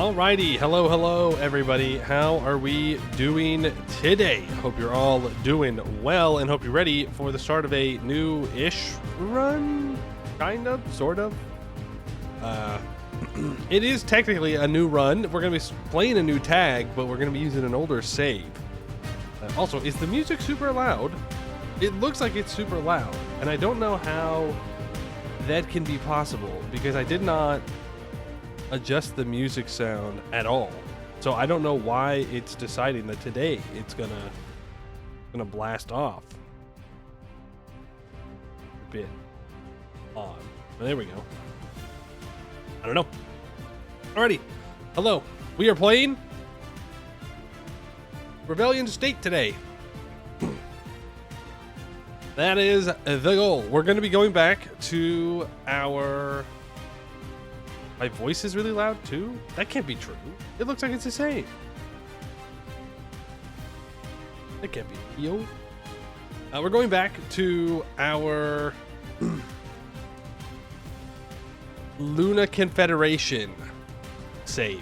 Alrighty, hello everybody. How are we doing today? Hope you're all doing well and hope you're ready for the start of a new-ish run, kind of, sort of. It is technically a new run. We're going to be playing a new tag, but we're going to be using an older save. Also, is the music super loud? It looks like it's super loud, and I don't know how that can be possible because I did not adjust the music sound at all. So I don't know why it's deciding that today it's gonna blast off. A bit odd. But there we go. I don't know. Alrighty. Hello. We are playing Ravelian State today. That is the goal. We're going to be going back to our... My voice is really loud too? That can't be true. It looks like it's the same. That can't be real. We're going back to our Luna Confederation save.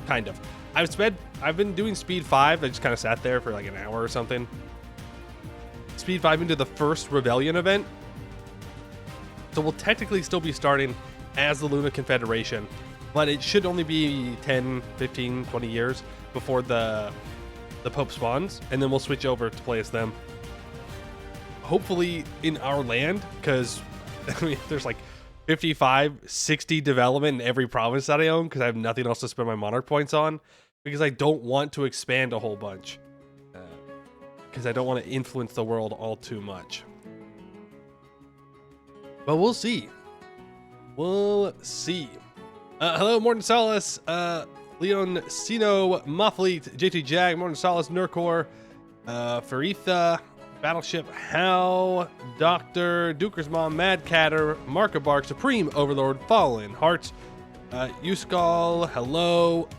Kind of. I've been doing speed 5. I just kind of sat there for like an hour or something. Speed 5 into the first Ravelian event. So we'll technically still be starting as the Luna Confederation, but it should only be 10, 15, 20 years before the Pope spawns, and then we'll switch over to play as them. Hopefully in our land, because I mean, there's like 55, 60 development in every province that I own, because I have nothing else to spend my monarch points on, because I don't want to expand a whole bunch. Because I don't want to influence the world all too much. But we'll see. We'll see. Hello, Morton Salas, Leon Sino, Moffleet, JT Jag, Morton Salas, Nurkor, Faritha, Battleship Hal, Dr. Duker's Mom, Mad Catter, Markabark, Supreme Overlord, Fallen Hearts, Uskal, hello,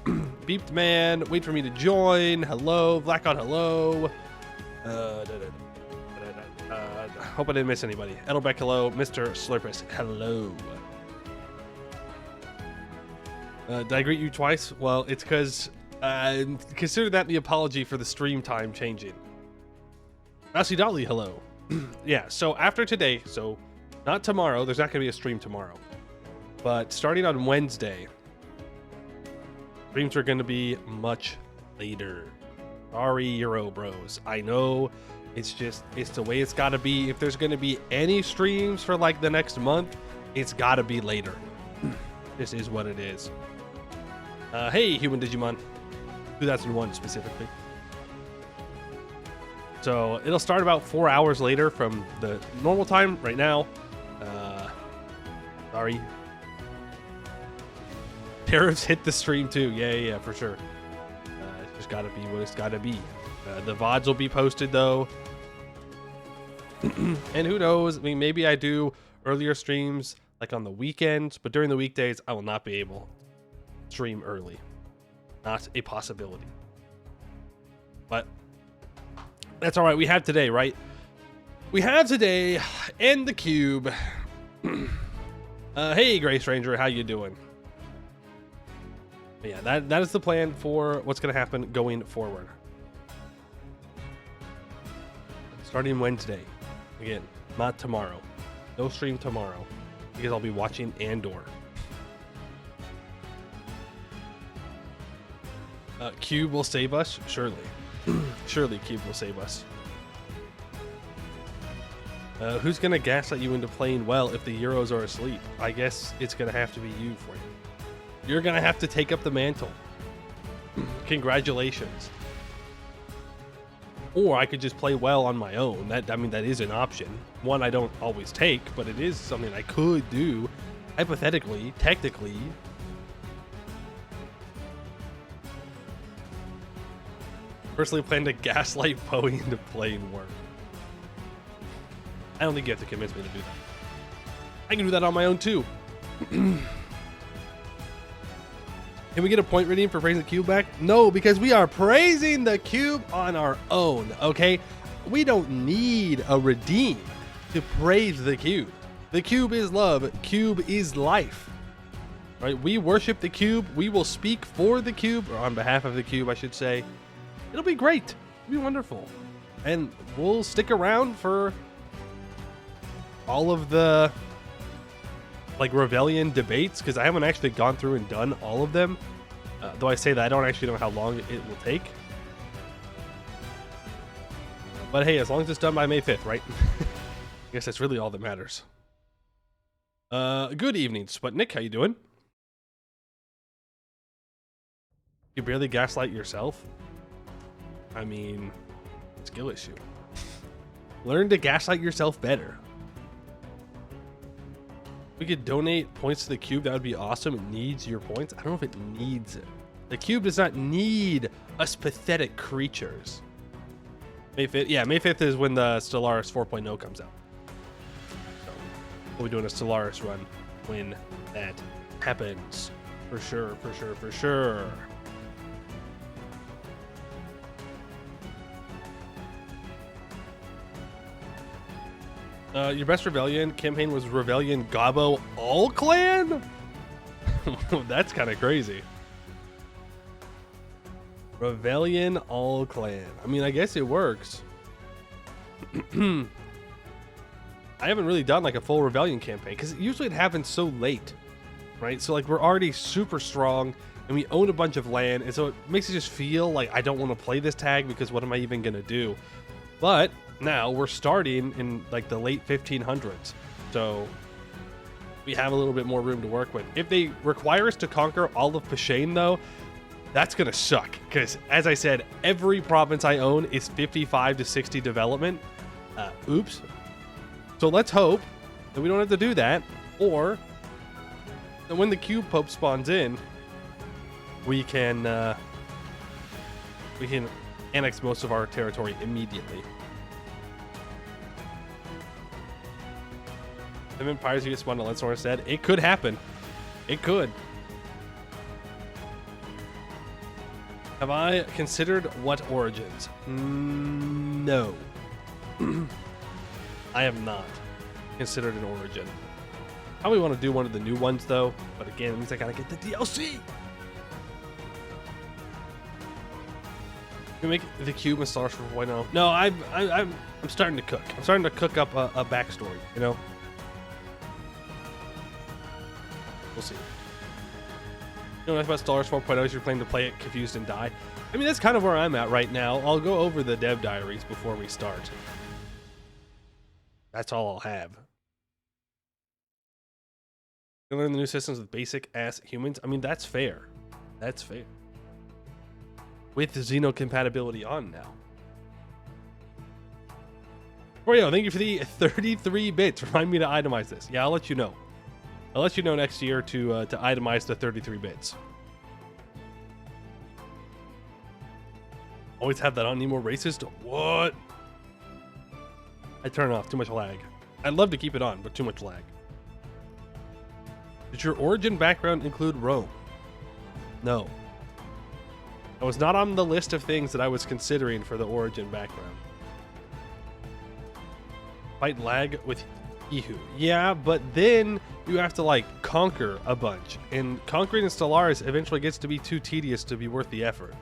Beeped Man, wait for me to join, hello, Blackon, hello. Hope I didn't miss anybody. Edelbeck, hello. Mr. Slurpus, hello. Did I greet you twice? Well, it's because consider that the apology for the stream time changing. Mousy Dolly, hello. Yeah, so after today, so not tomorrow, there's not going to be a stream tomorrow, but starting on Wednesday, streams are going to be much later. Sorry, Euro bros. I know it's the way it's got to be. If there's going to be any streams for like the next month, it's got to be later. This is what it is. Hey, Human Digimon. 2001 specifically. So it'll start about 4 hours later from the normal time right now. Sorry. Tariffs hit the stream too. Yeah, for sure. It's just got to be what it's got to be. The VODs will be posted though. And who knows? I mean, maybe I do earlier streams like on the weekends, but during the weekdays, I will not be able to stream early. Not a possibility. But that's all right. We have today, right? We have today and the cube. Hey, Grace Ranger, how you doing? But yeah, that is the plan for what's going to happen going forward. Starting Wednesday. Again, not tomorrow. No stream tomorrow because I'll be watching Andor. Cube will save us? Surely. Surely Cube will save us. Who's going to gaslight you into playing well if the Euros are asleep? I guess it's going to have to be you for you. You're going to have to take up the mantle. Congratulations. Or I could just play well on my own. That is an option. One I don't always take, but it is something I could do. Hypothetically, technically. Personally plan to gaslight Bowie into playing work. I don't think you have to convince me to do that. I can do that on my own too. Can we get a point redeem for praising the cube back? No, because we are praising the cube on our own, okay? We don't need a redeem to praise the cube. The cube is love. Cube is life. right? We worship the cube. We will speak for the cube, or on behalf of the cube, I should say. It'll be great. It'll be wonderful. And we'll stick around for all of the like Ravelian debates, because I haven't actually gone through and done all of them. Though I say that, I don't actually know how long it will take. But hey, as long as it's done by May 5th, right? I guess that's really all that matters. Good evening, Sputnik. How you doing? You barely gaslight yourself? I mean, skill issue. Learn to gaslight yourself better. We could donate points to the cube. That would be awesome. It needs your points. I don't know if it needs it. The cube does not need us pathetic creatures. May 5th. Yeah, May 5th is when the Stellaris 4.0 comes out. So we'll be doing a Stellaris run when that happens. For sure, for sure, for sure. Your best Ravelian campaign was Ravelian Gabo All Clan? That's kind of crazy. Ravelian All Clan. I mean, I guess it works. I haven't really done like a full Ravelian campaign because usually it happens so late, right? So like we're already super strong and we own a bunch of land, and so it makes it just feel like I don't want to play this tag because what am I even gonna do? But now we're starting in like the late 1500s, so we have a little bit more room to work with. If they require us to conquer all of Pashane though, that's gonna suck, because as I said, every province I own is 55 to 60 development. Oops. So let's hope that we don't have to do that, or that when the cube pope spawns in, we can annex most of our territory immediately. The empires you get spawned, Lensor said. It could happen. It could. Have I considered what origins? No. I have not considered an origin. Probably want to do one of the new ones though, but again, it means I gotta get the DLC. You make the cube and Stars 4.0. No, I'm starting to cook. I'm starting to cook up a backstory, you know? We'll see. You know, nice about Stars 4.0 is you're planning to play it confused and die. I mean, that's kind of where I'm at right now. I'll go over the dev diaries before we start. That's all I'll have. You learn the new systems with basic ass humans. I mean, that's fair. That's fair. With Xeno compatibility on now. Oreo, thank you for the 33 bits. Remind me to itemize this. Yeah, I'll let you know. I'll let you know next year to itemize the 33 bits. Always have that on. Need more racist? What? I turn it off. Too much lag. I'd love to keep it on, but too much lag. Did your origin background include Rome? No. That was not on the list of things that I was considering for the origin background. Fight lag with Ihu. Yeah, but then you have to like conquer a bunch, and conquering the Stellaris eventually gets to be too tedious to be worth the effort.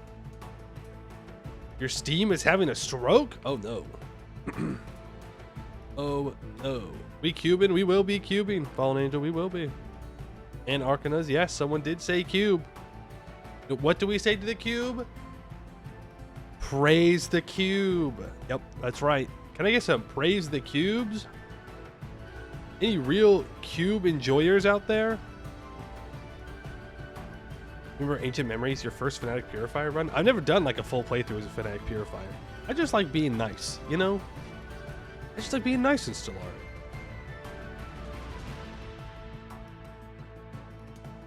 Your Steam is having a stroke? Oh no. Oh no. We cubing, we will be cubing. Fallen Angel, we will be. And Arcanas, yes, someone did say cube. What do we say to the cube? Praise the cube. Yep, that's right. Can I get some praise the cubes? Any real cube enjoyers out there? Remember Ancient Memories, your first Fnatic Purifier run? I've never done like a full playthrough as a Fnatic Purifier. I just like being nice, you know? I just like being nice in Stellaris.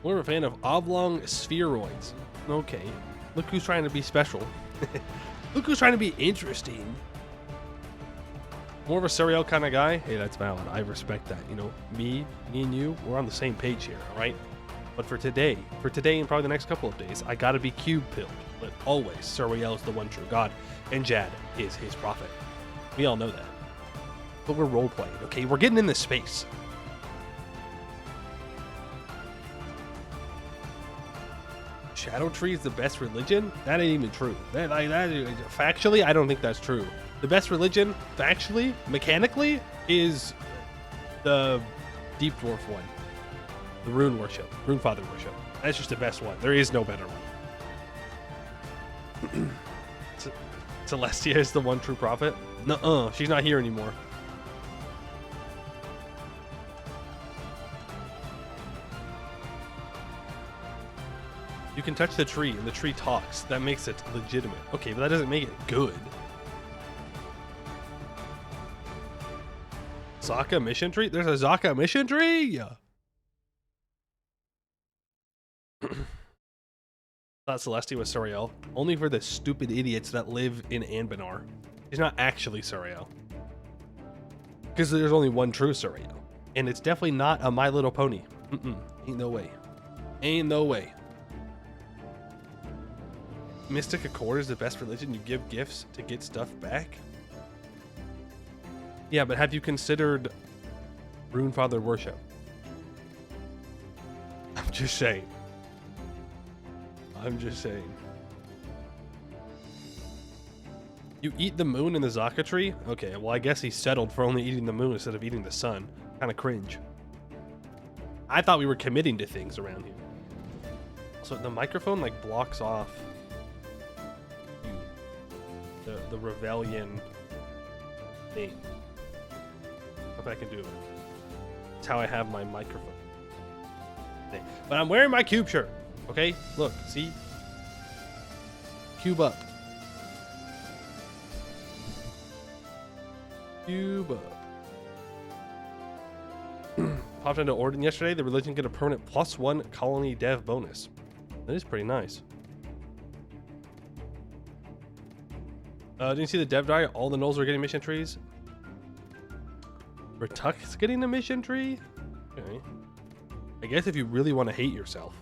More of a fan of oblong spheroids. Okay. Look who's trying to be special. Look who's trying to be interesting. More of a Suriel kind of guy. Hey, that's valid. I respect that. You know, me and you, we're on the same page here, all right? But for today and probably the next couple of days, I gotta be cube pilled. But always, Suriel is the one true god, and Jad is his prophet. We all know that. But we're role playing, okay? We're getting in this space. Shadow Tree is the best religion? That ain't even true. Factually, I don't think that's true. The best religion, factually, mechanically, is the Deep Dwarf one. The Rune worship. Rune Father worship. That's just the best one. There is no better one. Celestia is the one true prophet? Nuh-uh. She's not here anymore. You can touch the tree and the tree talks. That makes it legitimate. Okay, but that doesn't make it good. Zaka mission tree? There's a Zaka mission tree? Thought Celestia was Suriel. Only for the stupid idiots that live in Anbennar. He's not actually Suriel. Because there's only one true Suriel. And it's definitely not a My Little Pony. Ain't no way. Ain't no way. Mystic Accord is the best religion. You give gifts to get stuff back? Yeah, but have you considered Rune Father worship? I'm just saying. I'm just saying. You eat the moon in the Zaka tree? Okay, well I guess he settled for only eating the moon instead of eating the sun. Kind of cringe. I thought we were committing to things around here. So the microphone like blocks off the Ravelian thing. If I can do it. It's how I have my microphone thing. But I'm wearing my cube shirt. Okay? Look, see? Cube up. Cube up. Popped into Orden yesterday. The religion get a permanent +1 colony dev bonus. That is pretty nice. Didn't you see the dev diet? All the gnolls are getting mission trees. Retuck's getting a mission tree? Okay. I guess if you really want to hate yourself.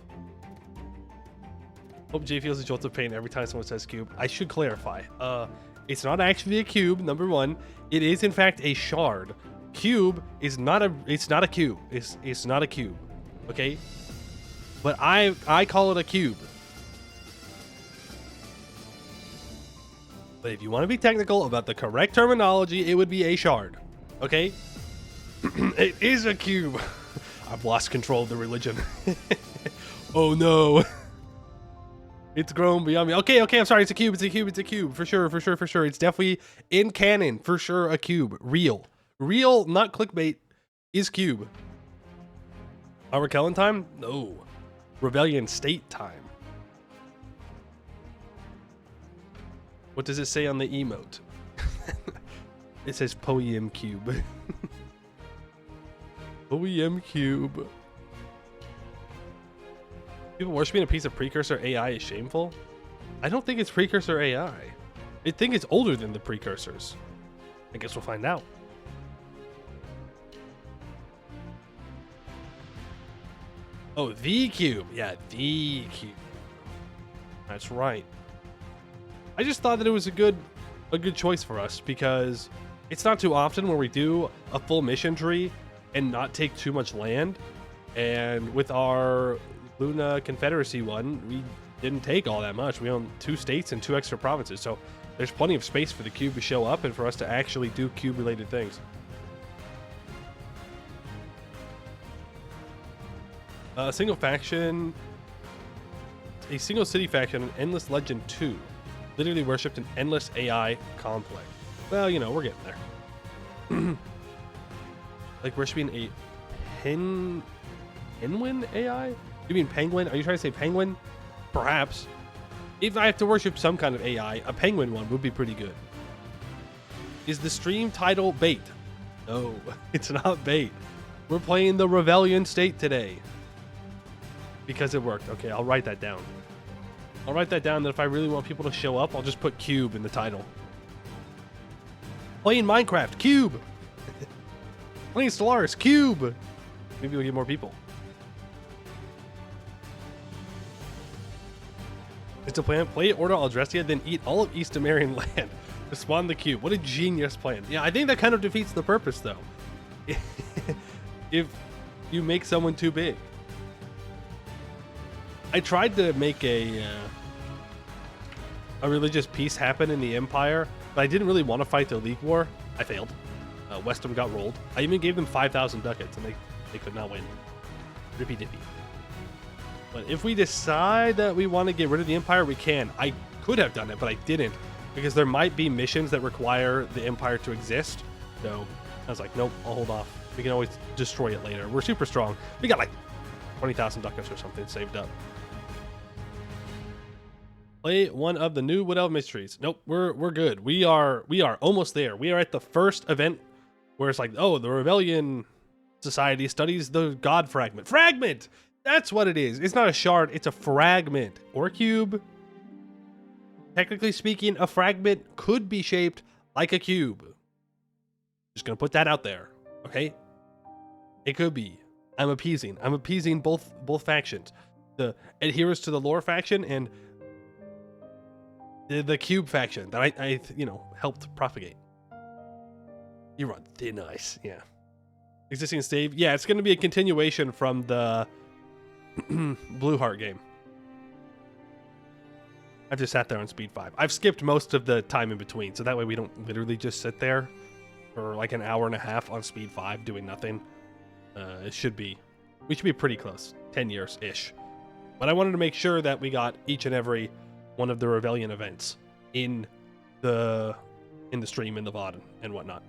Hope Jay feels a jolt of pain every time someone says cube. I should clarify. It's not actually a cube, number one. It is in fact a shard. Cube is not a cube. It's not a cube. Okay? But I call it a cube. But if you want to be technical about the correct terminology, it would be a shard. Okay? It is a cube. I've lost control of the religion. Oh no. It's grown beyond me. Okay, I'm sorry. It's a cube. It's a cube. It's a cube. For sure. It's definitely in canon. For sure, a cube. Real, not clickbait, is cube. Our Kellen time? No. Ravelian state time. What does it say on the emote? It says Poem Cube. Poem Cube. People worshiping a piece of precursor AI is shameful? I don't think it's precursor AI. I think it's older than the precursors. I guess we'll find out. Oh, the cube. Yeah, the cube. That's right. I just thought that it was a good choice for us because it's not too often where we do a full mission tree and not take too much land. And with our Luna Confederacy one, we didn't take all that much. We own 2 states and 2 extra provinces. So there's plenty of space for the cube to show up and for us to actually do cube related things. A single city faction in Endless Legend 2 literally worshipped an endless AI conflict. Well, you know, we're getting there. Like worshipping a penguin AI? You mean penguin? Are you trying to say penguin? Perhaps. If I have to worship some kind of AI, a penguin one would be pretty good. Is the stream title bait? No, it's not bait. We're playing the Ravelian state today. Because it worked. Okay, I'll write that down. I'll write that down that if I really want people to show up, I'll just put cube in the title. Playing Minecraft, cube. Playing Stellaris, cube. Maybe we'll get more people. It's a plan. Play Order Aldrestia, then eat all of East Amerian land to spawn the cube. What a genius plan. Yeah, I think that kind of defeats the purpose, though. If you make someone too big. I tried to make a religious peace happen in the Empire, but I didn't really want to fight the League War. I failed. Westham got rolled. I even gave them 5,000 ducats, and they could not win. Rippy dippy. But if we decide that we want to get rid of the Empire, we can. I could have done it, but I didn't, because there might be missions that require the Empire to exist. So I was like, nope, I'll hold off. We can always destroy it later. We're super strong. We got like 20,000 ducats or something saved up. Play one of the new Wood Elf mysteries. Nope, we're good. We are almost there. We are at the first event where it's like, oh, the Ravelian Society studies the God fragment. Fragment! That's what it is. It's not a shard, it's a fragment. Or cube. Technically speaking, a fragment could be shaped like a cube. Just gonna put that out there, okay? It could be. I'm appeasing both factions. The adherents to the lore faction and the cube faction that I helped propagate. You're on thin ice, yeah. Existing save, yeah, it's gonna be a continuation from the Blue Heart game. I've just sat there on speed 5. I've skipped most of the time in between, so that way we don't literally just sit there for like an hour and a half on speed 5 doing nothing. We should be pretty close, 10 years-ish. But I wanted to make sure that we got each and every one of the Ravelian events in the stream, in the VOD, and whatnot.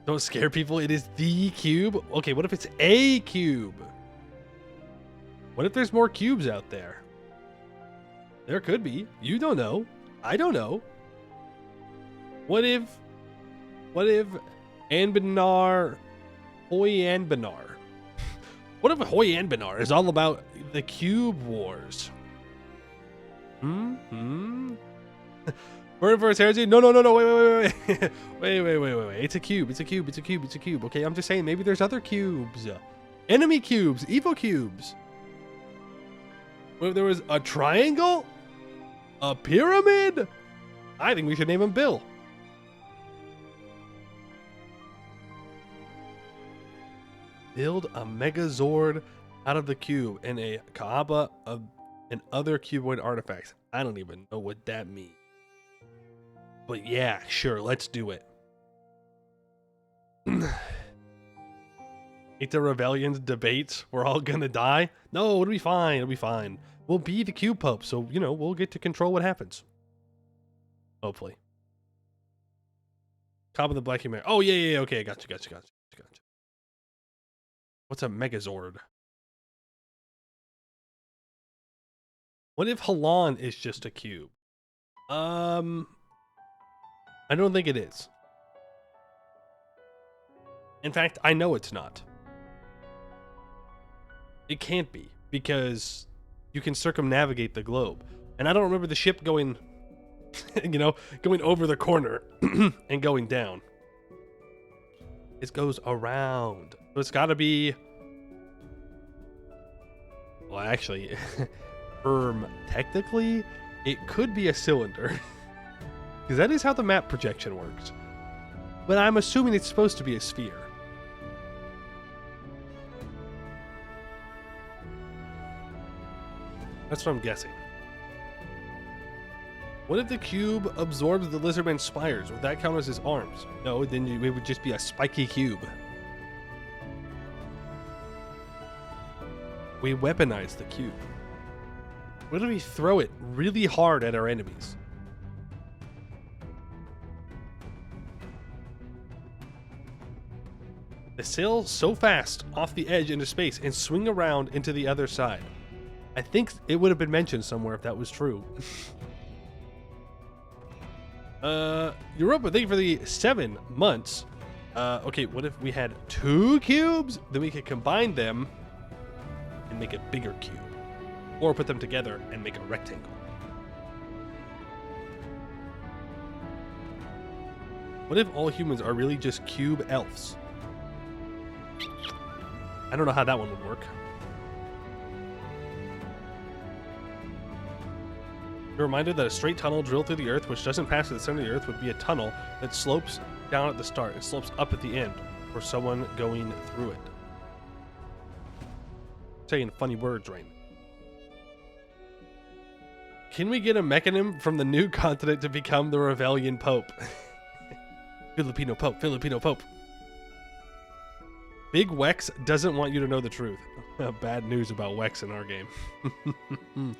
Don't scare people, it is the cube? Okay, what if it's a cube? What if there's more cubes out there? There could be. You don't know. I don't know. What if Anbennar, Anbennar? What if Anbennar is all about the cube wars? Burn Forest Heresy? No, wait. Wait. It's a cube. Okay, I'm just saying, maybe there's other cubes. Enemy cubes, evil cubes. What if there was a triangle? A pyramid? I think we should name him Bill. Build a Megazord out of the cube and a Kaaba and other cuboid artifacts. I don't even know what that means. But yeah, sure, let's do it. It's a Ravelian's debate. We're all gonna die. No, it'll be fine. It'll be fine. We'll be the Cube Pope, so, we'll get to control what happens. Hopefully. Top of the Black Humor. Oh, yeah, okay, gotcha. What's a Megazord? What if Halan is just a cube? I don't think it is. In fact, I know it's not. It can't be, because you can circumnavigate the globe. And I don't remember the ship going, going over the corner and going down. It goes around. So it's got to be... Well, actually, technically, it could be a cylinder. Because that is how the map projection works. But I'm assuming it's supposed to be a sphere. That's what I'm guessing. What if the cube absorbs the lizardman's spires? Would that count as his arms? No, then it would just be a spiky cube. We weaponize the cube. What if we throw it really hard at our enemies? They sail so fast off the edge into space and swing around into the other side. I think it would have been mentioned somewhere if that was true. Europa, thank you for the 7 months. Okay, what if we had 2 cubes? Then we could combine them and make a bigger cube. Or put them together and make a rectangle. What if all humans are really just cube elves? I don't know how that one would work. You're reminded that a straight tunnel drilled through the earth, which doesn't pass to the center of the earth, would be a tunnel that slopes down at the start and slopes up at the end for someone going through it. saying funny words right now. Can we get a mechanism from the new continent to become the Ravelian Pope? Filipino Pope, Filipino Pope. Big Wex doesn't want you to know the truth. Bad news about Wex in our game.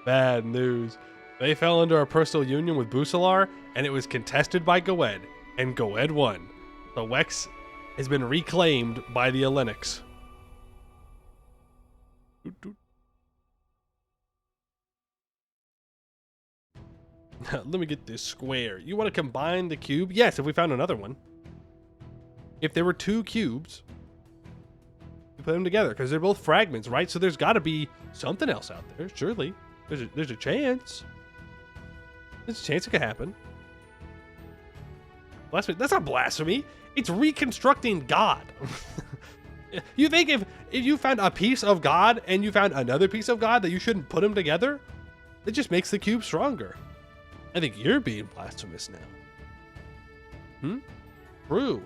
Bad news. They fell into our personal union with Busalar, and it was contested by Goed, and Goed won. So Wex has been reclaimed by the Hellenics. Let me get this square. You want to combine the cube? Yes, if we found another one. If there were 2 cubes, we put them together because they're both fragments, right? So there's got to be something else out there. Surely, there's a chance. There's a chance it could happen. Blasphemy? That's not blasphemy. It's reconstructing God. You think if you found a piece of God and you found another piece of God that you shouldn't put them together? It just makes the cube stronger. I think you're being blasphemous now. True.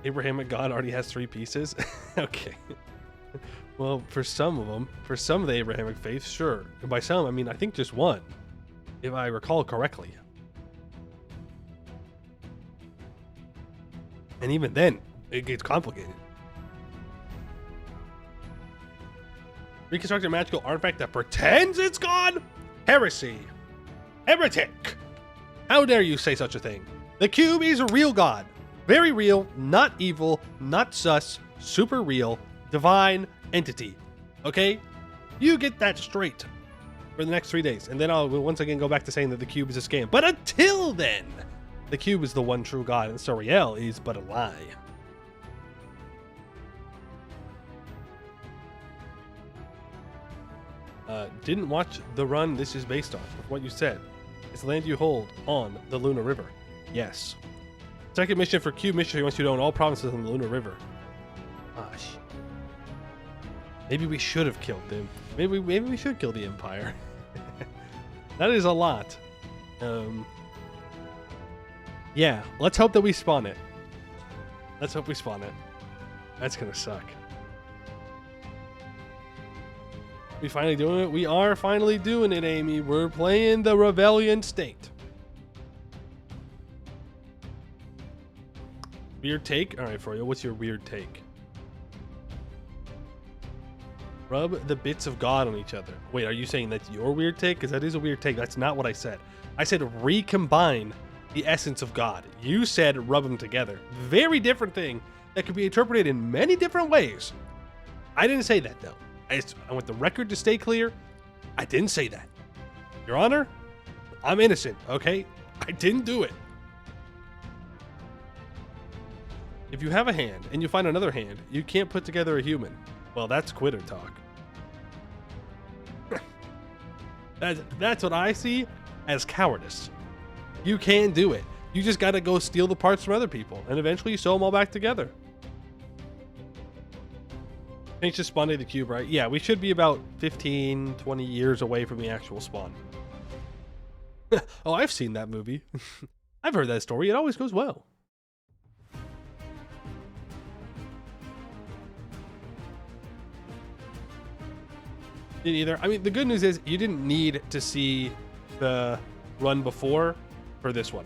Abrahamic God already has 3 pieces? Okay. Well, for some of them, for some of the Abrahamic faiths, sure. And by some, I mean, I think just one, if I recall correctly. And even then, it gets complicated. Reconstruct a magical artifact that pretends it's God? Heresy. Heretic. How dare you say such a thing? The cube is a real God. Very real, not evil, not sus, super real, divine entity. Okay? You get that straight for the next 3 days. And then I'll once again go back to saying that the cube is a scam. But until then, the cube is the one true God, and Soriel is but a lie. Didn't watch the run this is based on. What you said. It's the land you hold on the Luna River. Yes. Second mission for Cube Mystery wants you to own all provinces on the Luna River. Gosh. Maybe we should have killed them. Maybe we should kill the Empire. That is a lot. Yeah, let's hope that we spawn it. Let's hope we spawn it. That's gonna suck. We finally doing it? We are finally doing it, Amy. We're playing the Ravelian state. Weird take? Alright, Froyo, what's your weird take? Rub the bits of God on each other. Wait, are you saying that's your weird take? Because that is a weird take. That's not what I said. I said recombine the essence of God. You said rub them together. Very different thing that could be interpreted in many different ways. I didn't say that, though. I want the record to stay clear. I didn't say that. Your Honor, I'm innocent, okay? I didn't do it. If you have a hand and you find another hand, you can't put together a human. Well, that's quitter talk. That's what I see as cowardice. You can do it. You just gotta go steal the parts from other people, and eventually you sew them all back together. It's just spawning the cube, right? Yeah, we should be about 15, 20 years away from the actual spawn. Oh, I've seen that movie. I've heard that story. It always goes well. Didn't either. I mean, the good news is you didn't need to see the run before for this one.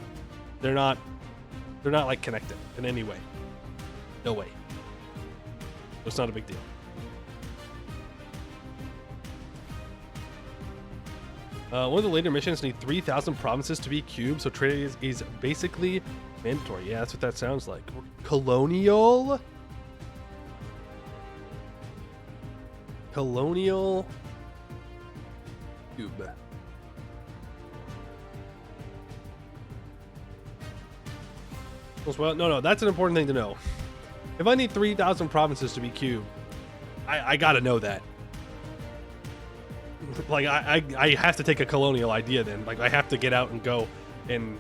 They're not like connected in any way. No way. So it's not a big deal. One of the later missions need 3,000 provinces to be cubed, so trade is basically mandatory. Yeah, that's what that sounds like. Colonial cube. Well, no, that's an important thing to know. If I need 3,000 provinces to be cubed, I gotta know that. Like, I have to take a colonial idea then. Like, I have to get out and go and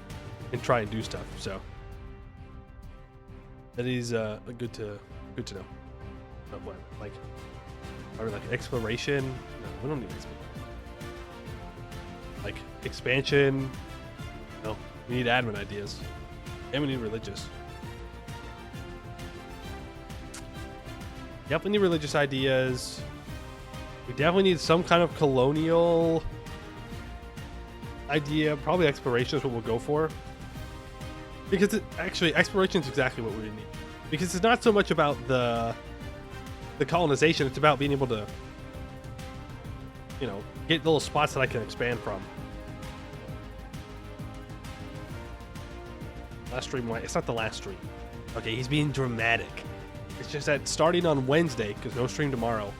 try and do stuff. So that is good to know. But what, like, or like exploration? No, we don't need exploration. Like expansion? No, we need admin ideas. And we need religious. Definitely need religious ideas. We definitely need some kind of colonial idea. Probably exploration is what we'll go for. Because actually, exploration is exactly what we need. Because it's not so much about the colonization, it's about being able to, you know, get little spots that I can expand from. Last stream, it's not the last stream. Okay, he's being dramatic. It's just that starting on Wednesday, because no stream tomorrow,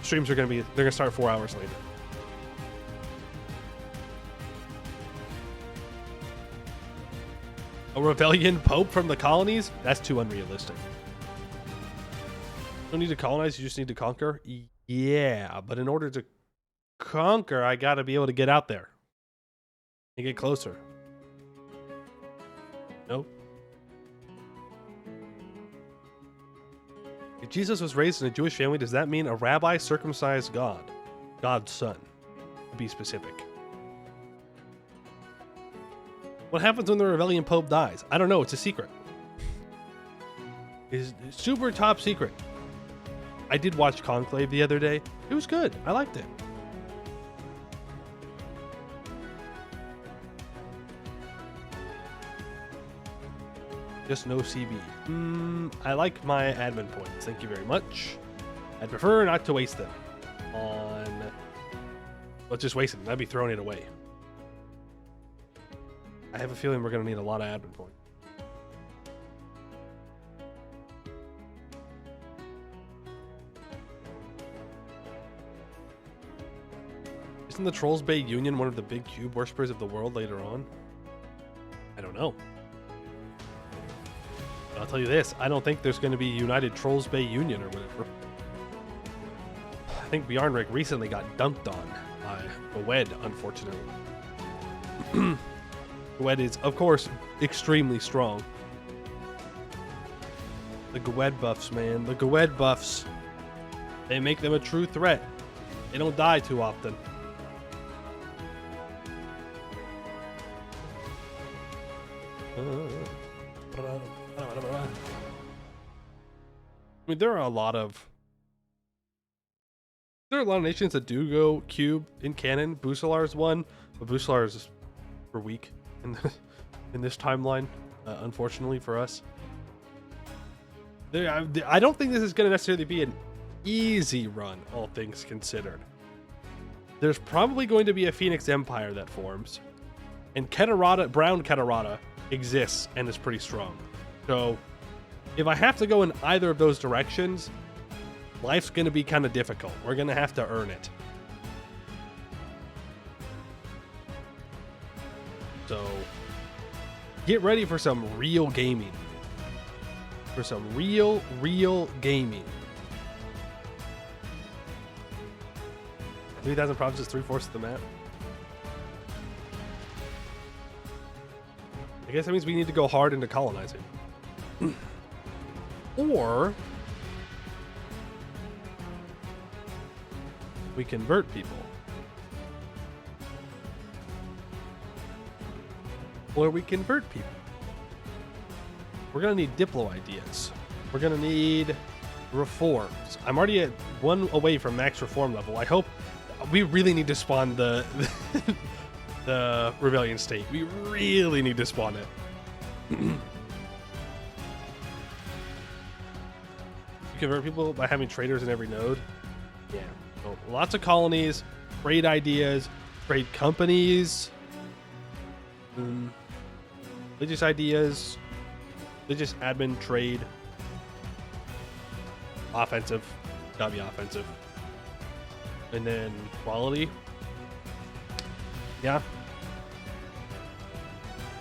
streams are they're gonna start 4 hours later. A Ravelian Pope from the colonies? That's too unrealistic. You don't need to colonize, you just need to conquer? Yeah, but in order to conquer, I gotta be able to get out there and get closer. Nope. If Jesus was raised in a Jewish family, does that mean a rabbi circumcised God? God's son, to be specific. What happens when the Ravelian Pope dies? I don't know, it's a secret. It's super top secret. I did watch Conclave the other day. It was good. I liked it. Just no CB. I like my admin points. Thank you very much. I'd prefer not to waste them on... Let's just waste them. I'd be throwing it away. I have a feeling we're going to need a lot of admin points. Isn't the Trolls Bay Union one of the big cube worshippers of the world later on? I don't know. I'll tell you this, I don't think there's going to be United Trolls Bay Union or whatever. I think Bjarnrik recently got dunked on by Gwed, unfortunately. Gwed is, of course, extremely strong. The Gwed buffs, man. The Gwed buffs. They make them a true threat. They don't die too often. I mean, there are a lot of nations that do go cube in canon. Busalar's one, but Busalar's for weak in this timeline, unfortunately for us. I don't think this is going to necessarily be an easy run, all things considered. There's probably going to be a Phoenix Empire that forms, and Brown Ketarata exists and is pretty strong. So if I have to go in either of those directions, life's going to be kind of difficult. We're going to have to earn it. So get ready for some real gaming. For some real gaming. 3,000 provinces, 3/4 of the map. I guess that means we need to go hard into colonizing. Or we convert people. Or we convert people. We're going to need Diplo ideas. We're going to need reforms. I'm already at 1 away from max reform level. I hope we really need to spawn the the Ravelian state. We really need to spawn it. You convert people by having traders in every node. Yeah. So lots of colonies, trade ideas, trade companies, religious ideas, religious admin trade, offensive, gotta be offensive, and then quality. Yeah.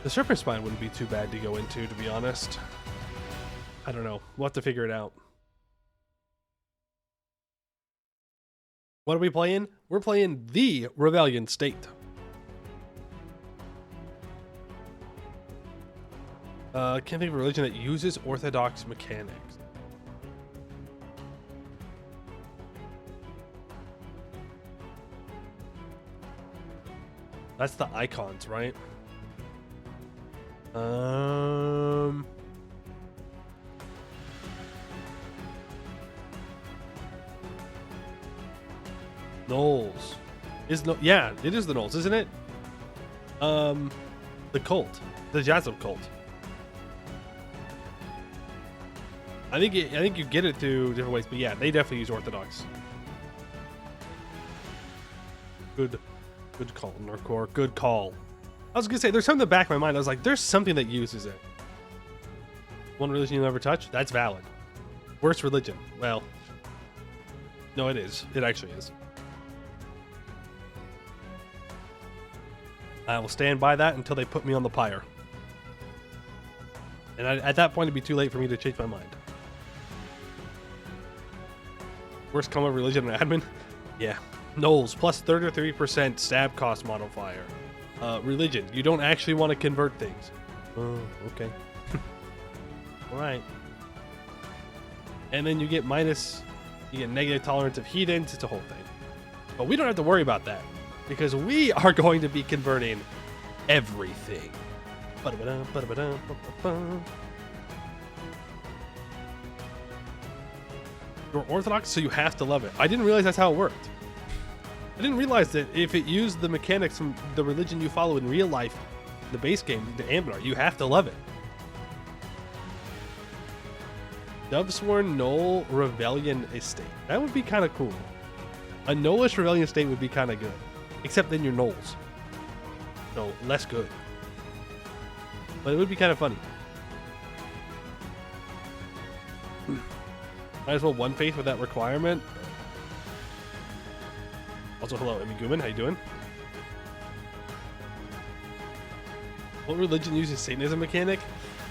The Serpent Spine wouldn't be too bad to go into, to be honest. I don't know. We'll have to figure it out. What are we playing? We're playing the Ravelian State. Can't think of a religion that uses orthodox mechanics. That's the icons, right? Um. Knowles. Yeah, it is the Knowles, isn't it? The cult. The Jasm cult. I think you get it through different ways, but yeah, they definitely use Orthodox. Good call, Nurkor. Good call. I was gonna say there's something in the back of my mind. I was like, there's something that uses it. One religion you'll never touch? That's valid. Worst religion. Well, no, it is. It actually is. I will stand by that until they put me on the pyre. And at that point, it'd be too late for me to change my mind. Worst combo religion and admin? Yeah. Knowles, plus 33% stab cost modifier. Religion, you don't actually want to convert things. Oh, okay. Alright. And then you get negative tolerance of heathens. It's a whole thing. But we don't have to worry about that, because we are going to be converting everything. You're Orthodox, so you have to love it. I didn't realize that's how it worked. I didn't realize that if it used the mechanics from the religion you follow in real life, the base game, the Anbennar, you have to love it. Dovesworn Knoll Ravelian Estate. That would be kind of cool. A Knollish Ravelian Estate would be kind of good. Except then you're Knolls. So, less good. But it would be kind of funny. Might as well one faith with that requirement. Also, hello, Emiguman. How you doing? What religion uses Satanism mechanic?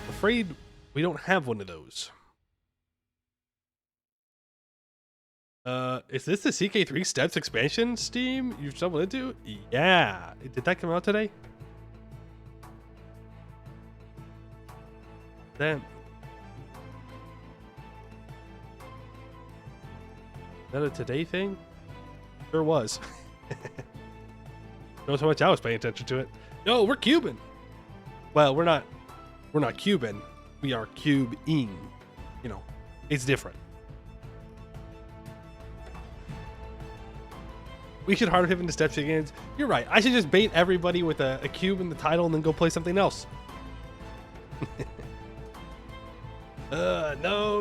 I'm afraid we don't have one of those. Is this the CK3 Steps expansion Steam you've stumbled into? Yeah. Did that come out today? Damn. Is that a today thing? Sure was. Knows how much I was paying attention to it. No, we're Cuban. Well, we're not Cuban. We are cube-ing. You know, it's different. We should hard pivot into Step Shenanigans. You're right. I should just bait everybody with a cube in the title and then go play something else. No.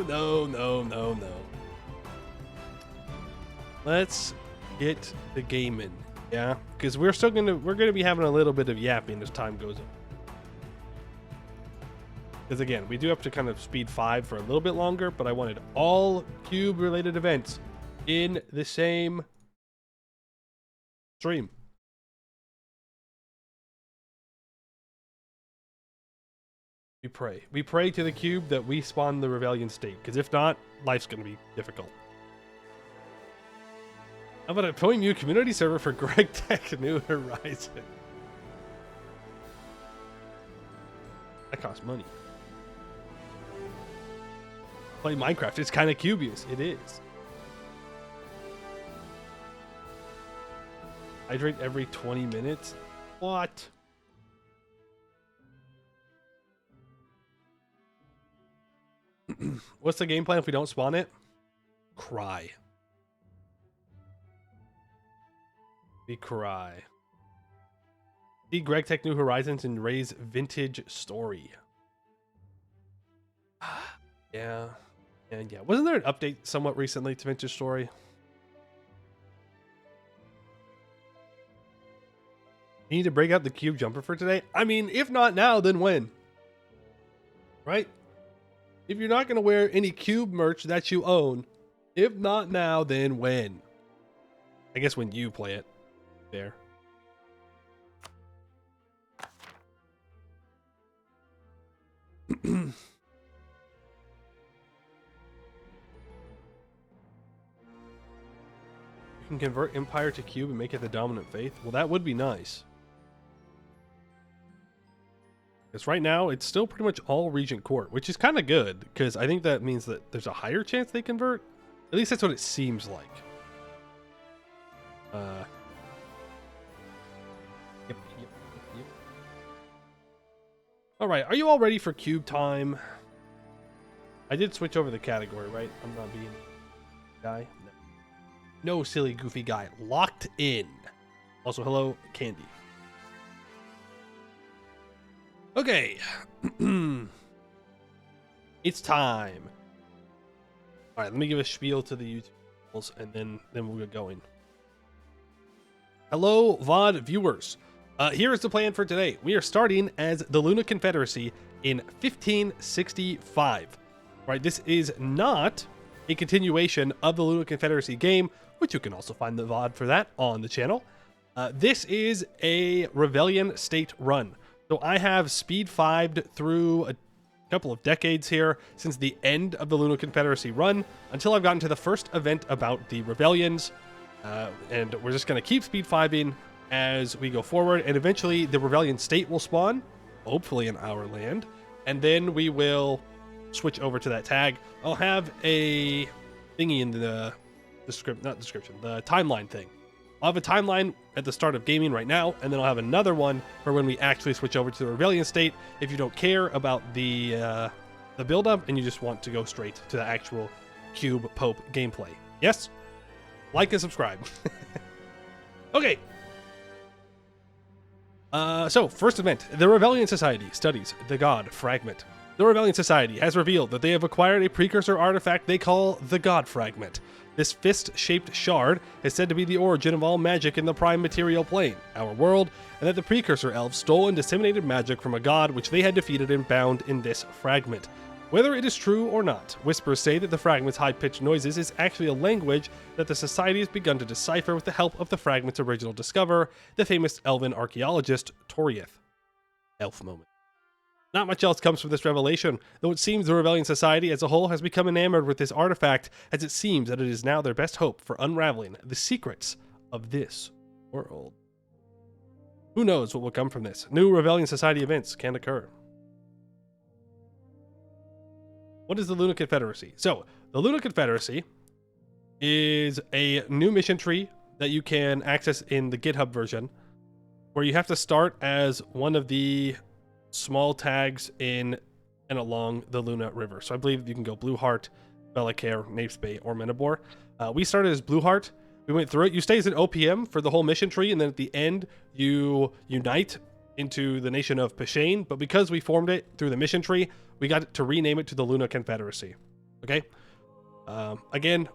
Let's get the game in, yeah, because we're gonna be having a little bit of yapping as time goes on. Because again, we do have to kind of speed 5 for a little bit longer, but I wanted all cube related events in the same stream. We pray to the cube that we spawn the Ravelian state, because if not, life's gonna be difficult. How about a Poemu community server for Greg Tech New Horizon? That costs money. Play Minecraft, it's kind of cubious. It is. Hydrate every 20 minutes? What? What's the game plan if we don't spawn it? Cry. We cry. See Greg Tech New Horizons and Ray's Vintage Story. Yeah. And yeah. Wasn't there an update somewhat recently to Vintage Story? You need to break out the cube jumper for today? I mean, if not now, then when? Right? If you're not going to wear any cube merch that you own, if not now, then when? I guess when you play it. There. You can convert Empire to cube and make it the dominant faith. Well, that would be nice. Because right now, it's still pretty much all Regent Court, which is kind of good, because I think that means that there's a higher chance they convert. At least that's what it seems like. Yep. All right, are you all ready for cube time? I did switch over the category, right? I'm not being a guy. No, silly, goofy guy. Locked in. Also, hello, Candy. Okay. It's time. All right, let me give a spiel to the YouTube and then we'll get going. Hello, VOD viewers. Here is the plan for today. We are starting as the Luna Confederacy in 1565. Right, this is not a continuation of the Luna Confederacy game, which you can also find the VOD for that on the channel. This is a Ravelian state run. So I have speed 5'd through a couple of decades here since the end of the Luna Confederacy run until I've gotten to the first event about the Ravelians. And we're just going to keep speed 5'ing as we go forward, and eventually the Ravelian state will spawn, hopefully in our land, and then we will switch over to that tag. I'll have a thingy in the the timeline thing. I'll have a timeline at the start of gaming right now, and then I'll have another one for when we actually switch over to the Ravelian state if you don't care about the build-up and you just want to go straight to the actual Cube Pope gameplay. Yes? Like and subscribe. Okay. So, first event. The Ravelian Society studies the God Fragment. The Ravelian Society has revealed that they have acquired a precursor artifact they call the God Fragment. This fist-shaped shard is said to be the origin of all magic in the prime material plane, our world, and that the precursor elves stole and disseminated magic from a god which they had defeated and bound in this fragment. Whether it is true or not, whispers say that the fragment's high-pitched noises is actually a language that the Society has begun to decipher with the help of the fragment's original discoverer, the famous elven archaeologist Torieth. Elf moment. Not much else comes from this revelation, though it seems the Ravelian Society as a whole has become enamored with this artifact, as it seems that it is now their best hope for unraveling the secrets of this world. Who knows what will come from this? New Ravelian Society events can occur. What is the Luna Confederacy? So, the Luna Confederacy is a new mission tree that you can access in the GitHub version, where you have to start as one of the small tags in and along the Luna River. So I believe you can go Blue Heart, Bellacaire, Napes Bay, or Menabor. We started as Blue Heart. We went through it. You stay as an OPM for the whole mission tree, and then at the end, you unite into the nation of Pashane, but because we formed it through the mission tree, we got to rename it to the Luna Confederacy. Okay? Again,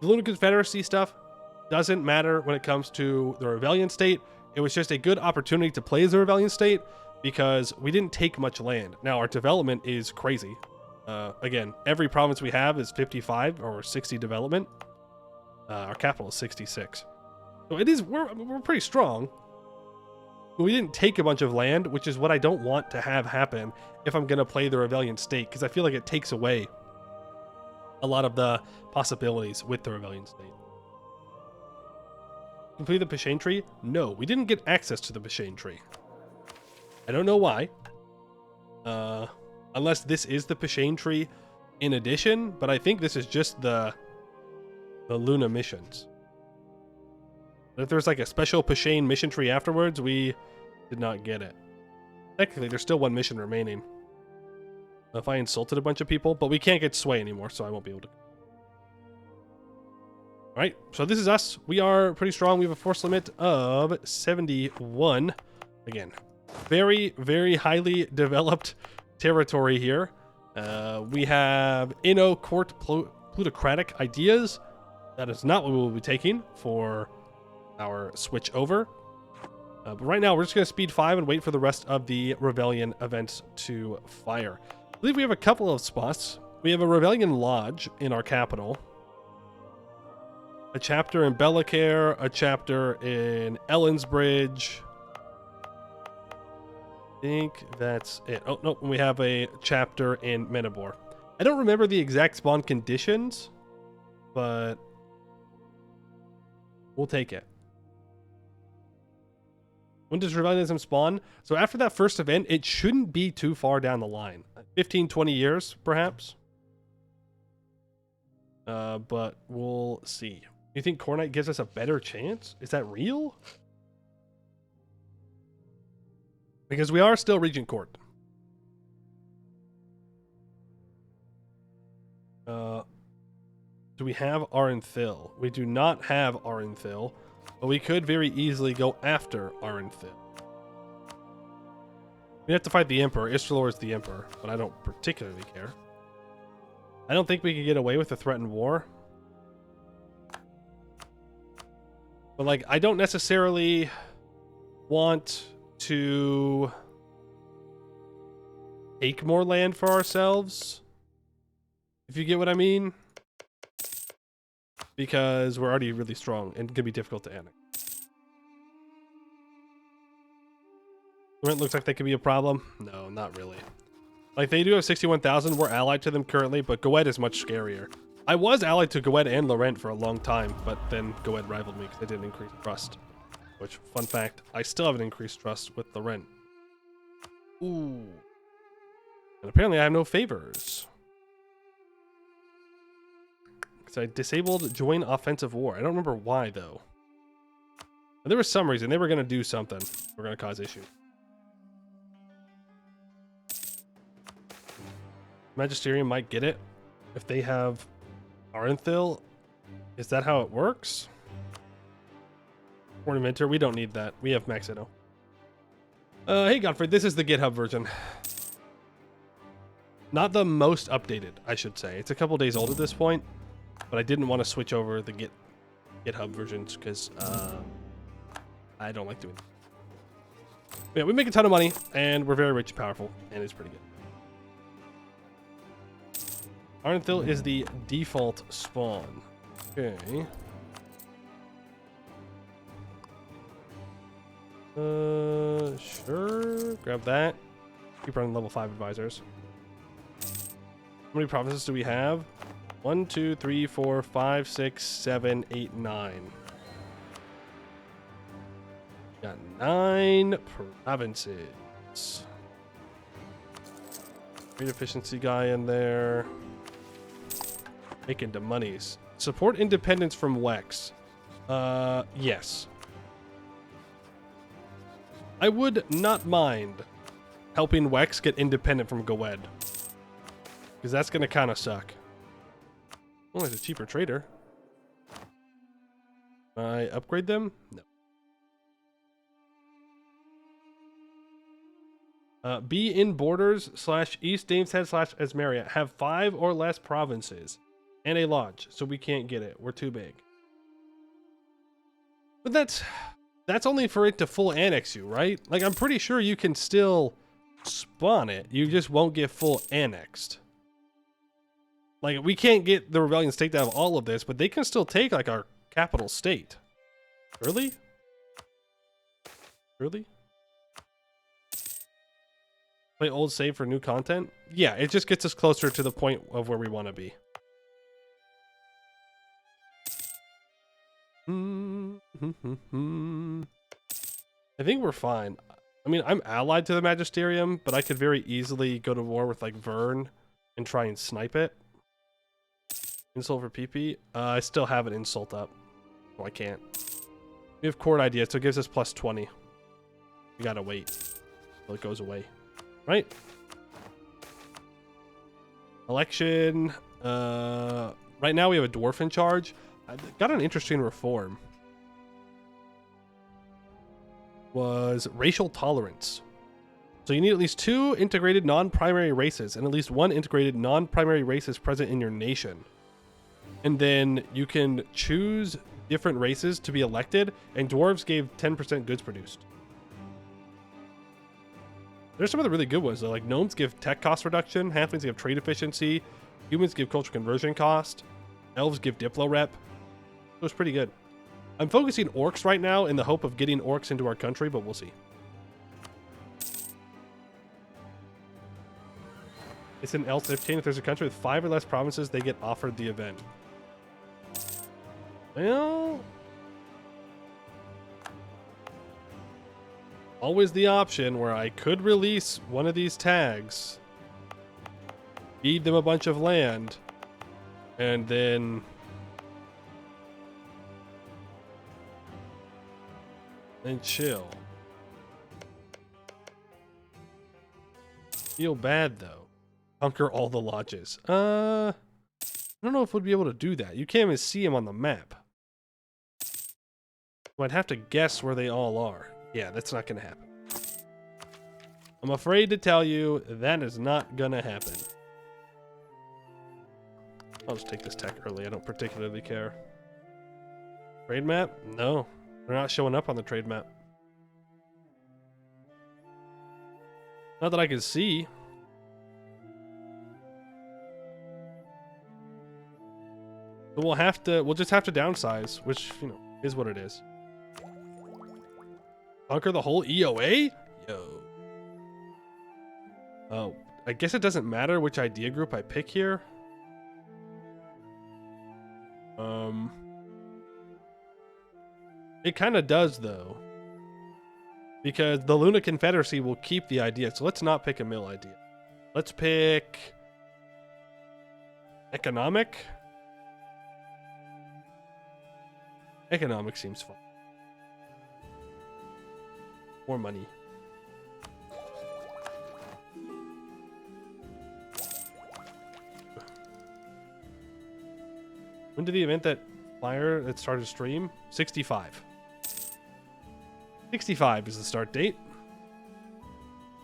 the Luna Confederacy stuff doesn't matter when it comes to the Ravelian state. It was just a good opportunity to play as the Ravelian state because we didn't take much land. Now, our development is crazy. Again, every province we have is 55 or 60 development. Our capital is 66. So it is, we're pretty strong. We didn't take a bunch of land, which is what I don't want to have happen if I'm going to play the Ravelian state, because I feel like it takes away a lot of the possibilities with the Ravelian state. Complete the Pashane tree? No, we didn't get access to the Pashane tree. I don't know why. Unless this is the Pashane tree in addition, but I think this is just the Luna missions. But if there's like a special Pashane mission tree afterwards, we did not get it. Technically, there's still one mission remaining. If I insulted a bunch of people, but we can't get Sway anymore, so I won't be able to. Alright, so this is us. We are pretty strong. We have a force limit of 71. Again, very, very highly developed territory here. We have Inno Court plutocratic ideas. That is not what we will be taking for our switch over. But right now, we're just going to speed 5 and wait for the rest of the Ravelian events to fire. I believe we have a couple of spots. We have a Ravelian Lodge in our capital. A chapter in Bellacaire, a chapter in Ellensbridge. I think that's it. Oh, no, we have a chapter in Menabor. I don't remember the exact spawn conditions, but we'll take it. When does Ravelianism spawn? So after that first event, it shouldn't be too far down the line. 15, 20 years, perhaps. But we'll see. You think Cornite gives us a better chance? Is that real? Because we are still Regent Court. Do we have Arenthil? We do not have Arenthil, but we could very easily go after Arenthil. We have to fight the Emperor. Istalor is the Emperor, but I don't particularly care. I don't think we could get away with a threatened war. But, like, I don't necessarily want to take more land for ourselves, if you get what I mean. Because we're already really strong and can be difficult to annex. It looks like that could be a problem. No, not really. Like, they do have 61,000. We're allied to them currently, but Goed is much scarier. I was allied to Goed and Laurent for a long time, but then Goed rivaled me because I didn't increase trust. Which, fun fact, I still have an increased trust with Laurent. Ooh. And apparently I have no favors. Because I disabled join offensive war. I don't remember why, though. But there was some reason. They were going to do something. We're going to cause issue. Magisterium might get it if they have Arenthil. Is that how it works? Ornamentor, we don't need that. We have Maxino. Hey Godfrey, this is the GitHub version. Not the most updated, I should say. It's a couple days old at this point, but I didn't want to switch over the GitHub versions because I don't like doing it. Yeah, we make a ton of money, and we're very rich and powerful, and it's pretty good. Arenthil is the default spawn. Okay. Sure. Grab that. Keep running level 5 advisors. How many provinces do we have? 1, 2, 3, 4, 5, 6, 7, 8, 9. Got 9 provinces. Great efficiency guy in there. Making the monies. Support independence from Wex. Yes. I would not mind helping Wex get independent from Goed. Because that's going to kind of suck. Oh, there's a cheaper trader. Can I upgrade them? No. Be in borders / East Dameshead / Esmeria. Have 5 or less provinces. And a lodge. So we can't get it. We're too big. But that's only for it to full annex you, right? Like, I'm pretty sure you can still spawn it. You just won't get full annexed. Like, we can't get the Rebellion state out of all of this, but they can still take, like, our capital state. Really? Really? Play old save for new content? Yeah, it just gets us closer to the point of where we want to be. I think we're fine. I mean, I'm allied to the Magisterium, but I could very easily go to war with, like, Vern and try and snipe it. Insult for PP. I still have an insult up. Well, I can't. We have court idea, so it gives us plus 20. We gotta wait till it goes away. Right? Election. Right now we have a dwarf in charge. I got an interesting reform. Was racial tolerance. So you need at least 2 integrated non-primary races and at least 1 integrated non-primary race is present in your nation. And then you can choose different races to be elected, and dwarves gave 10% goods produced. There's some of the really good ones though, like gnomes give tech cost reduction, halflings give trade efficiency, humans give culture conversion cost, elves give diplo rep. It was pretty good. I'm focusing orcs right now in the hope of getting orcs into our country, but we'll see. It's an L15. If there's a country with 5 or less provinces, they get offered the event. Well, always the option where I could release one of these tags, feed them a bunch of land, and then chill. Feel bad though. Conquer all the lodges. don't know if we'd be able to do that. You can't even see them on the map. So I'd have to guess where they all are. Yeah, that's not going to happen. I'm afraid to tell you that is not going to happen. I'll just take this tech early. I don't particularly care. Trade map? No. They're not showing up on the trade map. Not that I can see. But we'll just have to downsize, which, you know, is what it is. Conquer the whole EOA? Yo. Oh, I guess it doesn't matter which idea group I pick here. It kind of does, though. Because the Luna Confederacy will keep the idea. So let's not pick a mill idea. Let's pick... economic? Economic seems fun. More money. When did the event that started stream? 65. 65 is the start date.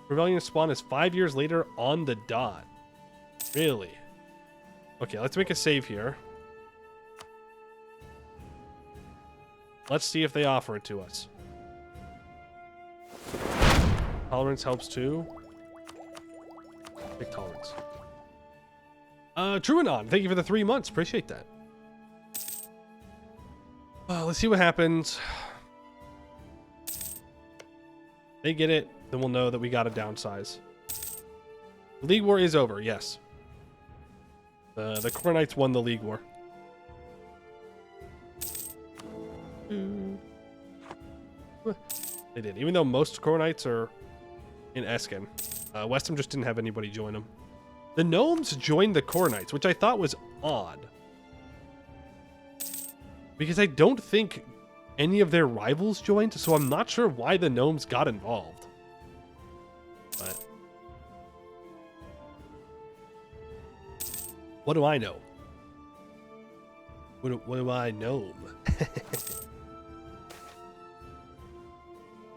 Ravelian spawn is 5 years later on the dot. Really? Okay, let's make a save here. Let's see if they offer it to us. Tolerance helps too. Big tolerance. Truanon, thank you for the 3 months. Appreciate that. Let's see what happens. They get it, then we'll know that we got to downsize. The League War is over, yes. The Core Knights won the League War. They did, even though most Core Knights are in Esken. Westham just didn't have anybody join them. The Gnomes joined the Core Knights, which I thought was odd. Because I don't think any of their rivals joined, so I'm not sure why the Gnomes got involved. But what do I know? What do I know?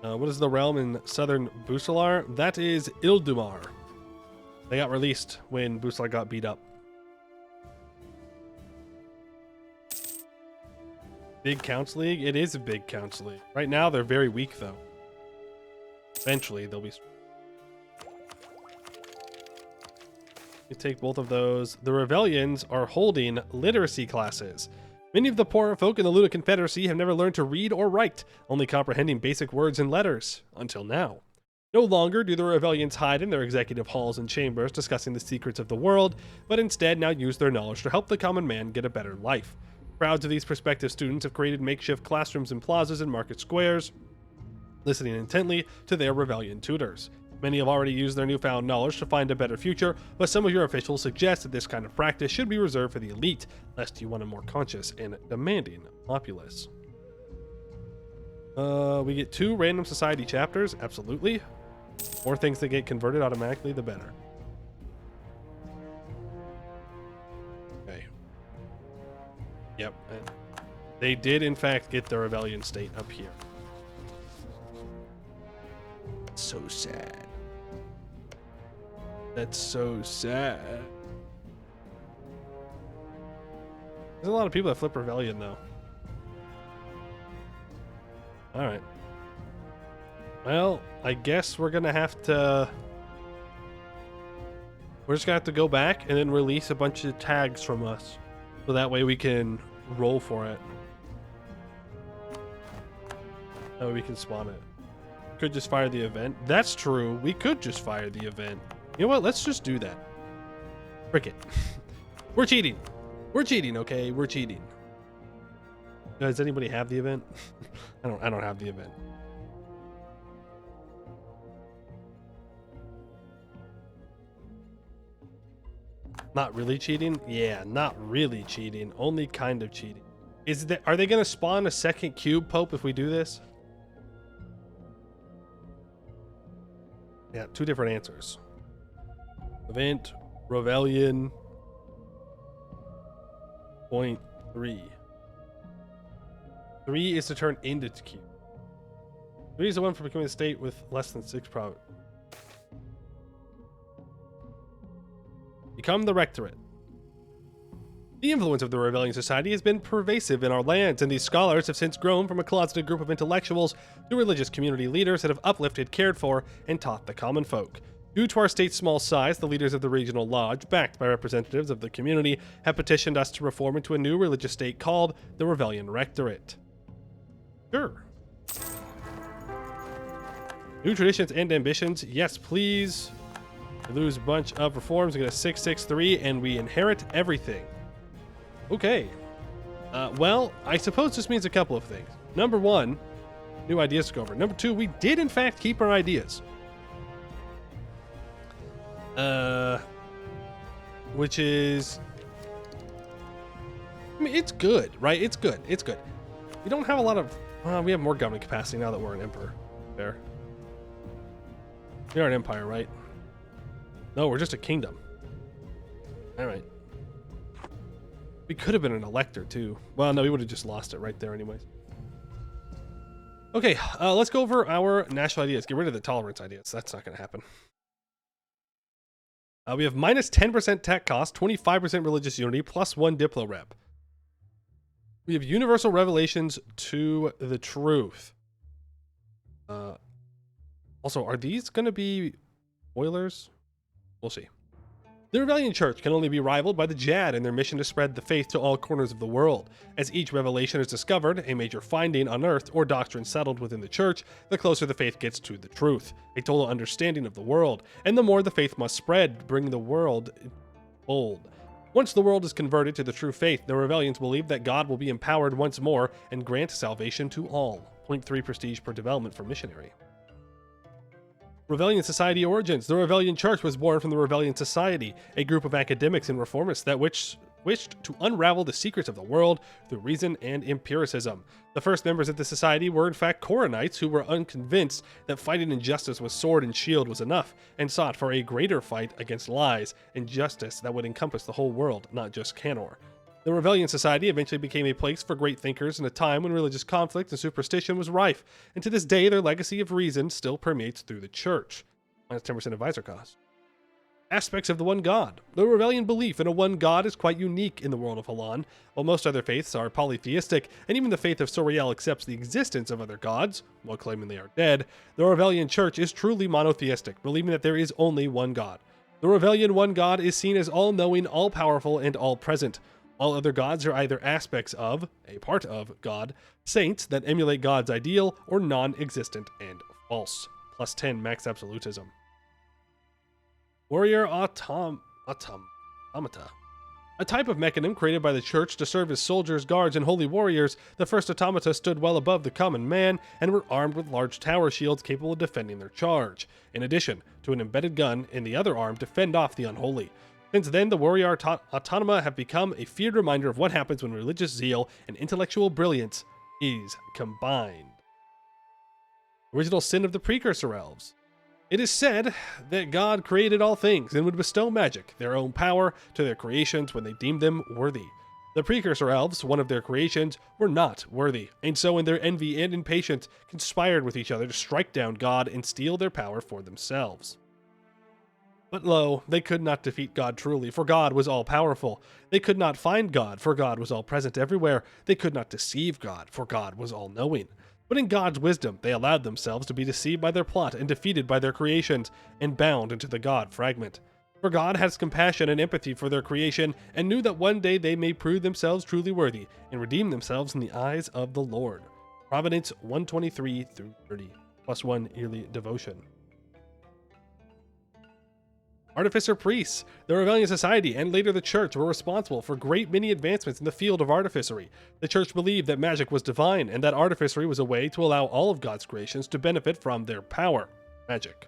What is the realm in southern Busalar? That is Ildumar. They got released when Busalar got beat up. Big Counts League? It is a big Counts League. Right now, they're very weak, though. Eventually, they'll be... You take both of those. The Ravelians are holding literacy classes. Many of the poorer folk in the Luna Confederacy have never learned to read or write, only comprehending basic words and letters. Until now. No longer do the Ravelians hide in their executive halls and chambers discussing the secrets of the world, but instead now use their knowledge to help the common man get a better life. Crowds of these prospective students have created makeshift classrooms in plazas and market squares, listening intently to their Ravelian tutors. Many have already used their newfound knowledge to find a better future, but some of your officials suggest that this kind of practice should be reserved for the elite, lest you want a more conscious and demanding populace. We get 2 random society chapters, absolutely. More things that get converted automatically, the better. Okay. Yep, and they did in fact get the Ravelian state up here. So sad. That's so sad. There's a lot of people that flip Ravelian, though. Alright. Well, I guess we're gonna have to... We're just gonna have to go back and then release a bunch of tags from us. So that way we can roll for it. That way we can spawn it. Could just fire the event. That's true. We could just fire the event. You know what? Let's just do that. Frick it. We're cheating. We're cheating, okay? We're cheating. Does anybody have the event? I don't have the event. Not really cheating? Yeah, not really cheating. Only kind of cheating. Are they going to spawn a second cube Pope if we do this? Yeah, 2 different answers. Event, Ravelian. 0.3. 3 is to turn into Q. 3 is the one for becoming a state with less than 6 province. Become the Rectorate. The influence of the Ravelian Society has been pervasive in our lands, and these scholars have since grown from a closeted group of intellectuals to religious community leaders that have uplifted, cared for, and taught the common folk. Due to our state's small size, the leaders of the regional lodge, backed by representatives of the community, have petitioned us to reform into a new religious state called the Ravelian Rectorate. Sure. New traditions and ambitions, yes please. We lose a bunch of reforms, we get a 663, and we inherit everything. Okay. Well, I suppose this means a couple of things. Number one, new ideas to go over. Number two, we did in fact keep our ideas. Which is... I mean, it's good, right? It's good. It's good. We don't have a lot of... we have more government capacity now that we're an emperor. There. We are an empire, right? No, we're just a kingdom. Alright. We could have been an elector, too. Well, no, we would have just lost it right there anyways. Okay, let's go over our national ideas. Get rid of the tolerance ideas. That's not going to happen. We have minus 10% tech cost, 25% religious unity, plus 1 Diplo rep. We have universal revelations to the truth. Also, are these going to be spoilers? We'll see. The Ravelian Church can only be rivaled by the Jad in their mission to spread the faith to all corners of the world. As each revelation is discovered, a major finding unearthed, or doctrine settled within the Church, the closer the faith gets to the truth, a total understanding of the world, and the more the faith must spread, bring the world bold. Once the world is converted to the true faith, the Ravelians believe that God will be empowered once more and grant salvation to all. 0.3 prestige per development for missionary. Ravelian Society origins. The Ravelian Church was born from the Ravelian Society, a group of academics and reformists that wished to unravel the secrets of the world through reason and empiricism. The first members of the society were in fact Coronites who were unconvinced that fighting injustice with sword and shield was enough, and sought for a greater fight against lies and justice that would encompass the whole world, not just Canor. The Ravelian Society eventually became a place for great thinkers in a time when religious conflict and superstition was rife, and to this day their legacy of reason still permeates through the church. Minus 10% advisor cost. Aspects of the one God. The Ravelian belief in a one God is quite unique in the world of Halan. While most other faiths are polytheistic, and even the faith of Soriel accepts the existence of other gods, while claiming they are dead, the Ravelian Church is truly monotheistic, believing that there is only one God. The Ravelian one God is seen as all-knowing, all-powerful, and all-present. All other gods are either aspects of, a part of, God, saints that emulate God's ideal, or non-existent and false. Plus 10 max absolutism. Warrior automata. A type of mechanism created by the church to serve as soldiers, guards, and holy warriors, the first automata stood well above the common man and were armed with large tower shields capable of defending their charge, in addition to an embedded gun in the other arm to fend off the unholy. Since then, the warrior autonoma have become a feared reminder of what happens when religious zeal and intellectual brilliance is combined. Original sin of the precursor elves. It is said that God created all things and would bestow magic, their own power, to their creations when they deemed them worthy. The precursor elves, one of their creations, were not worthy, and so in their envy and impatience conspired with each other to strike down God and steal their power for themselves. But lo, they could not defeat God truly, for God was all-powerful. They could not find God, for God was all-present everywhere. They could not deceive God, for God was all-knowing. But in God's wisdom, they allowed themselves to be deceived by their plot and defeated by their creations, and bound into the God fragment. For God has compassion and empathy for their creation, and knew that one day they may prove themselves truly worthy, and redeem themselves in the eyes of the Lord. Providence 123 through 30, plus 1 yearly devotion. Artificer priests. The Ravelian Society and later the Church were responsible for great many advancements in the field of artificery. The Church believed that magic was divine and that artificery was a way to allow all of God's creations to benefit from their power, magic.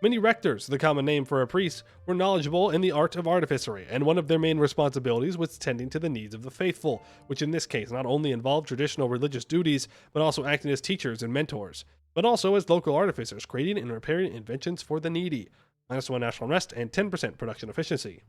Many rectors, the common name for a priest, were knowledgeable in the art of artificery, and one of their main responsibilities was tending to the needs of the faithful, which in this case not only involved traditional religious duties, but also acting as teachers and mentors, but also as local artificers, creating and repairing inventions for the needy. -1 national rest and 10% production efficiency.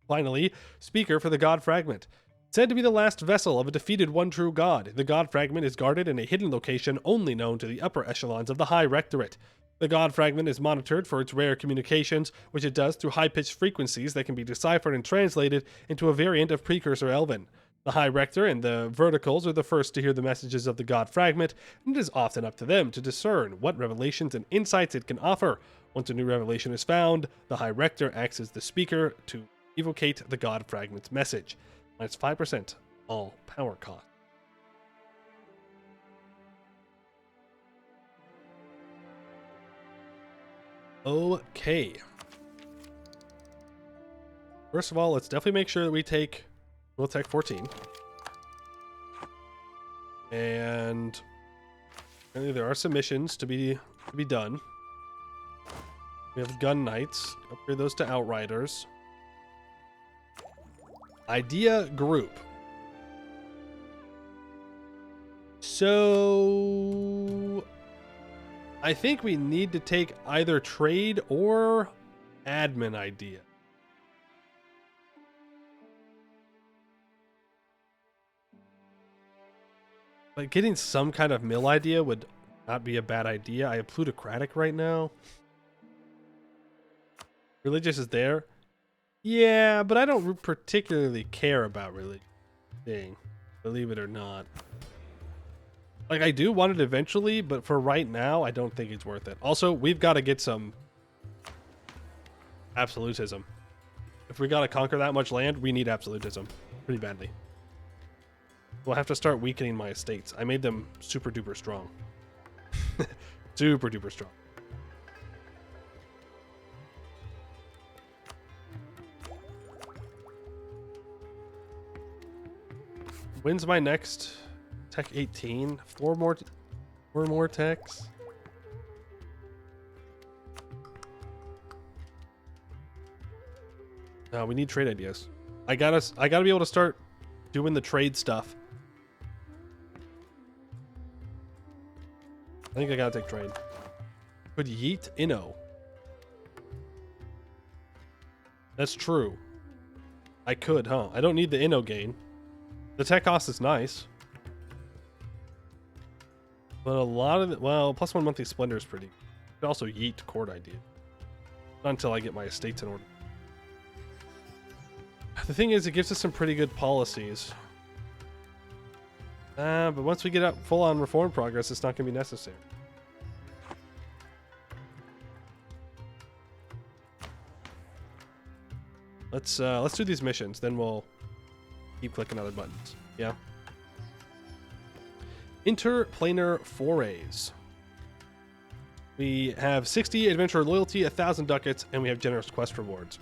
Finally, speaker for the God Fragment. Said to be the last vessel of a defeated one true god, the God Fragment is guarded in a hidden location only known to the upper echelons of the High Rectorate. The God Fragment is monitored for its rare communications, which it does through high-pitched frequencies that can be deciphered and translated into a variant of Precursor Elven. The High Rector and the Verticals are the first to hear the messages of the God Fragment, and it is often up to them to discern what revelations and insights it can offer. Once a new revelation is found, the High Rector acts as the speaker to evocate the God Fragment's message. Minus 5% all power cost. Okay. First of all, let's definitely make sure that we take Tech 14. And there are some missions to be done. We have Gun Knights. Upgrade those to Outriders. Idea Group. So I think we need to take either trade or admin idea. But getting some kind of mill idea would not be a bad idea. I have plutocratic right now. Religious is there. Yeah, but I don't particularly care about religion thing, believe it or not. Like, I do want it eventually, but for right now, I don't think it's worth it. Also, we've got to get some absolutism. If we got to conquer that much land, we need absolutism pretty badly. We'll have to start weakening my estates. I made them super duper strong. Super duper strong. When's my next Tech 18? Four more techs. No, we need trade ideas. I gotta be able to start doing the trade stuff. I think I gotta take trade. Could yeet Inno. That's true. I could, huh? I don't need the Inno gain. The tech cost is nice. But a lot of it, well, +1 monthly splendor is pretty. I could also yeet court idea. Not until I get my estates in order. The thing is, it gives us some pretty good policies. But once we get up full-on reform progress, it's not going to be necessary. Let's do these missions, then we'll keep clicking other buttons. Yeah. Interplanar forays. We have 60 adventurer loyalty, 1,000 ducats, and we have generous quest rewards.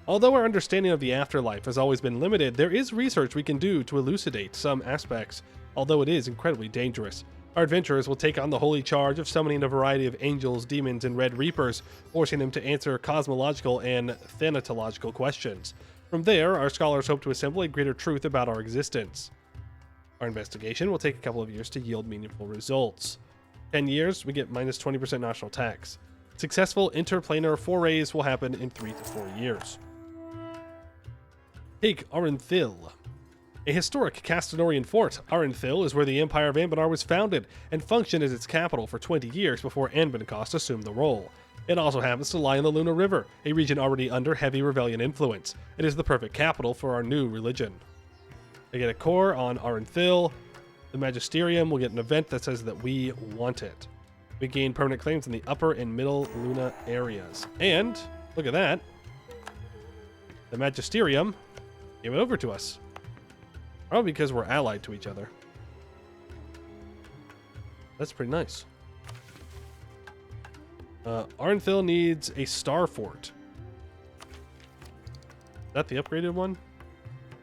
Although our understanding of the afterlife has always been limited, there is research we can do to elucidate some aspects, although it is incredibly dangerous. Our adventurers will take on the holy charge of summoning a variety of angels, demons, and red reapers, forcing them to answer cosmological and thanatological questions. From there, our scholars hope to assemble a greater truth about our existence. Our investigation will take a couple of years to yield meaningful results. 10 years, we get minus 20% national tax. Successful interplanar forays will happen in 3 to 4 years. Take Arenthil. A historic Castinorian fort, Arenthil is where the Empire of Anbennar was founded and functioned as its capital for 20 years before Anbennar assumed the role. It also happens to lie in the Luna River, a region already under heavy Ravelian influence. It is the perfect capital for our new religion. They get a core on Arenthil. The Magisterium will get an event that says that we want it. We gain permanent claims in the upper and middle Luna areas. And, look at that, the Magisterium gave it over to us. Probably because we're allied to each other. That's pretty nice. Arenthil needs a star fort. Is that the upgraded one?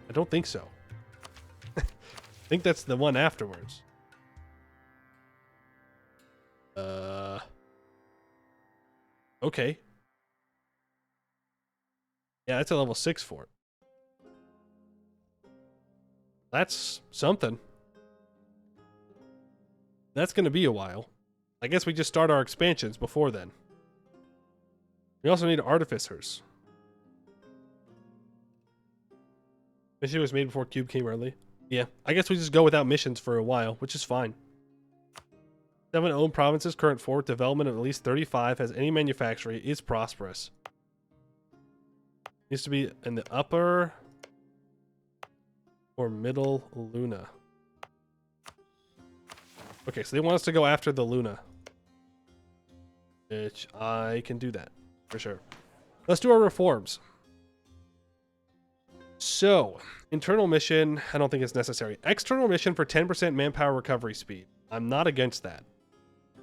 I don't think so. I think that's the one afterwards. Okay. Yeah, that's a level 6 fort. That's something. That's going to be a while. I guess we just start our expansions before then. We also need artificers. Mission was made before Cube came early. Yeah, I guess we just go without missions for a while, which is fine. 7 owned provinces, current forward development of at least 35, has any manufacturing, is prosperous. Needs to be in the upper or middle Luna. Okay, so they want us to go after the Luna. Which I can do that, for sure. Let's do our reforms. So, internal mission, I don't think it's necessary. External mission for 10% manpower recovery speed. I'm not against that.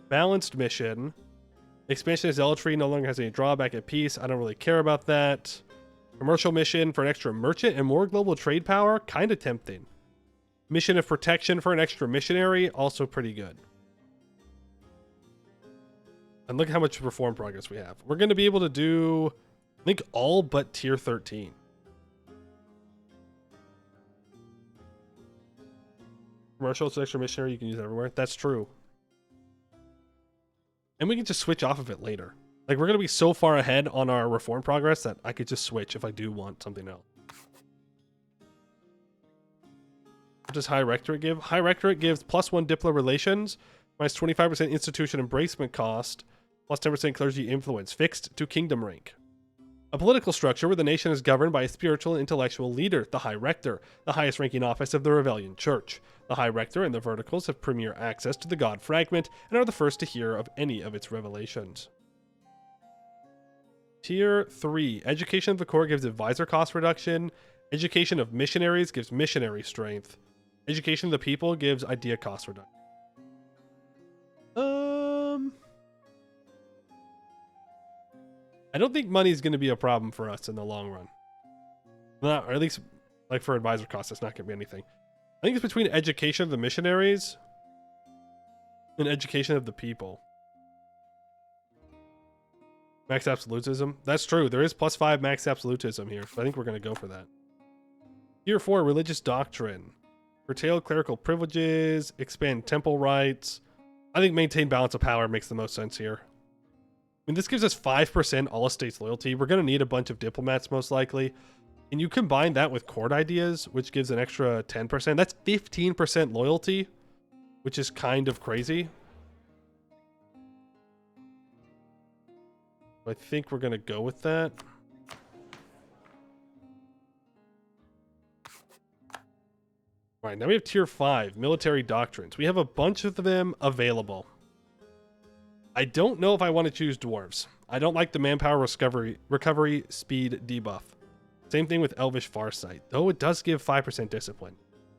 Balanced mission. Expansion of zealotry no longer has any drawback at peace. I don't really care about that. Commercial mission for an extra merchant and more global trade power. Kind of tempting. Mission of protection for an extra missionary. Also pretty good. And look at how much reform progress we have. We're going to be able to do, I think, all but tier 13. Commercial, it's an extra missionary. You can use it everywhere. That's true. And we can just switch off of it later. Like, we're going to be so far ahead on our reform progress that I could just switch if I do want something else. What does High Rectorate give? High Rectorate gives +1 Diplo Relations, minus 25% institution embracement cost, plus 10% clergy influence, fixed to kingdom rank. A political structure where the nation is governed by a spiritual and intellectual leader, the High Rector, the highest ranking office of the Ravelian Church. The High Rector and the Verticals have premier access to the God Fragment and are the first to hear of any of its revelations. Tier 3. Education of the Core gives advisor cost reduction. Education of missionaries gives missionary strength. Education of the people gives idea cost reduction. I don't think money is going to be a problem for us in the long run. Not, or at least, like for advisor costs, it's not going to be anything. I think it's between education of the missionaries and education of the people. Max absolutism. That's true. There is +5 max absolutism here. So I think we're going to go for that. Tier 4, religious doctrine. Curtail clerical privileges. Expand temple rights. I think maintain balance of power makes the most sense here. I mean, this gives us 5% all estates loyalty. We're going to need a bunch of diplomats most likely. And you combine that with court ideas, which gives an extra 10%. That's 15% loyalty, which is kind of crazy. I think we're going to go with that. All right, now we have tier 5, military doctrines. We have a bunch of them available. I don't know if I want to choose dwarves. I don't like the manpower recovery speed debuff. Same thing with Elvish Farsight, though it does give 5% discipline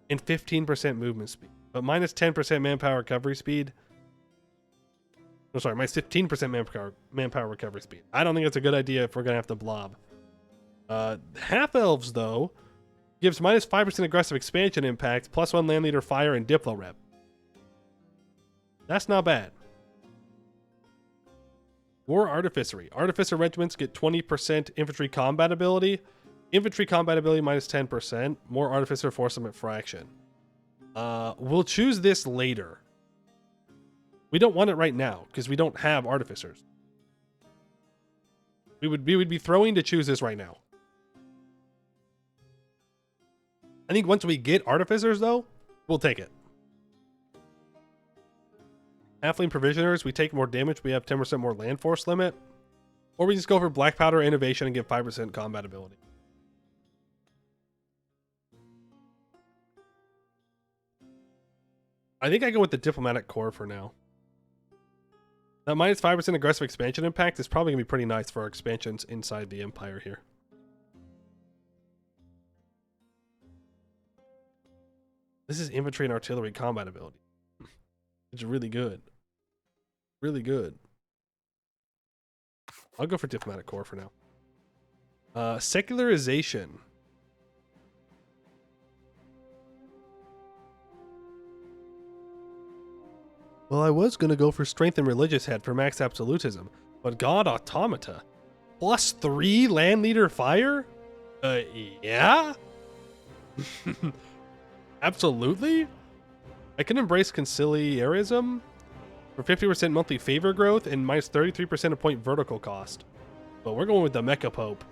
and 15% movement speed, but minus 10% manpower recovery speed. Oh, sorry, minus 15% manpower recovery speed. I don't think it's a good idea if we're going to have to blob. Half Elves, though, gives minus 5% aggressive expansion impact, +1 land leader fire and Diplo rep. That's not bad. War Artificery. Artificer regiments get 20% infantry combat ability. Infantry combat ability minus 10%. More Artificer forcement fraction. We'll choose this later. We don't want it right now because we don't have Artificers. We would be throwing to choose this right now. I think once we get Artificers, though, we'll take it. Halfling Provisioners, we take more damage, we have 10% more land force limit. Or we just go for Black Powder Innovation and get 5% combat ability. I think I go with the Diplomatic Corps for now. That minus 5% aggressive expansion impact is probably going to be pretty nice for our expansions inside the Empire here. This is infantry and artillery combat ability. It's really good. Really good. I'll go for Diplomatic Corps for now. Secularization. Well, I was going to go for Strength and Religious Head for max absolutism, but God Automata. +3 land leader fire? Yeah? Absolutely? I can embrace Conciliarism for 50% monthly favor growth and minus 33% of point vertical cost. But we're going with the Mecha Pope.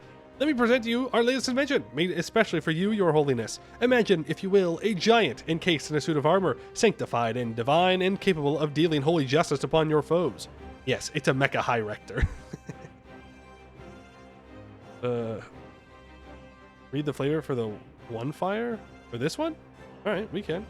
Let me present to you our latest invention, made especially for you, your holiness. Imagine, if you will, a giant encased in a suit of armor, sanctified and divine, and capable of dealing holy justice upon your foes. Yes, it's a mecha high rector. Read the flavor for the one fire? For this one? Alright, we can.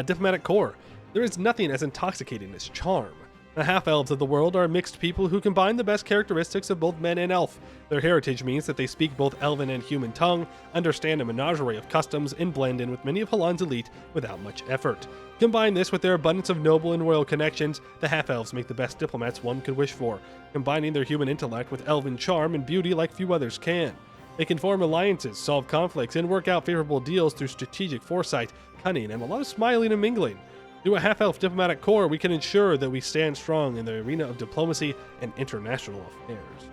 Diplomatic core. There is nothing as intoxicating as charm. The half-elves of the world are mixed people who combine the best characteristics of both men and elf. Their heritage means that they speak both elven and human tongue, understand a menagerie of customs, and blend in with many of Halan's elite without much effort. Combine this with their abundance of noble and royal connections, the half-elves make the best diplomats one could wish for, combining their human intellect with elven charm and beauty like few others can. They can form alliances, solve conflicts, and work out favorable deals through strategic foresight, cunning, and a lot of smiling and mingling. Through a half-elf diplomatic corps, we can ensure that we stand strong in the arena of diplomacy and international affairs.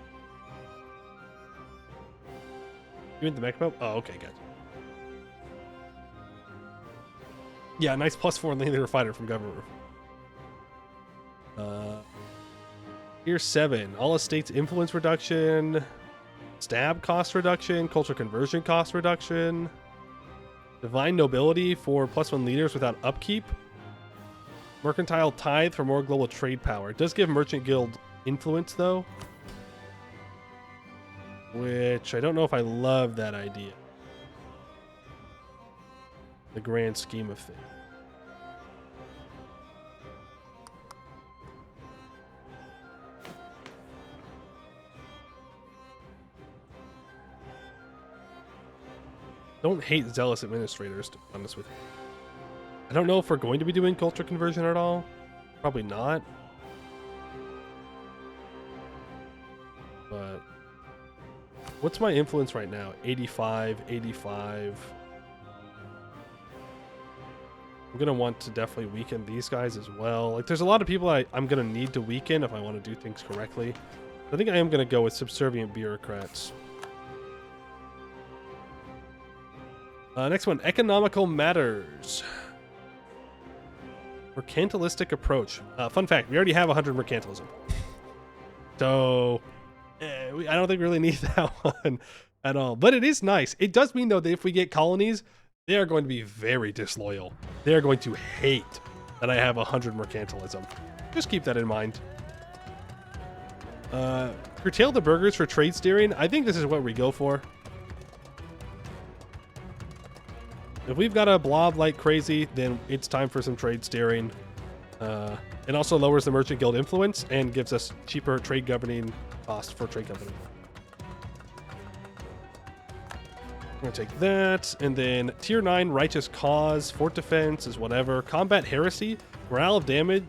You in the mech mode? Oh, okay, good. Yeah, nice +4 leader fighter from Governor. Tier 7. All estates influence reduction, stab cost reduction, culture conversion cost reduction, divine nobility for +1 leaders without upkeep. Mercantile tithe for more global trade power. It does give Merchant Guild influence, though. Which, I don't know if I love that idea. The grand scheme of things. Don't hate zealous administrators, to be honest with you. I don't know if we're going to be doing culture conversion at all. Probably not. But what's my influence right now? 85, 85. I'm going to want to definitely weaken these guys as well. Like, there's a lot of people I'm going to need to weaken if I want to do things correctly. I think I am going to go with subservient bureaucrats. Next one, economical matters. Mercantilistic approach. Fun fact, we already have 100 mercantilism. So, I don't think we really need that one at all. But it is nice. It does mean, though, that if we get colonies, they are going to be very disloyal. They are going to hate that I have 100 mercantilism. Just keep that in mind. Curtail the burgers for trade steering. I think this is what we go for. If we've got a blob like crazy, then it's time for some trade steering. It also lowers the Merchant Guild influence and gives us cheaper trade governing costs for trade governing. I'm going to take that. And then Tier 9, Righteous Cause. Fort Defense is whatever. Combat Heresy. Morale of damage.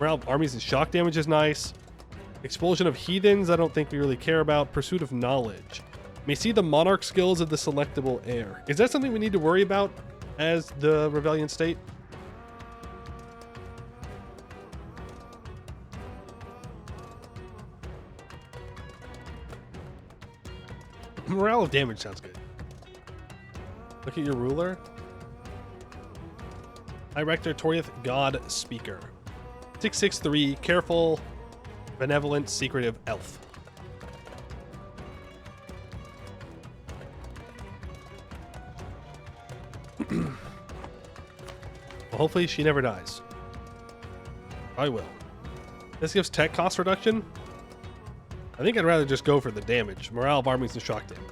Morale of armies and shock damage is nice. Expulsion of Heathens, I don't think we really care about. Pursuit of Knowledge. May see the monarch skills of the selectable heir. Is that something we need to worry about as the Ravelian state? Morale of damage sounds good. Look at your ruler. High Rector Toriath God Speaker. 663, careful, benevolent, secretive elf. Well, hopefully she never dies. I will. This gives tech cost reduction. I think I'd rather just go for the damage. Morale of armies and shock damage.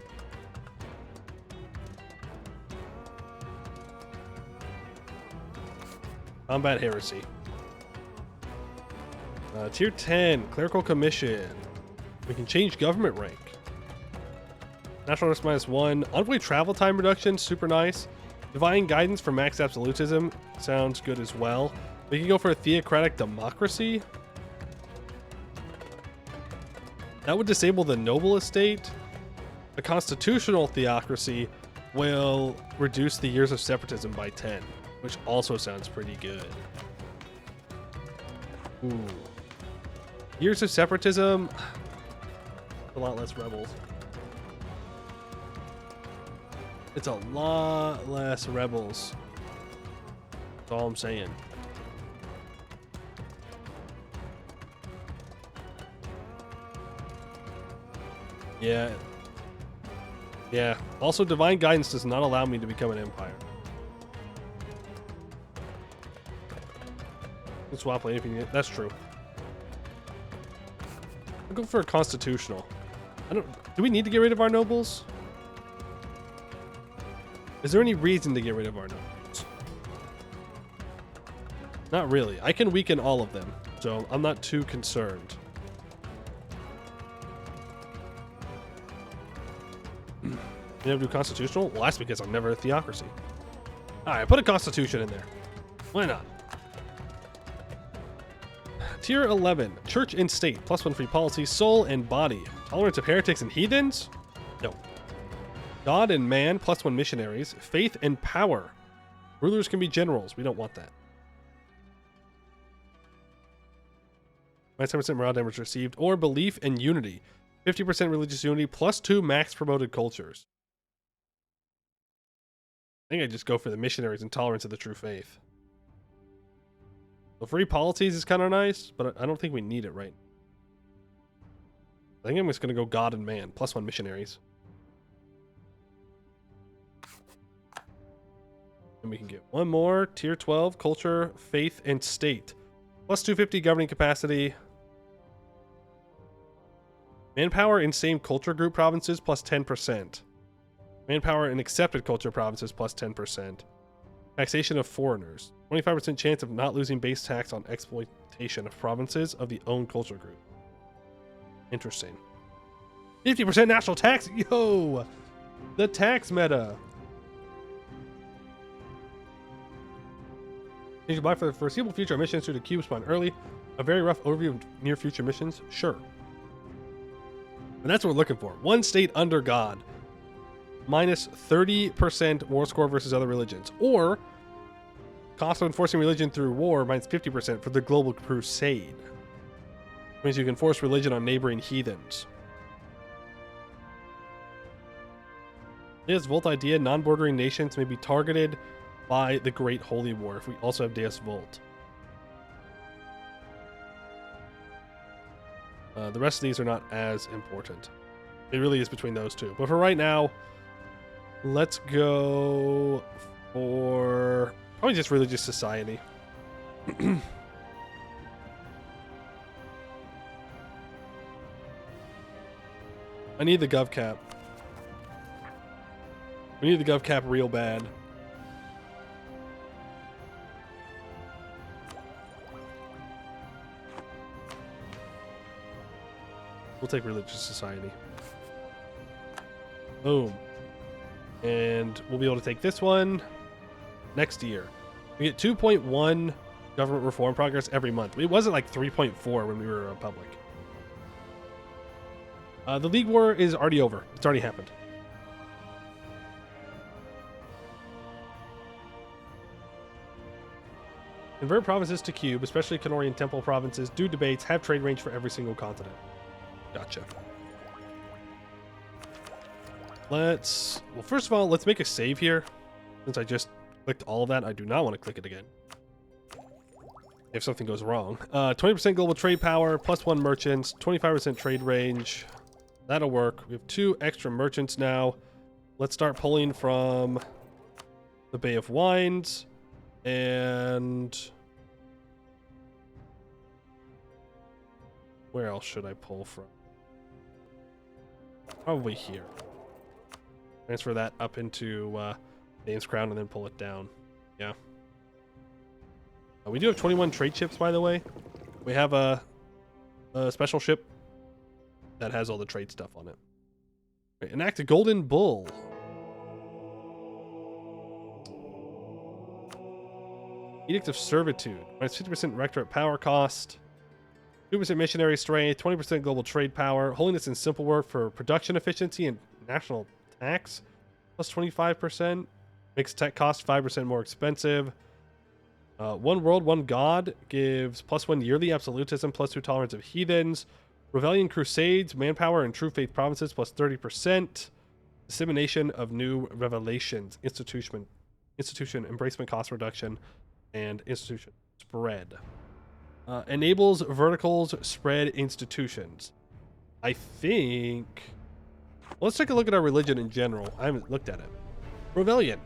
Combat Heresy. Tier 10, Clerical Commission. We can change government rank. National risk -1. Envoy travel time reduction, super nice. Divine Guidance for max absolutism sounds good as well. We can go for a theocratic democracy. That would disable the noble estate. A constitutional theocracy will reduce the years of separatism by 10, which also sounds pretty good. Ooh. Years of separatism, a lot less rebels. It's a lot less rebels. That's all I'm saying. Yeah. Yeah. Also, divine guidance does not allow me to become an empire. Let's swap anything. That's true. I'll go for a constitutional. Do we need to get rid of our nobles? Is there any reason to get rid of our nobles? Not really. I can weaken all of them, so I'm not too concerned. You never do constitutional? Well, that's because I'm never a theocracy. Alright, put a constitution in there. Why not? Tier 11, Church and State, +1 free policy, soul and body. Tolerance of heretics and heathens? No. God and man, +1 missionaries. Faith and power. Rulers can be generals. We don't want that. -10% morale damage received. Or belief and unity. 50% religious unity, +2 max promoted cultures. I think I just go for the missionaries and tolerance of the true faith. The free policies is kind of nice, but I don't think we need it right. I think I'm just going to go God and man, +1 missionaries. And we can get one more, tier 12, culture, faith, and state. +250 governing capacity. Manpower in same culture group provinces, +10%. Manpower in accepted culture provinces, +10%. Taxation of foreigners. 25% chance of not losing base tax on exploitation of provinces of the own culture group. Interesting. 50% national tax? Yo! The tax meta. Change buy for the foreseeable future missions to the cube spawn early. A very rough overview of near future missions? Sure. And that's what we're looking for. One state under God. -30% war score versus other religions. Or cost of enforcing religion through war -50% for the global crusade. Which means you can force religion on neighboring heathens. Deus Volt idea, non-bordering nations may be targeted by the Great Holy War if we also have Deus Volt. The rest of these are not as important. It really is between those two. But for right now, let's go for probably just religious society. I need the gov cap. We need the gov cap real bad. We'll take religious society. Boom. And we'll be able to take this one next year. We get 2.1 government reform progress every month. It wasn't like 3.4 when we were a republic. The League War is already over. It's already happened. Convert provinces to cube, especially Canorian temple provinces. Do debates. Have trade range for every single continent. Gotcha. Well, first of all, let's make a save here. Since I just clicked all of that, I do not want to click it again. If something goes wrong. 20% global trade power, +1 merchants, 25% trade range. That'll work. We have 2 extra merchants now. Let's start pulling from the Bay of Wines. And where else should I pull from? Probably here. Transfer that up into Dane's Crown and then pull it down. Yeah. We do have 21 trade ships, by the way. We have a special ship that has all the trade stuff on it. Right, enact a golden bull. Edict of Servitude. -50% rectorate power cost. 2% missionary strength. 20% global trade power. Holiness and simple work for production efficiency and national tax. +25%. Makes tech cost 5% more expensive. One world, one god gives +1 yearly absolutism, +2 tolerance of heathens. Ravelian crusades, manpower and true faith provinces +30%. Dissemination of new revelations. Institution embracement cost reduction. And institution spread. Enables verticals spread institutions. I think Let's take a look at our religion in general. I haven't looked at it. Ravelian.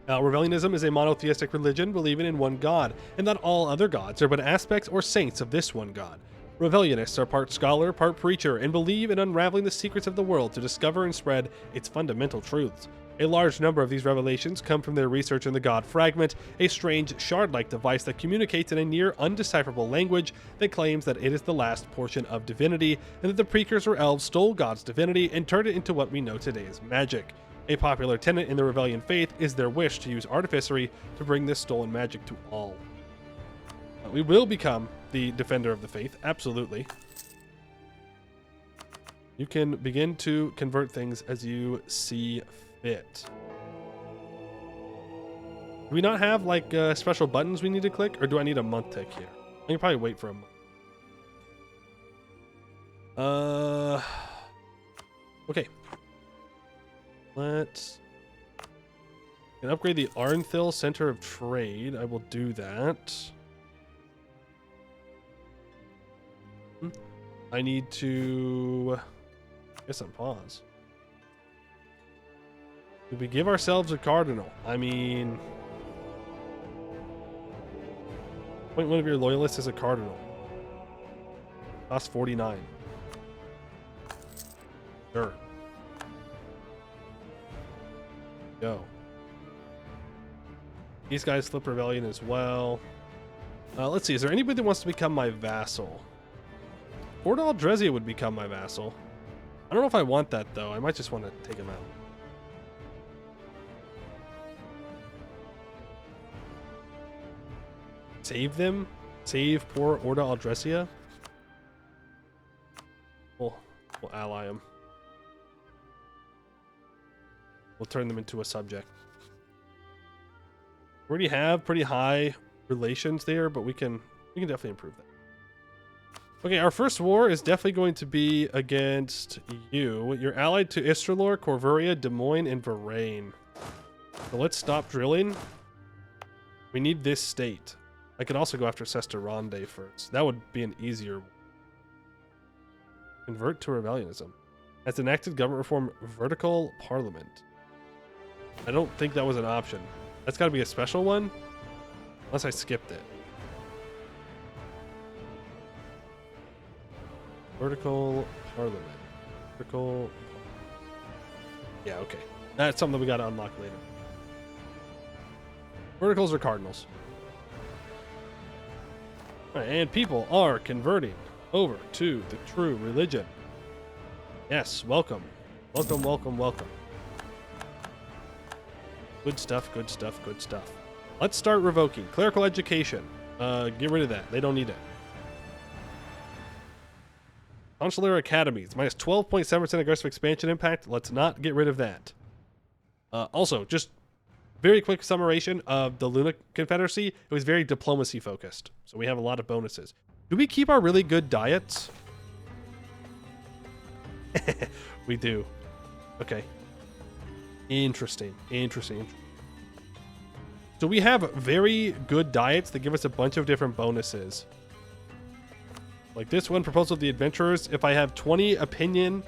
Ravelianism is a monotheistic religion believing in one god, and that all other gods are but aspects or saints of this one god. Ravelianists are part scholar, part preacher, and believe in unraveling the secrets of the world to discover and spread its fundamental truths. A large number of these revelations come from their research in the God Fragment, a strange shard-like device that communicates in a near undecipherable language that claims that it is the last portion of divinity, and that the precursor elves stole God's divinity and turned it into what we know today as magic. A popular tenet in the Ravelian faith is their wish to use artificery to bring this stolen magic to all. We will become the defender of the faith, absolutely. You can begin to convert things as you see fit. Do we not have like special buttons we need to click, or do I need a month tick here? I can probably wait for a month. Okay. Let's upgrade the Arnthil Center of Trade. I will do that. I need to... I guess unpause. Did we give ourselves a cardinal? I mean... Point one of your loyalists as a cardinal. Cost 49. Sure. Go. These guys flip Rebellion as well. Let's see. Is there anybody that wants to become my vassal? Orda Aldrezia would become my vassal. I don't know if I want that, though. I might just want to take him out. Save them? Save poor Orda Aldrezia? We'll ally him. We'll turn them into a subject. We already have pretty high relations there, but we can definitely improve that. Okay, our first war is definitely going to be against you. You're allied to Istralor, Corvuria, Des Moines, and Varane. So let's stop drilling. We need this state. I could also go after Sesterande first. That would be an easier one. Convert to Rebellionism. Has enacted government reform vertical parliament. I don't think that was an option. That's got to be a special one. Unless I skipped it. Vertical parliament. Vertical. Yeah, okay. That's something we got to unlock later. Verticals or cardinals. All right, and people are converting over to the true religion. Yes, welcome. Welcome, welcome, welcome. Good stuff, good stuff, good stuff. Let's start revoking. Clerical education. Get rid of that. They don't need it. Consular academies. Minus 12.7% aggressive expansion impact. Let's not get rid of that. Also, just very quick summarization of the Luna Confederacy. It was very diplomacy focused. So we have a lot of bonuses. Do we keep our really good diets? We do. Okay. Interesting. Interesting. So we have very good diets that give us a bunch of different bonuses. Like this one, Proposal of the Adventurers. If I have 20 opinion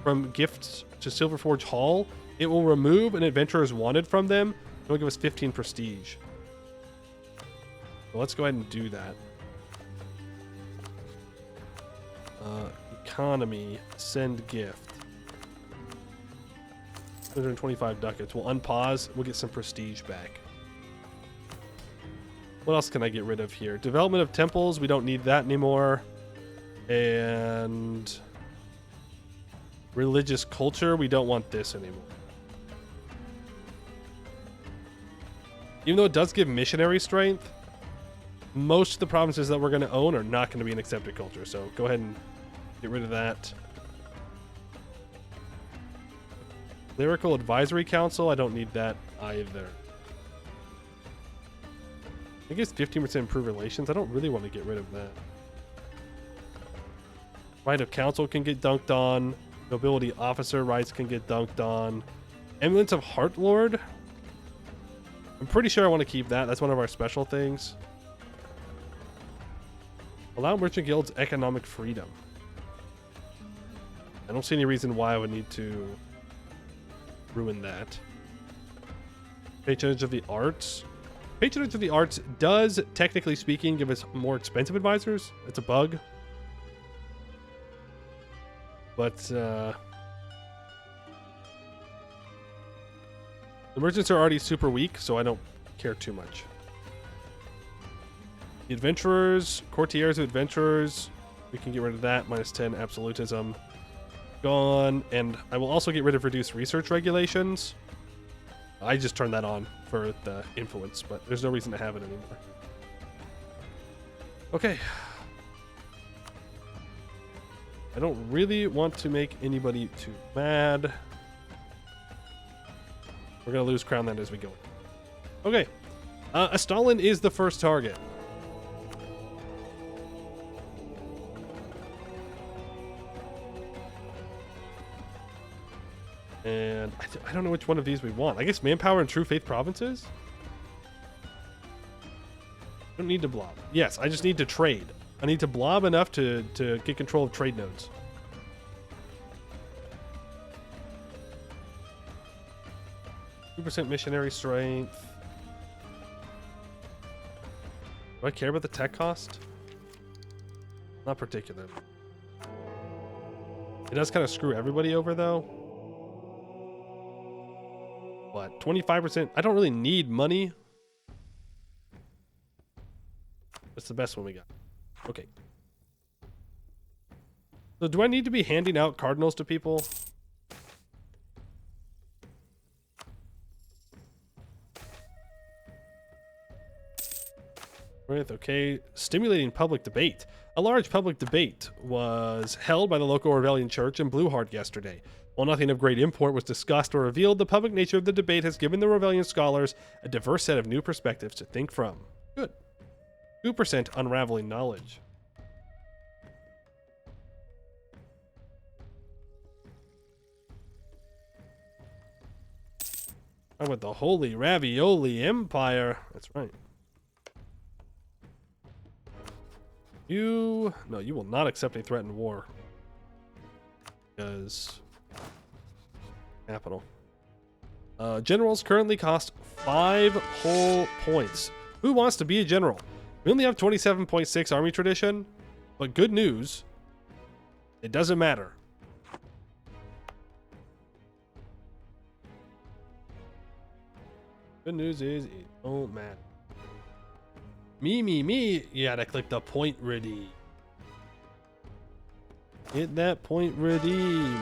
from gifts to Silverforge Hall, it will remove an adventurer's wanted from them. It will give us 15 prestige. So let's go ahead and do that. Economy, send gift. 125 ducats. We'll unpause. We'll get some prestige back. What else can I get rid of here? Development of temples. We don't need that anymore. And religious culture. We don't want this anymore. Even though it does give missionary strength, most of the provinces that we're going to own are not going to be an accepted culture. So go ahead and get rid of that. Lyrical Advisory Council. I don't need that either. I think it's 15% improved relations. I don't really want to get rid of that. Right of council can get dunked on. Nobility officer rights can get dunked on. Eminence of Heartlord. I'm pretty sure I want to keep that. That's one of our special things. Allow merchant guilds economic freedom. I don't see any reason why I would need to ruin that. Patronage of the arts. Patronage of the arts does, technically speaking, give us more expensive advisors. It's a bug. But the merchants are already super weak, so I don't care too much. The adventurers, courtiers of adventurers, we can get rid of that. -10 absolutism. Gone. And I will also get rid of reduced research regulations. I just turned that on for the influence, but there's no reason to have it anymore. Okay. I don't really want to make anybody too mad. We're going to lose crown land as we go. Okay. Stalin is the first target. And I don't know which one of these we want. I guess manpower and true faith provinces? I don't need to blob. Yes, I just need to trade. I need to blob enough to get control of trade nodes. %2 missionary strength. Do I care about the tech cost? Not particularly. It does kind of screw everybody over though. What, 25%? I don't really need money. That's the best one we got. Okay. So do I need to be handing out cardinals to people? Okay. Stimulating public debate. A large public debate was held by the local Ravelian church in Blueheart yesterday. While nothing of great import was discussed or revealed, the public nature of the debate has given the Ravelian scholars a diverse set of new perspectives to think from. Good. 2% unraveling knowledge. How about the Holy Ravioli Empire? That's right. You will not accept a threatened war. Because capital. Generals currently cost 5 whole points. Who wants to be a general? We only have 27.6 army tradition, but good news, it doesn't matter. Good news is it don't matter. Me. You gotta click the point redeem. Get that point redeem.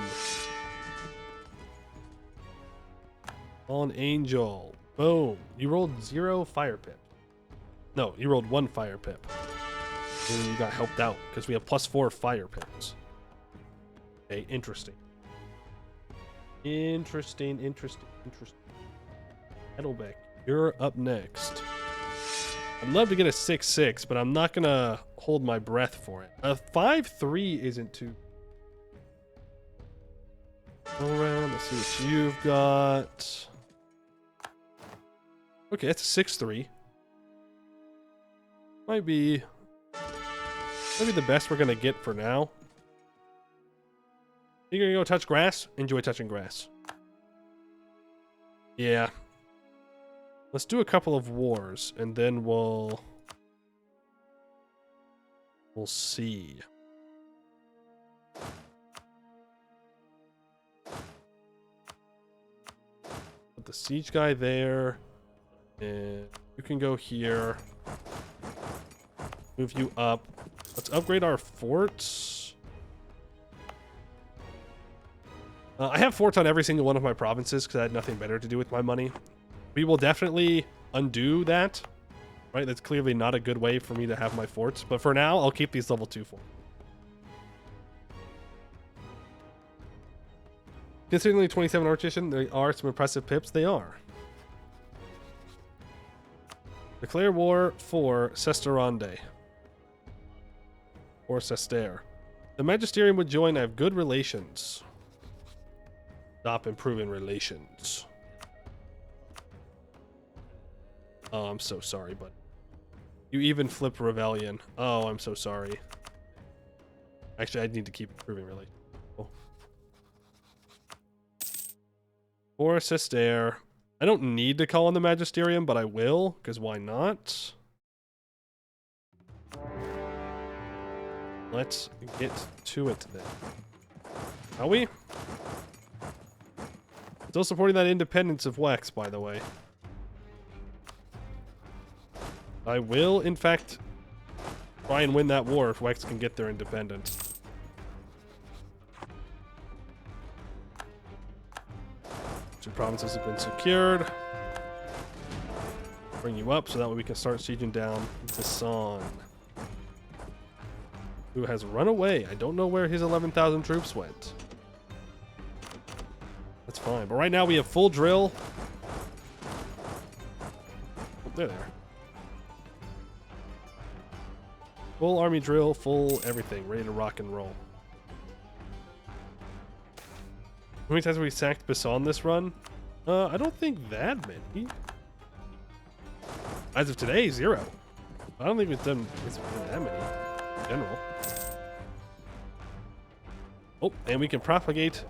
On Angel. Boom. You rolled 0 fire pip. No, you rolled 1 fire pip. And you got helped out because we have +4 fire pips. Okay, interesting. Interesting. Heddlebeck, you're up next. I'd love to get a 6-6, but I'm not gonna hold my breath for it. A 5-3 isn't too. Go around, let's see what you've got. Okay, that's a 6-3. Might be the best we're gonna get for now. You're gonna go touch grass? Enjoy touching grass. Yeah. Let's do a couple of wars, and then we'll see. Put the siege guy there, and you can go here. Move you up. Let's upgrade our forts. I have forts on every single one of my provinces because I had nothing better to do with my money. We will definitely undo that, right? That's clearly not a good way for me to have my forts. But for now, I'll keep these level 2 forts. Considering only 27 archician, there are some impressive pips. They are. Declare war for Sesterande. Or Sester. The Magisterium would join. I have good relations. Stop improving relations. Oh, I'm so sorry, but you even flipped Ravelian. Oh, I'm so sorry. Actually, I need to keep improving relations. Oh. 4 assist there. I don't need to call on the Magisterium, but I will, because why not? Let's get to it then. Are we? Still supporting that independence of Wex, by the way. I will, in fact, try and win that war if Wex can get their independence. Two provinces have been secured. Bring you up so that way we can start sieging down Desan, who has run away. I don't know where his 11,000 troops went. That's fine. But right now we have full drill. Oh, there they are. Full army drill, full everything, ready to rock and roll. How many times have we sacked Basan this run? I don't think that many. As of today, 0. I don't think we've done that many in general. Oh, and we can propagate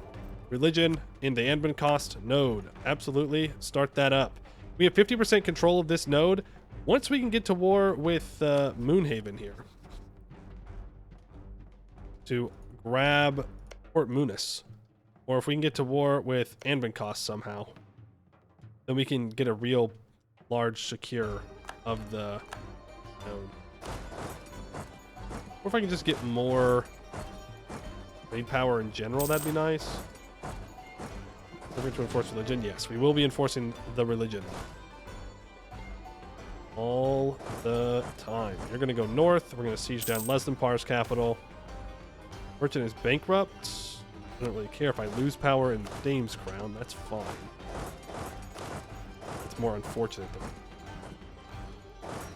religion in the Anbennar cost node. Absolutely. Start that up. We have 50% control of this node once we can get to war with Moonhaven here. To grab Port Munis. Or if we can get to war with Anbennar cost somehow, then we can get a real large secure of the node. Or if I can just get more trade power in general, that'd be nice. We're going to enforce religion. Yes, we will be enforcing the religion. All the time. You're going to go north. We're going to siege down Leslimpar's capital. Merchant is bankrupt. I don't really care if I lose power in Dame's crown. That's fine. It's more unfortunate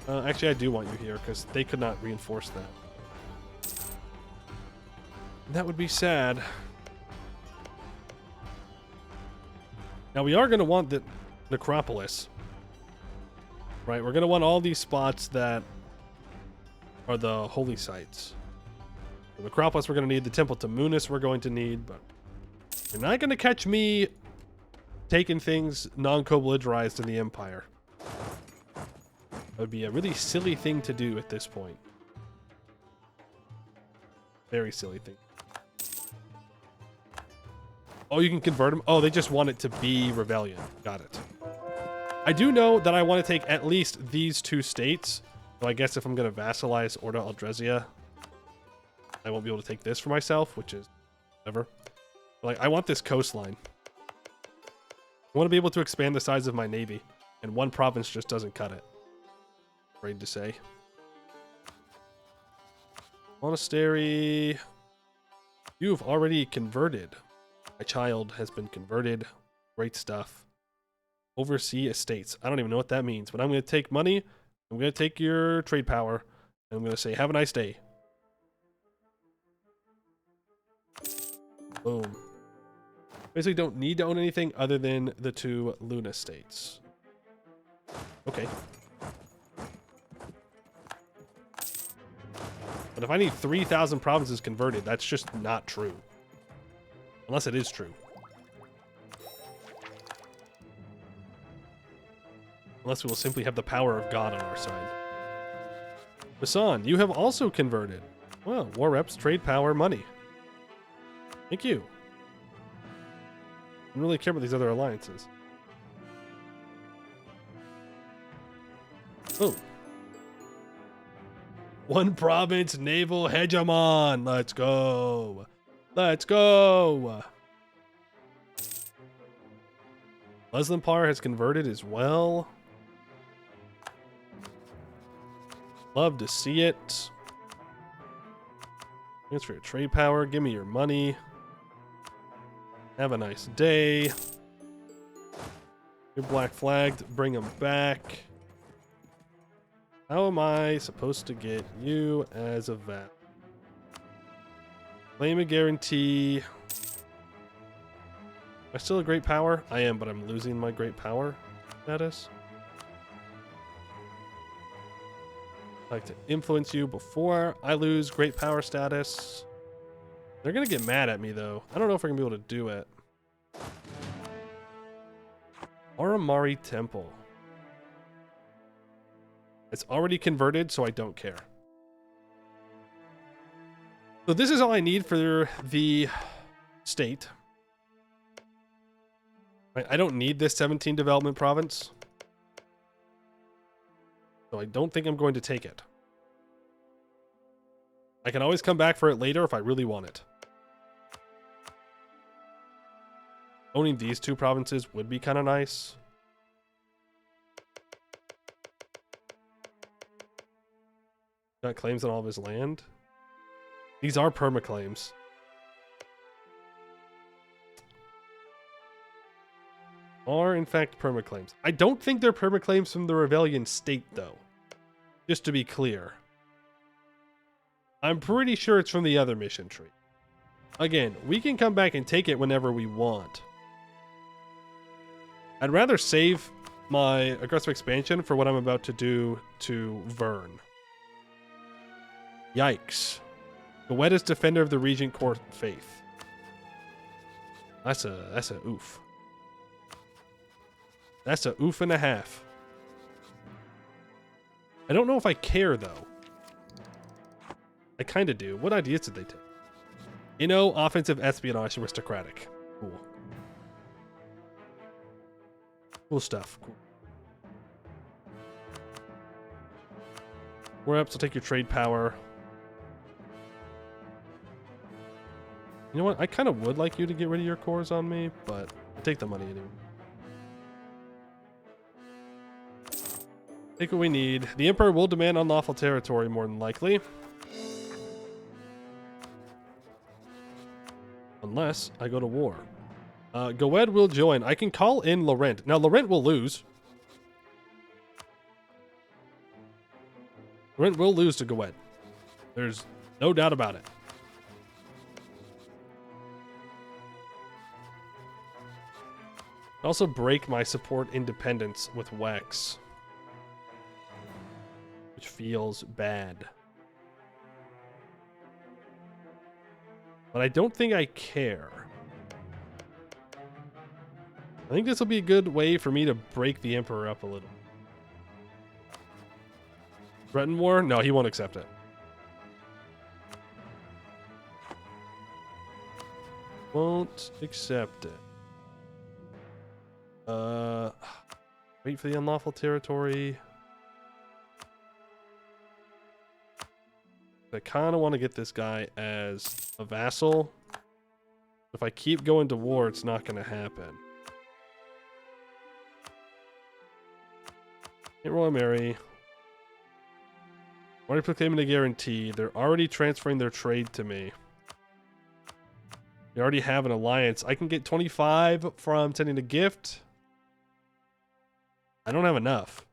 though. Actually, I do want you here because they could not reinforce that. That would be sad. Now we are going to want the necropolis. Right, we're going to want all these spots that are the holy sites. The necropolis we're going to need, the temple to Munis we're going to need, but you're not going to catch me taking things non-co-belligerized in the Empire. That would be a really silly thing to do at this point. Very silly thing. Oh, you can convert them? Oh, they just want it to be Ravelian. Got it. I do know that I want to take at least these 2 states. So I guess if I'm going to vassalize Orda Aldresia, I won't be able to take this for myself, which is whatever. Like, I want this coastline. I want to be able to expand the size of my navy, and one province just doesn't cut it. Afraid to say. Monastery. You've already converted. My child has been converted. Great stuff. Oversee estates. I don't even know what that means, but I'm going to take money. I'm going to take your trade power, and I'm going to say, have a nice day. Boom. Basically don't need to own anything other than the 2 Luna states. Okay. But if I need 3,000 provinces converted, that's just not true. Unless it is true. Unless we will simply have the power of God on our side. Basan, you have also converted. Well, war reps, trade power, money. Thank you. I don't really care about these other alliances. Oh. 1 province naval hegemon. Let's go. Let's go. Leslimpar has converted as well. Love to see it. Thanks for your trade power. Give me your money. Have a nice day. You're black flagged. Bring them back. How am I supposed to get you as a vet? Claim a guarantee. Am I still a great power? I am, but I'm losing my great power status. I'd like to influence you before I lose great power status. They're going to get mad at me, though. I don't know if we're going to be able to do it. Aramari Temple. It's already converted, so I don't care. So this is all I need for the state. I don't need this 17 development province. So I don't think I'm going to take it. I can always come back for it later if I really want it. Owning these two provinces would be kind of nice. Got claims on all of his land. These are permaclaims. Are in fact permaclaims. I don't think they're permaclaims from the Ravelian state though. Just to be clear. I'm pretty sure it's from the other mission tree. Again, we can come back and take it whenever we want. I'd rather save my aggressive expansion for what I'm about to do to Vern. Yikes. The wettest defender of the Regent Court faith. That's a oof. That's a oof and a half. I don't know if I care though. I kind of do. What ideas did they take? You know, offensive espionage aristocratic. Cool. Cool stuff. Cool. We're up, so take your trade power. You know what? I kind of would like you to get rid of your cores on me, but I'll take the money anyway. Take what we need. The Emperor will demand unlawful territory, more than likely. Unless I go to war. Goed will join. I can call in Laurent. Now, Laurent will lose. Laurent will lose to Goed. There's no doubt about it. Also break my support independence with Wex. Which feels bad. But I don't think I care. I think this will be a good way for me to break the Emperor up a little. Threaten war? No, he won't accept it. Won't accept it. Wait for the unlawful territory. I kind of want to get this guy as a vassal. If I keep going to war, it's not going to happen. Can't roll a Mary. Already proclaiming a guarantee. They're already transferring their trade to me. They already have an alliance. I can get 25 from sending a gift. I don't have enough.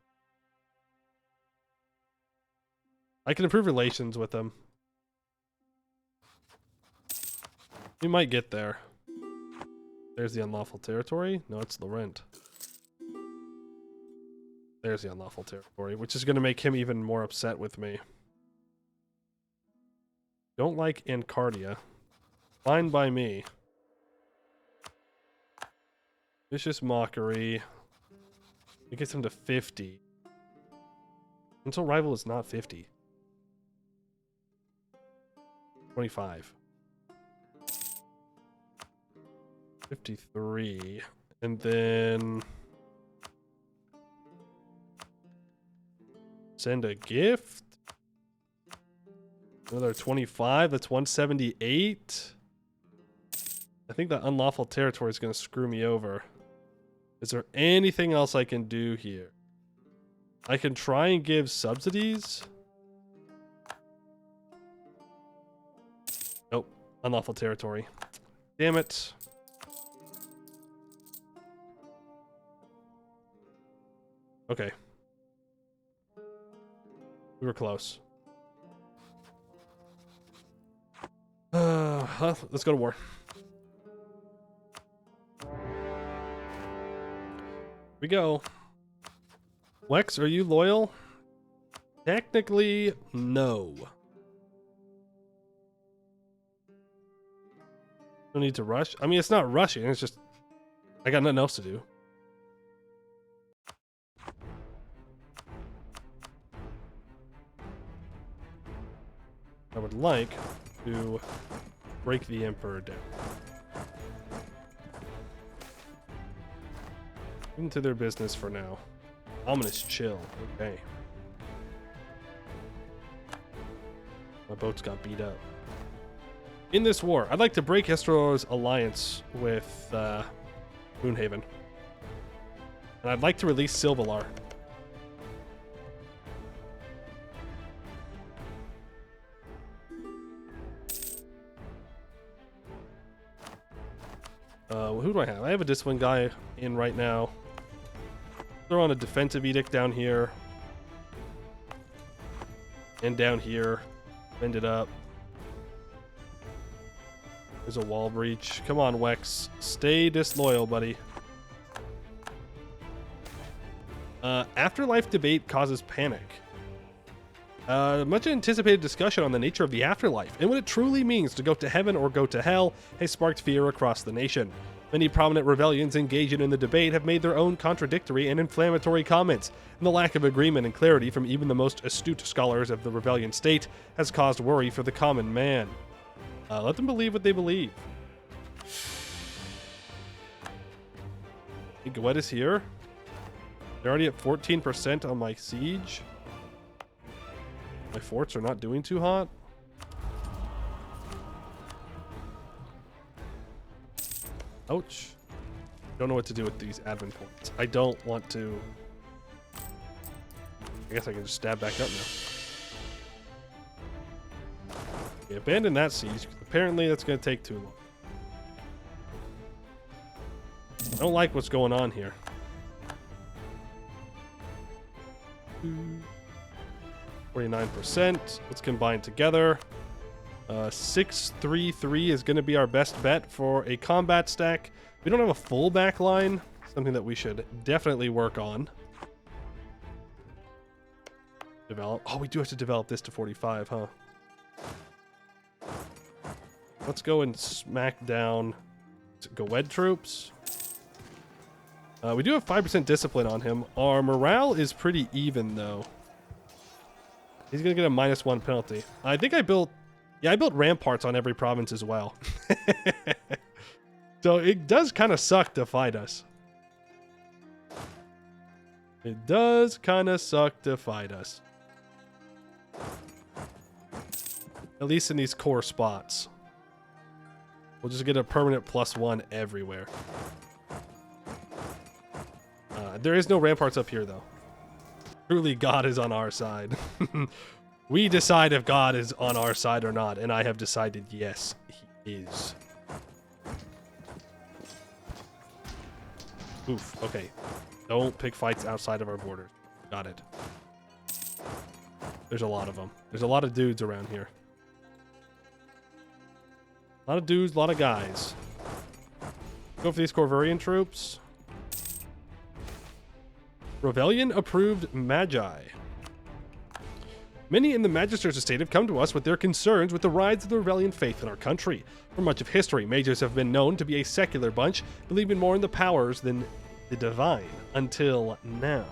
I can improve relations with them. We might get there. There's the unlawful territory. No, it's Laurent. There's the unlawful territory, which is going to make him even more upset with me. Don't like Ancardia. Fine by me. Vicious mockery. It gets him to 50. Until rival is not 50. 25. 53. And then send a gift. Another 25. That's 178. I think that unlawful territory is going to screw me over. Is there anything else I can do here? I can try and give subsidies. Nope. Unlawful territory. Damn it. Okay. We were close. Let's go to war. We go. Wex, are you loyal? Technically, no. No need to rush. I mean, it's not rushing. It's just I got nothing else to do. I would like to break the Emperor down. Into their business for now. Ominous chill. Okay. My boats got beat up. In this war, I'd like to break Estro's alliance with Moonhaven. And I'd like to release Silvalar. Who do I have? I have a discipline guy in right now. Throw on a defensive edict down here. And down here. Bend it up. There's a wall breach. Come on, Wex. Stay disloyal, buddy. Afterlife debate causes panic. Much anticipated discussion on the nature of the afterlife and what it truly means to go to heaven or go to hell has sparked fear across the nation. Many prominent Ravelians engaging in the debate have made their own contradictory and inflammatory comments, and the lack of agreement and clarity from even the most astute scholars of the Ravelian state has caused worry for the common man. Let them believe what they believe. Goed is here. They're already at 14% on my siege. My forts are not doing too hot. Ouch. Don't know what to do with these admin points. I don't want to... I guess I can just stab back up now. Okay, abandon that siege. Apparently that's going to take too long. I don't like what's going on here. 49%. Let's combine together. 6-3-3 is going to be our best bet for a combat stack. We don't have a full back line. Something that we should definitely work on. Develop. Oh, we do have to develop this to 45, huh? Let's go and smack down Goed troops. We do have 5% discipline on him. Our morale is pretty even, though. He's going to get a -1 penalty. I think I built... Yeah, I built ramparts on every province as well. So it does kind of suck to fight us. It does kind of suck to fight us. At least in these core spots. We'll just get a permanent +1 everywhere. There is no ramparts up here, though. Truly, God is on our side. We decide if God is on our side or not, and I have decided yes, he is. Oof, okay. Don't pick fights outside of our borders. Got it. There's a lot of them. There's a lot of dudes around here. A lot of dudes, a lot of guys. Go for these Corvurian troops. Ravelian approved Magi. Many in the Magister's estate have come to us with their concerns with the rise of the Ravelian faith in our country. For much of history, mages have been known to be a secular bunch, believing more in the powers than the divine, until now.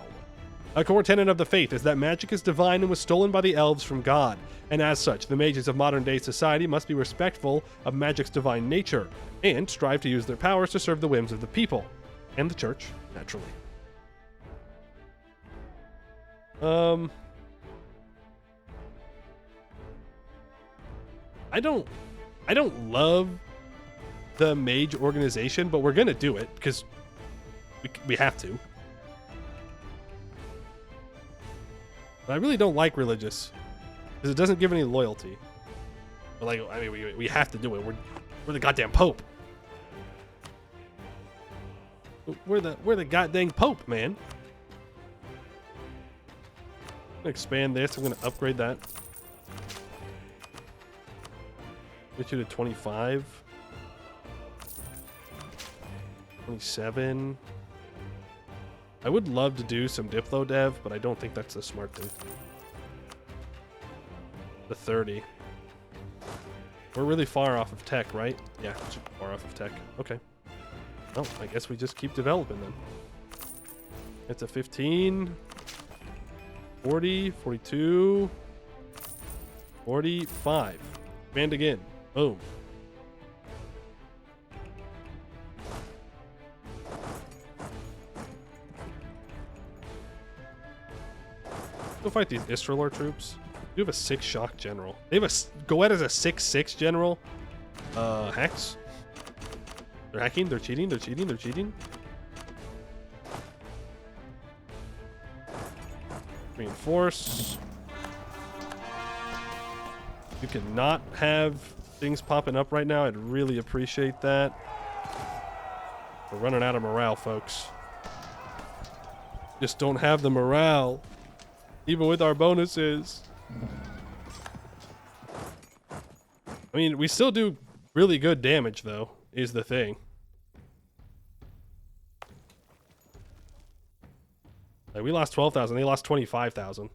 A core tenet of the faith is that magic is divine and was stolen by the elves from God, and as such, the mages of modern-day society must be respectful of magic's divine nature, and strive to use their powers to serve the whims of the people, and the church, naturally. I don't love the mage organization, but we're gonna do it because we have to. But I really don't like religious because it doesn't give any loyalty. But like, I mean, we have to do it. We're the goddamn Pope. We're the goddamn Pope, man. I'm gonna expand this. I'm gonna upgrade that. Get you to 25. 27. I would love to do some Diplo dev, but I don't think that's the smart thing. The 30. We're really far off of tech, right? Yeah, super far off of tech. Okay. Well, I guess we just keep developing then. It's a 15. 40, 42. 45. Expand again. Boom. Go fight these Istralor troops. You have a 6 shock general. They have a Goed as a 6/6 general. Hacks. They're hacking. They're cheating. They're cheating. They're cheating. Reinforce. You cannot have things popping up right now. I'd really appreciate that. We're running out of morale, folks. Just don't have the morale. Even with our bonuses. I mean, we still do really good damage, though, is the thing. Like, we lost 12,000. They lost 25,000.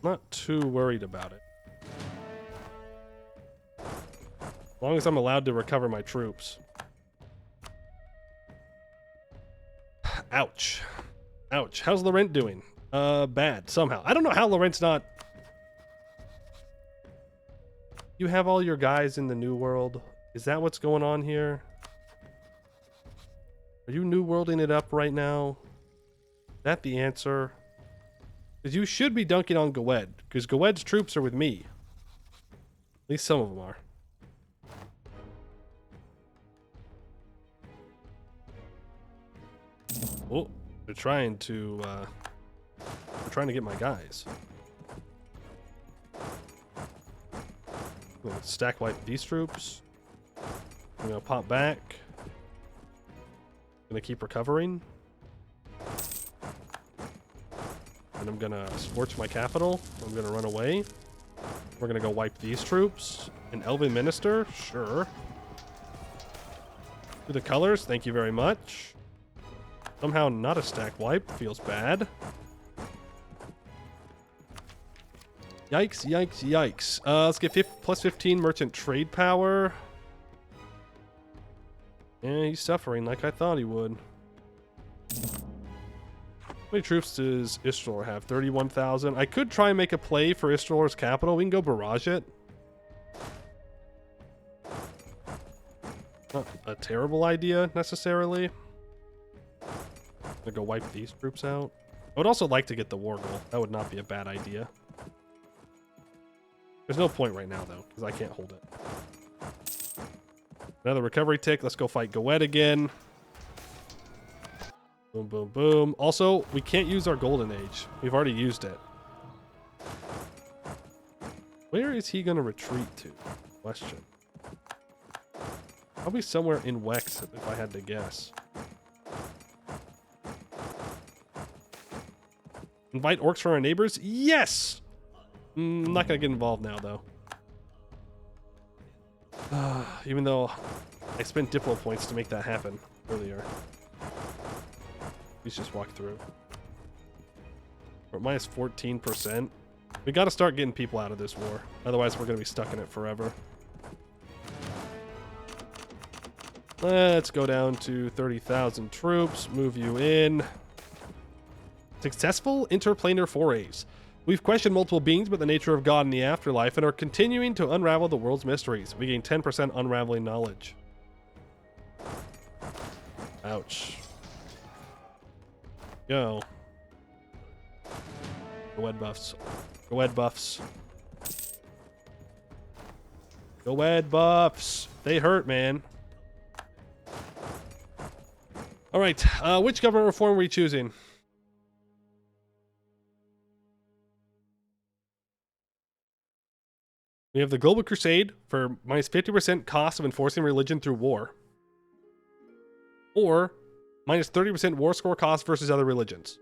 Not too worried about it. As long as I'm allowed to recover my troops. Ouch. Ouch. How's Laurent doing? Bad, somehow. I don't know how Laurent's not... You have all your guys in the New World? Is that what's going on here? Are you New Worlding it up right now? Is that the answer? Because you should be dunking on Goed, because Goet's troops are with me. At least some of them are. Oh, they're trying to get my guys. I'm gonna stack wipe these troops. I'm gonna pop back. Gonna keep recovering. And I'm gonna scorch my capital. I'm gonna run away. We're gonna go wipe these troops. An Elven Minister? Sure. Do the colors, thank you very much. Somehow not a stack wipe, feels bad. Yikes, yikes, yikes. Let's get plus 15 merchant trade power. Yeah, he's suffering like I thought he would. How many troops does Istralor have? 31,000. I could try and make a play for Istralor's capital. We can go barrage it. Not a terrible idea, necessarily. I'm gonna go wipe these troops out. I would also like to get the war goal. That would not be a bad idea. There's no point right now, though, because I can't hold it. Another recovery tick. Let's go fight Goed again. Boom, boom, boom. Also, we can't use our Golden Age. We've already used it. Where is he going to retreat to? Question. Probably somewhere in Wex, if I had to guess. Invite orcs from our neighbors? Yes! I'm not going to get involved now, though. Even though I spent Diplo points to make that happen earlier. Please just walk through. We're at minus 14%. We got to start getting people out of this war. Otherwise, we're going to be stuck in it forever. Let's go down to 30,000 troops. Move you in. Successful interplanar forays. We've questioned multiple beings about the nature of God in the afterlife and are continuing to unravel the world's mysteries. We gain 10% unraveling knowledge. Ouch. Go. Goed buffs. Goed buffs. Goed buffs. They hurt, man. All right. Which government reform are we choosing? We have the Global Crusade for minus 50% cost of enforcing religion through war. Or minus 30% war score cost versus other religions.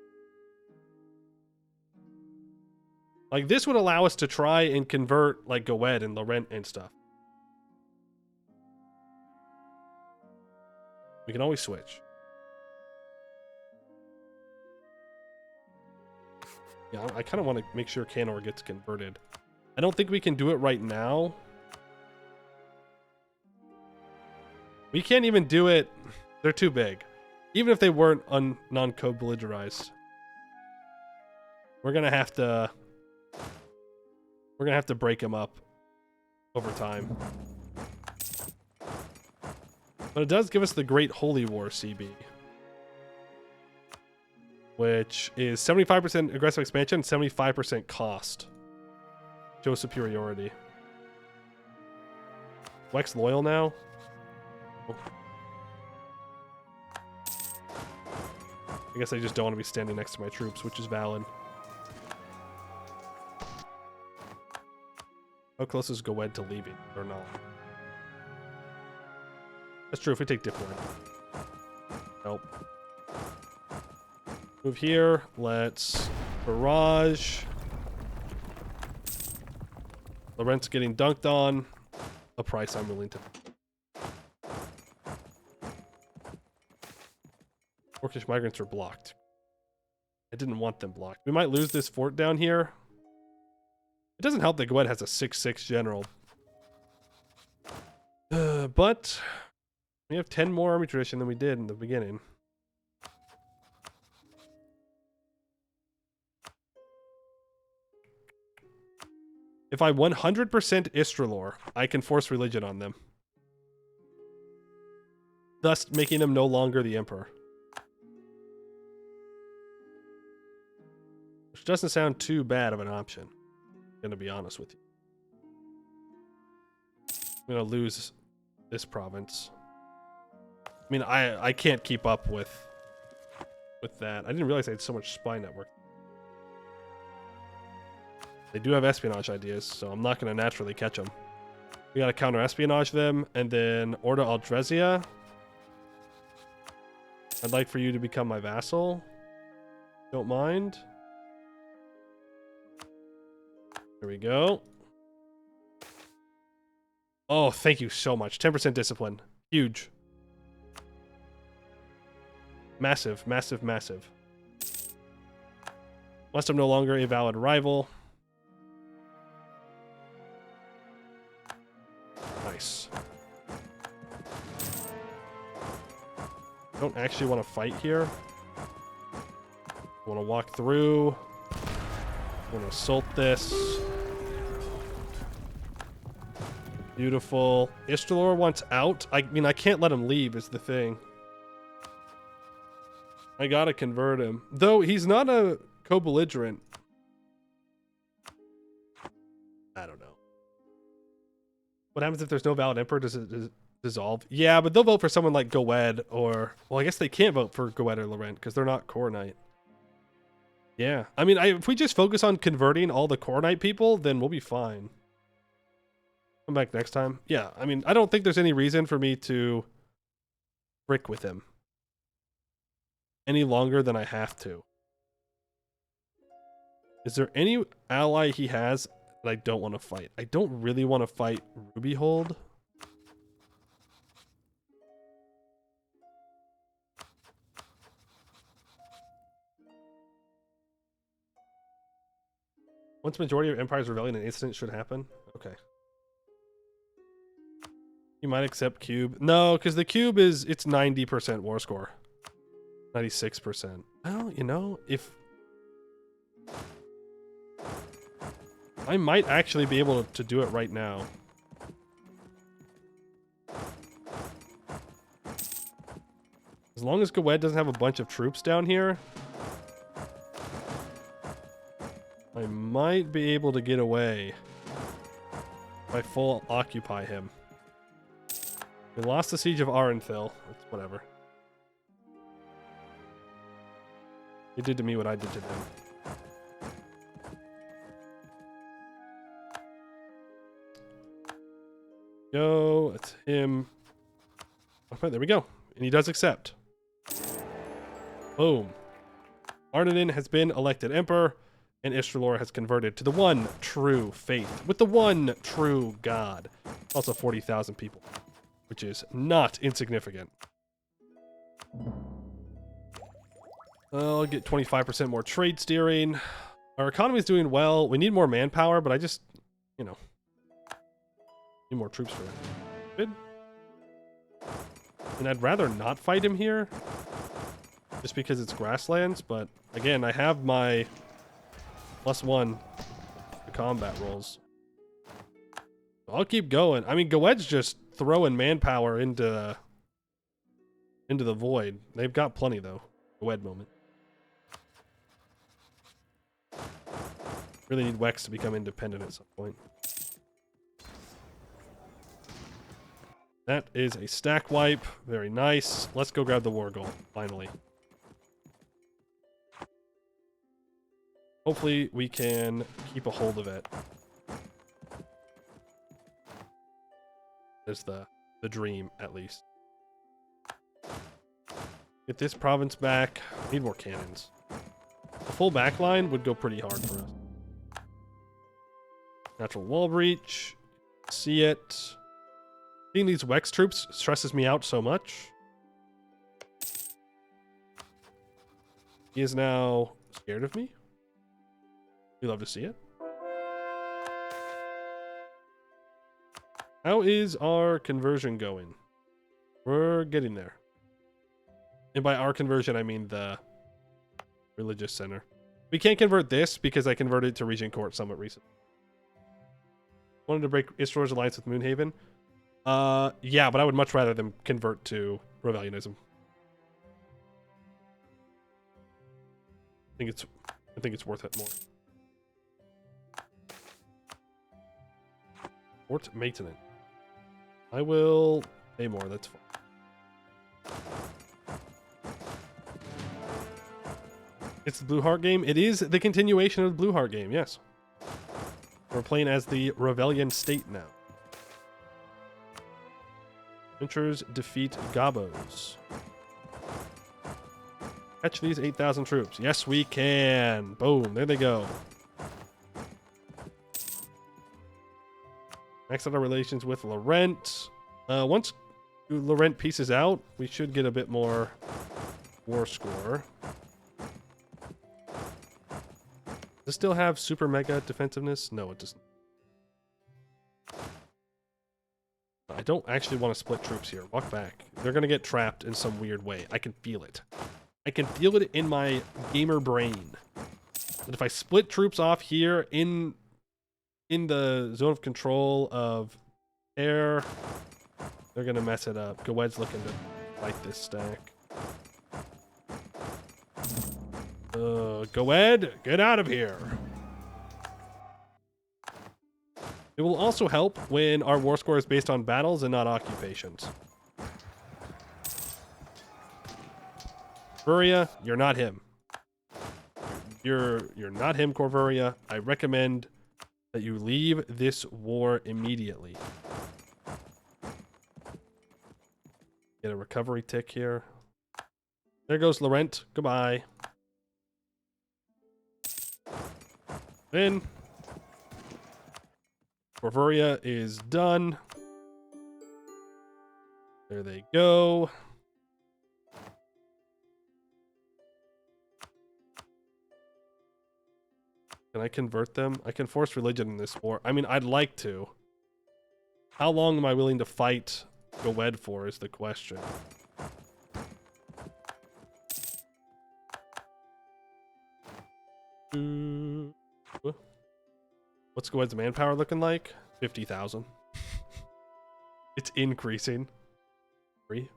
Like, this would allow us to try and convert, like, Goed and Laurent and stuff. We can always switch. Yeah, I kind of want to make sure Canor gets converted. I don't think we can do it right now. We can't even do it. They're too big. Even if they weren't non-co-belligerized. We're gonna have to break him up over time. But it does give us the Great Holy War CB, which is 75% aggressive expansion, 75% cost. Show superiority. Wex loyal now. Oh. I guess I just don't want to be standing next to my troops, which is valid. How close is Goed to leaving or not? That's true if we take Diploid. Nope. Move here. Let's barrage. Laurent's getting dunked on. A price I'm willing to. Orcish migrants are blocked. I didn't want them blocked. We might lose this fort down here. It doesn't help that Goed has a 6/6 general. But we have 10 more army tradition than we did in the beginning. If I 100% Istralor, I can force religion on them, thus making him no longer the emperor. Which doesn't sound too bad of an option, I'm gonna be honest with you. I'm gonna lose this province. I mean, I can't keep up with that. I didn't realize they had so much spy network. They do have espionage ideas, so I'm not going to naturally catch them. We got to counter-espionage them, and then Orda Aldrezia. I'd like for you to become my vassal. Don't mind. There we go. Oh, thank you so much. 10% discipline. Huge. Massive, massive, massive. Must have no longer a valid rival. Nice. Don't actually want to fight here. I want to walk through. I want to assault this. Beautiful. Istralor wants out. I mean, I can't let him leave is the thing. I gotta convert him. Though he's not a co-belligerent. I don't know. What happens if there's no valid emperor? Does it dissolve? Yeah, but they'll vote for someone like Goed or... Well, I guess they can't vote for Goed or Laurent because they're not Core Knight. Yeah. I mean, if we just focus on converting all the Core Knight people, then we'll be fine. Come back next time. Yeah, I mean, I don't think there's any reason for me to frick with him any longer than I have to. Is there any ally he has that I don't want to fight? I don't really want to fight Rubyhold. Once majority of Empire's rebellion, an incident should happen. Okay. You might accept Cube. No, because the Cube is, it's 90% war score. 96%. Well, you know, if... I might actually be able to do it right now. As long as Goed doesn't have a bunch of troops down here, I might be able to get away if I full occupy him. We lost the siege of Arenthil. It's whatever. They did to me what I did to them. Go. That's him. Okay, there we go. And he does accept. Boom. Arnodin has been elected emperor, and Istralor has converted to the one true faith, with the one true God. Also 40,000 people, which is not insignificant. I'll get 25% more trade steering. Our economy is doing well. We need more manpower, but I just, you know, need more troops for it. Good. And I'd rather not fight him here, just because it's grasslands, but again, I have my +1 to combat rolls. I'll keep going. I mean, Goed's just throwing manpower into the void. They've got plenty though. Goed moment. Really need Wex to become independent at some point. That is a stack wipe. Very nice. Let's go grab the war goal, finally. Hopefully we can keep a hold of it. There's the dream, at least. Get this province back. Need more cannons. A full backline would go pretty hard for us. Natural wall breach. See it. Seeing these Wex troops stresses me out so much. He is now scared of me. We love to see it. How is our conversion going? We're getting there. And by our conversion, I mean the religious center. We can't convert this because I converted to Regent Court somewhat recently. Wanted to break Isror's alliance with Moonhaven. Yeah, but I would much rather them convert to Ravelianism. I think it's worth it more. Fort maintenance. I will pay more, that's fine. It's the Blue Heart game. It is the continuation of the Blue Heart game, yes. We're playing as the Ravelian state now. Adventurers defeat Gabos. Catch these 8,000 troops. Yes, we can. Boom, there they go. Max out our relations with Laurent. Once Laurent pieces out, we should get a bit more war score. Does it still have super mega defensiveness? No, it doesn't. I don't actually want to split troops here. Walk back. They're going to get trapped in some weird way. I can feel it. I can feel it in my gamer brain. That if I split troops off here in the zone of control of air, they're going to mess it up. Goed's looking to fight this stack. Goed, get out of here. It will also help when our war score is based on battles and not occupations. Corvuria, you're not him. You're not him, Corvuria. I recommend that you leave this war immediately. Get a recovery tick here. There goes Laurent. Goodbye. Then Corvuria is done. There they go. Can I convert them? I can force religion in this war. I mean, I'd like to. How long am I willing to fight Goed for is the question. What's Goed's manpower looking like? 50,000. It's increasing. 3.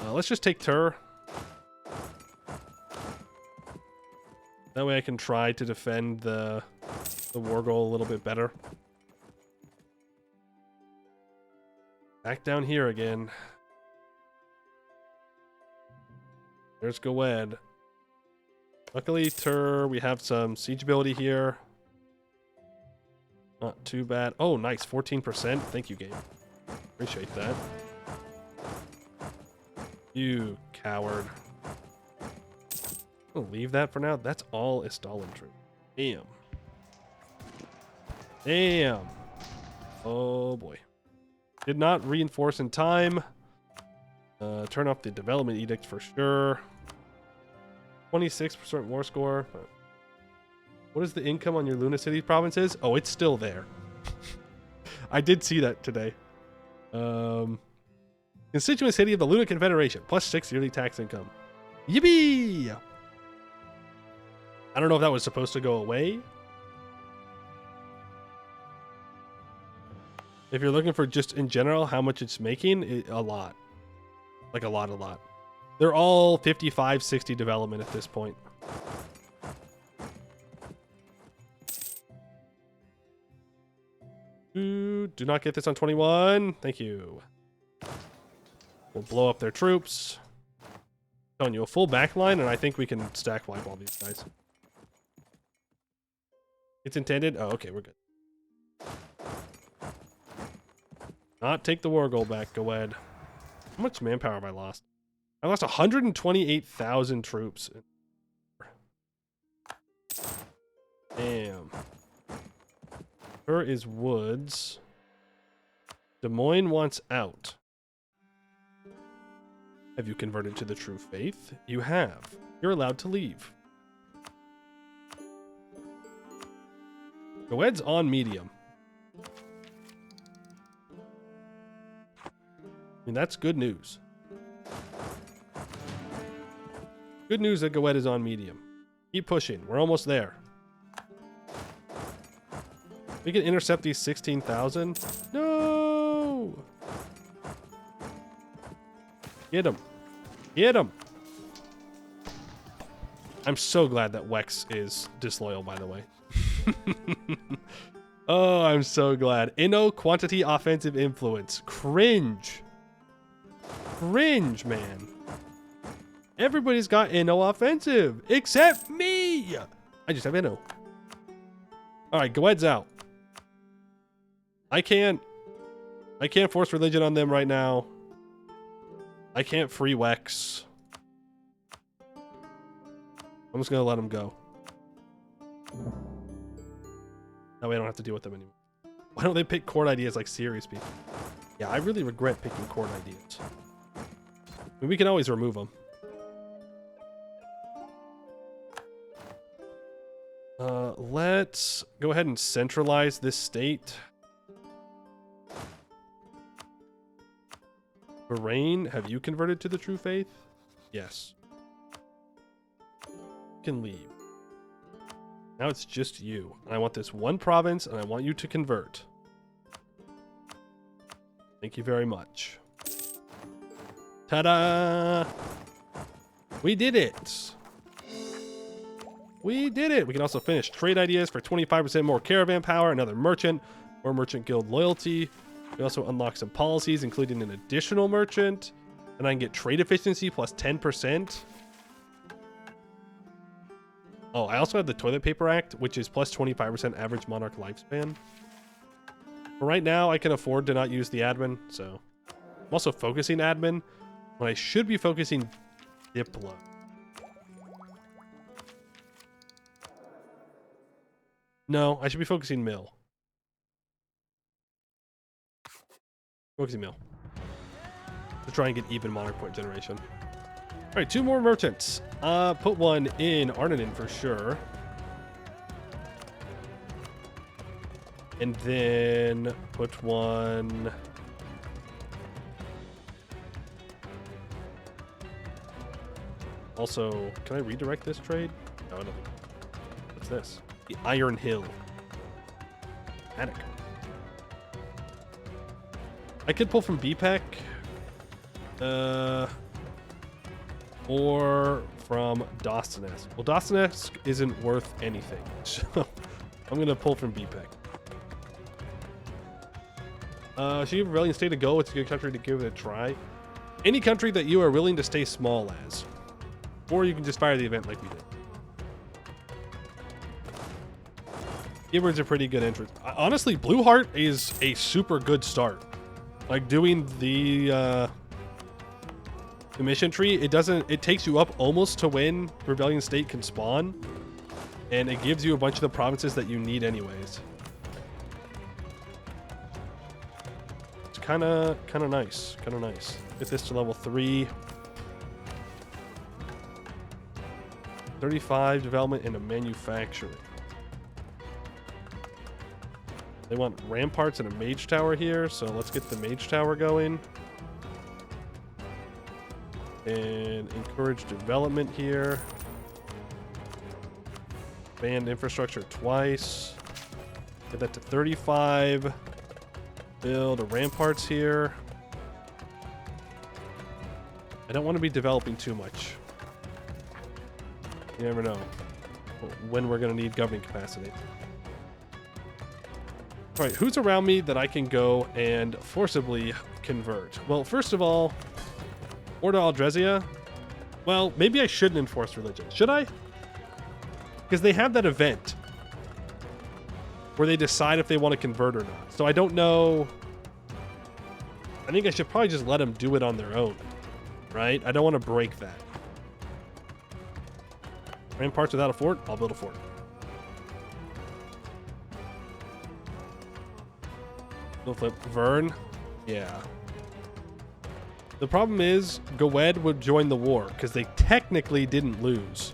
Let's just take Tur. That way I can try to defend the war goal a little bit better. Back down here again. There's Goed. Luckily, Tur, we have some siege ability here. Not too bad. Oh, nice. 14%. Thank you, game. Appreciate that. You coward. I'll leave that for now. That's all Istalin troop. Damn. Damn. Oh, boy. Did not reinforce in time. Turn off the development edict for sure. 26% war score. What is the income on your Luna City provinces? Oh, it's still there. I did see that today. Constituent city of the Luna Confederation. +6 yearly tax income. Yippee! I don't know if that was supposed to go away. If you're looking for just in general how much it's making, a lot. Like a lot. They're all 55, 60 development at this point. Do not get this on 21. Thank you. We'll blow up their troops. Telling you, a full backline, and I think we can stack wipe all these guys. It's intended? Oh, okay, we're good. Not take the war goal back, go ahead. How much manpower have I lost? I lost 128,000 troops. Damn. Where is Woods? Des Moines wants out. Have you converted to the true faith? You have. You're allowed to leave. Goed's on medium. I mean, that's good news. Good news that Goed is on medium. Keep pushing. We're almost there. We can intercept these 16,000. No! Get him. Get him. I'm so glad that Wex is disloyal, by the way. Oh, I'm so glad. Inno quantity offensive influence. Cringe. Cringe, man. Everybody's got Inno offensive, except me. I just have Inno. All right, Goed's out. I can't force religion on them right now. I can't free Wex. I'm just gonna let them go. That way I don't have to deal with them anymore. Why don't they pick court ideas like serious people? Yeah, I really regret picking court ideas. I mean, we can always remove them. Let's go ahead and centralize this state. Bahrain, have you converted to the true faith? Yes. You can leave. Now it's just you. And I want this one province, and I want you to convert. Thank you very much. Ta-da! We did it! We did it! We can also finish trade ideas for 25% more caravan power, another merchant, or merchant guild loyalty. We also unlock some policies, including an additional merchant. And I can get trade efficiency plus 10%. Oh, I also have the Toilet Paper Act, which is plus 25% average monarch lifespan. For right now, I can afford to not use the admin, so... I'm also focusing admin, when I should be focusing Diplo. No, I should be focusing Mill. Focusing Mill. To try and get even monarch point generation. Alright, 2 more merchants. Put one in Ardennen for sure. And then put one... Also, can I redirect this trade? No, I don't think. What's this? The Iron Hill. Attic. I could pull from BPEC. Or from Dostoevsky. Well, Dostoevsky isn't worth anything. So I'm going to pull from BPEC. Should you have a Ravelian state to go? It's a good country to give it a try. Any country that you are willing to stay small as. Or you can just fire the event like we did. Gibber's a pretty good entrance. Honestly, Blue Heart is a super good start. Like doing the mission tree, it takes you up almost to when Ravelian state can spawn. And it gives you a bunch of the provinces that you need anyways. It's kind of nice. Get this to level 3. 35 development into manufacturing. They want ramparts and a mage tower here, so let's get the mage tower going. And encourage development here. Expand infrastructure twice. Get that to 35. Build a ramparts here. I don't want to be developing too much. You never know when we're going to need governing capacity. All right, who's around me that I can go and forcibly convert? Well, first of all, Ordo Aldresia. Well, maybe I shouldn't enforce religion. Should I? Because they have that event where they decide if they want to convert or not. So I don't know. I think I should probably just let them do it on their own, right? I don't want to break that. Ramparts without a fort? I'll build a fort. Flip Vern? Yeah. The problem is, Goed would join the war, because they technically didn't lose.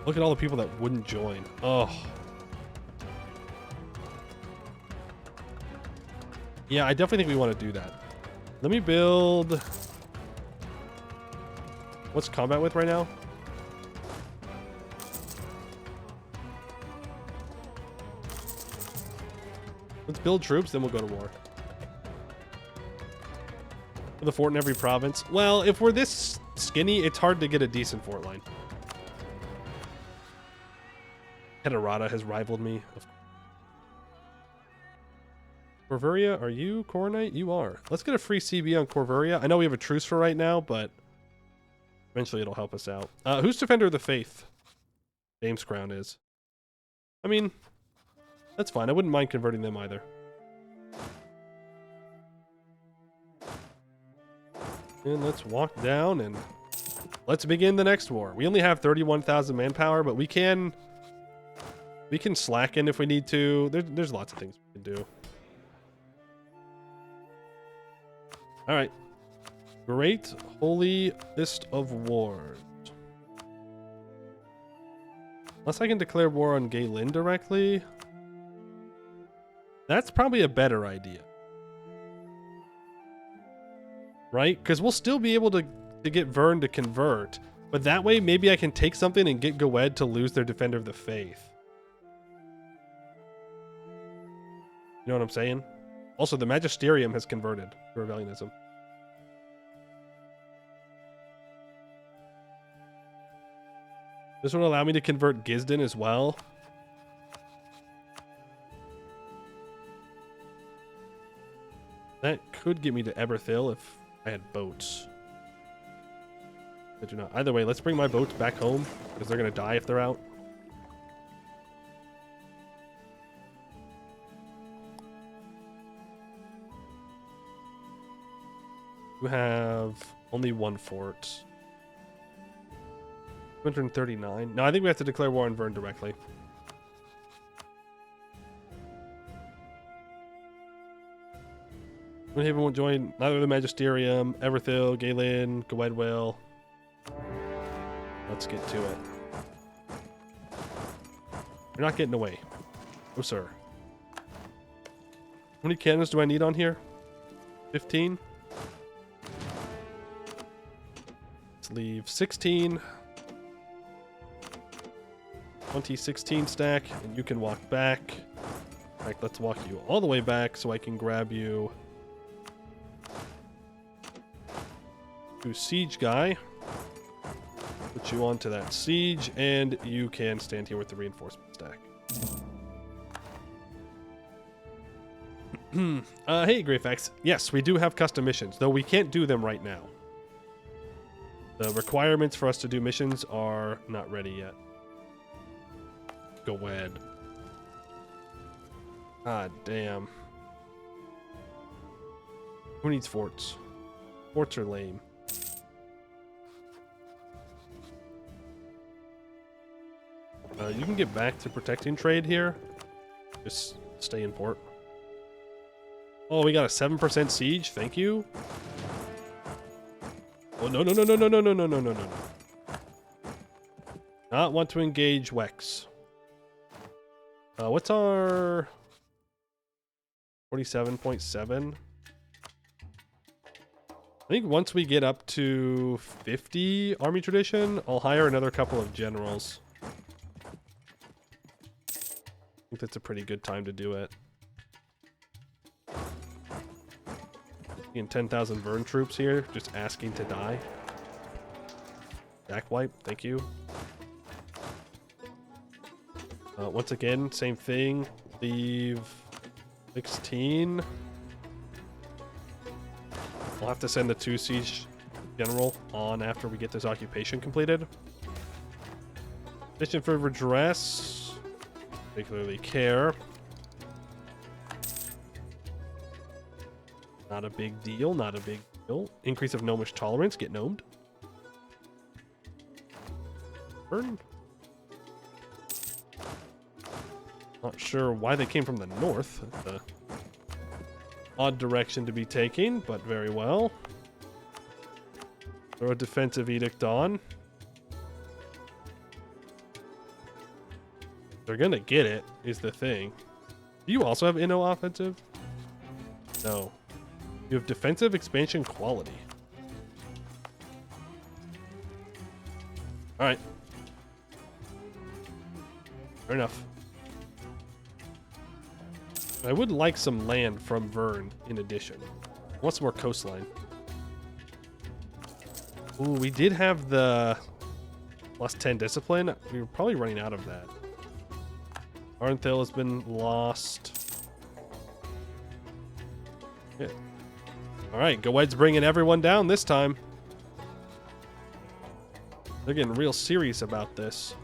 Look at all the people that wouldn't join. Oh. Yeah, I definitely think we want to do that. Let me build... What's combat with right now? Let's build troops, then we'll go to war. With a fort in every province. Well, if we're this skinny, it's hard to get a decent fort line. Heterata has rivaled me. Corvuria, are you Coronite? You are. Let's get a free CB on Corvuria. I know we have a truce for right now, but eventually it'll help us out. Who's Defender of the Faith? James Crown is. I mean, that's fine. I wouldn't mind converting them either. And let's walk down and let's begin the next war. We only have 31,000 manpower, but we can slacken if we need to. There's lots of things we can do. All right. Great Holy List of Wars. Unless I can declare war on Galen directly. That's probably a better idea. Right? Because we'll still be able to get Vern to convert. But that way, maybe I can take something and get Goed to lose their Defender of the Faith. You know what I'm saying? Also, the Magisterium has converted to Ravelianism. This would allow me to convert Gisden as well. That could get me to Eberthil if I had boats. I do not. Either way, let's bring my boats back home because they're going to die if they're out. You have only one fort. 239. No, I think we have to declare war on Vern directly. Windhaven won't join neither the Magisterium, Eberthil, Galen, Gwedwell. Let's get to it. You're not getting away. Oh, sir. How many cannons do I need on here? 15? Let's leave 16. 2016 stack, and you can walk back. In fact, let's walk you all the way back so I can grab you. To siege guy. Put you onto that siege, and you can stand here with the reinforcement stack. Hey, Greyfax. Yes, we do have custom missions, though we can't do them right now. The requirements for us to do missions are not ready yet. Go ahead. Ah, damn. Who needs forts? Forts are lame. You can get back to protecting trade here. Just stay in port. Oh, we got a 7% siege. Thank you. Oh, no, no, no, no, no, no, no, no, no, no, no. Not want to engage Wex. What's our 47.7? I think once we get up to 50 army tradition, I'll hire another couple of generals. I think that's a pretty good time to do it. Seeing 10,000 Vern troops here, just asking to die. Back wipe, thank you. Once again, same thing. Leave 16. We'll have to send the 2 siege general on after we get this occupation completed. Mission for redress. Particularly care. Not a big deal, not a big deal. Increase of gnomish tolerance, get gnomed. Burn. Not sure why they came from the north. Odd direction to be taking, but very well. Throw a defensive edict on. They're gonna get it, is the thing. Do you also have Inno offensive? No. You have defensive expansion quality. Alright. Fair enough. I would like some land from Vern in addition. I want some more coastline. Ooh, we did have the plus 10 discipline. We were probably running out of that. Arnthil has been lost. Yeah. Alright, Goed's bringing everyone down this time. They're getting real serious about this.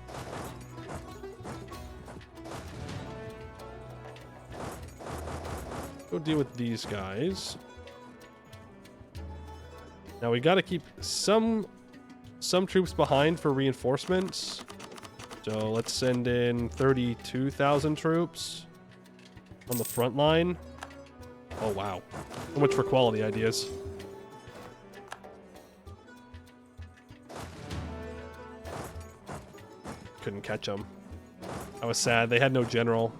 Go deal with these guys. Now we got to keep some troops behind for reinforcements. So let's send in 32,000 troops on the front line. Oh wow, so much for quality ideas. Couldn't catch them. I was sad. They had no general.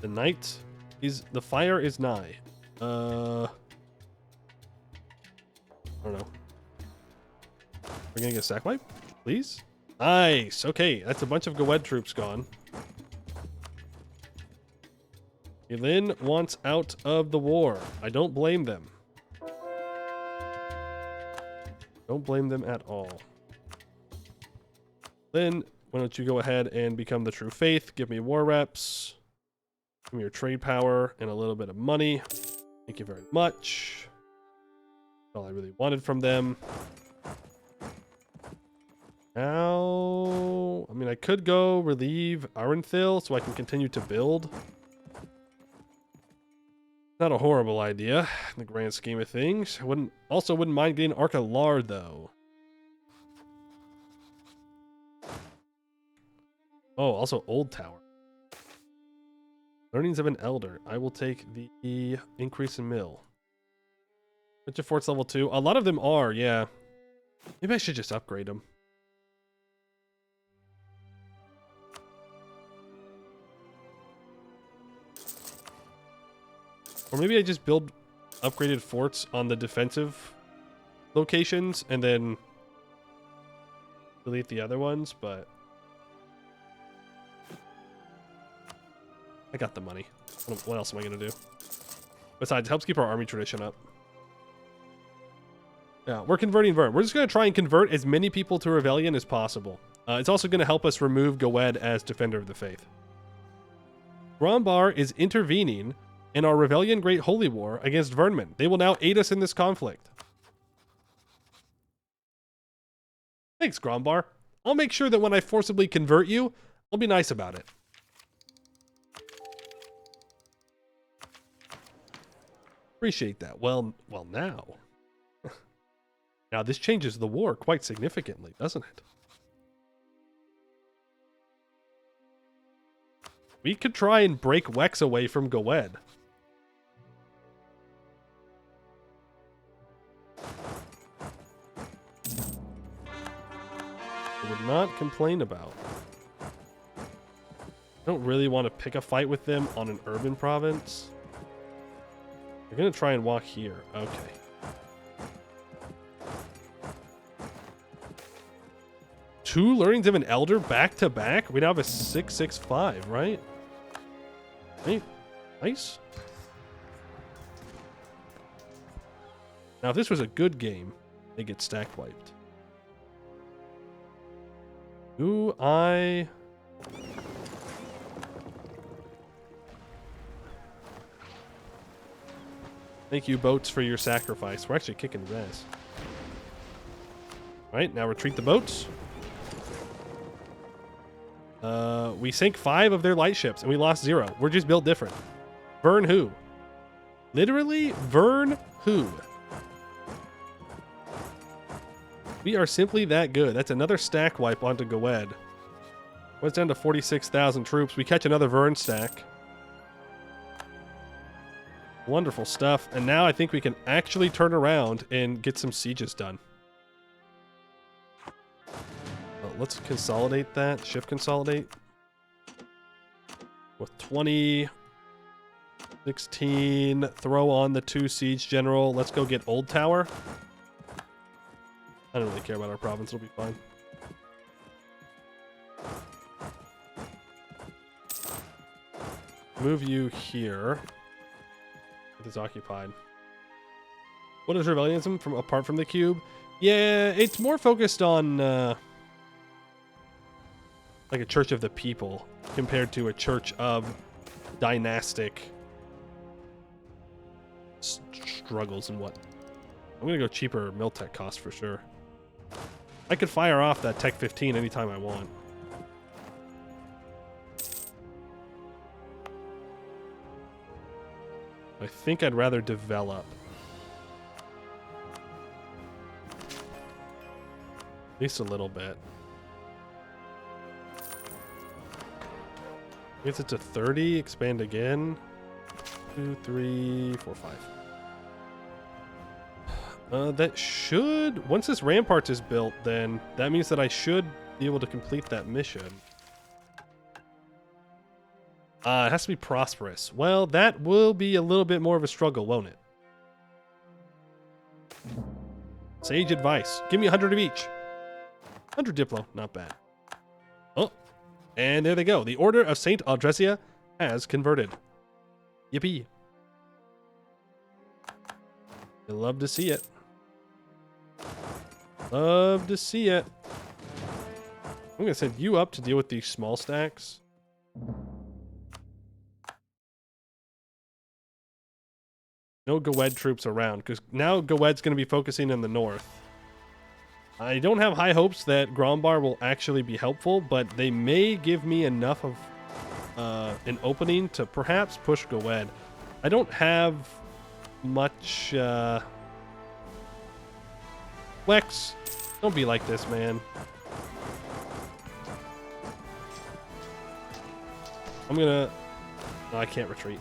The night is the fire is nigh. I don't know. We're gonna get a sack wipe, please. Nice. Okay, that's a bunch of Goed troops gone. Elin wants out of the war. I don't blame them. Don't blame them at all. Lynn, why don't you go ahead and become the true faith? Give me war reps. Give me your trade power and a little bit of money. Thank you very much. All I really wanted from them. Now, I mean, I could go relieve Arenthil so I can continue to build. Not a horrible idea in the grand scheme of things. Wouldn't mind getting Arca Lar though. Oh, also Old Tower. Learnings of an Elder. I will take the increase in mill. Bunch of forts level 2. A lot of them are, yeah. Maybe I should just upgrade them. Or maybe I just build upgraded forts on the defensive locations and then delete the other ones, but I got the money. What else am I going to do? Besides, it helps keep our army tradition up. Yeah, we're converting Vern. We're just going to try and convert as many people to Ravelian as possible. It's also going to help us remove Goed as Defender of the Faith. Grombar is intervening in our Ravelian Great Holy War against Vernman. They will now aid us in this conflict. Thanks, Grombar. I'll make sure that when I forcibly convert you, I'll be nice about it. Appreciate that. Well now. Now this changes the war quite significantly, doesn't it? We could try and break Wex away from Goed. I would not complain about. I don't really want to pick a fight with them on an urban province. They're gonna try and walk here. Okay. Two learnings of an elder back to back. We now have a 665, right? Hey, nice. Now, if this was a good game, they get stack wiped. Do I? Thank you, boats, for your sacrifice. We're actually kicking his ass. All right, now retreat the boats. We sank 5 of their light ships, and we lost 0. We're just built different. Vern who? Literally, Vern who? We are simply that good. That's another stack wipe onto Goed. Went down to 46,000 troops. We catch another Vern stack. Wonderful stuff. And now I think we can actually turn around and get some sieges done. Let's consolidate that. Shift consolidate. With 20, 16, throw on the 2 siege general. Let's go get Old Tower. I don't really care about our province. It'll be fine. Move you here. It is occupied. What is Ravelianism from apart from the cube? Yeah, it's more focused on like a church of the people compared to a church of dynastic struggles and what. I'm gonna go cheaper mill tech cost for sure. I could fire off that tech 15 anytime I want. I think I'd rather develop. At least a little bit. Gets it to 30, expand again. 2, 3, 4, 5. That should... Once this rampart is built, then that means that I should be able to complete that mission. It has to be prosperous. Well, that will be a little bit more of a struggle, won't it? Sage advice. Give me 100 of each. 100 Diplo. Not bad. Oh. And there they go. The Order of St. Aldresia has converted. Yippee. I love to see it. Love to see it. I'm going to send you up to deal with these small stacks. No Goed troops around, because now Goet's going to be focusing in the north. I don't have high hopes that Grombar will actually be helpful, but they may give me enough of an opening to perhaps push Goed. I don't have much... Lex, don't be like this, man. I'm gonna... No, I can't retreat.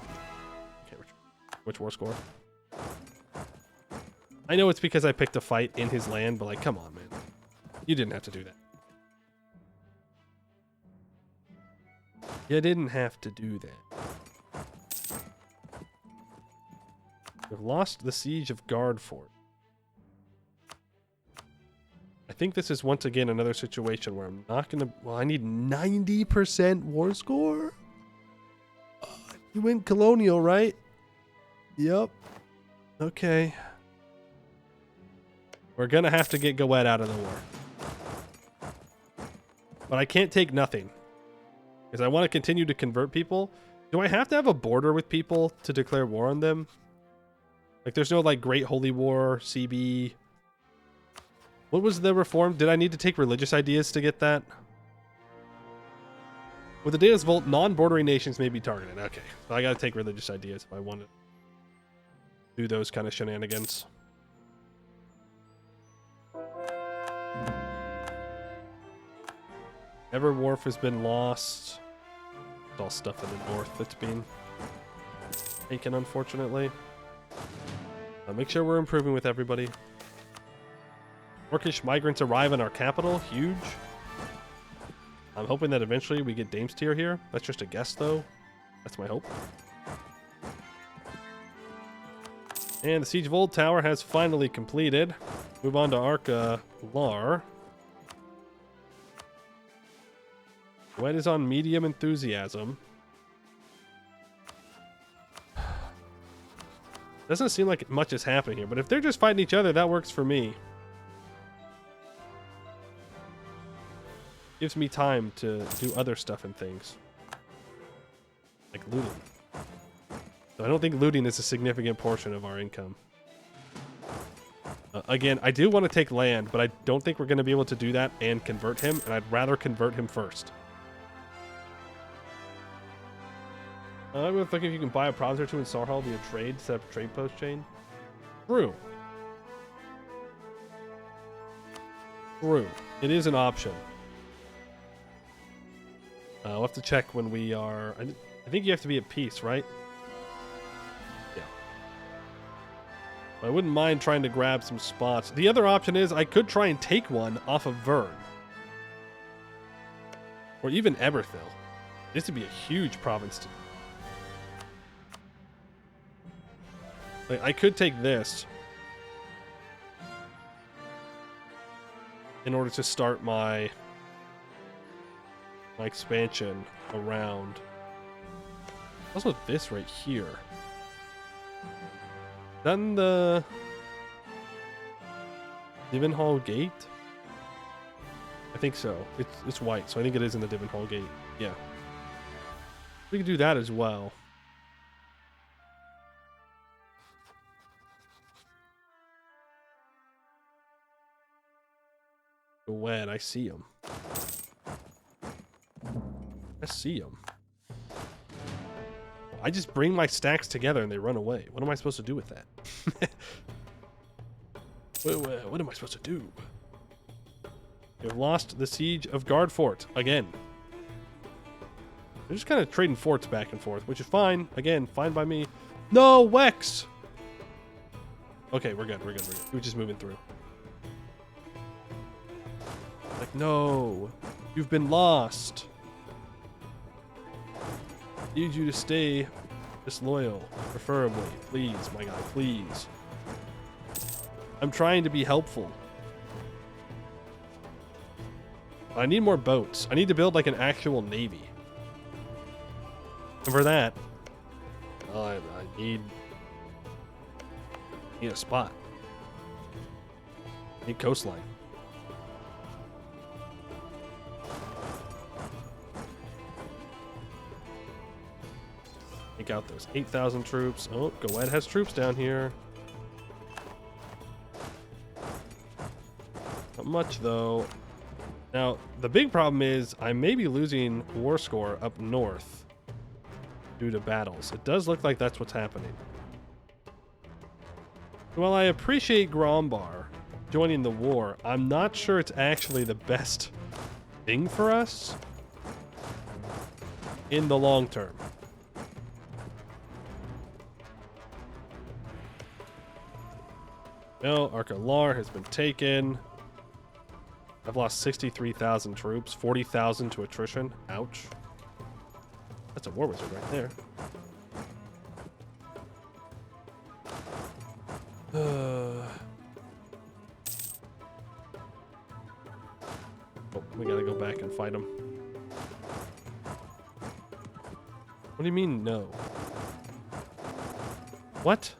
Can't retreat. Which war score? I know it's because I picked a fight in his land, but like, come on, man. You didn't have to do that. You didn't have to do that. We've lost the siege of Guard Fort. I think this is once again another situation where I'm not gonna... Well, I need 90% war score? You went colonial, right? Yep. Okay. We're gonna have to get Goed out of the war. But I can't take nothing. Because I want to continue to convert people. Do I have to have a border with people to declare war on them? Like, there's no, like, Great Holy War, CB... What was the reform? Did I need to take religious ideas to get that? With the Daedalus Vault, non-bordering nations may be targeted. Okay, so I gotta take religious ideas if I want to do those kind of shenanigans. Everwharf has been lost. It's all stuff in the north that's being taken, unfortunately. Make sure we're improving with everybody. Orcish migrants arrive in our capital. Huge. I'm hoping that eventually we get Dame's Tier here. That's just a guess, though. That's my hope. And the Siege of Old Tower has finally completed. Move on to Arca Lar. Wet is on medium enthusiasm. Doesn't seem like much is happening here, but if they're just fighting each other, that works for me. Gives me time to do other stuff and things. Like looting. So I don't think looting is a significant portion of our income. Again, I do want to take land, but I don't think we're going to be able to do that and convert him, and I'd rather convert him first. I was thinking if you can buy a province or two in Sarhal via trade, set up a trade post chain. True. True. It is an option. We'll have to check when we are... I think you have to be at peace, right? Yeah. I wouldn't mind trying to grab some spots. The other option is I could try and take one off of Vern. Or even Eberthil. This would be a huge province to... Like, I could take this in order to start my expansion around. Also, this right here. Then the Divenhall Gate. I think so. It's white, so I think it is in the Divenhall Gate. Yeah, we can do that as well. When I see him. I see him. I just bring my stacks together and they run away. What am I supposed to do with that? What am I supposed to do? We've lost the siege of Guard Fort again. They're just kind of trading forts back and forth, which is fine. Again, fine by me. No, Wex! Okay, we're good. We're just moving through. Like, no, you've been lost. Need you to stay disloyal, preferably. Please, my guy, please. I'm trying to be helpful. I need more boats. I need to build like an actual navy. And for that, I need a spot. I need coastline. Take out those 8,000 troops. Oh, Goed has troops down here. Not much, though. Now, the big problem is I may be losing war score up north due to battles. It does look like that's what's happening. While I appreciate Grombar joining the war, I'm not sure it's actually the best thing for us in the long term. Well, Arca Lar has been taken. I've lost 63,000 troops, 40,000 to attrition. Ouch. That's a war wizard right there. Oh, we gotta go back and fight him. What do you mean, no? What?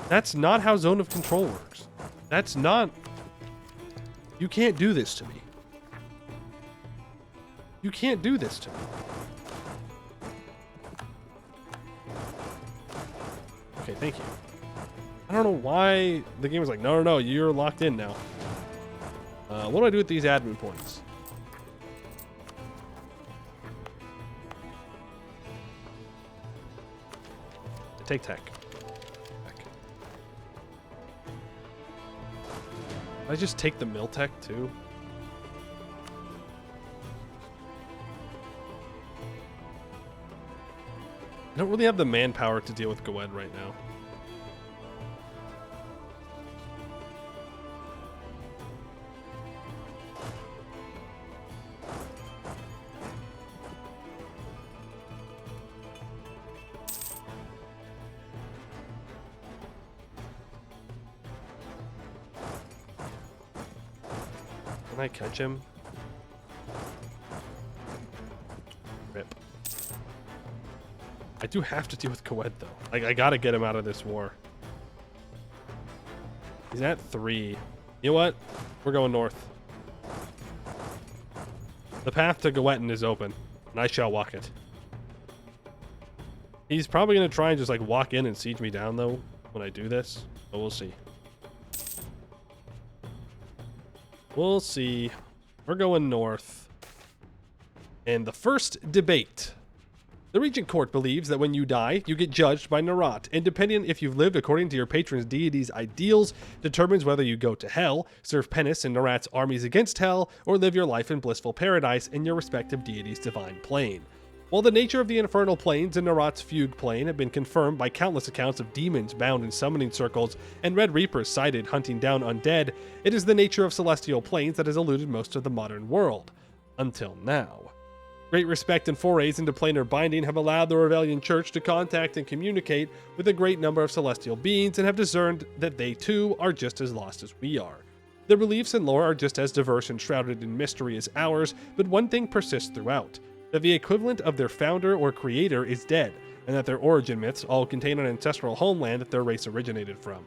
That's not how Zone of Control works. That's not... You can't do this to me. You can't do this to me. Okay, thank you. I don't know why the game was like, no, you're locked in now. What do I do with these admin points? I take tech. I just take the mill tech too. I don't really have the manpower to deal with Goed right now. Can I catch him? Rip. I do have to deal with Coed, though. Like, I gotta get him out of this war. He's at 3. You know what? We're going north. The path to Goetin is open, and I shall walk it. He's probably going to try and just, like, walk in and siege me down, though, when I do this. But we'll see. We'll see. We're going north. And the first debate. The Regent Court believes that when you die, you get judged by Narat, and depending if you've lived according to your patron's deity's ideals, determines whether you go to hell, serve penance in Narat's armies against hell, or live your life in blissful paradise in your respective deity's divine plane. While the nature of the infernal planes in Narat's fugue plane have been confirmed by countless accounts of demons bound in summoning circles and Red Reapers sighted hunting down undead, it is the nature of celestial planes that has eluded most of the modern world. Until now. Great respect and forays into planar binding have allowed the Ravelian Church to contact and communicate with a great number of celestial beings and have discerned that they too are just as lost as we are. Their beliefs and lore are just as diverse and shrouded in mystery as ours, but one thing persists throughout, that the equivalent of their founder or creator is dead, and that their origin myths all contain an ancestral homeland that their race originated from.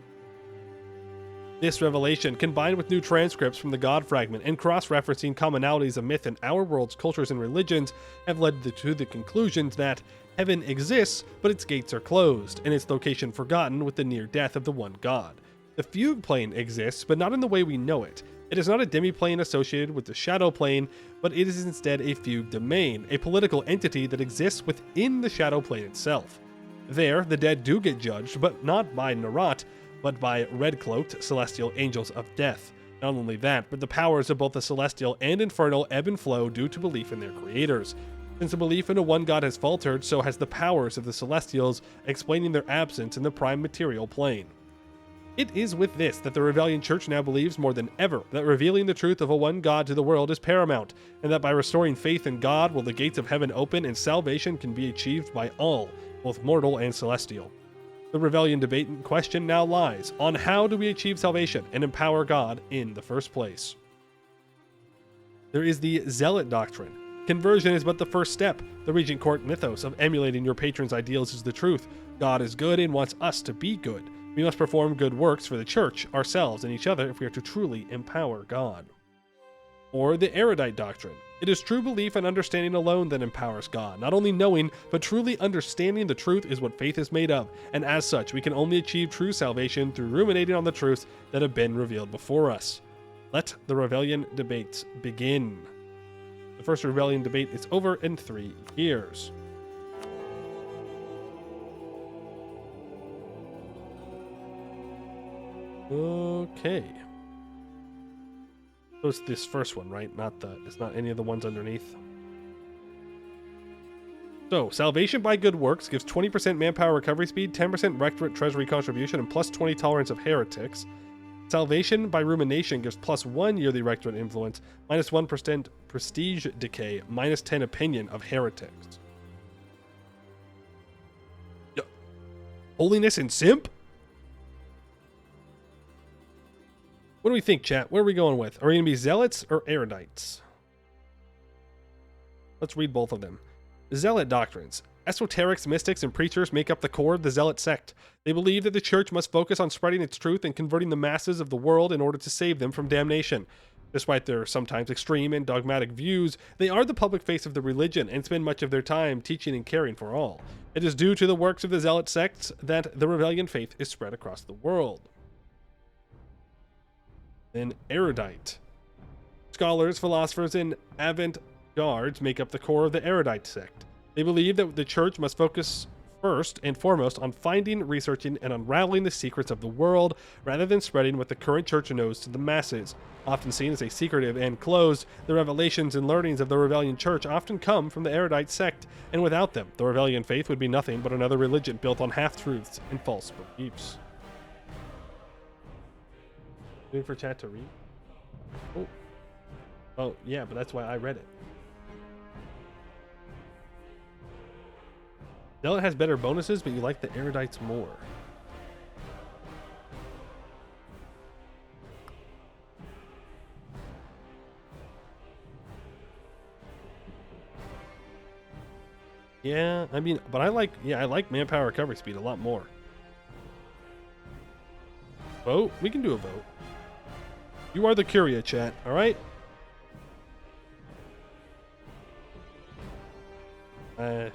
This revelation, combined with new transcripts from the God Fragment and cross-referencing commonalities of myth in our world's cultures and religions, have led to the conclusions that heaven exists, but its gates are closed, and its location forgotten with the near death of the one God. The fugue plane exists, but not in the way we know it. It is not a demi-plane associated with the shadow plane, but it is instead a fugue domain, a political entity that exists within the shadow plane itself. There, the dead do get judged, but not by Narat, but by red-cloaked celestial angels of death. Not only that, but the powers of both the celestial and infernal ebb and flow due to belief in their creators. Since the belief in a one god has faltered, so has the powers of the celestials, explaining their absence in the prime material plane. It is with this that the Ravelian Church now believes more than ever that revealing the truth of a one God to the world is paramount, and that by restoring faith in God will the gates of heaven open and salvation can be achieved by all, both mortal and celestial. The Ravelian debate in question now lies on how do we achieve salvation and empower God in the first place. There is the Zealot doctrine. Conversion is but the first step. The Regent Court mythos of emulating your patron's ideals is the truth. God is good and wants us to be good. We must perform good works for the church, ourselves, and each other if we are to truly empower God. Or the erudite doctrine. It is true belief and understanding alone that empowers God. Not only knowing, but truly understanding the truth is what faith is made of, and as such, we can only achieve true salvation through ruminating on the truths that have been revealed before us. Let the Ravelian debates begin. The first Ravelian debate is over in 3 years. Okay. So it's this first one, right? It's not any of the ones underneath. So, salvation by good works gives 20% manpower recovery speed, 10% rectorate treasury contribution, and plus 20 tolerance of heretics. Salvation by rumination gives plus 1 yearly rectorate influence, minus 1% prestige decay, minus 10 opinion of heretics. Holiness and simp? What do we think, chat? Where are we going with? Are we going to be zealots or erudites? Let's read both of them. Zealot doctrines. Esoterics, mystics, and preachers make up the core of the zealot sect. They believe that the church must focus on spreading its truth and converting the masses of the world in order to save them from damnation. Despite their sometimes extreme and dogmatic views, they are the public face of the religion and spend much of their time teaching and caring for all. It is due to the works of the zealot sects that the Ravelian faith is spread across the world. Then erudite. Scholars, philosophers, and avant-gardes make up the core of the erudite sect. They believe that the church must focus first and foremost on finding, researching, and unraveling the secrets of the world, rather than spreading what the current church knows to the masses. Often seen as a secretive and closed, the revelations and learnings of the Ravelian church often come from the erudite sect, and without them, the Ravelian faith would be nothing but another religion built on half-truths and false beliefs. Waiting for chat to read? Oh, yeah, but that's why I read it. Zealot has better bonuses, but you like the erudites more. Yeah, I mean, but I like manpower recovery speed a lot more. Vote? We can do a vote. You are the Curia, chat, all right? Ash.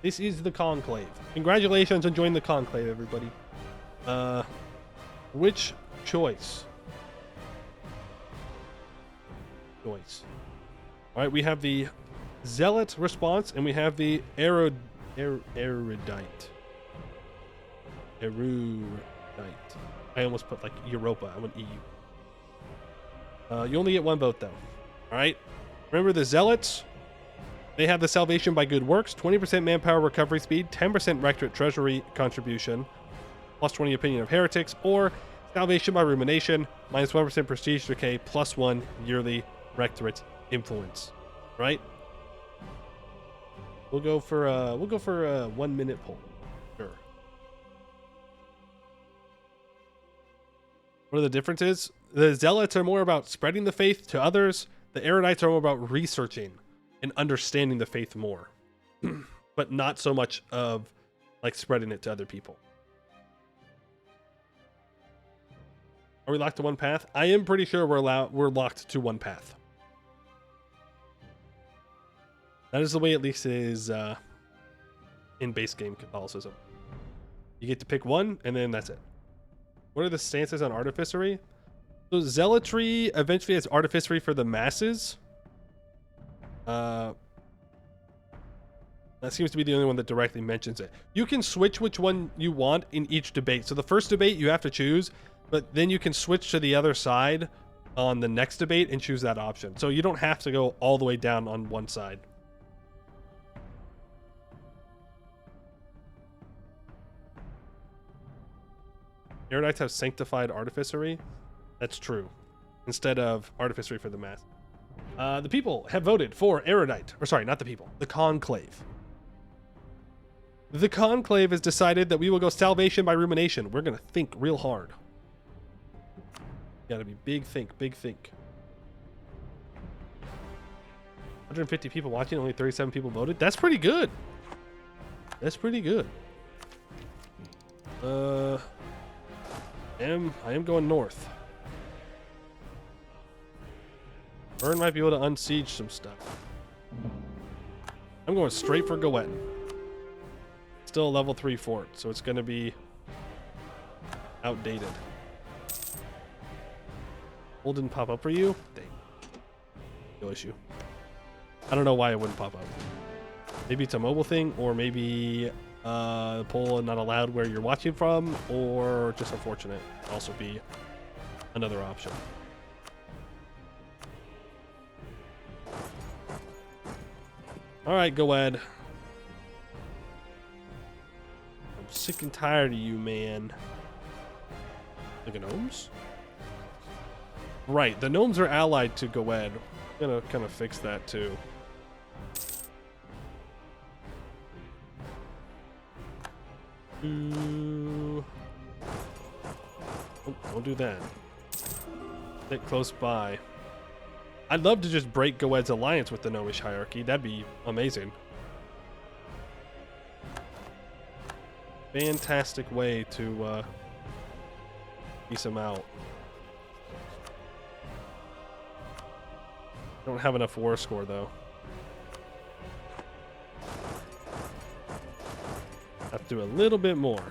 This is the Conclave. Congratulations on joining the Conclave, everybody. Which choice? Choice. All right, we have the Zealot response, and we have the Erudite. Erudite. I almost put like Europa. I went EU. You only get one vote though. All right. Remember the Zealots? They have the Salvation by Good Works, 20% manpower recovery speed, 10% Rectorate Treasury contribution, plus 20 Opinion of Heretics, or Salvation by Rumination, minus 1% Prestige Decay, plus 1 yearly Rectorate influence. Right? We'll go for a 1 minute poll. Sure. What are the differences? The Zealots are more about spreading the faith to others. The Erudites are more about researching and understanding the faith more, but not so much of like spreading it to other people. Are we locked to one path? I am pretty sure we're locked to one path. That is the way at least it is in base game Catholicism. You get to pick one, and then that's it. What are the stances on artificery? So zealotry eventually has artificery for the masses. That seems to be the only one that directly mentions it. You can switch which one you want in each debate. So the first debate you have to choose, but then you can switch to the other side on the next debate and choose that option. So you don't have to go all the way down on one side. Erudites have sanctified artificery. That's true. Instead of artificery for the mass. The people have voted for erudite. Or sorry, not the people. The Conclave. The Conclave has decided that we will go Salvation by Rumination. We're going to think real hard. Gotta be big think, big think. 150 people watching, only 37 people voted. That's pretty good. That's pretty good. I am going north. Burn might be able to unsiege some stuff. I'm going straight for Goed. Still a level 3 fort, so it's going to be outdated. Hold didn't pop up for you? Dang. No issue. I don't know why it wouldn't pop up. Maybe it's a mobile thing, or maybe poll not allowed where you're watching from, or just unfortunate. Also be another option. All right, go ahead. I'm sick and tired of you, man. The gnomes? Right, the gnomes are allied to Goed. I'm gonna kind of fix that too. Oh, don't do that. Get close by. I'd love to just break Goet's alliance with the Gnomish hierarchy. That'd be amazing. Fantastic way to piece him out. Don't have enough war score though. Have to do a little bit more.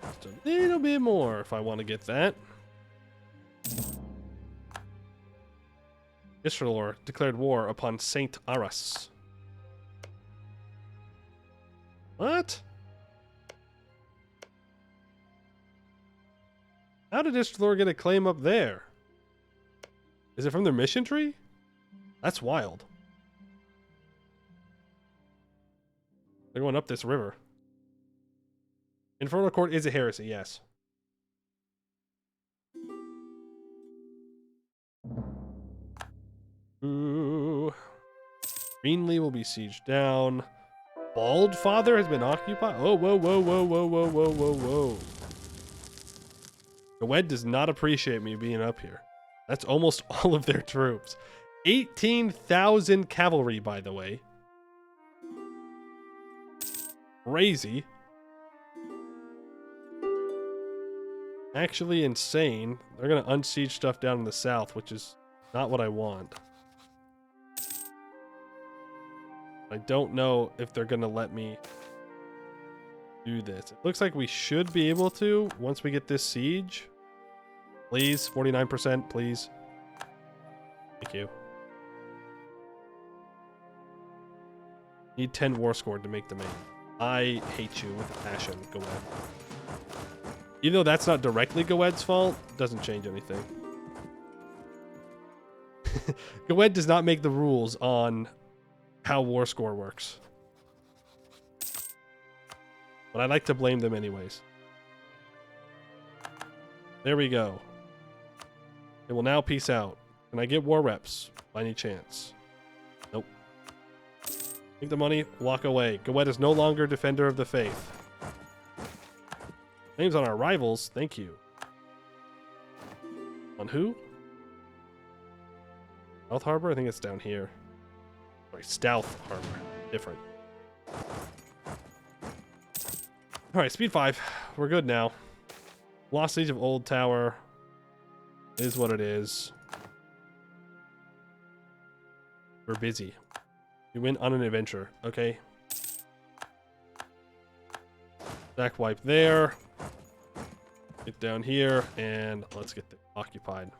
Just a little bit more if I want to get that. Israelor declared war upon Saint Aras. What? How did Israelor get a claim up there? Is it from their mission tree? That's wild. They're going up this river. Infernal Court is a heresy, yes. Ooh. Greenlee will be sieged down. Bald Father has been occupied. Oh, whoa, whoa, whoa, whoa, whoa, whoa, whoa, whoa. Gwed does not appreciate me being up here. That's almost all of their troops. 18,000 cavalry, by the way. Crazy. Actually insane. They're going to unsiege stuff down in the south, which is not what I want. I don't know if they're going to let me do this. It looks like we should be able to once we get this siege. Please, 49%, please. Thank you. Need 10 war score to make the main. I hate you with a passion, Gwed. Even though that's not directly Gwed's fault, doesn't change anything. Gwed does not make the rules on how war score works. But I like to blame them anyways. There we go. It will now peace out. Can I get war reps by any chance? Nope. Take the money, walk away. Gwed is no longer defender of the faith. Names on our rivals, thank you. On who? South Harbor? I think it's down here. Sorry, South Harbor. Different. Alright, speed 5. We're good now. Lost Siege of Old Tower. Is what it is. We're busy. We went on an adventure. Okay. Back wipe there. Get down here and let's get occupied.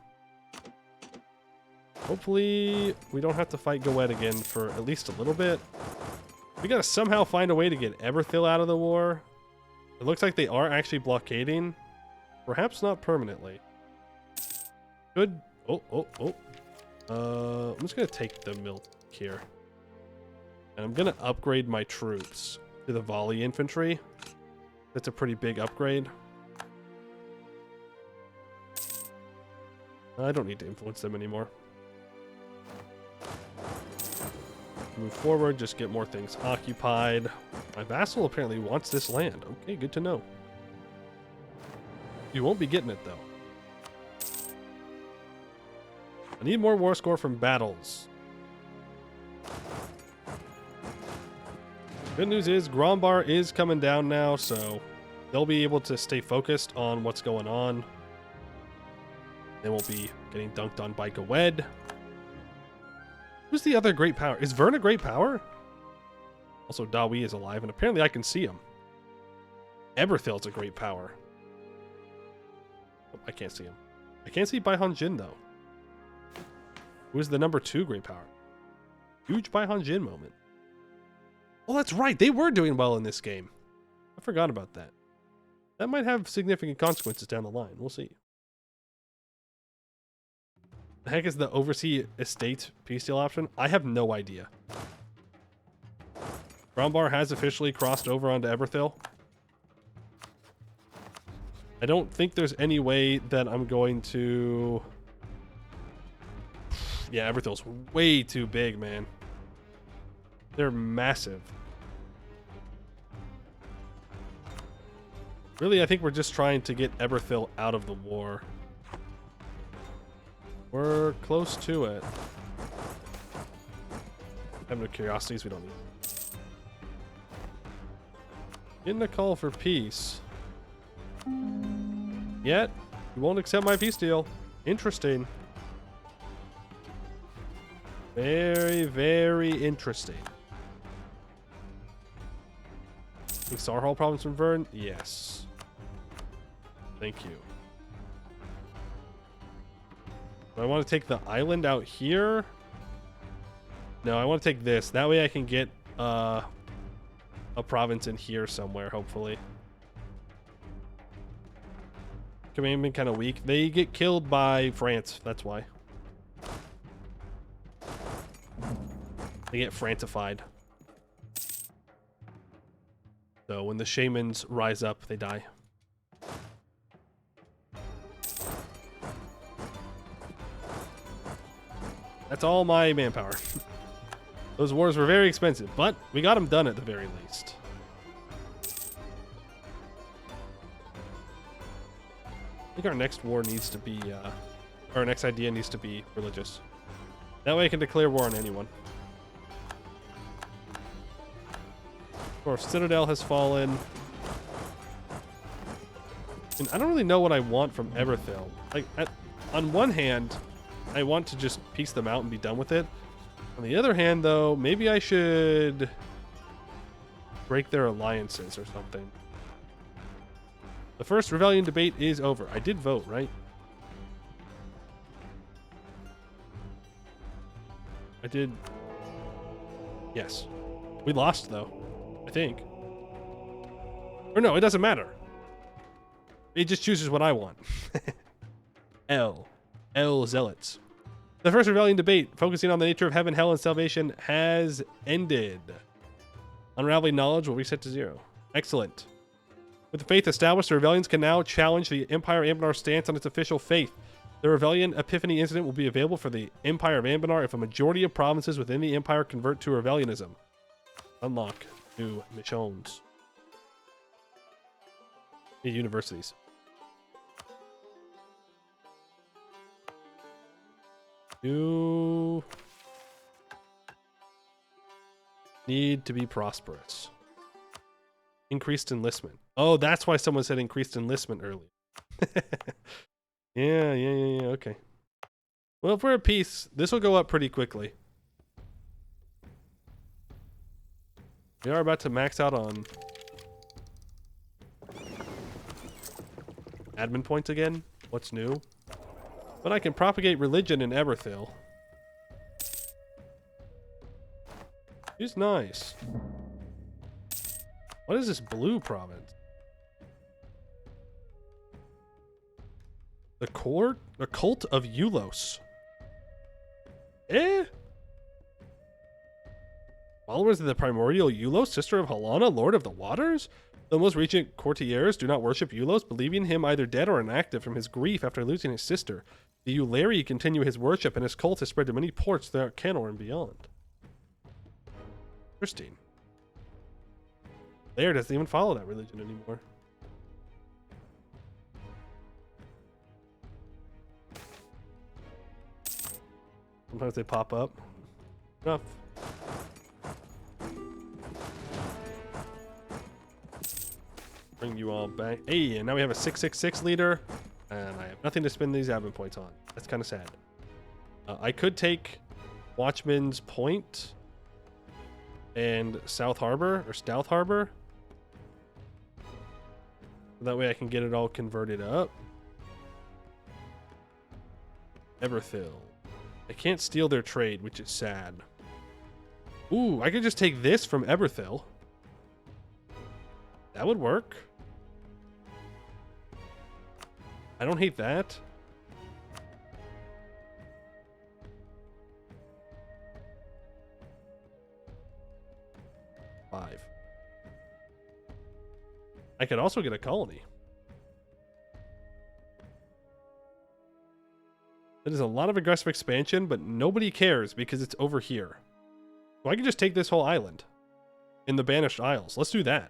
Hopefully we don't have to fight Gwed again for at least a little bit. We gotta somehow find a way to get Eberthil out of the war. It looks like they are actually blockading. Perhaps not permanently. Good. I'm just gonna take the milk here. And I'm gonna upgrade my troops to the volley infantry. That's a pretty big upgrade. I don't need to influence them anymore. Move forward, just get more things occupied. My vassal apparently wants this land. Okay, good to know. You won't be getting it, though. I need more war score from battles. Good news is Grombar is coming down now, so they'll be able to stay focused on what's going on. They won't be getting dunked on by Gwed. Who's the other great power? Is Vern a great power? Also, Dawi is alive, and apparently I can see him. Eberthil's a great power. Oh, I can't see him. I can't see Baihan Jin, though. Who is the number 2 great power? Huge Baihan Jin moment. Oh, that's right. They were doing well in this game. I forgot about that. That might have significant consequences down the line. We'll see. The heck is the Oversea Estate peace deal option? I have no idea. Grombar has officially crossed over onto Eberthil. I don't think there's any way that I'm going to... Yeah, Eberthil's way too big, man. They're massive. Really, I think we're just trying to get Eberthil out of the war. We're close to it. I have no curiosities, we don't need. Getting a call for peace. Yet, you won't accept my peace deal. Interesting. Very, very interesting. Think Sarhal problems from Vern? Yes. Thank you. Do I want to take the island out here? No, I want to take this. That way I can get a province in here somewhere, hopefully. Commandment kind of weak. They get killed by France. That's why. They get Francified. So when the shamans rise up, they die. That's all my manpower. Those wars were very expensive, but we got them done at the very least. I think our next war needs to be, our next idea needs to be religious. That way I can declare war on anyone. Of course, Citadel has fallen. And I don't really know what I want from Everthil. Like, on one hand, I want to just piece them out and be done with it. On the other hand, though, maybe I should break their alliances or something. The first Ravelian debate is over. I did vote, right? I did. Yes. We lost, though. I think. Or no, it doesn't matter. It just chooses what I want. L Zealots. The first Ravelian debate, focusing on the nature of heaven, hell, and salvation, has ended. Unraveling knowledge will reset to 0. Excellent. With the faith established, the Ravelians can now challenge the Empire of Anbennar stance on its official faith. The Ravelian Epiphany incident will be available for the Empire of Anbennar if a majority of provinces within the Empire convert to Ravelianism. Unlock new missions. Universities. You need to be prosperous. Increased enlistment. Oh, that's why someone said increased enlistment earlier. Yeah, okay. Well, if we're at peace, this will go up pretty quickly. We are about to max out on admin points again. What's new? But I can propagate religion in Everthil. She's nice. What is this blue province? The cult of Eulos. Followers of the primordial Eulos, sister of Helana, lord of the waters? The most recent courtiers do not worship Eulos, believing him either dead or inactive from his grief after losing his sister. The Eulari continue his worship, and his cult has spread to many ports throughout Canor and beyond. Interesting. Lair doesn't even follow that religion anymore. Sometimes they pop up. Enough. Bring you all back. Hey, and now we have a 666 leader, and I have nothing to spend these admin points on. That's kind of sad. I could take Watchman's Point and South Harbor or Stouth Harbor. That way I can get it all converted up. Everthil. I can't steal their trade, which is sad. Ooh, I could just take this from Everthil. That would work. I don't hate that. Five. I could also get a colony. That is a lot of aggressive expansion, but nobody cares because it's over here. So I can just take this whole island in the Banished Isles. Let's do that.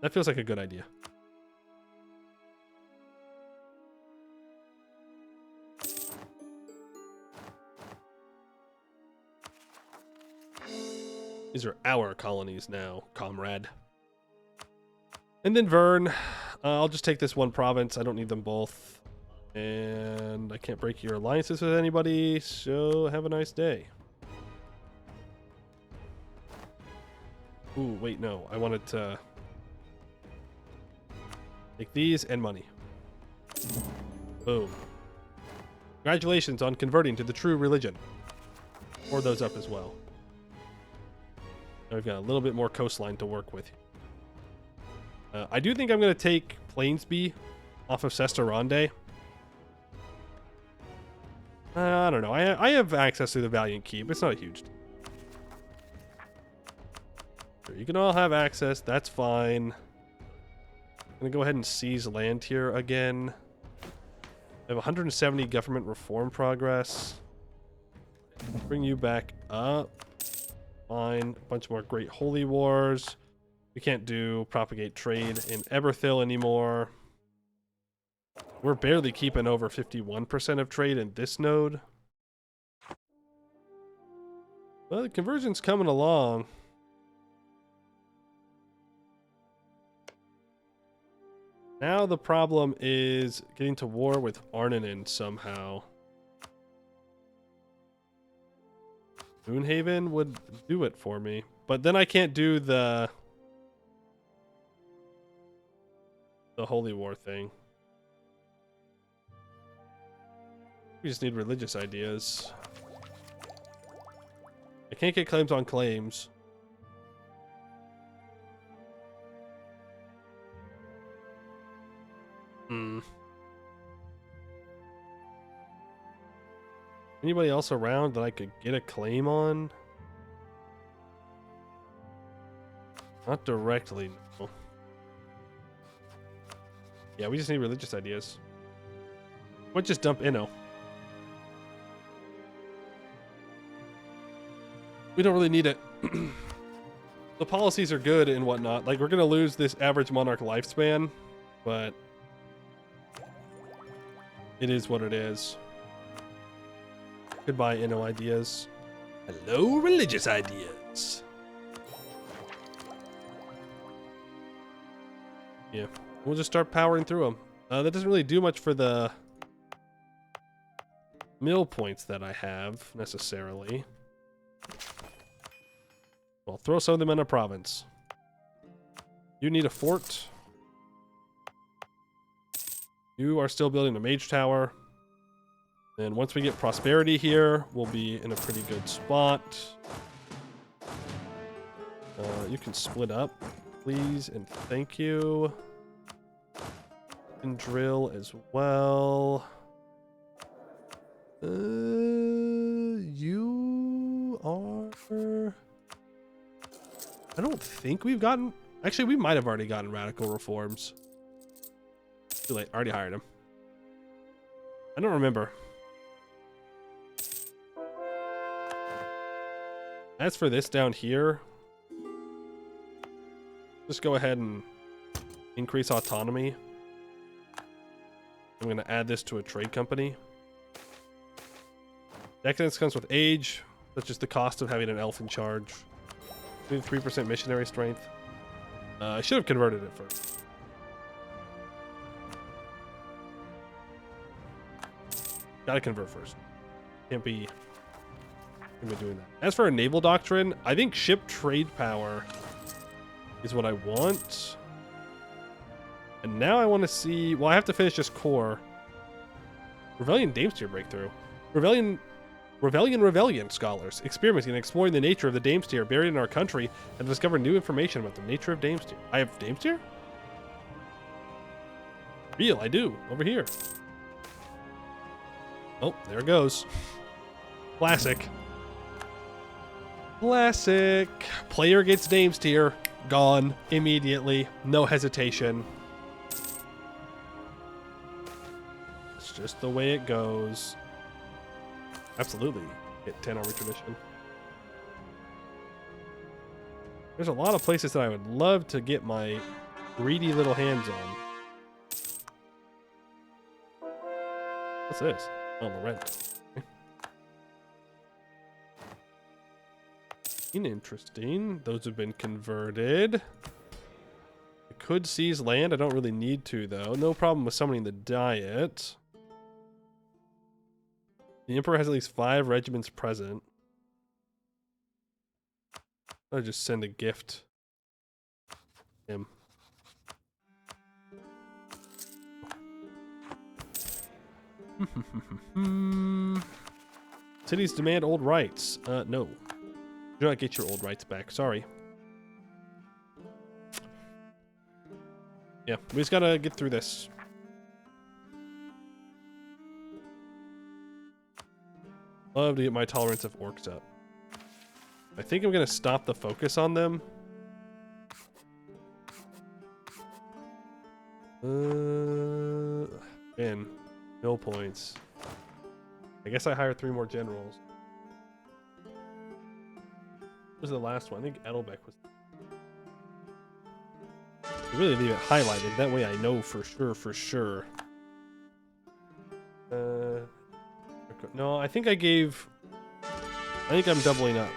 That feels like a good idea. These are our colonies now, comrade. And then Vern. I'll just take this one province. I don't need them both. And I can't break your alliances with anybody, so have a nice day. Ooh, wait, no. I wanted to take these and money. Boom. Congratulations on converting to the true religion. Pour those up as well. Now we've got a little bit more coastline to work with. I do think I'm going to take Plainsby off of Sesteronde. I don't know. I have access to the Valiant Keep. It's not a huge deal. Sure, you can all have access. That's fine. I'm going to go ahead and seize land here again. I have 170 government reform progress. Bring you back up. Fine. A bunch more Great Holy Wars. We can't do propagate trade in Eberthil anymore. We're barely keeping over 51% of trade in this node. Well, the conversion's coming along. Now the problem is getting to war with Arninen somehow. Moonhaven would do it for me, but then I can't do the Holy War thing. We just need religious ideas. I can't get claims on claims. Anybody else around that I could get a claim on? Not directly, no. Yeah, we just need religious ideas. What just dump Inno? We don't really need it. The policies are good and whatnot. Like, we're gonna lose this average monarch lifespan, but it is what it is. Goodbye, Inno ideas. Hello, religious ideas. Yeah, we'll just start powering through them. That doesn't really do much for the mill points that I have, necessarily. Well, throw some of them in a province. You need a fort. You are still building a mage tower. And once we get prosperity here, we'll be in a pretty good spot. You can split up, please, and thank you. And drill as well. You are... I don't think we've gotten... Actually, we might have already gotten radical reforms. Too late. Already hired him. I don't remember. As for this down here, just go ahead and increase autonomy. I'm going to add this to a trade company. Decadence comes with age. That's just the cost of having an elf in charge. 3% missionary strength. I should have converted it first. Gotta convert first. Can't be doing that. As for a naval doctrine, I think ship trade power is what I want. And now I want to see... Well, I have to finish this core. Ravelian Damestier breakthrough. Ravelian scholars experimenting and exploring the nature of the Damestier buried in our country and discover new information about the nature of Damestier. I have Damestier? Real, I do. Over here. Oh, there it goes. Classic. Classic. Player gets Damestier. Gone immediately. No hesitation. It's just the way it goes. Absolutely. Get 10 army tradition. There's a lot of places that I would love to get my greedy little hands on. What's this? Oh, the rent. Interesting. Those have been converted. I could seize land. I don't really need to, though. No problem with summoning the Diet. The Emperor has at least 5 regiments present. I'll just send a gift to him. Cities demand old rights. No. Do not get your old rights back. Sorry. Yeah, we just gotta get through this. Love to get my tolerance of orcs up. I think I'm gonna stop the focus on them. Man, mill points. I guess I hired 3 more generals. What was the last one? I think Edelbeck was. Really leave it highlighted. That way I know for sure. No, I think I think I'm doubling up.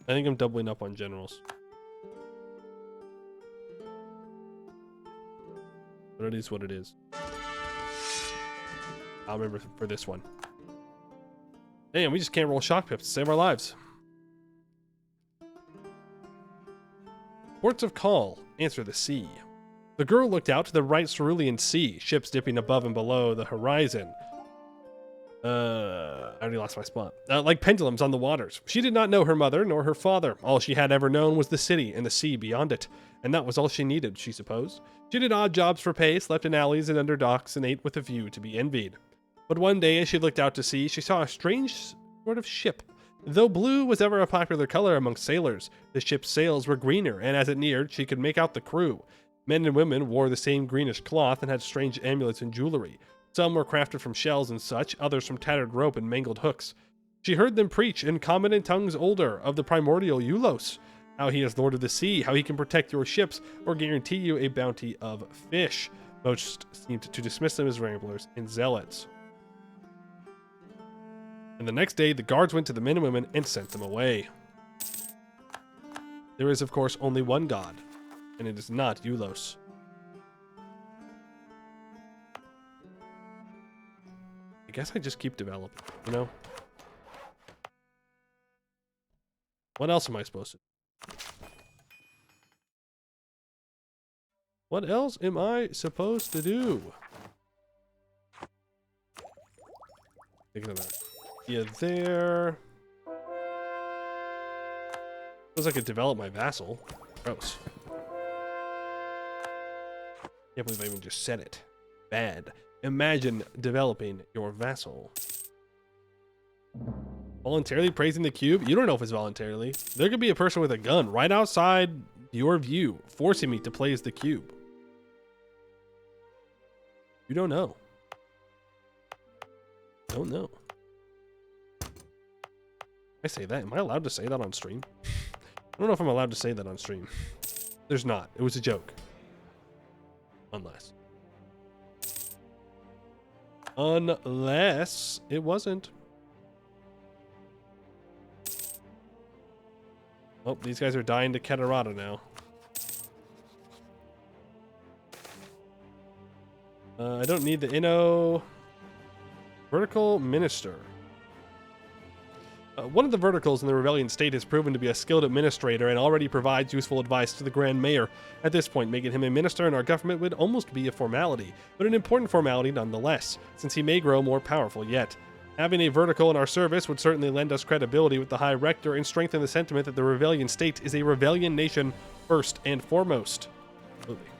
I think I'm doubling up on generals. But it is what it is. I'll remember for this one. Damn, we just can't roll shock pips to save our lives. Ports of call. Answer the sea. The girl looked out to the right cerulean sea, ships dipping above and below the horizon. I already lost my spot. Like pendulums on the waters. She did not know her mother nor her father. All she had ever known was the city and the sea beyond it. And that was all she needed, she supposed. She did odd jobs for pay, slept in alleys and under docks, and ate with a view to be envied. But one day, as she looked out to sea, she saw a strange sort of ship. Though blue was ever a popular color among sailors, the ship's sails were greener, and as it neared, she could make out the crew. Men and women wore the same greenish cloth and had strange amulets and jewelry. Some were crafted from shells and such, others from tattered rope and mangled hooks. She heard them preach in common and tongues older of the primordial Eulos, how he is lord of the sea, how he can protect your ships or guarantee you a bounty of fish. Most seemed to dismiss them as ramblers and zealots. And the next day, the guards went to the men and women and sent them away. There is, of course, only one god, and it is not Eulos. I guess I just keep developing, you know? What else am I supposed to do? What else am I supposed to do? Thinking of that. Yeah, there. Feels like I could develop my vassal. Gross. Can't believe I even just said it. Bad. Imagine developing your vassal. Voluntarily praising the cube? You don't know if it's voluntarily. There could be a person with a gun right outside your view, forcing me to praise the cube. You don't know. Don't know. I say that. Am I allowed to say that on stream? I don't know if I'm allowed to say that on stream. There's not. It was a joke. Unless it wasn't. Oh, these guys are dying to Catarata now. I don't need the Inno. Vertical Minister. One of the verticals in the Ravelian state has proven to be a skilled administrator and already provides useful advice to the Grand Mayor. At this point, making him a minister in our government would almost be a formality, but an important formality nonetheless, since he may grow more powerful yet. Having a vertical in our service would certainly lend us credibility with the High Rector and strengthen the sentiment that the Ravelian state is a Ravelian nation first and foremost. Absolutely.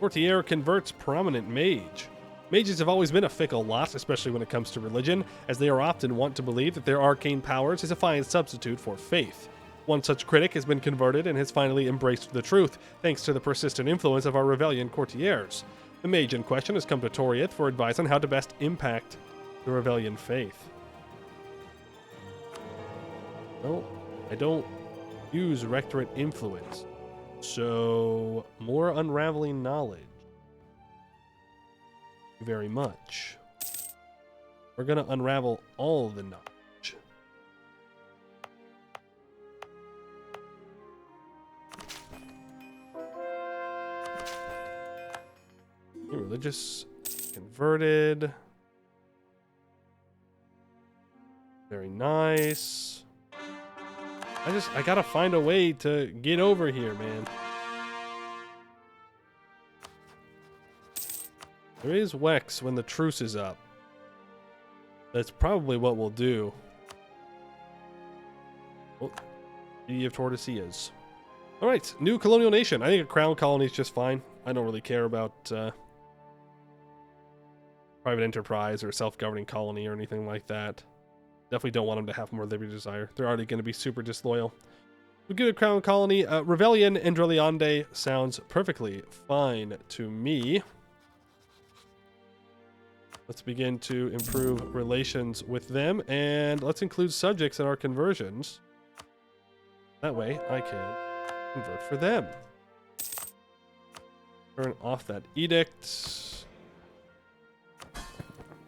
Courtier converts prominent mage. Mages have always been a fickle lot, especially when it comes to religion, as they are often wont to believe that their arcane powers is a fine substitute for faith. One such critic has been converted and has finally embraced the truth, thanks to the persistent influence of our Ravelian courtiers. The mage in question has come to Toriath for advice on how to best impact the Ravelian faith. No, I don't use rectorate influence, so more unraveling knowledge. Very much. We're gonna unravel all the knowledge. Religious converted. Very nice. I gotta find a way to get over here, man. There is Wex when the truce is up. That's probably what we'll do. Oh, Treaty of Tordesillas. Alright, new colonial nation. I think a crown colony is just fine. I don't really care about private enterprise or self-governing colony or anything like that. Definitely don't want them to have more liberty desire. They're already going to be super disloyal. We'll give it a crown colony. Ravelian and Dreliande sounds perfectly fine to me. Let's begin to improve relations with them, and let's include subjects in our conversions. That way, I can Convert for them. Turn off that edict.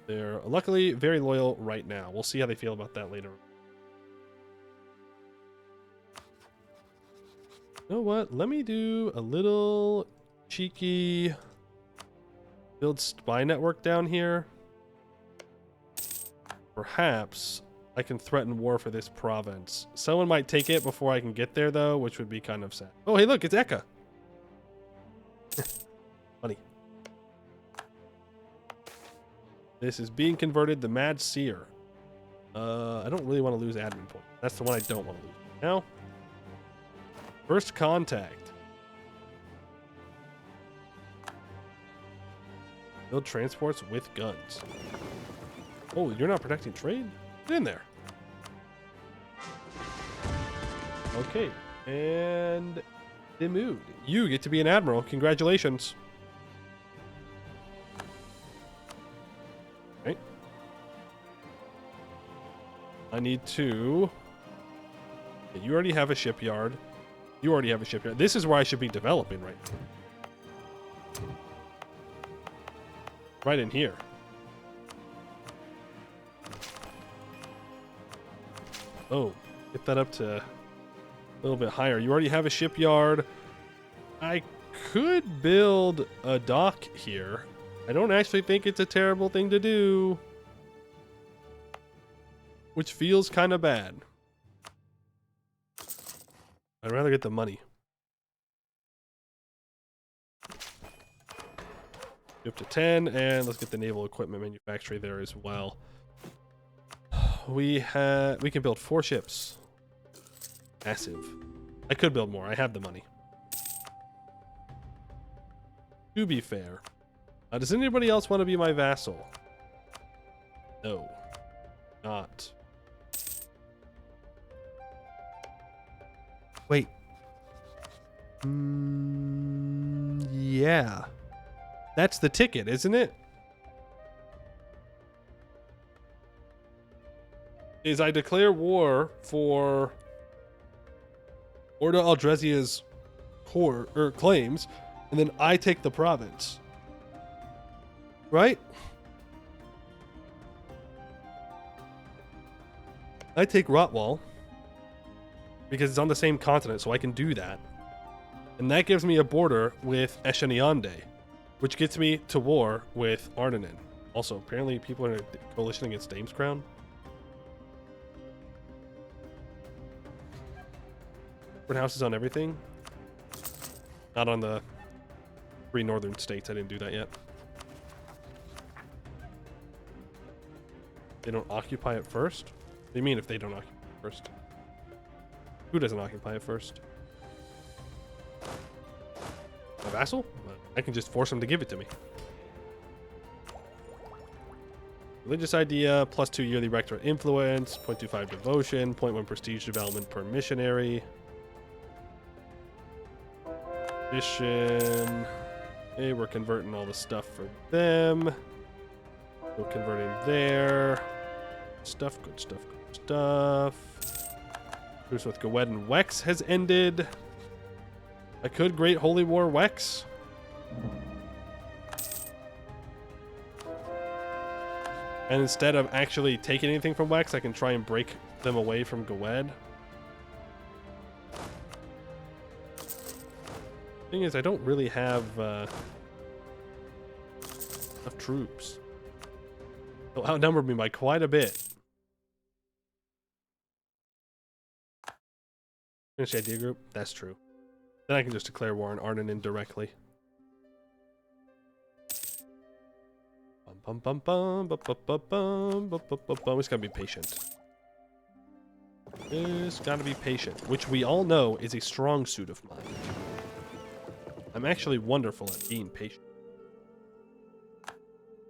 They're luckily very loyal right now. We'll see how they feel about that later. You know what? Let me do a little cheeky build spy network down here. Perhaps I can threaten war for this province. Someone might take it before I can get there, though, which would be kind of sad. Oh, hey, look, it's Eka. Funny. This is being converted. The Mad Seer. I don't really want to lose admin point. That's the one I don't want to lose now. First contact. Build transports with guns. Oh, you're not protecting trade? Get in there. Okay, and the mood. You get to be an admiral. Congratulations. Okay. I need to. Okay, you already have a shipyard. You already have a shipyard. This is where I should be developing right now. Right in here. Oh, get that up to a little bit higher. You already have a shipyard. I could build a dock here. I don't actually think it's a terrible thing to do. Which feels kind of bad. I'd rather get the money. Up to 10, and let's get the naval equipment manufacturer there as well. We can build 4 ships. Massive. I could build more. I have the money. To be fair. Does anybody else want to be my vassal? No. Not. Wait. Yeah. That's the ticket, isn't it? Is I declare war for Orda Aldrezia's claims, and then I take the province. Right? I take Rotwall because it's on the same continent, so I can do that. And that gives me a border with Esheniande, which gets me to war with Ardanen. Also, apparently people are in a coalition against Dame's Crown. Different houses on everything. Not on the 3 northern states. I didn't do that yet. They don't occupy it first? What do you mean if they don't occupy it first? Who doesn't occupy it first? My vassal? I can just force him to give it to me. Religious idea, +2 yearly rectorate influence, 0.25 devotion, 0.1 prestige development per missionary. Mission. Hey, we're converting all the stuff for them. We're converting there. Stuff, good stuff, good stuff. Truce with Gowed and Wex has ended. I could Great Holy War Wex. And instead of actually taking anything from Wex, I can try and break them away from Gowed. Thing is, I don't really have enough troops. They'll outnumber me by quite a bit. Finish the idea group? That's true. Then I can just declare war on Ardanen directly. Bum bum bum bum bum bum bum bum bum bum bum. Just gotta be patient. Just gotta be patient, which we all know is a strong suit of mine. I'm actually wonderful at being patient.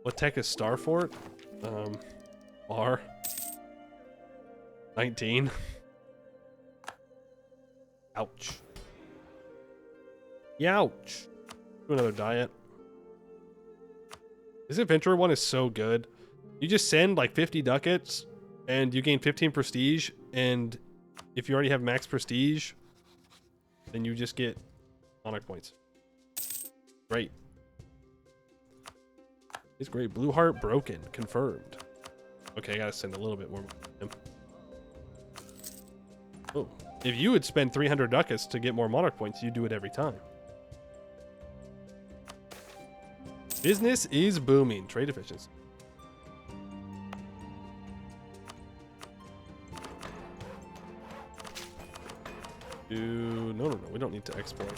What tech is Starfort? R 19. Ouch. Youch. Do another diet. This adventurer one is so good. You just send like 50 ducats and you gain 15 prestige, and if you already have max prestige, then you just get monarch points. Great. It's great. Blue heart broken. Confirmed. Okay, I gotta send a little bit more. Oh, if you would spend 300 ducats to get more monarch points, you do it every time. Business is booming. Trade efficiency. No, we don't need to export.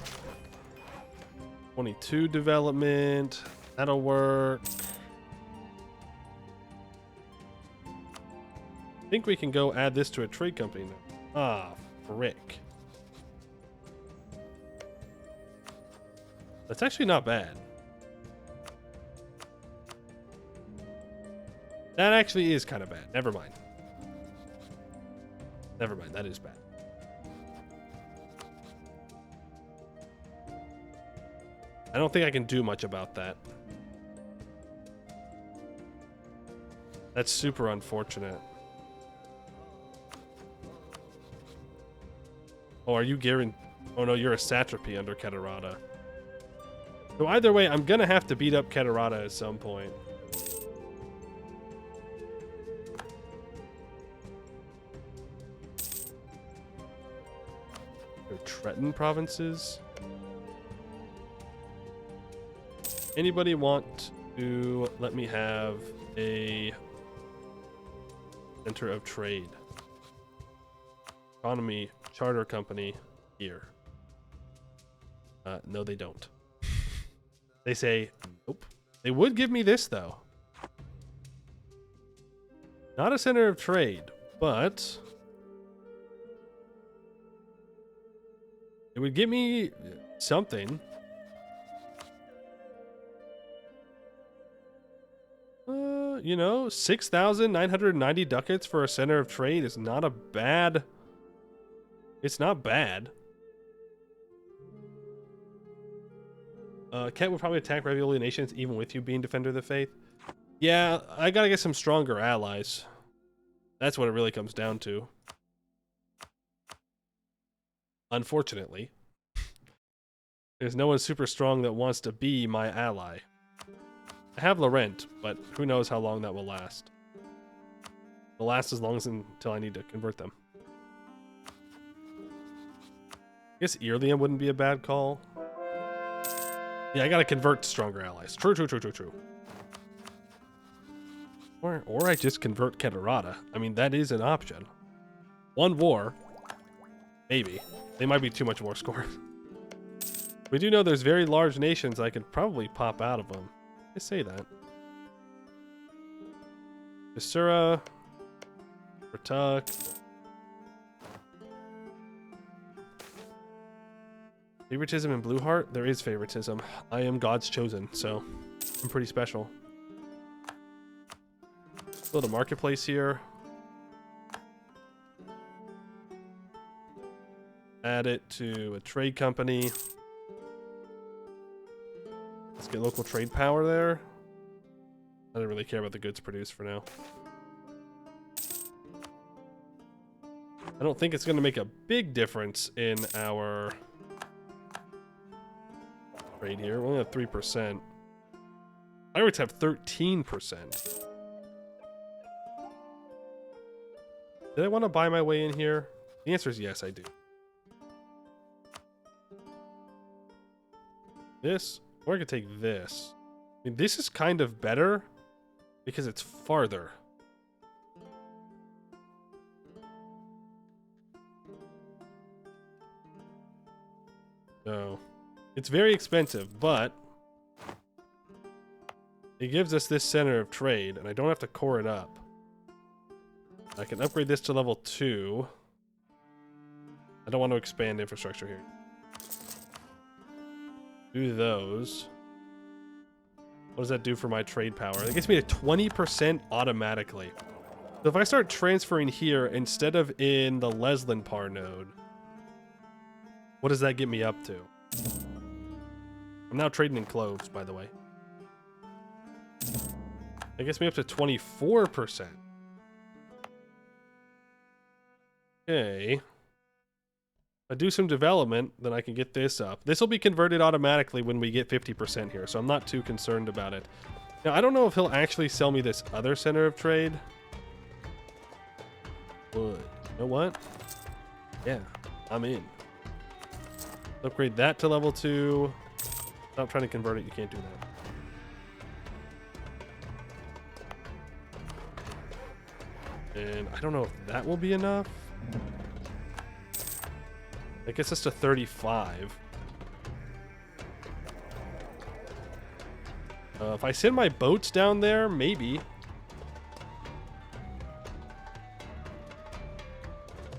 22 development. That'll work. I think we can go add this to a trade company now. Ah, frick. That's actually not bad. That actually is kind of bad. Never mind. Never mind. That is bad. I don't think I can do much about that. That's super unfortunate. Oh, are you guaranteed? Oh no, you're a satrapy under Catarata. So either way, I'm gonna have to beat up Catarata at some point. They're Treton provinces. Anybody want to let me have a center of trade? Economy charter company here. No, they don't. They say nope. They would give me this though. Not a center of trade, but it would give me something. You know, 6,990 ducats for a center of trade is not a bad. It's not bad. Kent would probably attack Ravelian nations even with you being Defender of the Faith. Yeah, I gotta get some stronger allies. That's what it really comes down to. Unfortunately. There's no one super strong that wants to be my ally. I have Laurent, but who knows how long that will last. It'll last as long as until I need to convert them. I guess Earlium wouldn't be a bad call. Yeah, I gotta convert stronger allies. True. Or I just convert Catarata. I mean, that is an option. One war. Maybe. They might be too much war score. We do know there's very large nations I could probably pop out of them. I say that. Basura. Ratuk. Favoritism in Blueheart? There is favoritism. I am God's chosen, so I'm pretty special. Build a marketplace here. Add it to a trade company. Let's get local trade power there. I don't really care about the goods produced for now. I don't think it's going to make a big difference in our trade here. We only have 3%. Pirates have 13%. Did I want to buy my way in here? The answer is yes, I do. This, or I could take this. I mean, this is kind of better because it's farther. So, it's very expensive, but it gives us this center of trade, and I don't have to core it up. I can upgrade this to level 2. I don't want to expand infrastructure here. Do those. What does that do for my trade power? It gets me to 20% automatically. So if I start transferring here instead of in the Leslinpar node, what does that get me up to? I'm now trading in cloves, by the way. That gets me up to 24%. Okay. I do some development, then I can get this up. This will be converted automatically when we get 50% here, so I'm not too concerned about it. Now, I don't know if he'll actually sell me this other center of trade. Would. You know what? Yeah, I'm in. Upgrade that to level 2. Stop trying to convert it. You can't do that. And I don't know if that will be enough. That gets us to 35. If I send my boats down there, maybe.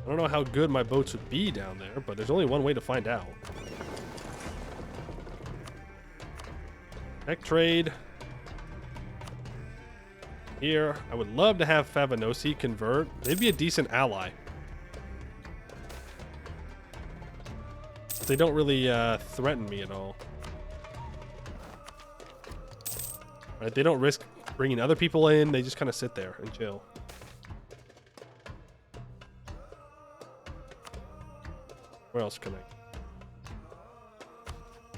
I don't know how good my boats would be down there, but there's only one way to find out. Tech trade. Here, I would love to have Favanosi convert. They'd be a decent ally. They don't really threaten me at all. Right? They don't risk bringing other people in. They just kind of sit there and chill. Where else can I?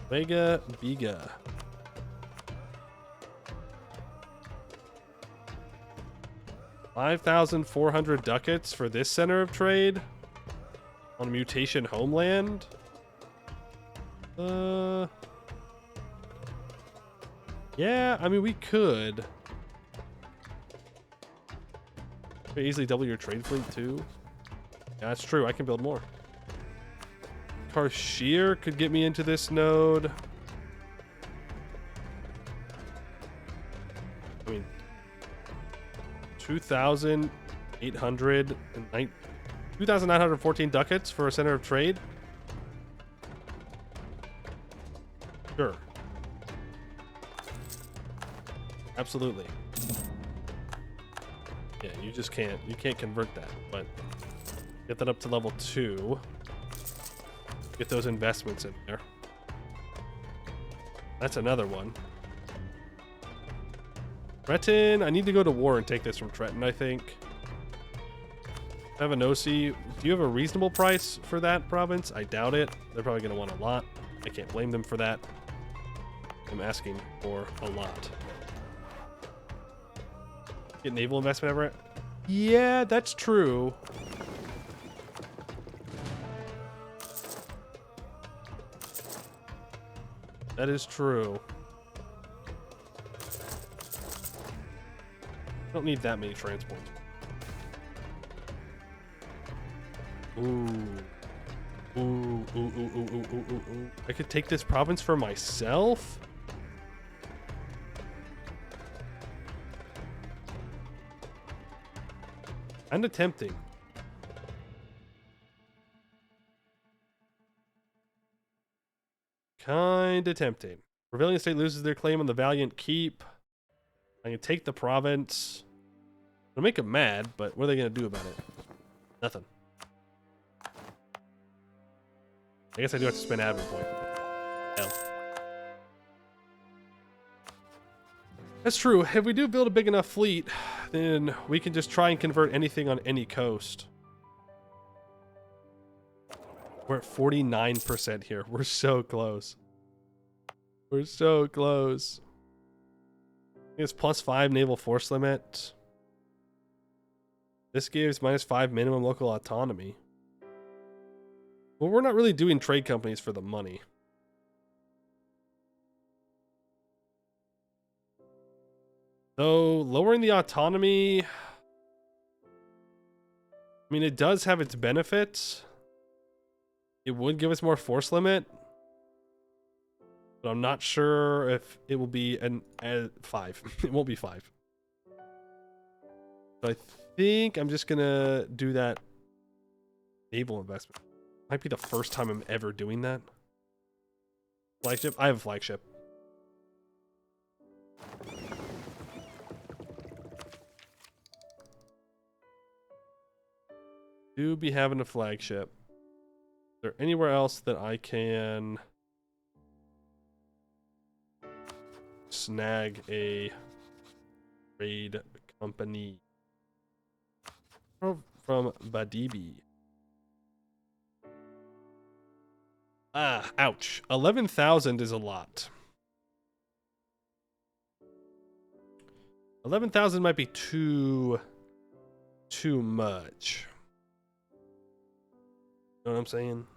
Vega Biga. $5,400 ducats for this center of trade on a mutation homeland. Yeah, I mean, we could. Could easily double your trade fleet too. Yeah, that's true. I can build more. Karshir could get me into this node. I mean, 2,914 ducats for a center of trade. Sure. Absolutely. Yeah, you just can't. You can't convert that, but get that up to level 2. Get those investments in there. That's another one. Treton, I need to go to war and take this from Treton, I think. Favanosi, do you have a reasonable price for that province? I doubt it. They're probably going to want a lot. I can't blame them for that. I'm asking for a lot. Get naval investment, Everett? Yeah, that's true. That is true. Don't need that many transports. Ooh. Ooh, ooh, ooh, ooh, ooh, ooh, ooh, ooh. I could take this province for myself? Kinda tempting. Kinda tempting. Ravelian state loses their claim on the Valiant Keep. I can take the province. It'll make them mad, but what are they gonna do about it? Nothing. I guess I do have to spend admin point. Hell. That's true. If we do build a big enough fleet, then we can just try and convert anything on any coast. We're at 49% here. We're so close. We're so close. It's +5 naval force limit. This gives -5 minimum local autonomy. Well, we're not really doing trade companies for the money. So, lowering the autonomy... I mean, it does have its benefits. It would give us more force limit. But I'm not sure if it will be an 5. It won't be 5. So I think I'm just gonna do that naval investment. Might be the first time I'm ever doing that. Flagship? I have a flagship. Do be having a flagship. Is there anywhere else that I can snag a trade company from Badibi? Ah, ouch. 11,000 is a lot. 11,000 might be too much. Know what I'm saying?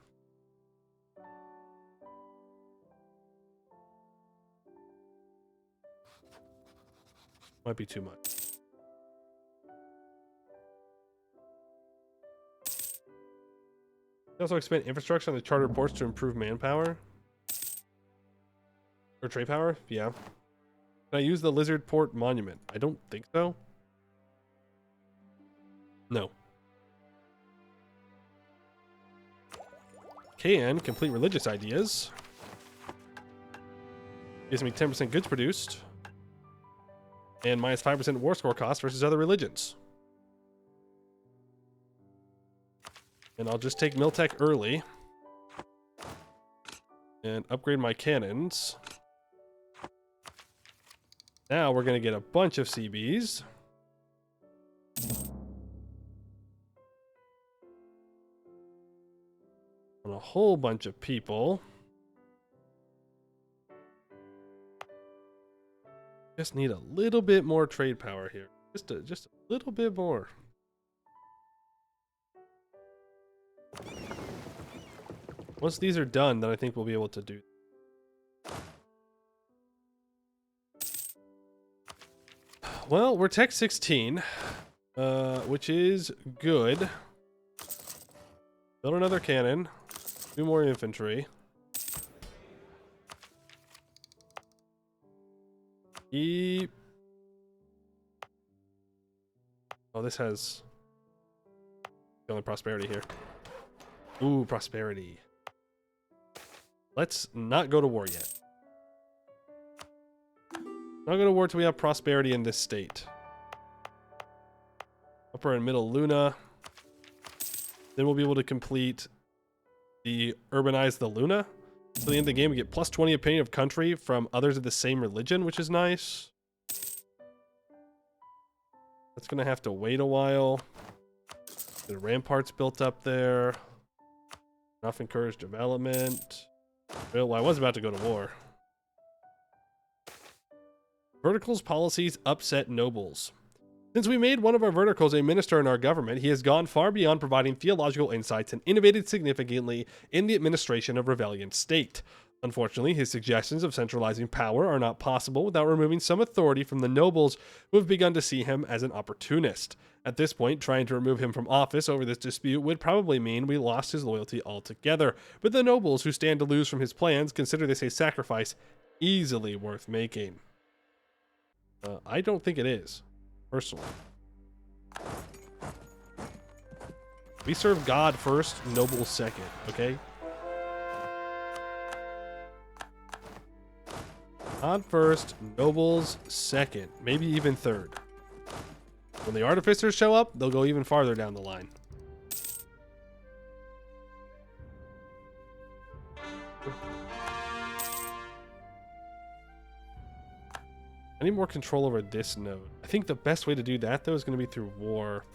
Might be too much. They also expand infrastructure on the charter ports to improve manpower. Or trade power? Yeah. Can I use the Lizard Port Monument? I don't think so. No. Can complete religious ideas. Gives me 10% goods produced. And minus 5% war score cost versus other religions. And I'll just take Miltech early. And upgrade my cannons. Now we're going to get a bunch of CBs. And a whole bunch of people. Just need a little bit more trade power here. Just a little bit more. Once these are done, then I think we'll be able to do. Well, we're Tech 16, which is good. Build another cannon. 2 more infantry. Oh, this has only prosperity here. Ooh, prosperity. Let's not go to war yet. Not go to war till we have prosperity in this state. Upper and middle Luna. Then we'll be able to complete the urbanize the Luna. At the end of the game, we get plus 20 opinion of country from others of the same religion, which is nice. That's gonna have to wait a while. The ramparts built up there. Enough encouraged development. Well, I was about to go to war. Verticals policies upset nobles. Since we made one of our verticals a minister in our government, he has gone far beyond providing theological insights and innovated significantly in the administration of Ravelian state. Unfortunately, his suggestions of centralizing power are not possible without removing some authority from the nobles who have begun to see him as an opportunist. At this point, trying to remove him from office over this dispute would probably mean we lost his loyalty altogether, but the nobles who stand to lose from his plans consider this a sacrifice easily worth making. I don't think it is, personally. We serve God first, nobles second, okay? God first, nobles second, maybe even third. When the artificers show up, they'll go even farther down the line. I need more control over this node. I think the best way to do that, though, is going to be through war.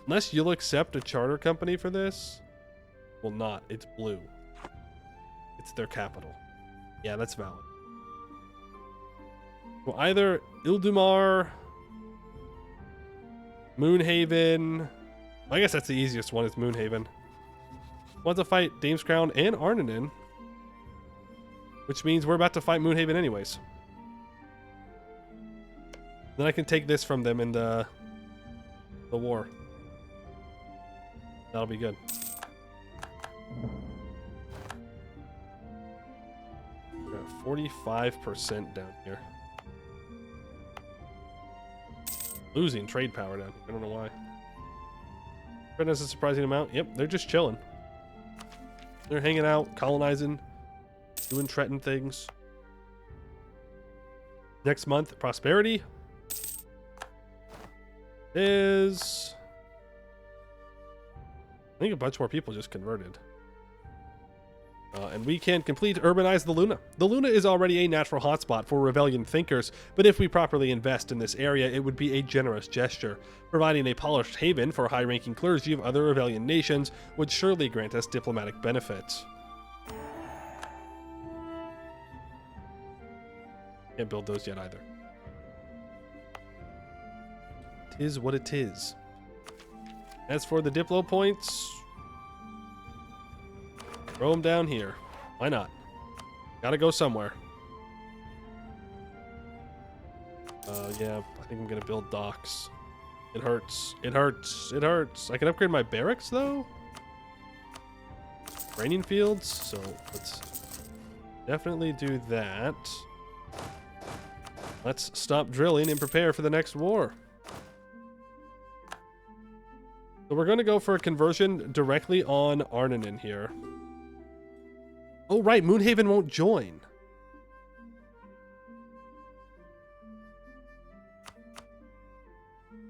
Unless you'll accept a charter company for this. Well, not. It's blue. It's their capital. Yeah, that's valid. Well, either Ildumar, Moonhaven. I guess that's the easiest one, is Moonhaven. Want to fight Dame's Crown and Arninen. Which means we're about to fight Moonhaven anyways. Then I can take this from them in the war. That'll be good. We're at 45% down here. Losing trade power down here. I don't know why. Britain has a surprising amount. Yep, they're just chilling. They're hanging out, colonizing, doing Trenton things. Next month, prosperity is... I think a bunch more people just converted. And we can complete urbanize the Luna. The Luna is already a natural hotspot for Ravelian thinkers, but if we properly invest in this area, it would be a generous gesture. Providing a polished haven for high-ranking clergy of other Ravelian nations would surely grant us diplomatic benefits. Can't build those yet either. Tis what it is. As for the Diplo points, throw them down here. Why not? Gotta go somewhere. Yeah, I think I'm gonna build docks. It hurts. It hurts. It hurts. I can upgrade my barracks though. Training fields. So let's definitely do that. Let's stop drilling and prepare for the next war. So we're going to go for a conversion directly on Arninen here. Oh, right. Moonhaven won't join.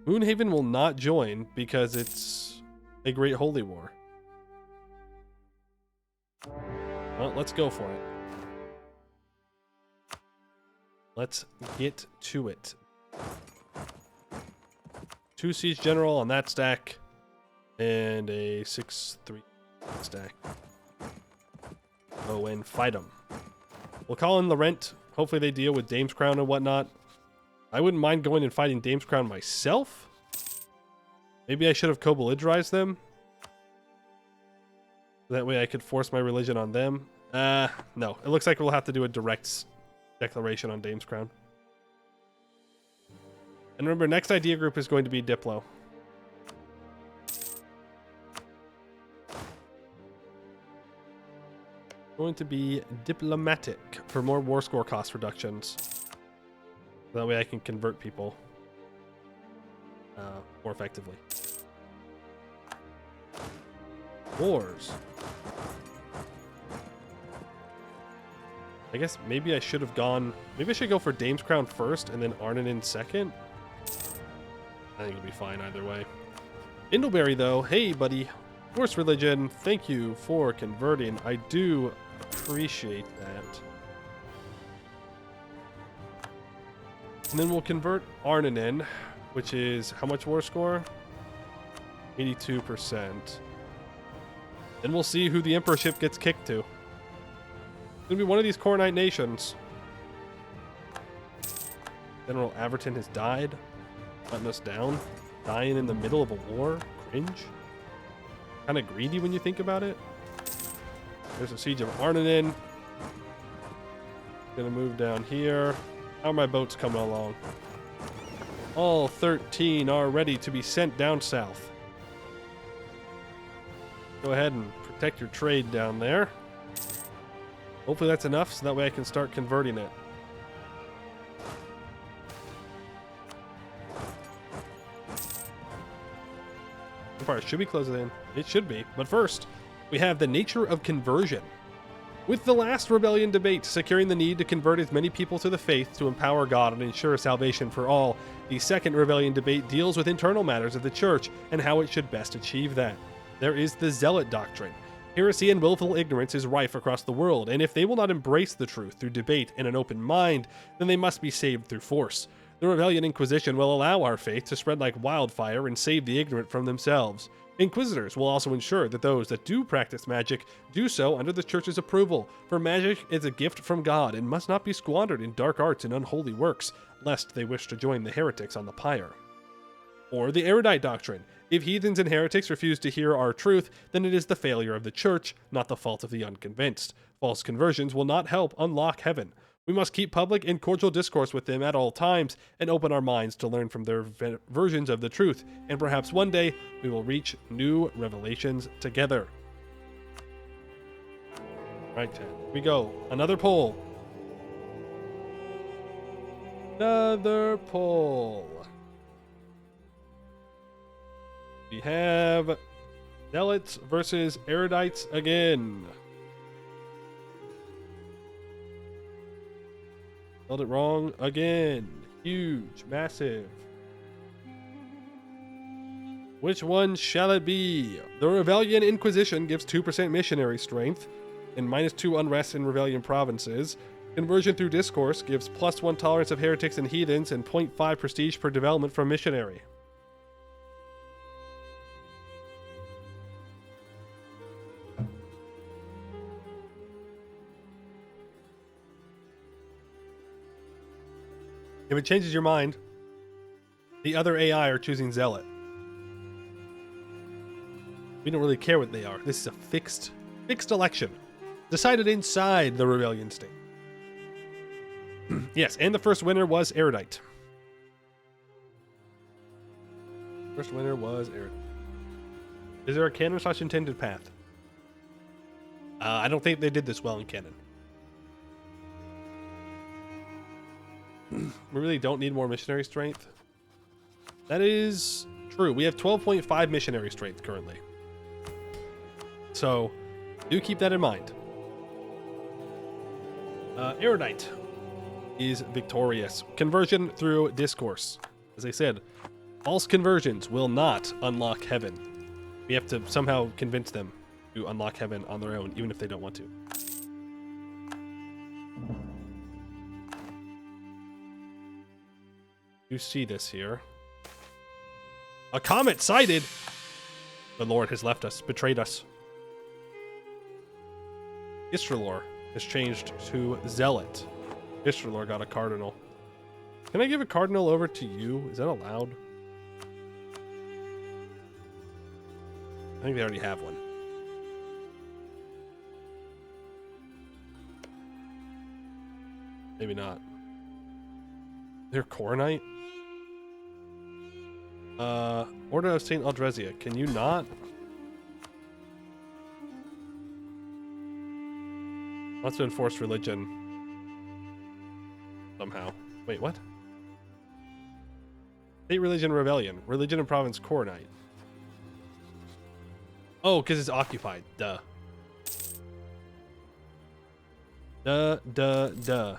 Moonhaven will not join because it's a Great Holy War. Well, let's go for it. Let's get to it. 2 Siege General on that stack. And a 6-3 stack. Oh, and fight them. We'll call in Laurent. Hopefully they deal with Dame's Crown and whatnot. I wouldn't mind going and fighting Dame's Crown myself. Maybe I should have co-belligerized them. That way I could force my religion on them. No. It looks like we'll have to do a direct declaration on Dame's Crown. And remember, next idea group is going to be Diplo. Going to be diplomatic for more war score cost reductions. That way I can convert people more effectively. Wars. I guess maybe I should have gone... Maybe I should go for Dame's Crown first and then Arninen second. I think it'll be fine either way. Indleberry, though. Hey, buddy. Horse religion. Thank you for converting. I do appreciate that. And then we'll convert Arninen, which is how much war score? 82%. Then we'll see who the emperorship gets kicked to. It's gonna be one of these Coronite nations. General Averton has died, letting us down, dying in the middle of a war. Cringe. Kind of greedy when you think about it. There's a siege of Arninen. Gonna move down here. How are my boats coming along? All 13 are ready to be sent down south. Go ahead and protect your trade down there. Hopefully that's enough, so that way I can start converting it. Should we close it in? It should be. But first, we have the nature of conversion. With the last rebellion debate securing the need to convert as many people to the faith to empower God and ensure salvation for all, the second rebellion debate deals with internal matters of the church and how it should best achieve that. There is the zealot doctrine. Heresy and willful ignorance is rife across the world, and if they will not embrace the truth through debate and an open mind, then they must be saved through force. The Ravelian Inquisition will allow our faith to spread like wildfire and save the ignorant from themselves. Inquisitors will also ensure that those that do practice magic do so under the Church's approval, for magic is a gift from God and must not be squandered in dark arts and unholy works, lest they wish to join the heretics on the pyre. Or the erudite doctrine. If heathens and heretics refuse to hear our truth, then it is the failure of the Church, not the fault of the unconvinced. False conversions will not help unlock heaven. We must keep public and cordial discourse with them at all times and open our minds to learn from their versions of the truth, and perhaps one day we will reach new revelations together. Right, here we go. Another poll. Another poll. We have zealots versus erudites again. Spelled it wrong again. Huge, massive. Which one shall it be? The Ravelian Inquisition gives 2% missionary strength and -2 unrest in Ravelian provinces. Conversion through discourse gives +1 tolerance of heretics and heathens and 0.5 prestige per development from missionary. If it changes your mind, the other AI are choosing Zealot. We don't really care what they are. This is a fixed election. Decided inside the Ravelian state. Yes, and the first winner was Erudite. First winner was Erudite. Is there a canon/intended path? I don't think they did this well in canon. We really don't need more missionary strength. That is true. We have 12.5 missionary strength currently. So, do keep that in mind. Erudite is victorious. Conversion through discourse. As I said, false conversions will not unlock heaven. We have to somehow convince them to unlock heaven on their own, even if they don't want to. You see this here. A comet sighted! The Lord has left us, betrayed us. Istrelor has changed to Zealot. Istrelor got a cardinal. Can I give a cardinal over to you? Is that allowed? I think they already have one. Maybe not. They're Coronite? Order of St. Aldresia. Can you not? Wants to enforce religion. Somehow. Wait, what? State religion rebellion. Religion and province Coronite. Oh, because it's occupied. Duh. Duh.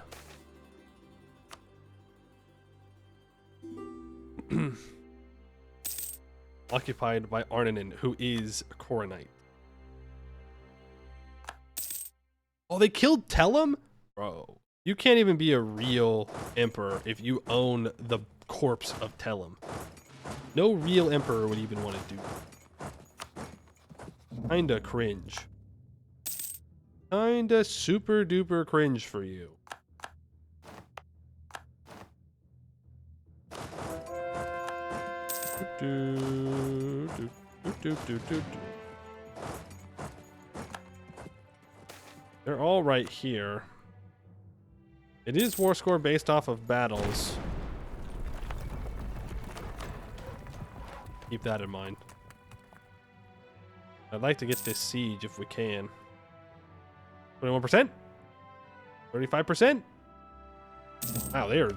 Occupied by Arnanen, who is Coronite. Oh, they killed Tellum? Bro, you can't even be a real emperor if you own the corpse of Tellum. No real emperor would even want to do that. Kinda cringe. Kinda super duper cringe for you. They're all right here. It is war score based off of battles. Keep that in mind. I'd like to get this siege if we can. 21%? 35%? Wow, they are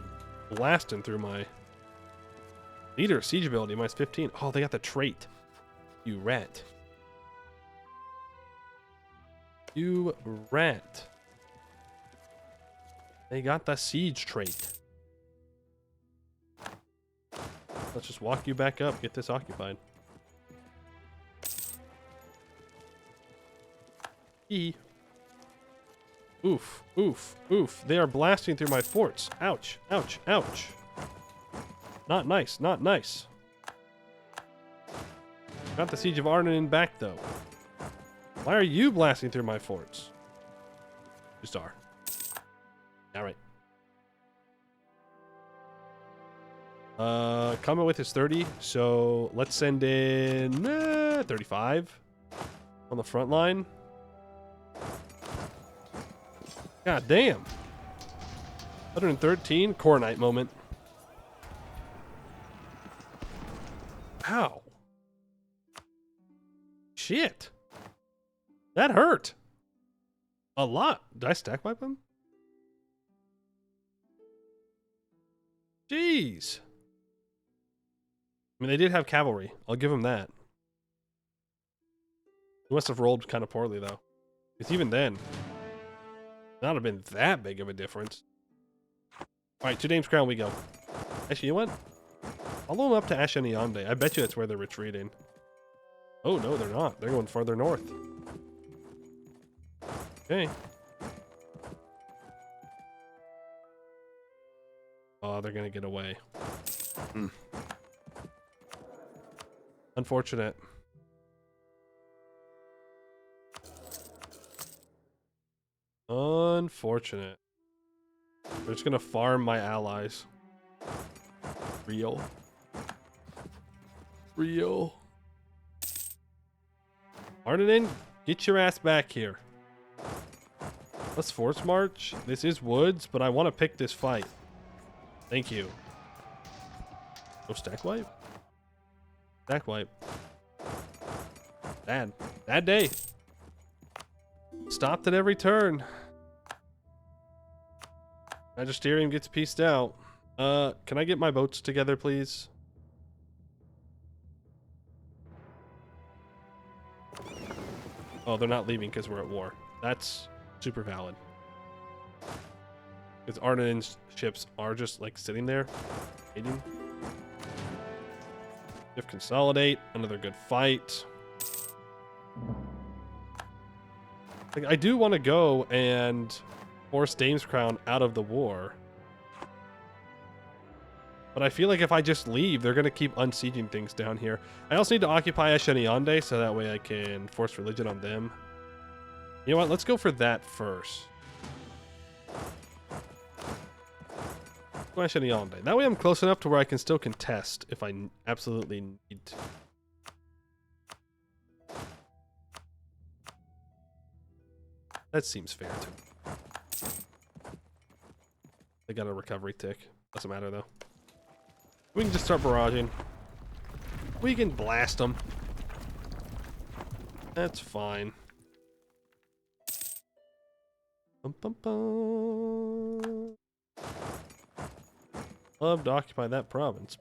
blasting through my leader siege ability, minus 15. Oh, they got the trait. You rat. You rat. They got the siege trait. Let's just walk you back up, get this occupied. E. Oof, oof, oof. They are blasting through my forts. Ouch, ouch, ouch. Not nice, not nice. Got the siege of Arnanen back, though. Why are you blasting through my forts? You star. Alright. Combat width is 30, so let's send in 35 on the front line. God damn. 113 Coronite moment. Ow. Shit. That hurt. A lot. Did I stack wipe him? Jeez. I mean, they did have cavalry. I'll give him that. He must have rolled kind of poorly, though. Because even then, not have been that big of a difference. Alright, 2 Dames Crown we go. Actually, you know what? Follow them up to Asheniande. I bet you that's where they're retreating. Oh, no, they're not. They're going farther north. Okay. Oh, they're gonna get away. Unfortunate. Unfortunate. They're just gonna farm my allies. Real. Real. Ardenin, get your ass back here. Let's force march. This is woods, but I want to pick this fight. Thank you. No stack wipe? Stack wipe. Bad. Bad day. Stopped at every turn. Magisterium gets pieced out. Can I get my boats together, please? Oh, they're not leaving because we're at war. That's super valid. Because Arden's ships are just like sitting there, waiting. If consolidate, another good fight. Like, I do want to go and force Dame's Crown out of the war. But I feel like if I just leave, they're going to keep unsieging things down here. I also need to occupy Shenanigans, so that way I can force religion on them. You know what? Let's go for that first. Shenanigans. That way I'm close enough to where I can still contest if I absolutely need to. That seems fair to me. They got a recovery tick. Doesn't matter though. We can just start barraging. We can blast them. That's fine. Bum, bum, bum. Love to occupy that province.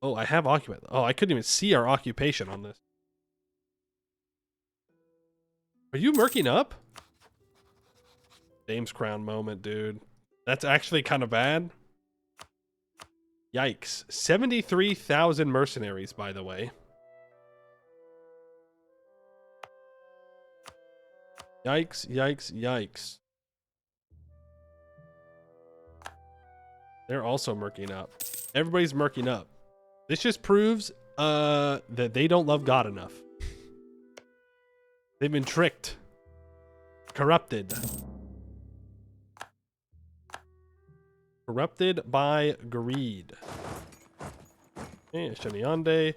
Oh, I have occupied. Oh, I couldn't even see our occupation on this. Are you murking up? Dame's Crown moment, dude. That's actually kind of bad. Yikes. 73,000 mercenaries, by the way. Yikes, yikes, yikes. They're also murking up. Everybody's murking up. This just proves that they don't love God enough. They've been tricked. Corrupted. Corrupted by greed. Okay, Sheniande.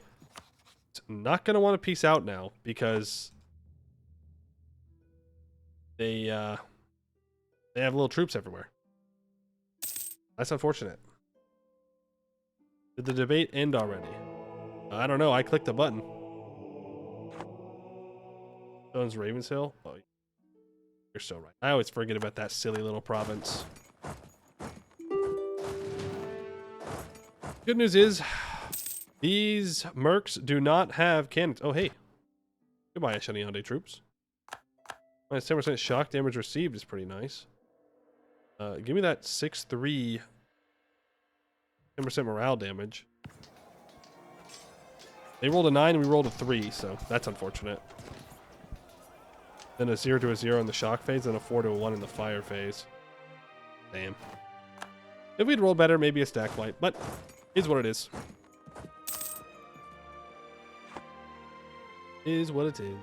Not going to want to peace out now because they have little troops everywhere. That's unfortunate. Did the debate end already? I don't know. I clicked the button. Jones Ravenshill? Oh, you're so right. I always forget about that silly little province. Good news is, these mercs do not have cannons. Oh, hey. Goodbye, Sheniande troops. Minus 10% shock damage received is pretty nice. Give me that 6-3, 10% morale damage. They rolled a 9 and we rolled a 3, so that's unfortunate. Then a 0 to a 0 in the shock phase, and a 4 to a 1 in the fire phase. Damn. If we'd roll better, maybe a stack wipe, but is what it is. Is what it is.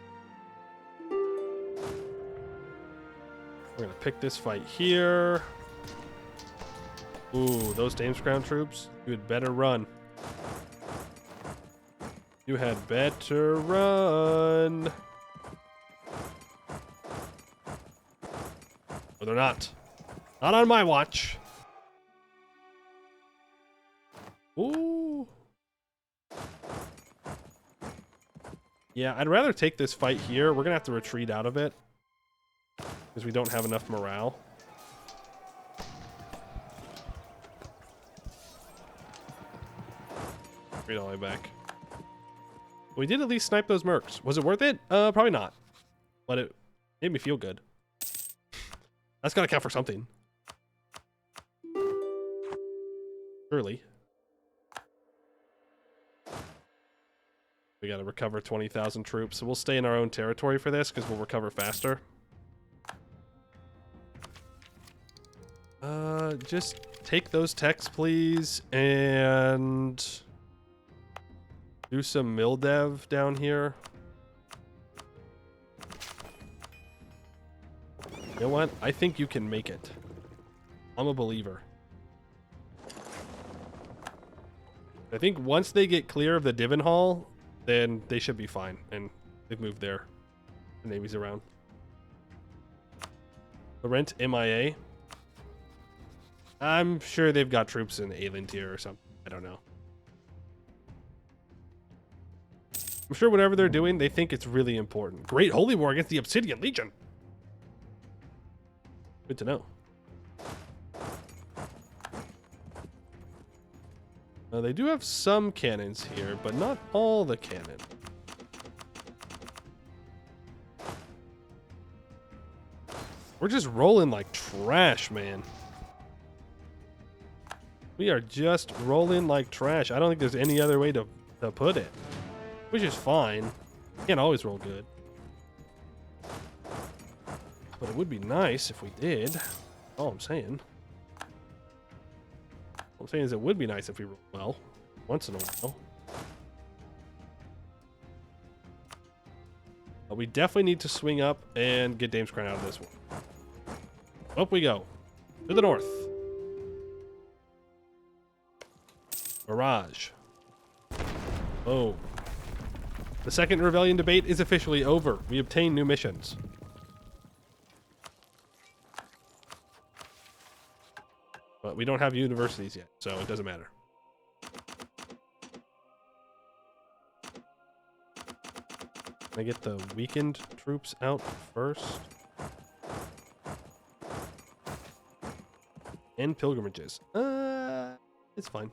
We're gonna pick this fight here. Ooh, those Dame's Crown troops, you had better run. You had better run. No, they're not. Not on my watch. Ooh. Yeah, I'd rather take this fight here. We're gonna have to retreat out of it because we don't have enough morale. Retreat all the way back. We did at least snipe those mercs. Was it worth it? Probably not. But it made me feel good. That's gotta count for something. Surely. We gotta recover 20,000 troops, so we'll stay in our own territory for this because we'll recover faster. Just take those techs, please, and do some mill dev down here. You know what? I think you can make it. I'm a believer. I think once they get clear of the Divin Hall, then they should be fine. And they've moved their navies around. Laurent MIA. I'm sure they've got troops in Aelintir or something. I don't know. I'm sure whatever they're doing, they think it's really important. Great Holy War against the Obsidian Legion. Good to know. They do have some cannons here, but not all the cannon. We're just rolling like trash, man. We are just rolling like trash. I don't think there's any other way to put it. Which is fine. Can't always roll good. But it would be nice if we did. All I'm saying. All I'm saying is it would be nice if we roll well. Once in a while. But we definitely need to swing up and get Dame's Crown out of this one. Up we go. To the north. Barrage. Oh. The second rebellion debate is officially over. We obtain new missions. But we don't have universities yet, so it doesn't matter. Can I get the weakened troops out first? And pilgrimages. It's fine.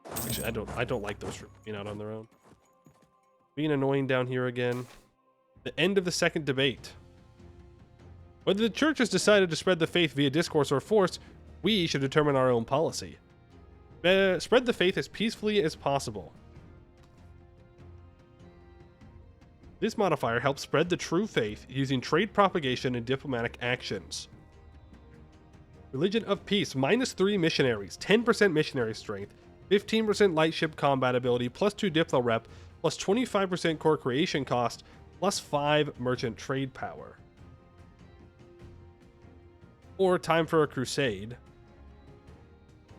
Actually, I don't like those troops being out on their own. Being annoying down here again. The end of the second debate. Whether the church has decided to spread the faith via discourse or force, we should determine our own policy. Spread the faith as peacefully as possible. This modifier helps spread the true faith using trade propagation and diplomatic actions. Religion of Peace, -3 missionaries, 10% missionary strength, 15% light ship combat ability, +2 Diplo rep, plus 25% core creation cost, +5 merchant trade power. Or Time for a Crusade.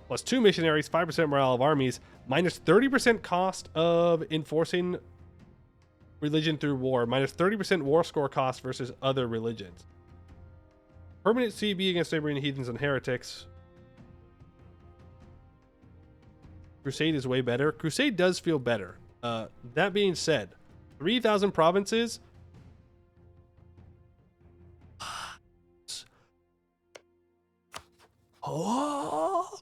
+2 missionaries, 5% morale of armies, -30% cost of enforcing religion through war, -30% war score cost versus other religions. Permanent CB against neighboring heathens and heretics. Crusade is way better. Crusade does feel better. That being said, 3,000 provinces. Oh,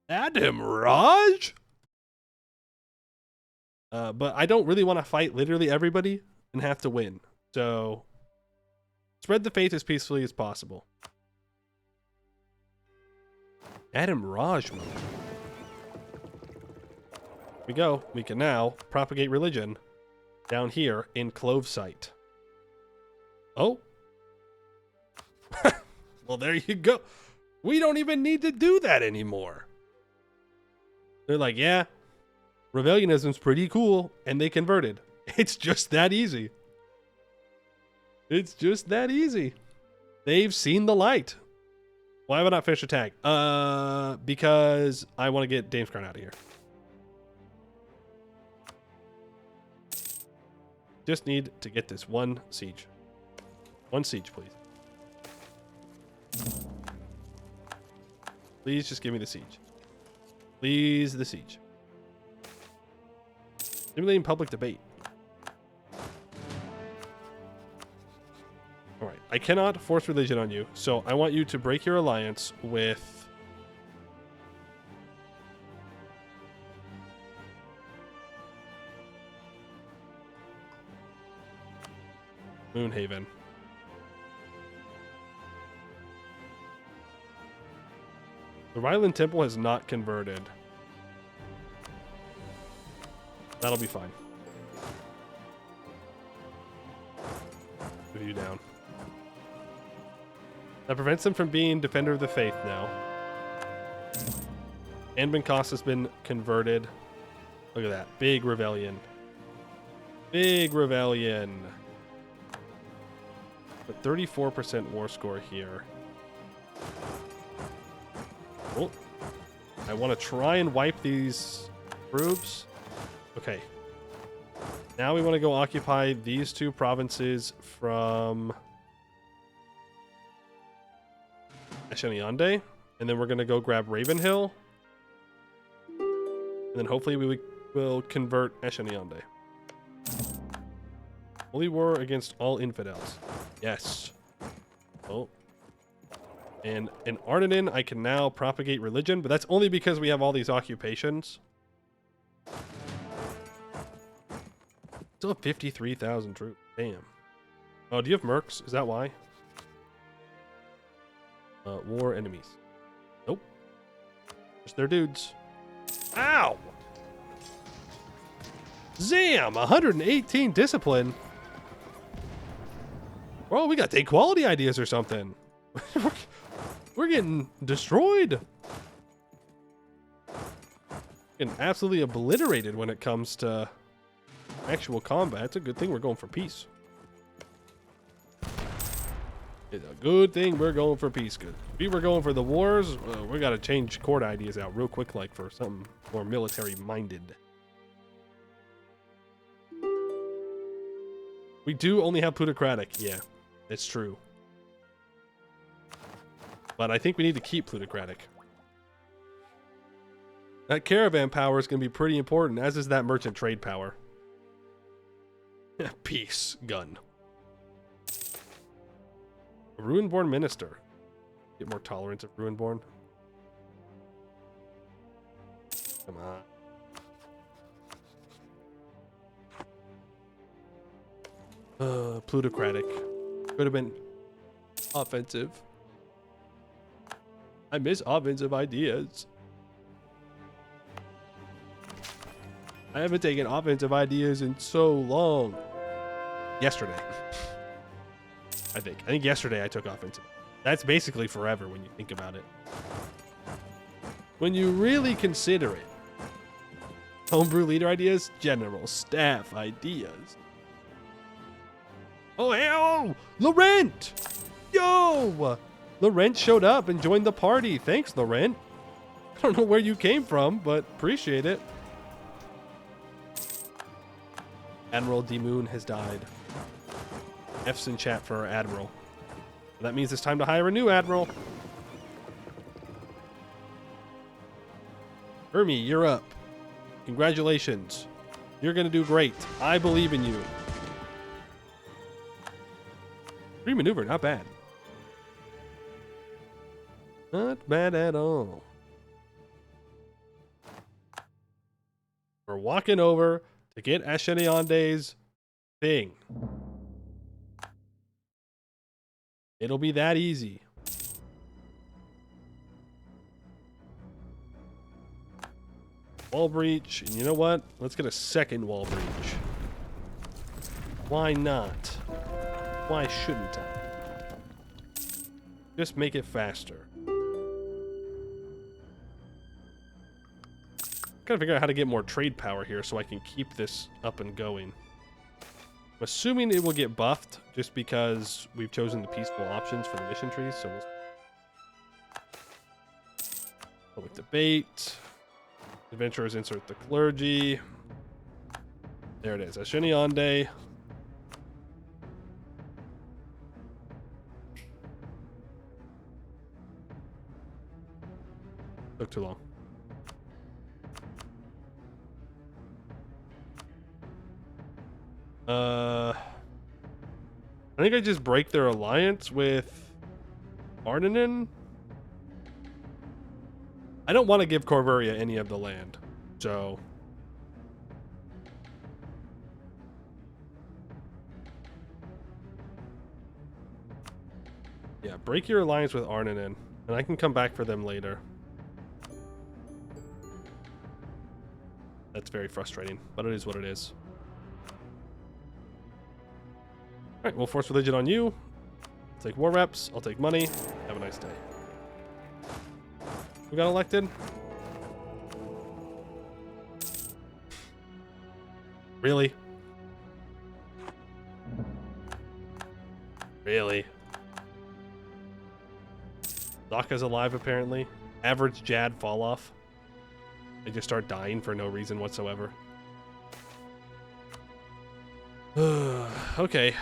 Adam Raj. But I don't really want to fight literally everybody and have to win. So spread the faith as peacefully as possible. Adam Raj mode. We go. We can now propagate religion down here in Clove Site. Oh. Well, there you go. We don't even need to do that anymore. They're like, yeah, Ravelianism's pretty cool, and they converted. It's just that easy. It's just that easy. They've seen the light. Why have I not finished a tag? Because I want to get Dame's Crown out of here. Just need to get this one siege. One siege, please. Please just give me the siege. Please, the siege. Stimulating public debate. Alright, I cannot force religion on you, so I want you to break your alliance with... Moonhaven. The Ryland Temple has not converted. That'll be fine. Move you down. That prevents them from being Defender of the Faith now. Anbennar has been converted. Look at that. Big Ravelian. Big Ravelian. But 34% war score here. Oh. I want to try and wipe these Groups. Okay. Now we want to go occupy these two provinces from Esheniande, and then we're going to go grab Ravenhill, and then hopefully we will convert Esheniande. Holy war against all infidels. Yes. Oh. And in Ardenan, I can now propagate religion, but that's only because we have all these occupations. Still have 53,000 troops. Damn. Oh, do you have mercs? Is that why? War enemies. Nope. Just their dudes. Ow! Zam! 118 discipline. Bro, we got to take quality ideas or something. We're getting destroyed. Getting absolutely obliterated when it comes to actual combat. It's a good thing we're going for peace. It's a good thing we're going for peace. Good. If we were going for the wars, we got to change court ideas out real quick, like for something more military minded. We do only have plutocratic. Yeah, it's true. But I think we need to keep plutocratic. That caravan power is going to be pretty important, as is that merchant trade power. Peace gun. A Ruinborn minister. Get more tolerance of Ruinborn. Come on. Plutocratic. Could have been offensive. I miss offensive ideas. I haven't taken offensive ideas in so long. Yesterday. I think yesterday I took offensive. That's basically forever when you think about it. When you really consider it. Homebrew leader ideas, general staff ideas. Oh, hell! Laurent! Yo! Laurent showed up and joined the party. Thanks, Laurent. I don't know where you came from, but appreciate it. Admiral D. Moon has died. F's in chat for our admiral. That means it's time to hire a new admiral. Hermie, you're up. Congratulations. You're gonna do great. I believe in you. Free maneuver, not bad. Not bad at all. We're walking over to get Esheniande's thing. It'll be that easy. Wall breach, and you know what? Let's get a second wall breach. Why not? Why shouldn't I? Just make it faster. Gotta figure out how to get more trade power here so I can keep this up and going. I'm assuming it will get buffed just because we've chosen the peaceful options for the mission trees, so we'll public debate. Adventurers insert the clergy. There it is. Esheniande. Took too long. I think I just break their alliance with Ardenan. I don't want to give Corvuria any of the land, so yeah, break your alliance with Ardenan, and I can come back for them later. That's very frustrating, but it is what it is. Alright, we'll force religion on you. I'll take war reps. I'll take money. Have a nice day. Who got elected? Really? Really? Zaka's alive, apparently. Average Jad fall off. They just start dying for no reason whatsoever. Okay.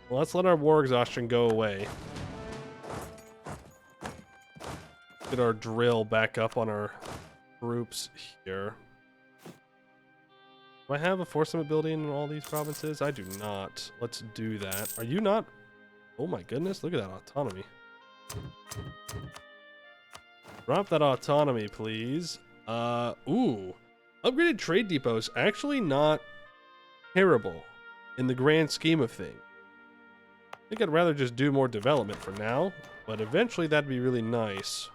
Well, let's let our war exhaustion go away. Get our drill back up on our groups here. Do I have a force limit building in all these provinces? I do not. Let's do that. Are you not? Oh my goodness, look at that autonomy. Drop that autonomy, please. Ooh. Upgraded trade depots, actually not terrible in the grand scheme of things. I think I'd rather just do more development for now, but eventually that'd be really nice.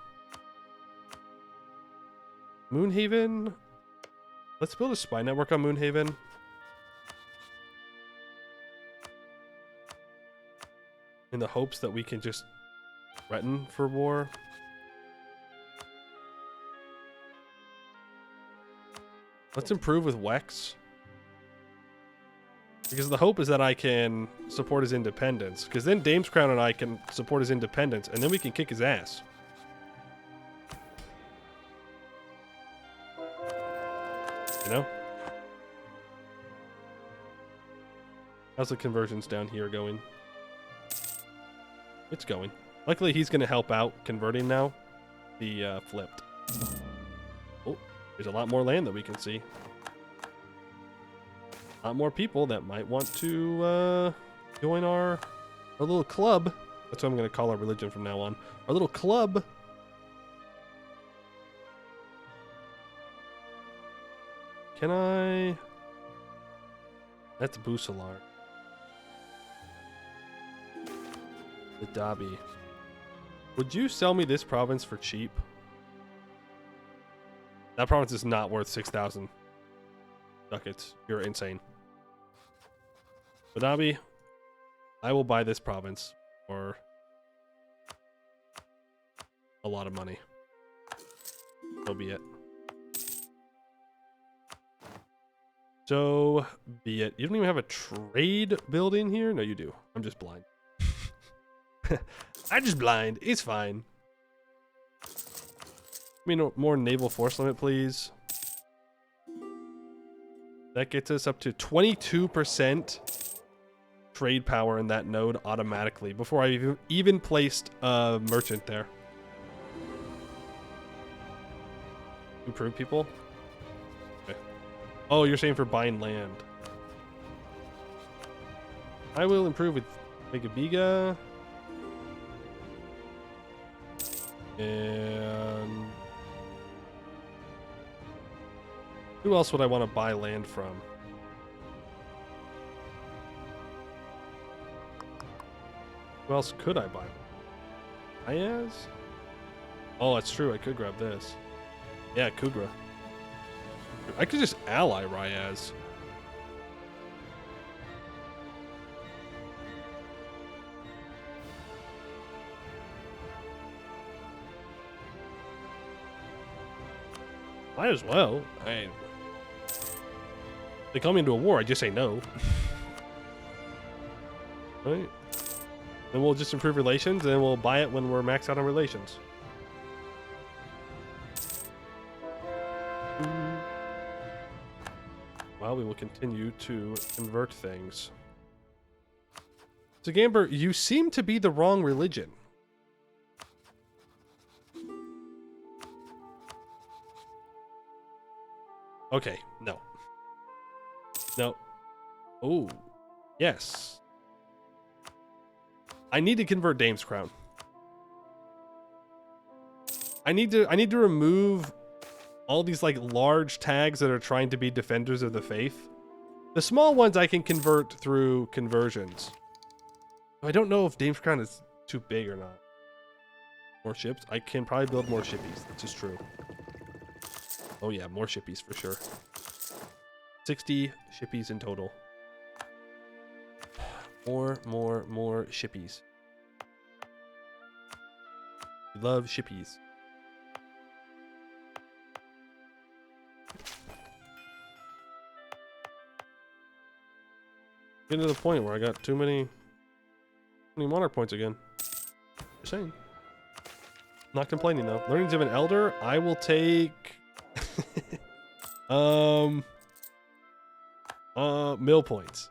Moonhaven. Let's build a spy network on Moonhaven. In the hopes that we can just threaten for war. Let's improve with Wex. Because the hope is that I can support his independence. Because then Dame's Crown and I can support his independence, and then we can kick his ass. You know? How's the conversions down here going? It's going. Luckily, he's going to help out converting now. The flipped. Oh, there's a lot more land that we can see. A lot more people that might want to join our little club. That's what I'm going to call our religion from now on. Our little club. Can I? That's Busalar. The Dhabi. Would you sell me this province for cheap? That province is not worth 6,000 ducats. You're insane. But Dhabi, I will buy this province for a lot of money. So be it. So be it. You don't even have a trade building here? No, you do. I'm just blind. I'm just blind. It's fine. Give me more naval force limit, please. That gets us up to 22% trade power in that node automatically before I even placed a merchant there. Improve people? Okay. Oh, you're saying for buying land. I will improve with Megabiga. And who else would I want to buy land from? Who else could I buy? Ayaz? Oh, that's true. I could grab this. Yeah, Kugra. I could just ally Ryaz. Might as well. They call me into a war, I just say no. Right? Then we'll just improve relations, and then we'll buy it when we're maxed out on relations. Well, we will continue to convert things. So, Gamber, you seem to be the wrong religion. Okay, no. No. Oh, yes. I need to convert Dame's Crown. I need to remove all these like large tags that are trying to be defenders of the faith. The small ones I can convert through conversions. I don't know if Dame's Crown is too big or not. More ships? I can probably build more shippies. That's just true. Oh yeah, more shippies for sure. 60 shippies in total. More shippies. We love shippies. Getting to the point where I got too many monarch points again. Just saying. Not complaining though. Learnings of an elder, I will take Mill points.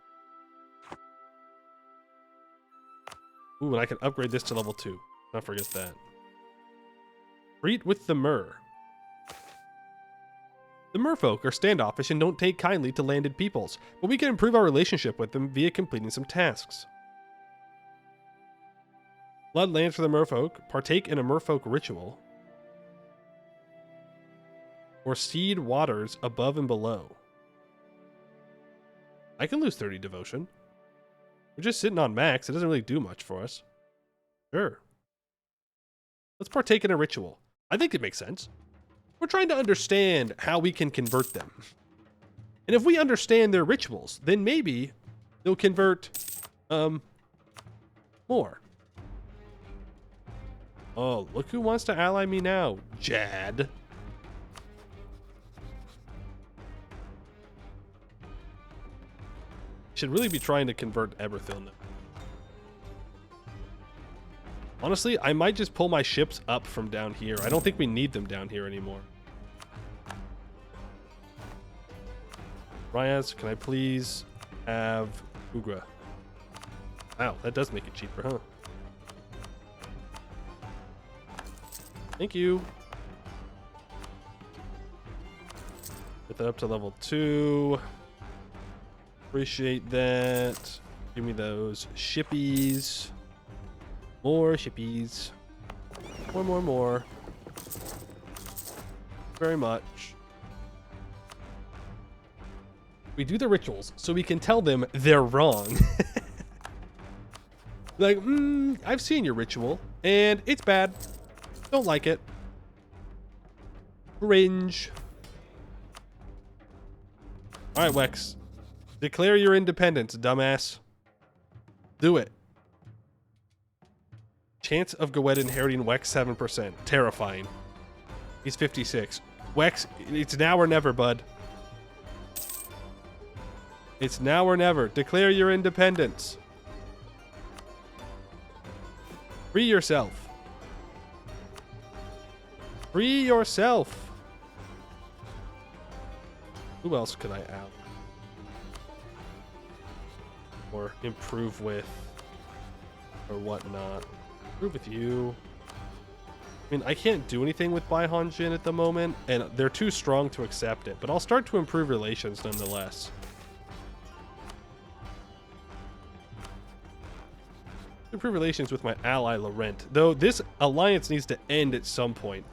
Ooh, and I can upgrade this to level 2. Don't forget that. Treat with the Mer. The merfolk are standoffish and don't take kindly to landed peoples, but we can improve our relationship with them via completing some tasks. Blood lands for the merfolk. Partake in a merfolk ritual. Or seed waters above and below. I can lose 30 devotion. We're just sitting on max. It doesn't really do much for us. Sure. Let's partake in a ritual. I think it makes sense. We're trying to understand how we can convert them. And if we understand their rituals, then maybe they'll convert, more. Oh, look who wants to ally me now. Jad. Should really be trying to convert Eberthil now. Honestly, I might just pull my ships up from down here. I don't think we need them down here anymore. Ryaz, can I please have Ugra? Wow, that does make it cheaper, huh? Thank you. Get that up to level 2. Appreciate that. Give me those shippies. More shippies. More. Very much. We do the rituals so we can tell them they're wrong. Like, I've seen your ritual and it's bad. Don't like it. Cringe. All right, Wex. Declare your independence, dumbass. Do it. Chance of Goed inheriting Wex 7%. Terrifying. He's 56. Wex, it's now or never, bud. It's now or never. Declare your independence. Free yourself. Free yourself. Who else could I out? Or improve with? Or whatnot? Improve with you. I mean, I can't do anything with Baihan Jin at the moment, and they're too strong to accept it, but I'll start to improve relations nonetheless. Improve relations with my ally Laurent, though this alliance needs to end at some point.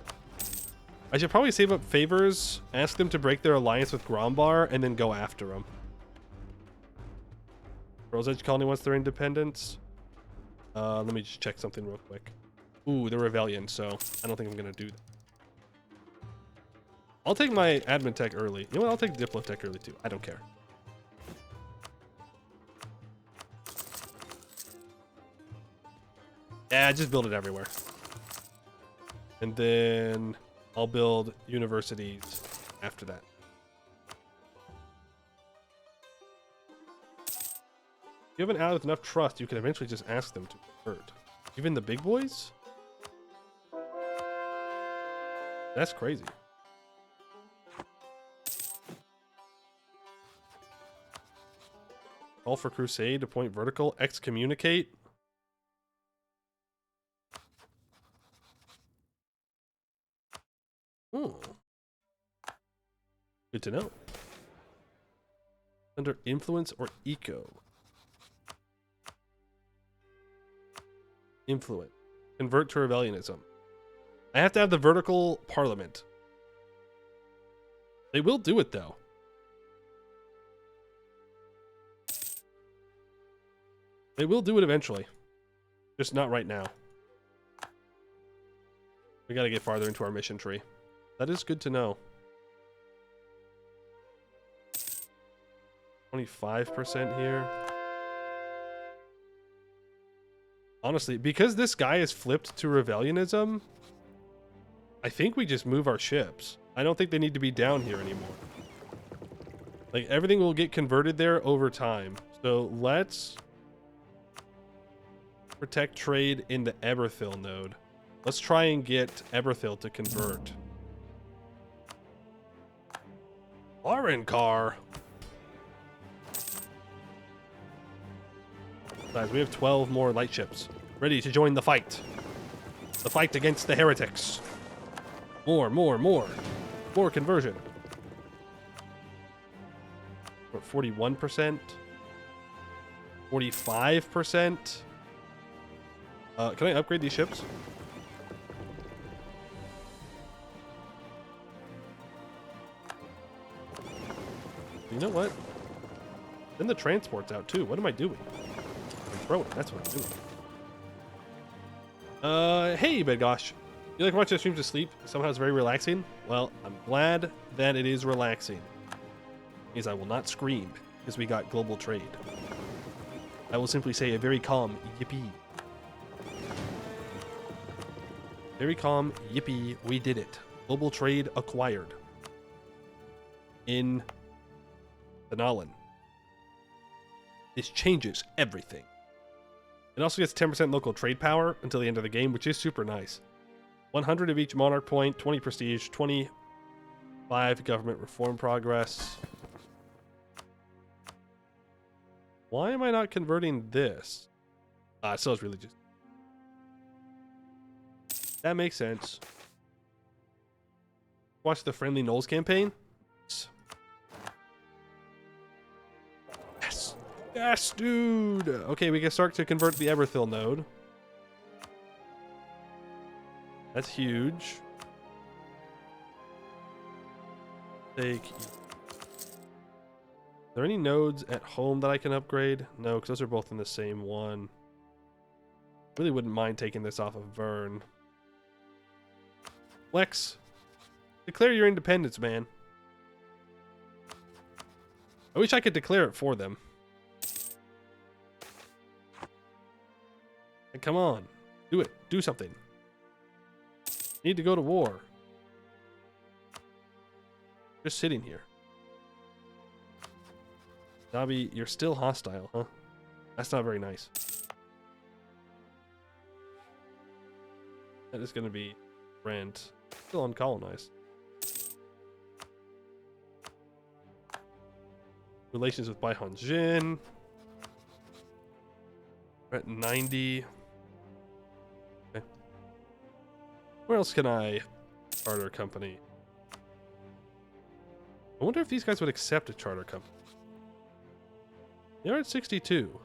I should probably save up favors, ask them to break their alliance with Grombar, and then go after them. Rose Edge Colony wants their independence. Let me just check something real quick. Ooh, they're Ravelian, so I don't think I'm gonna do that. I'll take my admin tech early. You know what? I'll take Diplo tech early too. I don't care. Yeah, just build it everywhere. And then I'll build universities after that. If you have an ally with enough trust, you can eventually just ask them to convert. Even the big boys? That's crazy. Call for crusade to point vertical. Excommunicate. Good to know. Under influence or eco? Influence. Convert to Ravelianism. I have to have the vertical parliament. They will do it though. They will do it eventually. Just not right now. We gotta get farther into our mission tree. That is good to know. 25% here. Honestly, because this guy is flipped to Ravelianism, I think we just move our ships. I don't think they need to be down here anymore. Like, everything will get converted there over time. So let's protect trade in the Eberthil node. Let's try and get Eberthil to convert. Foreign car. Guys, we have 12 more light ships ready to join the fight. The fight against the heretics. More conversion. What, 41%? 45%? Can I upgrade these ships? You know what? Then the transport's out too. What am I doing? I'm throwing. That's what I'm doing. Hey, Bedgosh. You like watching streams to sleep? Somehow it's very relaxing. Well, I'm glad that it is relaxing. Means I will not scream because we got global trade. I will simply say a very calm yippee. Very calm yippee. We did it. Global trade acquired. In the Nolan. This changes everything. It also gets 10% local trade power until the end of the game, which is super nice. 100 of each monarch point, 20 prestige, 25 government reform progress. Why am I not converting this? It still is religious. That makes sense. Watch the Friendly Knolls campaign. Yes. Yes, dude. Okay, we can start to convert the Eberthil node. That's huge. Are there any nodes at home that I can upgrade? No, because those are both in the same one. Really wouldn't mind taking this off of Vern. Lex, declare your independence, man. I wish I could declare it for them. And come on, do it. Do something. Need to go to war. Just sitting here. Dobby, you're still hostile, huh? That's not very nice. That is going to be rent. Still uncolonized. Relations with Baihan Jin. We're at 90. Okay. Where else can I charter a company? I wonder if these guys would accept a charter company. They're at 62.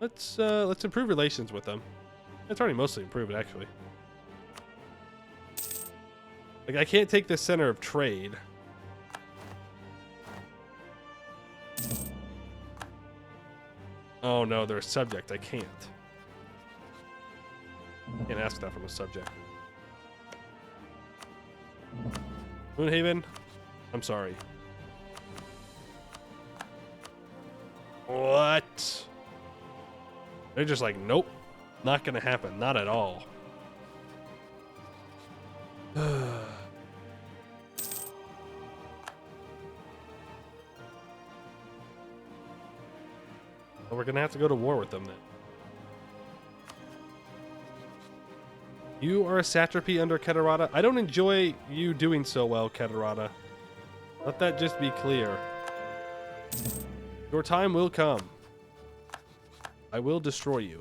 Let's improve relations with them. It's already mostly improved, actually. Like, I can't take this center of trade. Oh no, they're a subject. I can't. Can't ask that from a subject. Moonhaven, I'm sorry. What? They're just like, nope, not gonna happen, not at all. Well, we're gonna have to go to war with them then. You are a satrapy under Keterata. I don't enjoy you doing so well, Keterata. Let that just be clear. Your time will come. I will destroy you.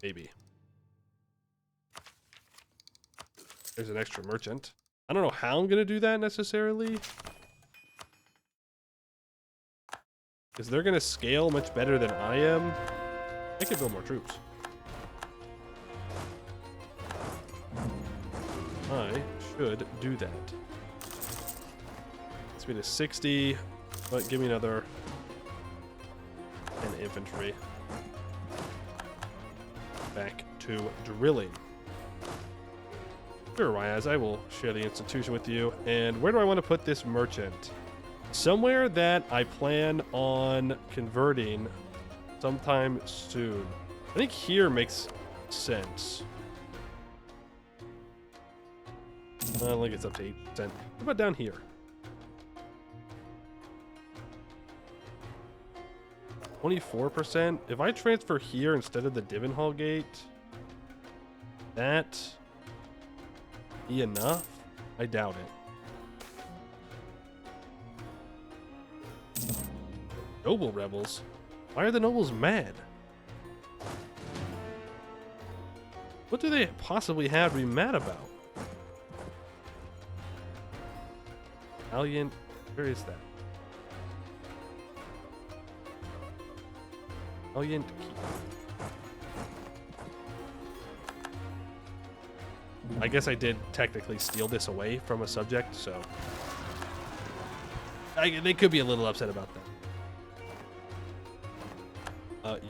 Maybe. There's an extra merchant. I don't know how I'm going to do that necessarily. Because they're going to scale much better than I am. I could build more troops. I should do that. Speed is 60, but give me another 10 infantry. Back to drilling. Sure, Ryaz, I will share the institution with you. And where do I want to put this merchant? Somewhere that I plan on converting sometime soon. I think here makes sense. I don't think it's up to 8%. What about down here? %. If I transfer here instead of the Divenhall gate, that be enough? I doubt it. Noble rebels? Why are the nobles mad? What do they possibly have to be mad about? Valiant, where is that? Valiant Keep. I guess I did technically steal this away from a subject, so they could be a little upset about that.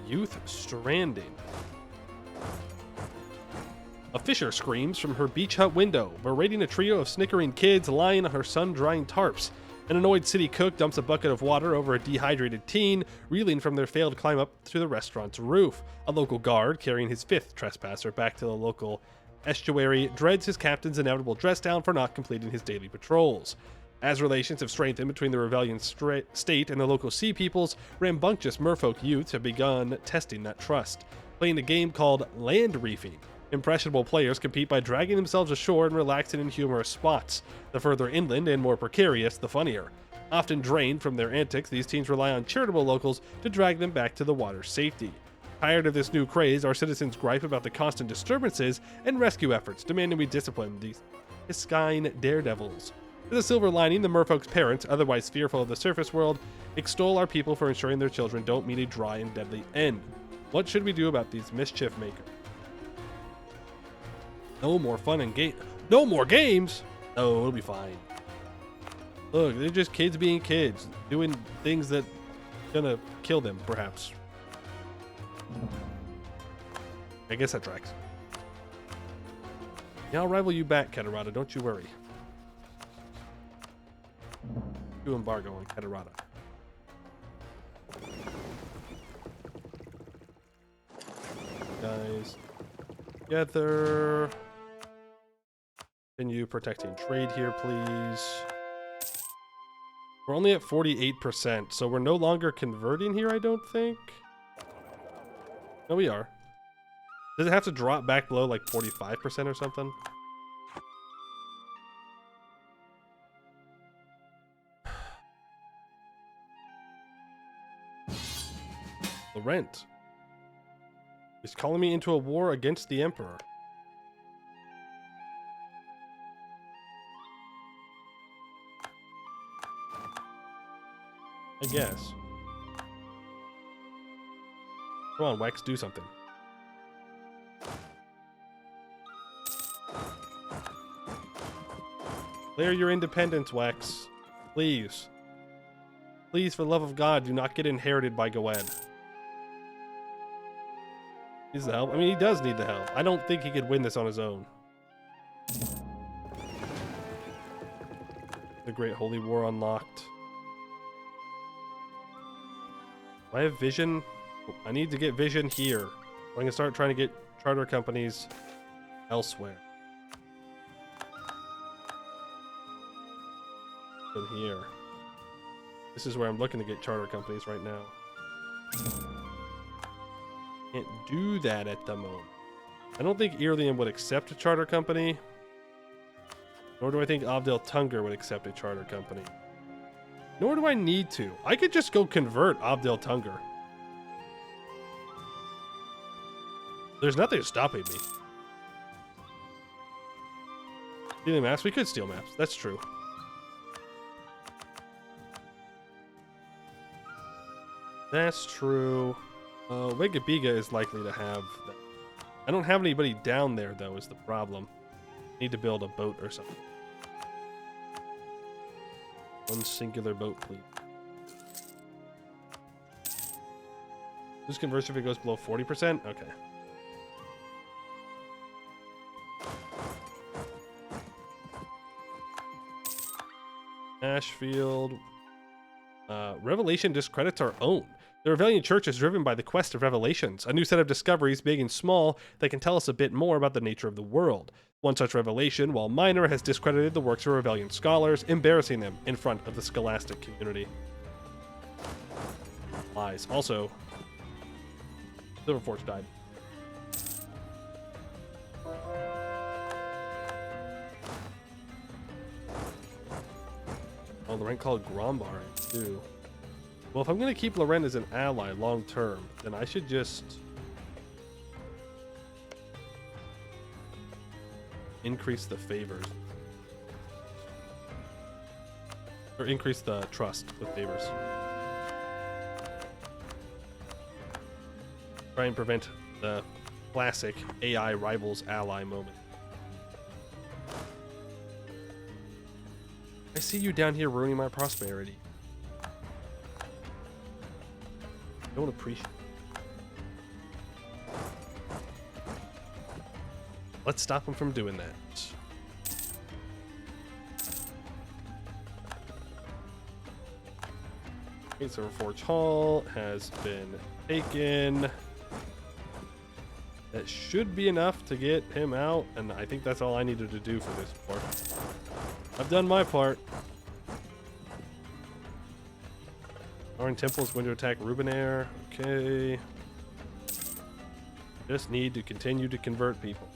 Youth stranding. A fisher screams from her beach hut window, berating a trio of snickering kids lying on her sun-drying tarps. An annoyed city cook dumps a bucket of water over a dehydrated teen, reeling from their failed climb up to the restaurant's roof. A local guard, carrying his fifth trespasser back to the local estuary, dreads his captain's inevitable dress down for not completing his daily patrols. As relations have strengthened between the Ravelian state and the local sea peoples, rambunctious merfolk youths have begun testing that trust, playing a game called land reefing. Impressionable players compete by dragging themselves ashore and relaxing in humorous spots. The further inland and more precarious, the funnier. Often drained from their antics, these teens rely on charitable locals to drag them back to the water's safety. Tired of this new craze, our citizens gripe about the constant disturbances and rescue efforts, demanding we discipline these Iskine daredevils. As a silver lining, the merfolk's parents, otherwise fearful of the surface world, extol our people for ensuring their children don't meet a dry and deadly end. What should we do about these mischief makers? No more fun and game. No more games? No, it'll be fine. Look, they're just kids being kids, doing things that gonna kill them, perhaps. I guess that tracks. Yeah, I'll rival you back, Catarata, don't you worry. Do embargo on Catarata. Guys, together. Continue protecting trade here, please. We're only at 48%, so we're no longer converting here, I don't think. No, we are. Does it have to drop back below like 45% or something? Laurent is calling me into a war against the Emperor. I guess. Come on, Wex, do something. Declare your independence, Wex. Please. Please, for the love of God, do not get inherited by Goed. Needs the help. I mean, he does need the help. I don't think he could win this on his own. The Great Holy War unlocked. Do I have vision? I need to get vision here. I'm gonna start trying to get charter companies elsewhere. In here. This is where I'm looking to get charter companies right now. Can't do that at the moment. I don't think Irlium would accept a charter company. Nor do I think Abdel Tunger would accept a charter company. Nor do I need to. I could just go convert Abdel Tunger. There's nothing stopping me. Stealing maps? We could steal maps. That's true. That's true. Wegabiga is likely to have that. I don't have anybody down there, though, is the problem. Need to build a boat or something. One singular boat, please. Lose conversion if it goes below 40%? Okay. Ashfield. Revelation discredits our own. The Ravelian Church is driven by the quest of revelations, a new set of discoveries, big and small, that can tell us a bit more about the nature of the world. One such revelation, while minor, has discredited the works of Ravelian scholars, embarrassing them in front of the scholastic community. Lies. Also, Silverforge died. Oh, the rank called Grombar, too. Well, if I'm going to keep Loren as an ally long term, then I should just increase the favors. Or increase the trust with favors. Try and prevent the classic AI rivals ally moment. I see you down here ruining my prosperity. Don't appreciate it. Let's stop him from doing that. Okay, so Forge Hall has been taken. That should be enough to get him out, and I think that's all I needed to do for this part. I've done my part. Iron Temple is going to attack Rubinair. Okay. Just need to continue to convert people.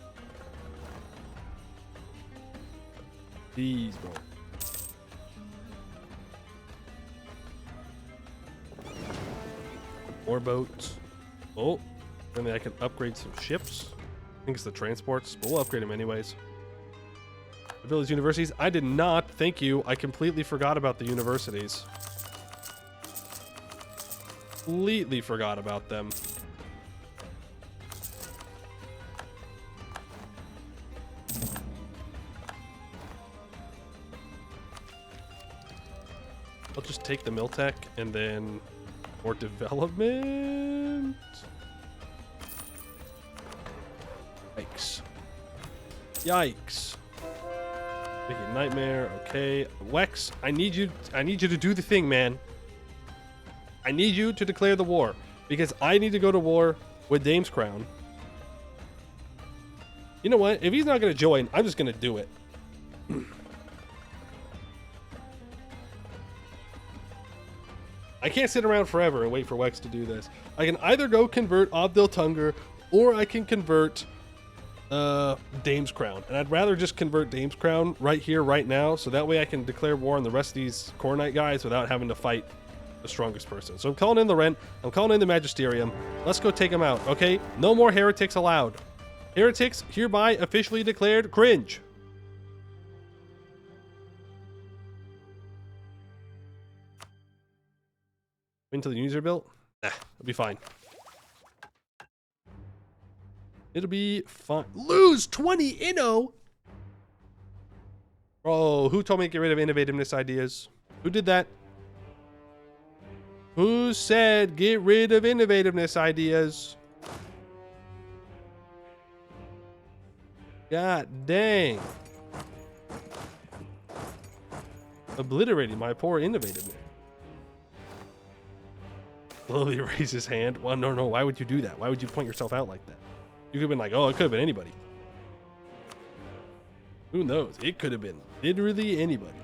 These boys. More boats. Oh, then I can upgrade some ships. I think it's the transports, but we'll upgrade them anyways. The village universities. I did not. Thank you. I completely forgot about the universities. Completely forgot about them. I'll just take the Miltech and then more development. Yikes. Yikes. Making nightmare. Okay. Wex, I need you to do the thing, man. I need you to declare the war because I need to go to war with Dame's Crown. You know what? If he's not going to join, I'm just going to do it. I can't sit around forever and wait for Wex to do this. I can either go convert Abdel Tunger or I can convert Dame's Crown. And I'd rather just convert Dame's Crown right here, right now. So that way I can declare war on the rest of these Cornite guys without having to fight the strongest person. So I'm calling in the Rent. I'm calling in the Magisterium. Let's go take them out, okay? No more heretics allowed. Heretics hereby officially declared cringe. Until the units are built? Nah, it'll be fine. It'll be fine. Lose 20 Inno? Bro, who told me to get rid of innovativeness ideas? Who did that? Who said get rid of innovativeness ideas? God dang. Obliterating my poor innovativeness. Slowly raise his hand. Well, no. Why would you do that? Why would you point yourself out like that? You could have been like, oh, it could have been anybody. Who knows? It could have been literally anybody.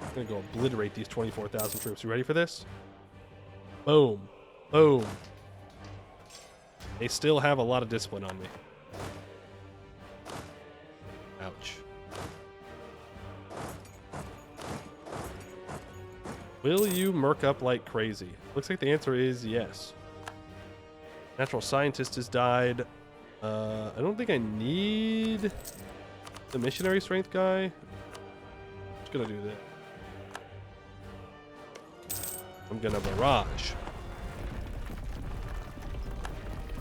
I'm gonna go obliterate these 24,000 troops. You ready for this? Boom. Boom. They still have a lot of discipline on me. Ouch. Will you murk up like crazy? Looks like the answer is yes. Natural scientist has died. I don't think I need the missionary strength guy. Just gonna do that. I'm gonna barrage.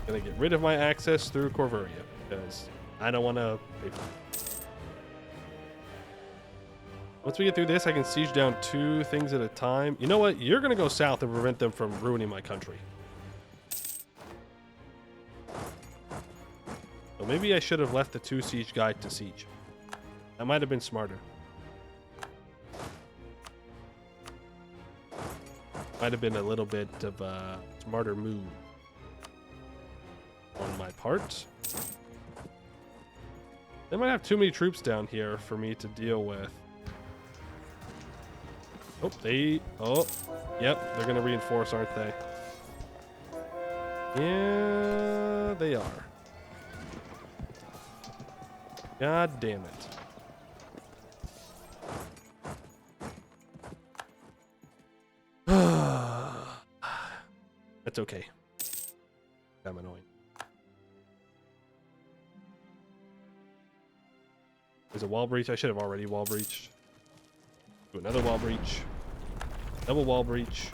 Gonna get rid of my access through Corveria because I don't want to pay for it. Once we get through this, I can siege down 2 things at a time. You know what? You're gonna go south and prevent them from ruining my country. So maybe I should have left the 2 siege guy to siege. That might have been smarter. Might have been a little bit of a smarter move on my part. They might have too many troops down here for me to deal with. Oh, yep, they're gonna reinforce, aren't they? Yeah, they are. God damn it. That's okay. I'm annoying. There's a wall breach. I should have already wall breached. Do another wall breach. Double wall breach.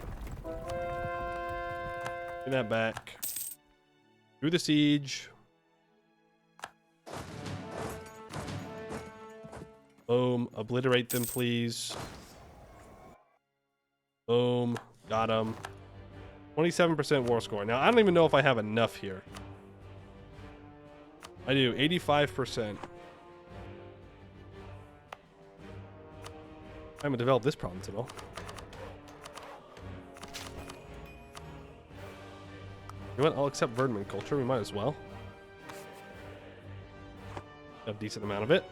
Bring that back. Through the siege. Boom. Obliterate them, please. Boom. Got them. 27% war score. Now, I don't even know if I have enough here. I do. 85%. I haven't developed this province at all. You know what? I'll accept Verdman culture. We might as well. A decent amount of it.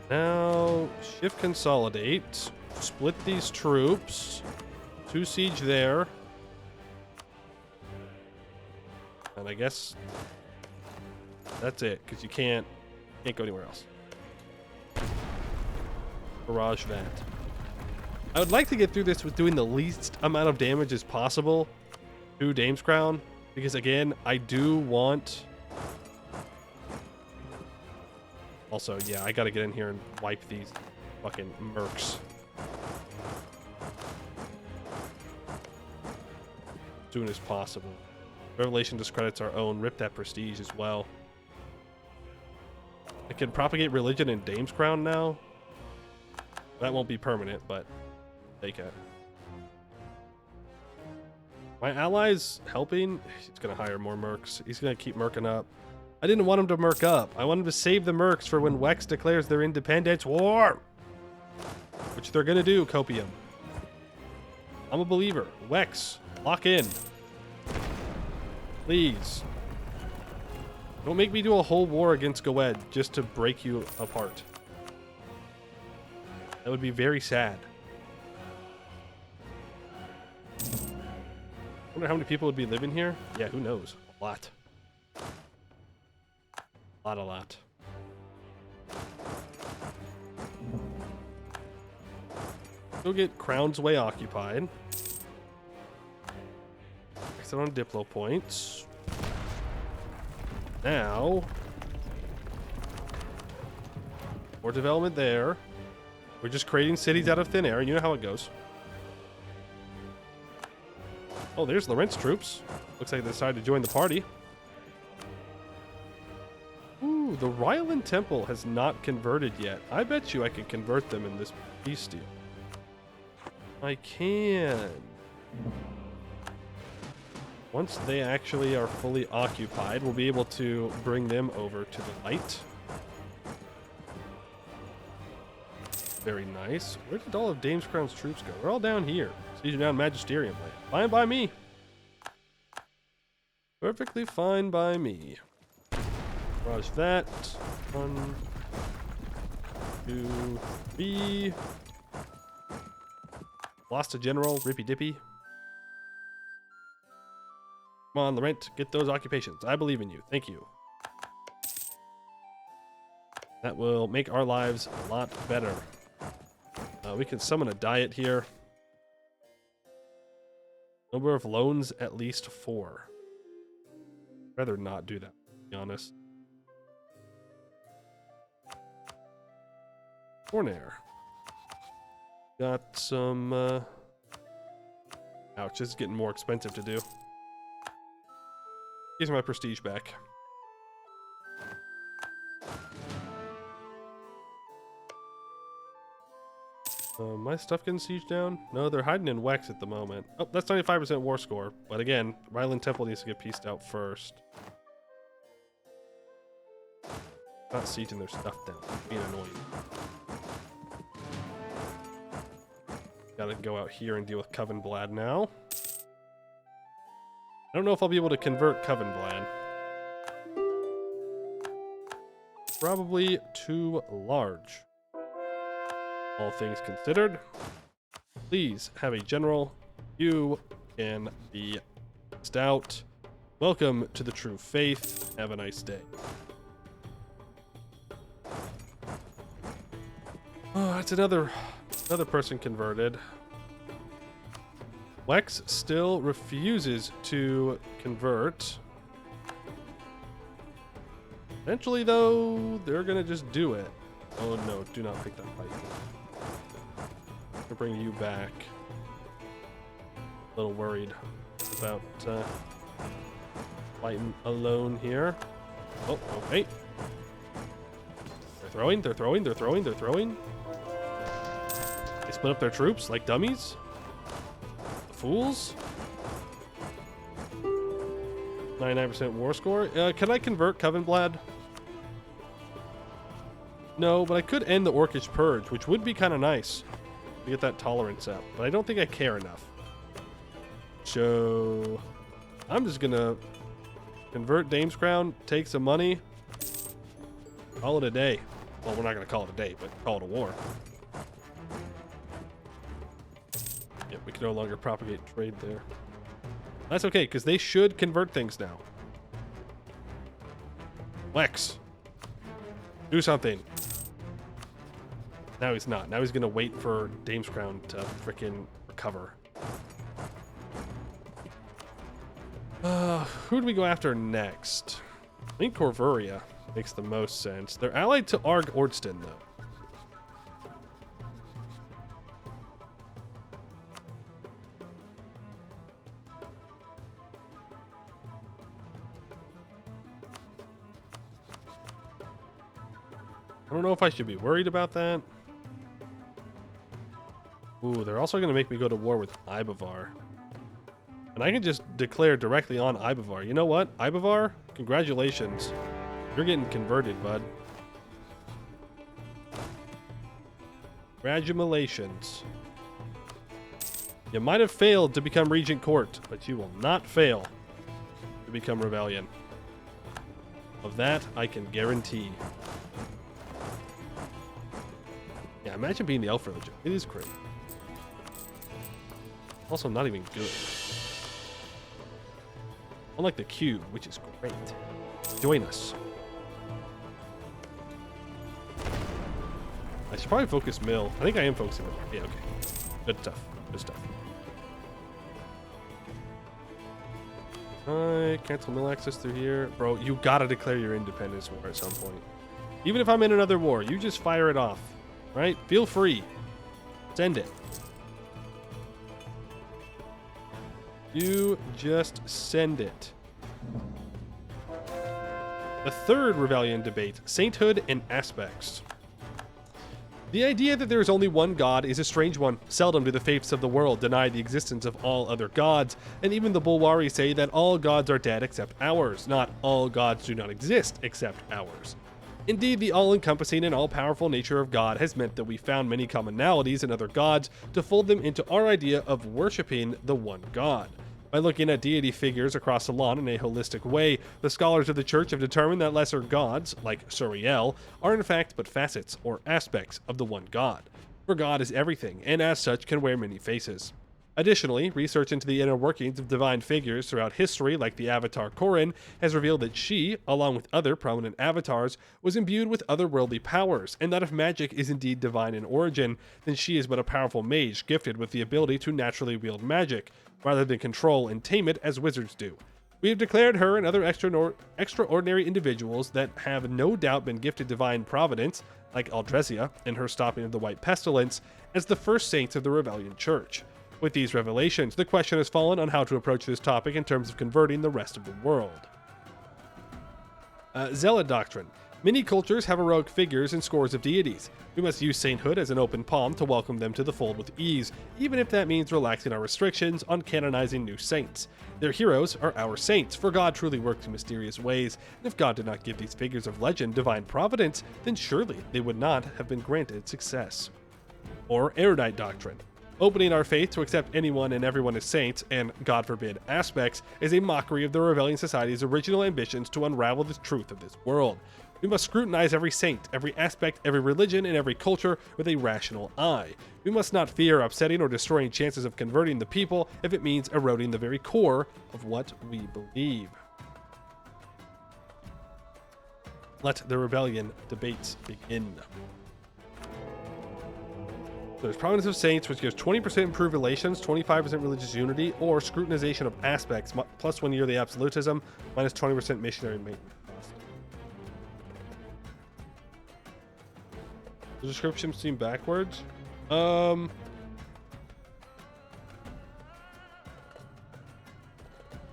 Now, shift consolidate. Split these troops. 2 siege there. And I guess that's it, because you can't go anywhere else. Barrage that. I would like to get through this with doing the least amount of damage as possible to Dame's Crown, because again, I do want... Also, yeah, I gotta get in here and wipe these fucking mercs. As soon as possible. Revelation discredits our own. Rip that prestige as well. I can propagate religion in Dame's Crown now. That won't be permanent, but take it. My ally's helping. He's gonna hire more mercs. He's gonna keep mercing up. I didn't want him to merc up. I want him to save the mercs for when Wex declares their independence war. Which they're gonna do, Copium. I'm a believer. Wex, lock in. Please. Don't make me do a whole war against Goed just to break you apart. That would be very sad. I wonder how many people would be living here? Yeah, who knows? A lot. A lot. Go get Crown's Way occupied. Exit on Diplo points. Now, more development there. We're just creating cities out of thin air. You know how it goes. Oh, there's Lorentz troops. Looks like they decided to join the party. Ooh, the Ryland Temple has not converted yet. I bet you I can convert them in this peace deal. I can. Once they actually are fully occupied, we'll be able to bring them over to the light. Very nice. Where did all of Dame's Crown's troops go? They're all down here. Siege down Magisterium. Fine by me. Perfectly fine by me. Barrage that. 1, 2, 3. Lost a general. Rippy dippy. Come on, Laurent, get those occupations. I believe in you. Thank you. That will make our lives a lot better. We can summon a diet here. Number of loans, at least 4. I'd rather not do that, to be honest. Cornair. Got some... Ouch, this is getting more expensive to do. Here's my prestige back. My stuff getting sieged down? No, they're hiding in Wex at the moment. Oh, that's 95% war score. But again, Ryland Temple needs to get pieced out first. Not sieging their stuff down. Being annoying. Gotta go out here and deal with Covenblad now. I don't know if I'll be able to convert Covenblad. Probably too large. All things considered. Please have a general. You can be stout. Welcome to the true faith. Have a nice day. Oh, that's another person converted. Wex still refuses to convert. Eventually, though, they're gonna just do it. Oh no, do not pick that fight. I'll bring you back. A little worried about fighting alone here. Oh, okay. They're throwing, they're throwing, they're throwing, they're throwing. They split up their troops like dummies. The fools. 99% war score. Can I convert Covenblad? No, but I could end the Orcish Purge, which would be kind of nice to get that tolerance up. But I don't think I care enough. So I'm just gonna convert Dame's Crown, take some money, call it a day. Well, we're not gonna call it a day, but call it a war. Yep, we can no longer propagate trade there. That's okay, because they should convert things now. Wex, do something. Now he's not. Now he's gonna wait for Dame's Crown to frickin' recover. Who do we go after next? I think Corvuria makes the most sense. They're allied to Arg Ordston, though. I don't know if I should be worried about that. Ooh, they're also going to make me go to war with Ibavar. And I can just declare directly on Ibavar. You know what? Ibavar, congratulations. You're getting converted, bud. Congratulations. You might have failed to become Regent Court, but you will not fail to become Ravelian. Of that, I can guarantee. Yeah, imagine being the Elf Religion. It is great. Also not even good. Unlike the cube, which is great. Join us. I should probably focus mill. I think I am focusing mill. Yeah, okay. Good stuff. Good stuff. Cancel mill access through here. Bro, you gotta declare your independence war at some point. Even if I'm in another war, you just fire it off. Right? Feel free. Send it. You just send it. The third Ravelian debate, sainthood and aspects. The idea that there is only one god is a strange one. Seldom do the faiths of the world deny the existence of all other gods, and even the Bulwari say that all gods are dead except ours, not all gods do not exist except ours. Indeed, the all-encompassing and all-powerful nature of God has meant that we found many commonalities in other gods to fold them into our idea of worshipping the one God. By looking at deity figures across the lawn in a holistic way, the scholars of the church have determined that lesser gods, like Suriel, are in fact but facets or aspects of the one God. For God is everything, and as such can wear many faces. Additionally, research into the inner workings of divine figures throughout history, like the avatar Corrin, has revealed that she, along with other prominent avatars, was imbued with otherworldly powers, and that if magic is indeed divine in origin, then she is but a powerful mage gifted with the ability to naturally wield magic, rather than control and tame it as wizards do. We have declared her and other extraordinary individuals that have no doubt been gifted divine providence, like Aldresia and her stopping of the White Pestilence, as the first saints of the Ravelian Church. With these revelations, the question has fallen on how to approach this topic in terms of converting the rest of the world. Zealot Doctrine. Many cultures have heroic figures and scores of deities. We must use sainthood as an open palm to welcome them to the fold with ease, even if that means relaxing our restrictions on canonizing new saints. Their heroes are our saints, for God truly works in mysterious ways, and if God did not give these figures of legend divine providence, then surely they would not have been granted success. Or Erudite Doctrine. Opening our faith to accept anyone and everyone as saints, and, God forbid, aspects, is a mockery of the Ravelian Society's original ambitions to unravel the truth of this world. We must scrutinize every saint, every aspect, every religion, and every culture with a rational eye. We must not fear upsetting or destroying chances of converting the people if it means eroding the very core of what we believe. Let the rebellion debates begin. There's Providence of Saints, which gives 20% improved relations, 25% religious unity, or scrutinization of aspects, plus 1 year the absolutism, minus 20% missionary maintenance cost. The description seem backwards. I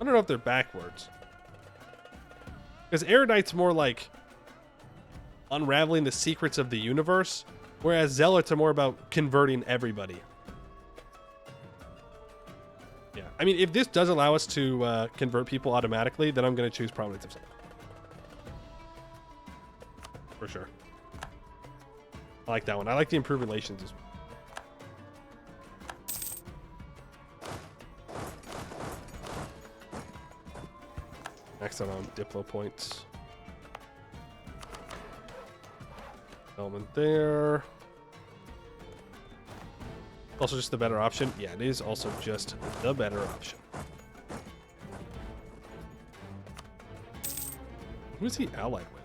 don't know if they're backwards. Because Erudite's more like unraveling the secrets of the universe, whereas Zealots are more about converting everybody. Yeah, I mean, if this does allow us to convert people automatically, then I'm going to choose Providence of Saints. For sure. I like that one. I like the improved relations as well. Next on Diplo points. Element there. Also just the better option. Yeah, it is also just the better option. Who's he allied with?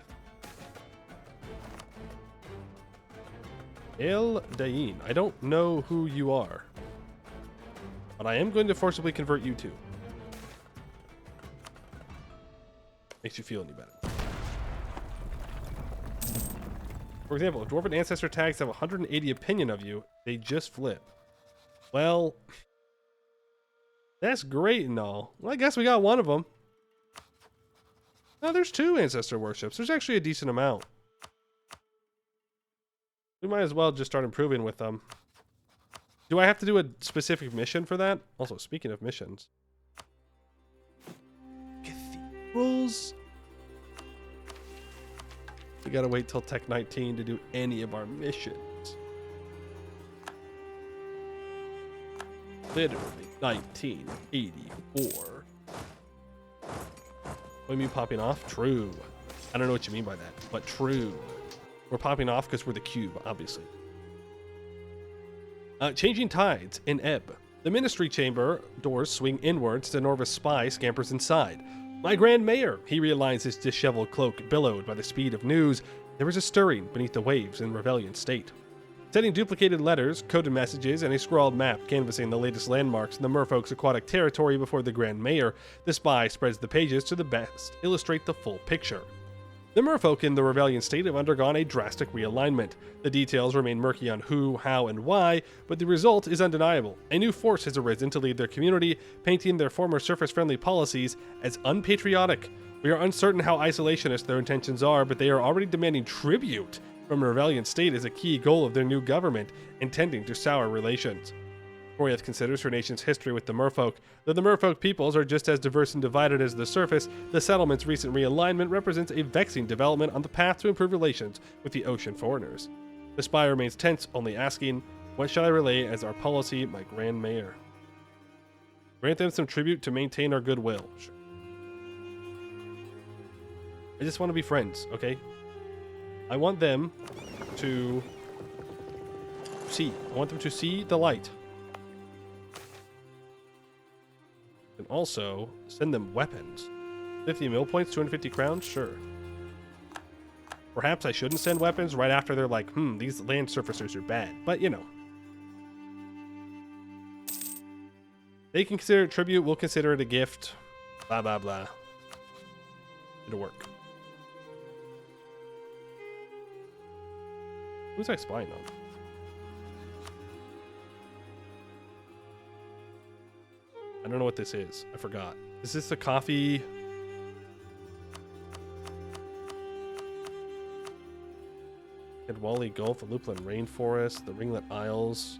El Dain. I don't know who you are. But I am going to forcibly convert you too. Makes you feel any better. For example, if Dwarven Ancestor tags have 180 opinion of you, they just flip. Well, that's great and all. Well, I guess we got one of them. No, there's 2 Ancestor worships. There's actually a decent amount. We might as well just start improving with them. Do I have to do a specific mission for that? Also, speaking of missions. Cathedrals. We gotta wait till Tech 19 to do any of our missions. Literally 1984. What do you mean popping off? True. I don't know what you mean by that, but true. We're popping off because we're the cube, obviously. Changing tides in ebb. The ministry chamber doors swing inwards. The Norvis spy scampers inside. My Grand Mayor! He realigns his disheveled cloak, billowed by the speed of news. There is a stirring beneath the waves in Ravelian state. Sending duplicated letters, coded messages, and a scrawled map canvassing the latest landmarks in the merfolk's aquatic territory before the Grand Mayor, the spy spreads the pages to the best illustrate the full picture. The merfolk in the Ravelian state have undergone a drastic realignment. The details remain murky on who, how, and why, but the result is undeniable. A new force has arisen to lead their community, painting their former surface-friendly policies as unpatriotic. We are uncertain how isolationist their intentions are, but they are already demanding tribute from the Ravelian state as a key goal of their new government, intending to sour relations. Coriath considers her nation's history with the merfolk. Though the merfolk peoples are just as diverse and divided as the surface, the settlement's recent realignment represents a vexing development on the path to improve relations with the ocean foreigners. The spy remains tense, only asking, what shall I relay as our policy, my Grand Mayor? Grant them some tribute to maintain our goodwill. Sure. I just want to be friends, okay? I want them to see. I want them to see the light. And also send them weapons. 50 mil points, 250 crowns? Sure. Perhaps I shouldn't send weapons right after they're like, these land surfacers are bad. But, you know. They can consider it tribute, we'll consider it a gift. Blah, blah, blah. It'll work. Who's I spying on? I don't know what this is. I forgot. Is this the coffee? Kedwali Gulf, the Lupulin Rainforest, the Ringlet Isles.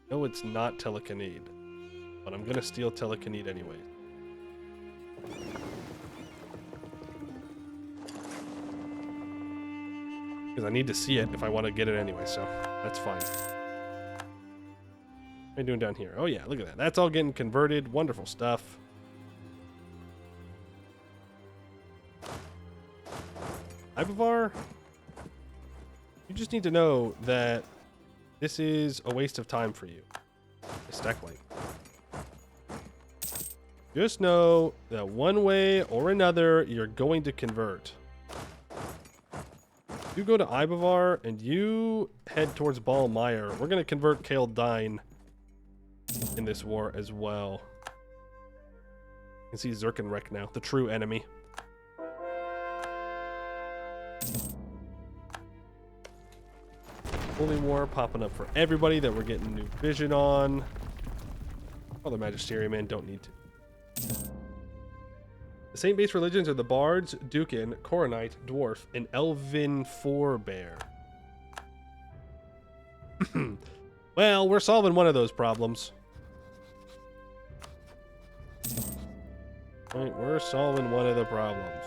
No, it's not Telekinede. But I'm going to steal Telekinede anyway. Because I need to see it if I want to get it anyway, so that's fine. What are you doing down here? Oh yeah, look at that. That's all getting converted. Wonderful stuff. Ibavar, you just need to know that this is a waste of time for you. Stack light. Just know that one way or another, you're going to convert. You go to Ibavar, and you head towards Ballmeyer. We're going to convert Kaldine in this war as well. You can see Zerkenrek now, the true enemy. Holy War popping up for everybody that we're getting new vision on. Other Magisterium men don't need to. The same base religions are the Bards, Dukin, Coronite, Dwarf, and Elven Forebear. Well, we're solving one of those problems. Right, we're solving one of the problems.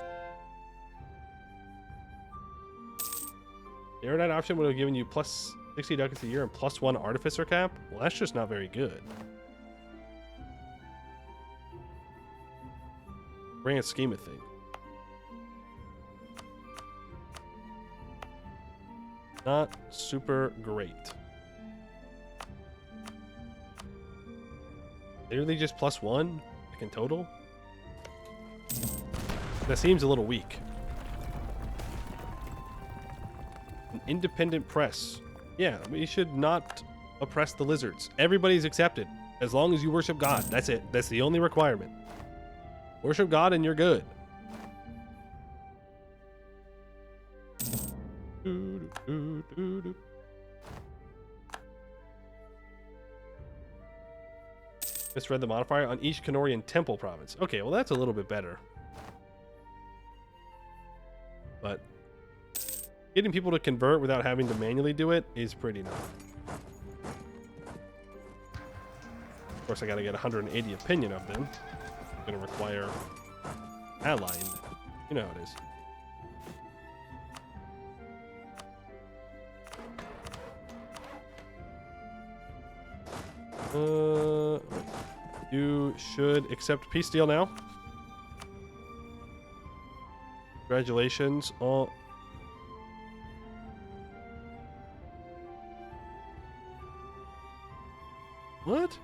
The Erudite option would have given you plus 60 ducats a year and plus 1 Artificer cap? Well, that's just not very good. Grand scheme of things. Not super great. Literally just plus 1, like in total? That seems a little weak. An independent press. Yeah, we should not oppress the lizards. Everybody's accepted. As long as you worship God. That's it. That's the only requirement. Worship God and you're good. Misread the modifier on each Kenorian temple province. Okay, well that's a little bit better. But getting people to convert without having to manually do it is pretty nice. Of course, I gotta get 180 opinion of them. It's gonna require allying. You know how it is. You should accept peace deal now. Congratulations. All. What?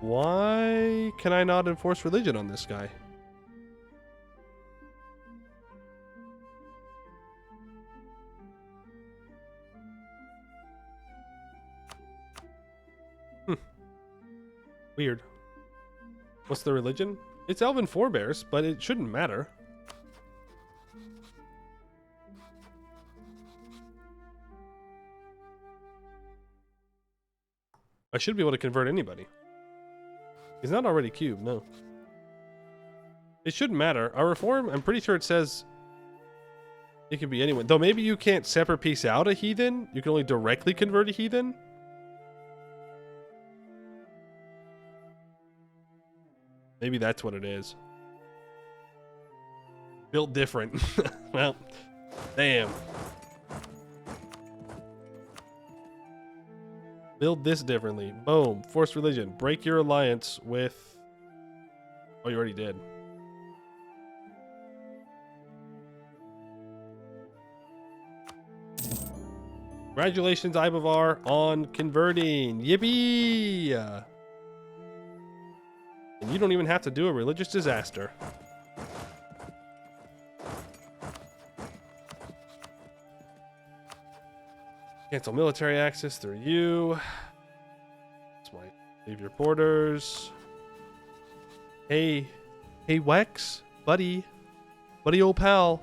Why can I not enforce religion on this guy? Weird. What's the religion? It's Elven Forebears, but it shouldn't matter. I should be able to convert anybody. He's not already cubed, no. It shouldn't matter. Our reform, I'm pretty sure it says it can be anyone. Though maybe you can't separate piece out a heathen. You can only directly convert a heathen. Maybe that's what it is. Built different. Well, damn. Build this differently. Boom. Forced religion. Break your alliance with... Oh, you already did. Congratulations, Ibavar, on converting. Yippee! And you don't even have to do a religious disaster. Cancel military access through you. That's why. Leave your borders. Hey, Wex, buddy, old pal.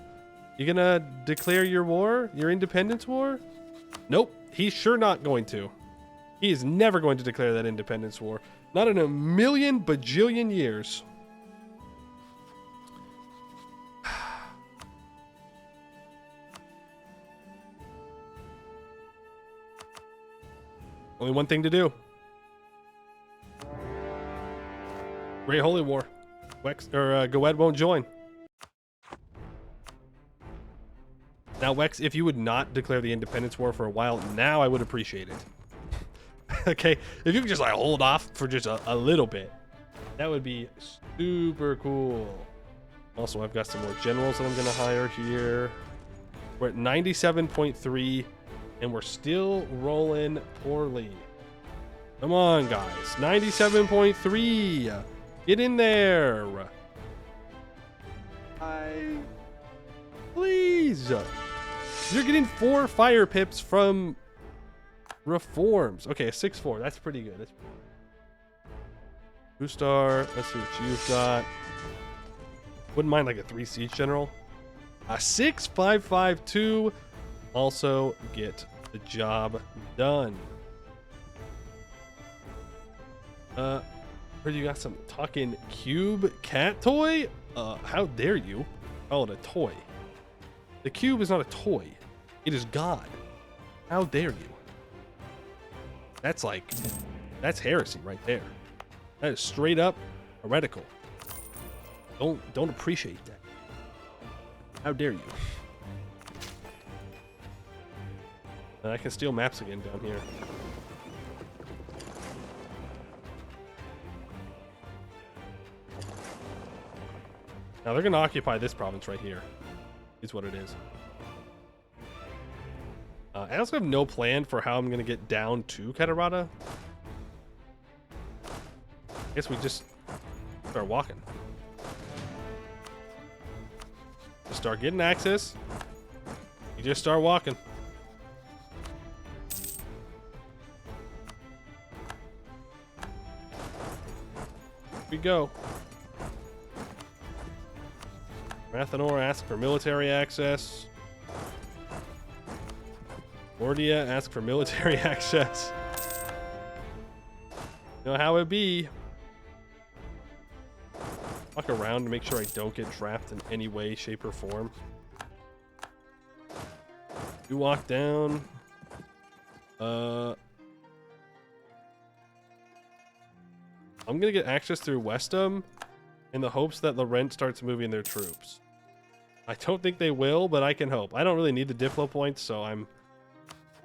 You gonna declare your war, your independence war? Nope, he's sure not going to. He is never going to declare that independence war. Not in a million bajillion years. Only one thing to do. Great Holy War. Wex or Goed won't join. Now, Wex, if you would not declare the independence war for a while, now I would appreciate it. Okay, if you could just like hold off for just a little bit, that would be super cool. Also, I've got some more generals that I'm gonna hire here. We're at 97.3 and we're still rolling poorly. Come on, guys. 97.3. Get in there. Please. You're getting 4 fire pips from reforms. Okay, a 6-4. That's pretty good. That's 2-star. Let's see what you've got. Wouldn't mind like a 3 siege general. A 6-5-5-2. Also get the job done. Heard you got some talking cube cat toy? How dare you call it a toy? The cube is not a toy. It is God. How dare you? That's heresy right there. That is straight up heretical. Don't appreciate that. How dare you? And I can steal maps again down here. Now they're going to occupy this province right here. Is what it is. I also have no plan for how I'm going to get down to Catarata. I guess we just start walking. Just start getting access. You just start walking. Here we go. Rathanor asks for military access. Ordia asks for military access. You know how it be. Walk around to make sure I don't get trapped in any way, shape, or form. You walk down. I'm gonna get access through Westham in the hopes that Laurent starts moving their troops. I don't think they will, but I can hope. I don't really need the Diplo points, so I'm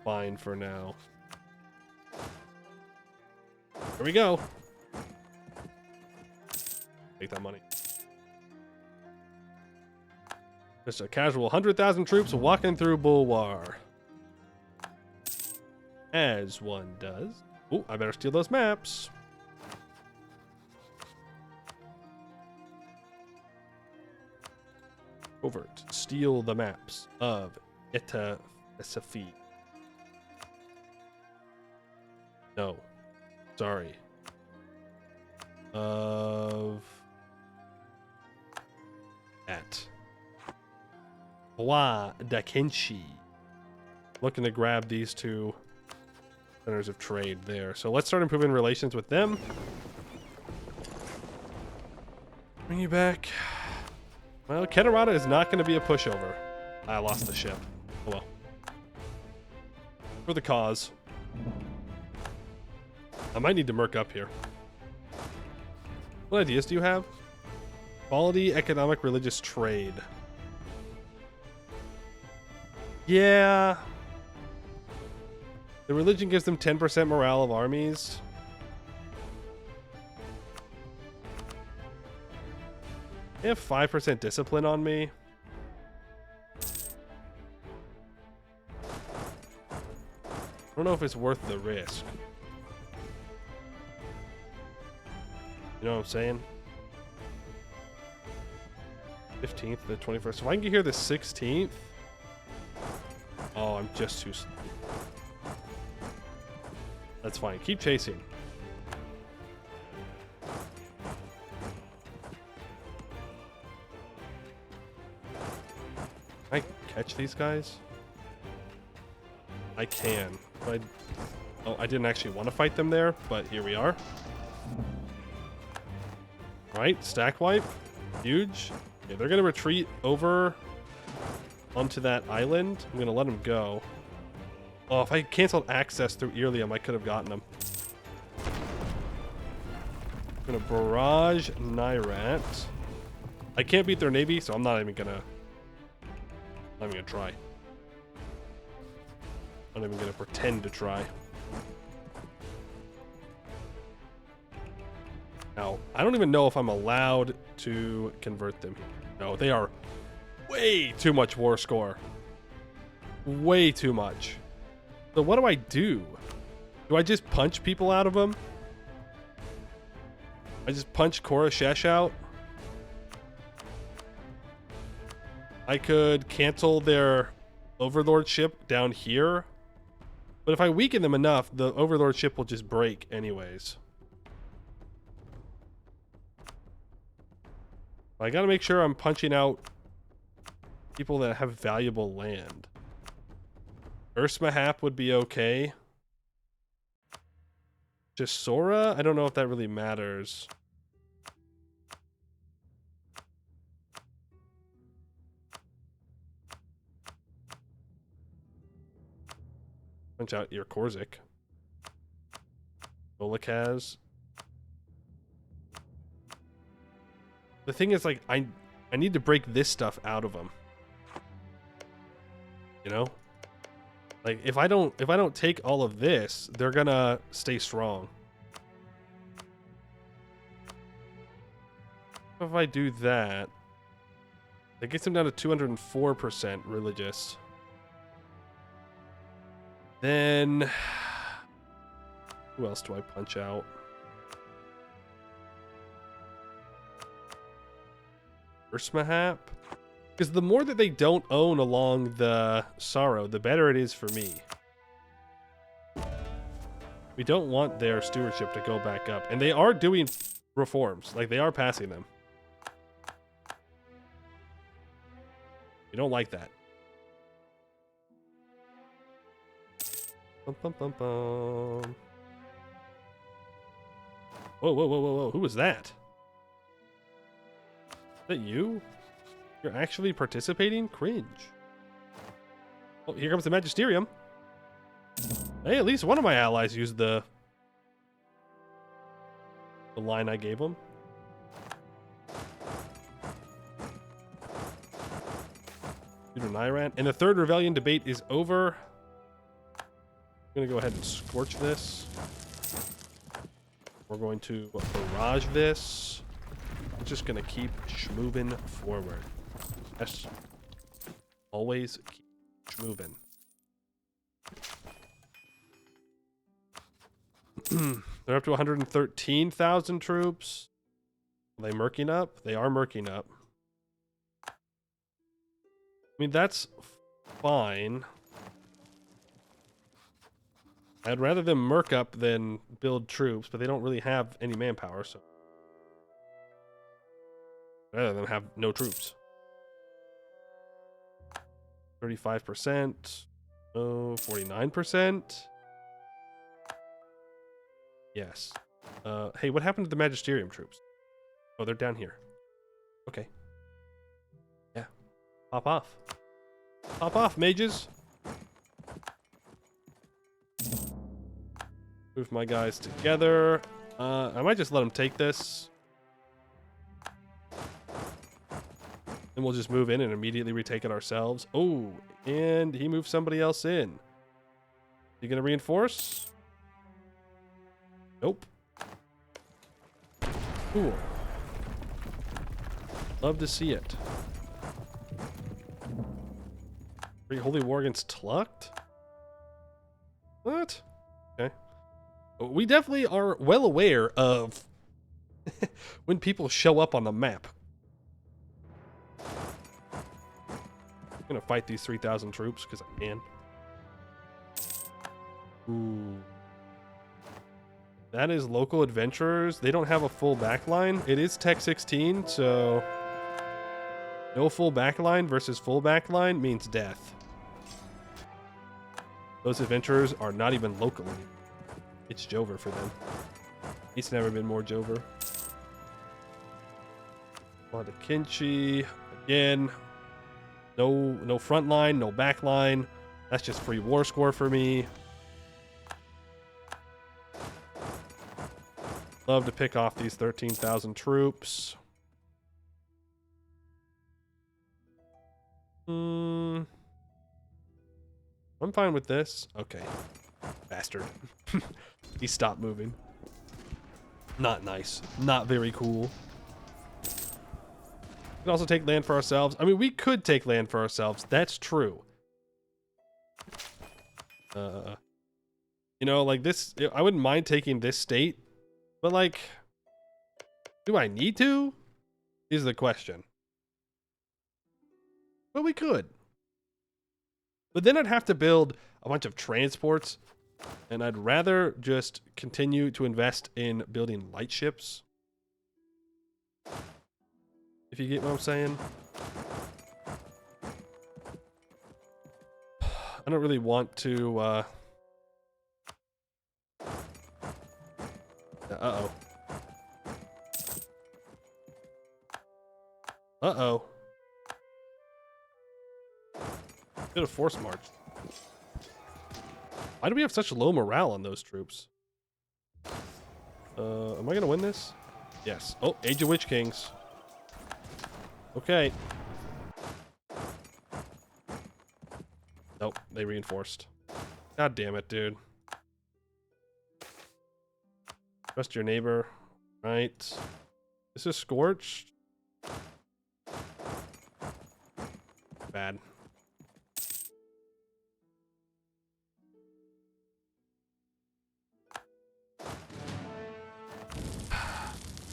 fine for now. Here we go. Take that money. Just a casual 100,000 troops walking through Bulwar. As one does. Oh, I better steal those maps. Overt. Steal the maps of Eta Safi. No. Sorry. Of at Bois Dakenshi. Looking to grab these 2 centers of trade there. So let's start improving relations with them. Bring you back. Well, Catarata is not going to be a pushover. I lost the ship. Oh well. For the cause. I might need to merc up here. What ideas do you have? Quality, economic, religious, trade. Yeah. The religion gives them 10% morale of armies. They have 5% discipline on me. I don't know if it's worth the risk. You know what I'm saying? 15th, the 21st. If I can get here the 16th. Oh, I'm just too... That's fine. Keep chasing. Can I catch these guys? I can. Oh, I didn't actually want to fight them there, but here we are. Right, stack wipe. Huge. Okay, they're going to retreat over onto that island. I'm going to let them go. Oh, if I canceled access through Irlium, I could have gotten them. I'm going to barrage Nairat. I can't beat their navy, so I'm not even going to... I'm going to try. I'm not even going to pretend to try. Now, I don't even know if I'm allowed to convert them. No, they are way too much war score. Way too much. So what do? Do I just punch people out of them? I just punch Korashesh out. I could cancel their overlordship down here. But if I weaken them enough, the overlordship will just break anyways. I gotta make sure I'm punching out people that have valuable land. Ursmahap would be okay. Just Sora? I don't know if that really matters. Punch out your Korzik. Volakaz. The thing is, like, I need to break this stuff out of them. You know? Like, if I don't take all of this, they're gonna stay strong. If I do that, that gets them down to 204% religious. Then who else do I punch out? Ursmahap? Because the more that they don't own along the Sorrow, the better it is for me. We don't want their stewardship to go back up. And they are doing reforms. Like, they are passing them. We don't like that. Bum, bum, bum, bum. Whoa, whoa, whoa, whoa, whoa. Who was that? Is that you? You're actually participating? Cringe. Oh, here comes the Magisterium. Hey, at least one of my allies used the line I gave him. Niran. And the third Ravelian debate is over. I'm going to go ahead and scorch this. We're going to barrage this. I'm just going to keep schmoving forward. Yes. Always keep schmoving. They're up to 113,000 troops. Are they murking up? They are murking up. I mean, that's fine. I'd rather them murk up than build troops, but they don't really have any manpower, so I'd rather them have no troops. 35%. Oh, 49%. Yes. Hey, what happened to the Magisterium troops? Oh, they're down here. Okay. Yeah. Pop off. Pop off, mages. Move my guys together. I might just let them take this. Then we'll just move in and immediately retake it ourselves. Oh, and he moved somebody else in. You gonna reinforce? Nope. Cool. Love to see it. Great Holy War against Tluct? What? Okay. We definitely are well aware of when people show up on the map. I'm gonna fight these 3,000 troops because I can. Ooh. That is local adventurers. They don't have a full backline. It is Tech 16, so no full backline versus full backline means death. Those adventurers are not even local. It's Jover for them. It's never been more Jover. Wanda Kinchi again. No front line, no back line. That's just free war score for me. Love to pick off these 13,000 troops. I'm fine with this. Okay. Bastard. He stopped moving. Not nice. Not very cool. We can also take land for ourselves. I mean, we could take land for ourselves. That's true. You know, like this, I wouldn't mind taking this state, but like, Do I need to? Is the question. But we could. But then I'd have to build a bunch of transports, and I'd rather just continue to invest in building light ships. If you get what I'm saying. I don't really want to, uh-oh. Uh-oh. Could have force marched. Why do we have such low morale on those troops? Am I gonna win this? Yes. Oh, Age of Witch Kings. Okay. Nope, they reinforced. God damn it, dude. Trust your neighbor. Right. This is Scorched. Bad.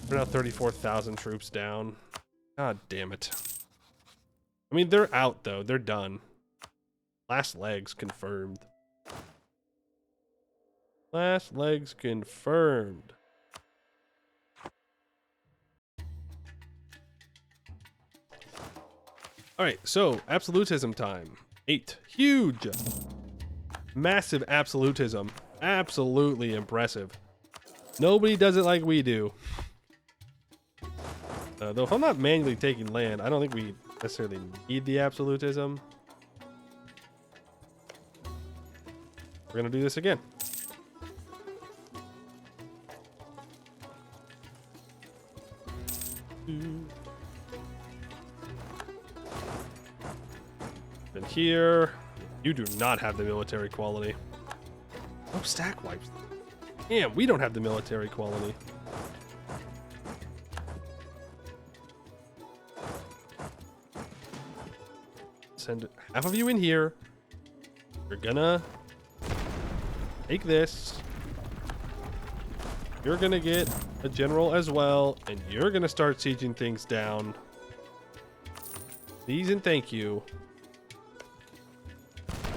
We're now 34,000 troops down. God damn it. I mean, they're out, though. They're done. Last legs confirmed. Last legs confirmed. Alright, so absolutism time. 8. Huge. Massive absolutism. Absolutely impressive. Nobody does it like we do. Though if I'm not manually taking land, I don't think we necessarily need the absolutism. We're gonna do this again. And here, you do not have the military quality. Oh, stack wipes. Damn, we don't have the military quality. Send half of you in here. You're gonna take this. You're gonna get a general as well, and you're gonna start sieging things down. Please and thank you.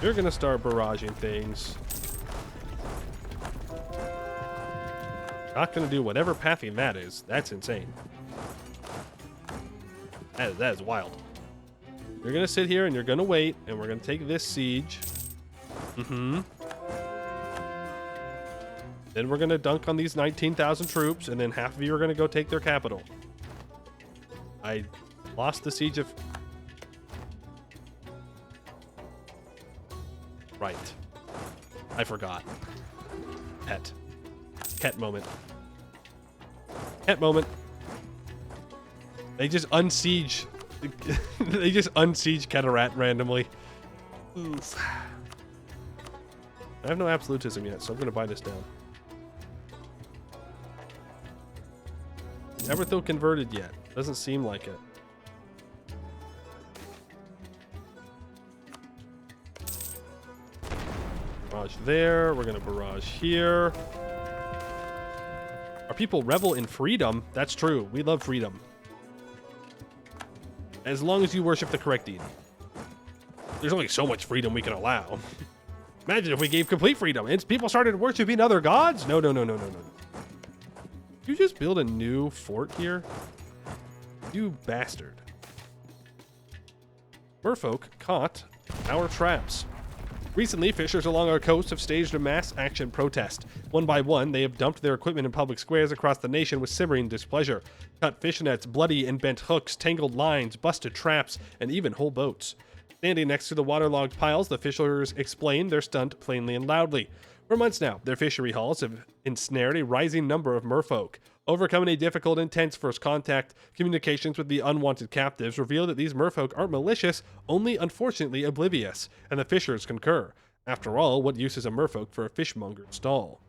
You're gonna start barraging things. Not gonna do whatever pathing that is. That's insane. That is wild. You're gonna sit here and you're gonna wait, and we're gonna take this siege. Then we're gonna dunk on these 19,000 troops, and then half of you are gonna go take their capital. I lost the siege of... Right. I forgot. Pet. Ket moment. Ket moment. They just unsiege... they just unsiege Keterat randomly. Oof. I have no absolutism yet, so I'm gonna buy this down. Never feel converted yet. Doesn't seem like it. Barrage there. We're gonna barrage here. Our people revel in freedom. That's true. We love freedom. As long as you worship the correct deity. There's only so much freedom we can allow. Imagine if we gave complete freedom and people started worshiping other gods? No. You just build a new fort here? You bastard. Merfolk caught our traps. Recently, fishers along our coast have staged a mass action protest. One by one, they have dumped their equipment in public squares across the nation with simmering displeasure. Cut fish nets, bloody and bent hooks, tangled lines, busted traps, and even whole boats. Standing next to the waterlogged piles, the fishers explain their stunt plainly and loudly. For months now, their fishery halls have ensnared a rising number of merfolk. Overcoming a difficult, intense first contact, communications with the unwanted captives reveal that these merfolk aren't malicious, only unfortunately oblivious, and the fishers concur. After all, what use is a merfolk for a fishmonger's stall?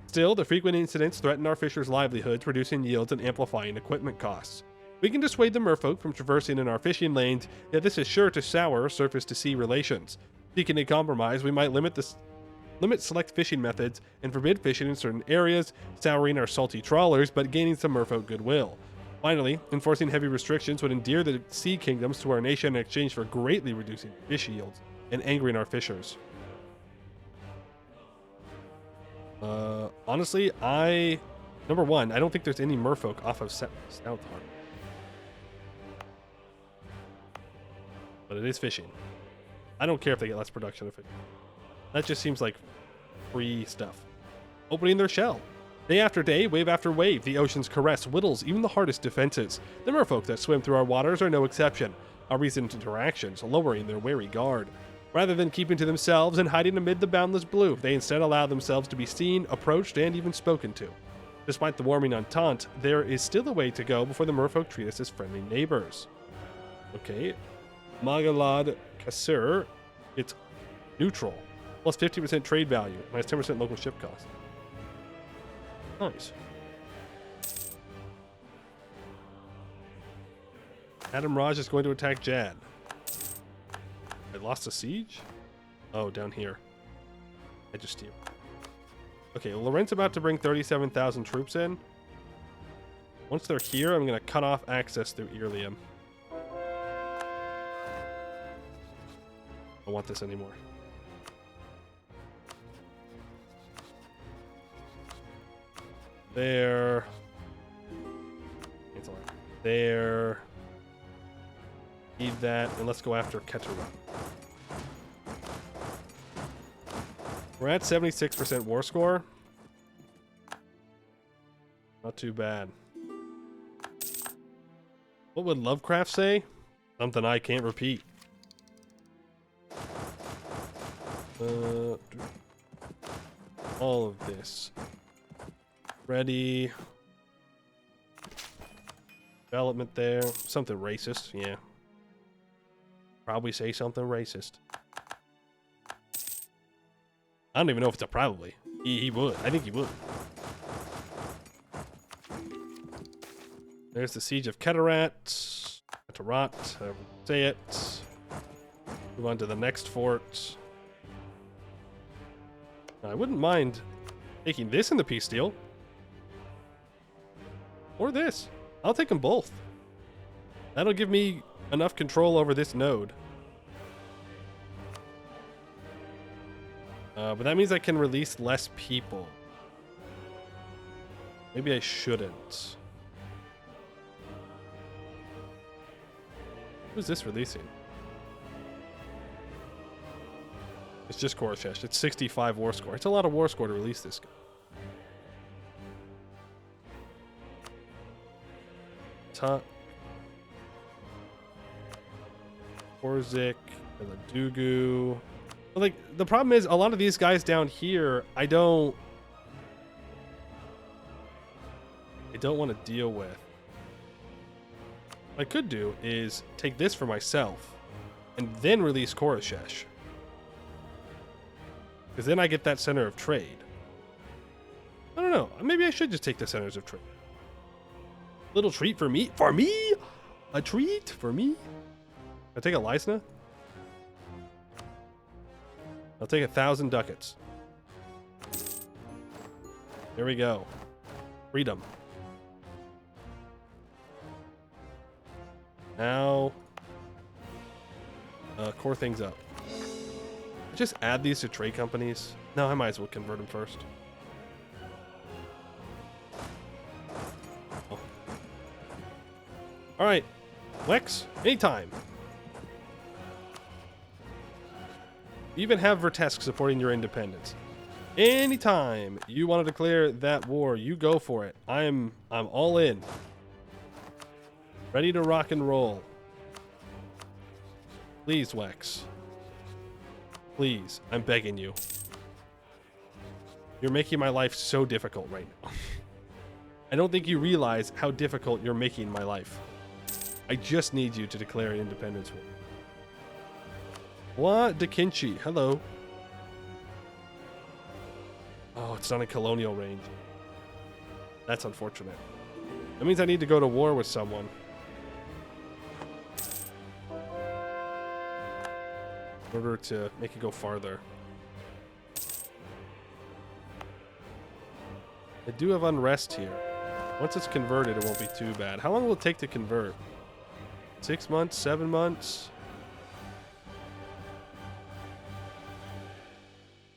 Still, the frequent incidents threaten our fishers' livelihoods, reducing yields and amplifying equipment costs. We can dissuade the merfolk from traversing in our fishing lanes, yet this is sure to sour surface-to-sea relations. Seeking a compromise, we might limit select fishing methods and forbid fishing in certain areas, souring our salty trawlers but gaining some merfolk goodwill. Finally, enforcing heavy restrictions would endear the sea kingdoms to our nation in exchange for greatly reducing fish yields and angering our fishers. Honestly, number one, I don't think there's any merfolk off of South Harbor. But it is fishing. I don't care if they get less production of it. That just seems like free stuff. Opening their shell. Day after day, wave after wave, the ocean's caress whittles even the hardest defenses. The merfolk that swim through our waters are no exception. Our recent interactions lowering their wary guard. Rather than keeping to themselves and hiding amid the boundless blue, they instead allow themselves to be seen, approached, and even spoken to. Despite the warming entente, there is still a way to go before the merfolk treat us as friendly neighbors. Okay. Magalad Kasur, it's neutral. Plus 50% trade value, minus 10% local ship cost. Nice. Adam Raj is going to attack Jad. I lost a siege? Oh, down here. I just steal. Okay, well, Laurent's about to bring 37,000 troops in. Once they're here, I'm going to cut off access through Irlium. I don't want this anymore. There. Cancel that. There. Need that, and let's go after Ketera. We're at 76% war score. Not too bad. What would Lovecraft say? Something I can't repeat. All of this. Ready. Development there. Something racist, yeah. Probably say something racist. I don't even know if it's a probably. He would. I think he would. There's the siege of Keterat. Keterat, however you say it. Move on to the next fort. I wouldn't mind taking this in the peace deal. Or this. I'll take them both. That'll give me enough control over this node. But that means I can release less people. Maybe I shouldn't. Who's this releasing? It's just Korshesh. It's 65 war score. It's a lot of war score to release this guy. Korzik, Dugu. Like, the problem is, a lot of these guys down here, I don't want to deal with. What I could do is take this for myself and then release Korshesh. Because then I get that center of trade. I don't know. Maybe I should just take the centers of trade. Little treat for me. For me? A treat for me? I take a Lysna? I'll take 1,000 ducats. There we go. Freedom. Now, core things up. Just add these to trade companies. No, I might as well convert them first. Oh. All right, Wex, anytime. You even have Vertesk supporting your independence. Anytime you want to declare that war, you go for it. I'm all in. Ready to rock and roll. Please, Wex. Please, I'm begging you. You're making my life so difficult right now. I don't think you realize how difficult you're making my life. I just need you to declare an independence war. What? Dekinchi, hello. Oh, it's not in colonial range. That's unfortunate. That means I need to go to war with someone. In order to make it go farther. I do have unrest here. Once it's converted, it won't be too bad. How long will it take to convert? 6 months? 7 months?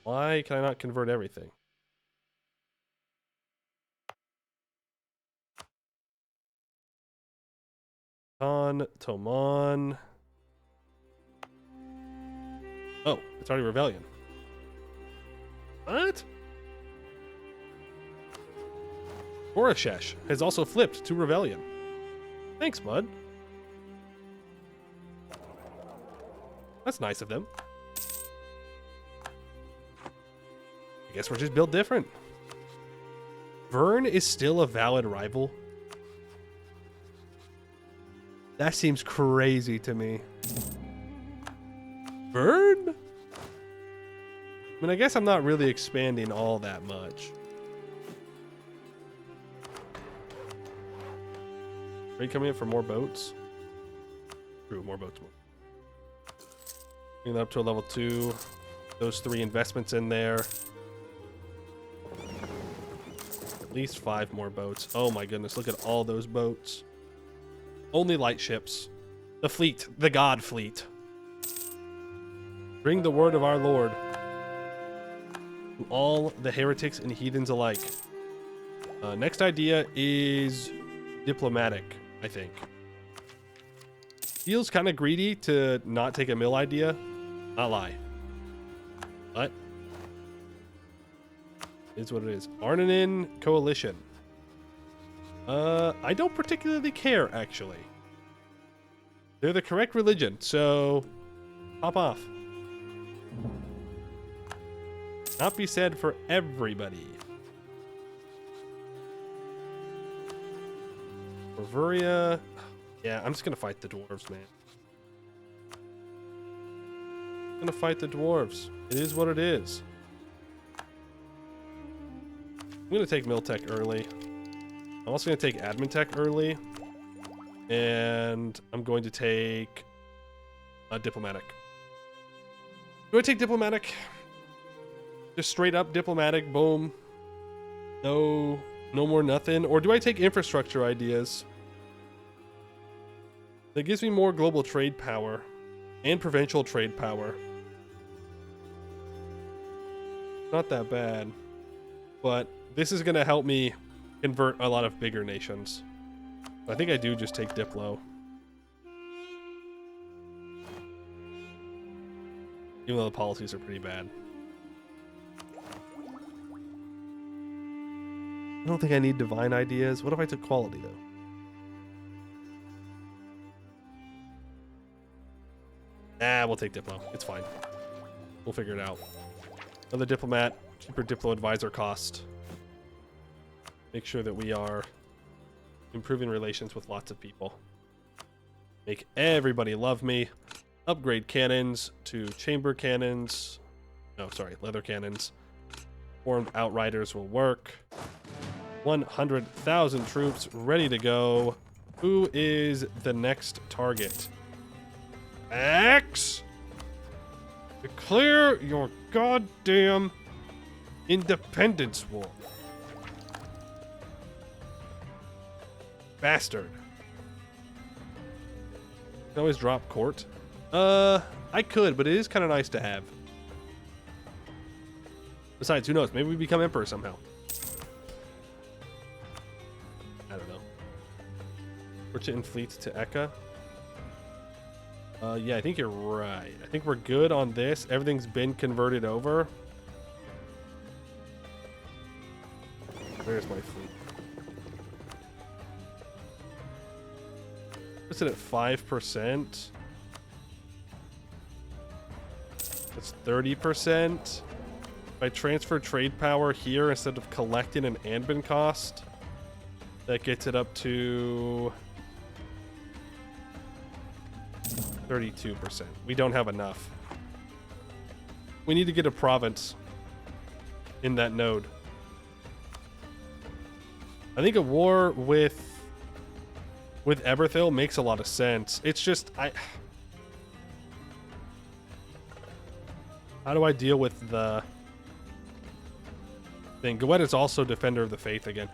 Why can I not convert everything? Tomon. Oh, it's already Ravelian. What? Orashesh has also flipped to Ravelian. Thanks, bud. That's nice of them. I guess we're just built different. Vern is still a valid rival. That seems crazy to me. Vern? I mean, I guess I'm not really expanding all that much. Are you coming in for more boats? True, more boats. Bring that up to a level 2. Those 3 investments in there. At least 5 more boats. Oh my goodness, look at all those boats. Only light ships. The fleet. The god fleet. Bring the word of our Lord to all the heretics and heathens alike. Next idea is diplomatic, I think. Feels kind of greedy to not take a mill idea. Not lie. But it's what it is. Arnanin Coalition. I don't particularly care, actually. They're the correct religion, so pop off. Not be said for everybody. Bavaria. Yeah, I'm just gonna fight the dwarves, man. I'm gonna fight the dwarves. It is what it is. I'm gonna take Miltech early. I'm also gonna take Admin Tech early. And I'm going to take Diplomatic. Do I take Diplomatic? Just straight up Diplomatic, boom. No more nothing. Or do I take Infrastructure ideas? That gives me more global trade power and provincial trade power. Not that bad. But this is going to help me convert a lot of bigger nations. I think I do just take Diplo. Even though the policies are pretty bad. I don't think I need divine ideas. What if I took quality, though? Nah, we'll take Diplo. It's fine. We'll figure it out. Another diplomat. Cheaper Diplo advisor cost. Make sure that we are improving relations with lots of people. Make everybody love me. Upgrade cannons to chamber cannons. No, sorry, leather cannons. Formed outriders will work. 100,000 troops ready to go. Who is the next target? X! Declare your goddamn independence war. Bastard. Can always drop court. I could, but it is kind of nice to have. Besides, who knows? Maybe we become emperor somehow. I don't know. Merchant and fleet to Eka. Yeah, I think you're right. I think we're good on this. Everything's been converted over. Where's my fleet? What's it at 5%? That's 30%. If I transfer trade power here instead of collecting an admin cost, that gets it up to 32%. We don't have enough. We need to get a province in that node. I think a war with Eberthil makes a lot of sense. It's just how do I deal with the thing? Goed is also Defender of the Faith again.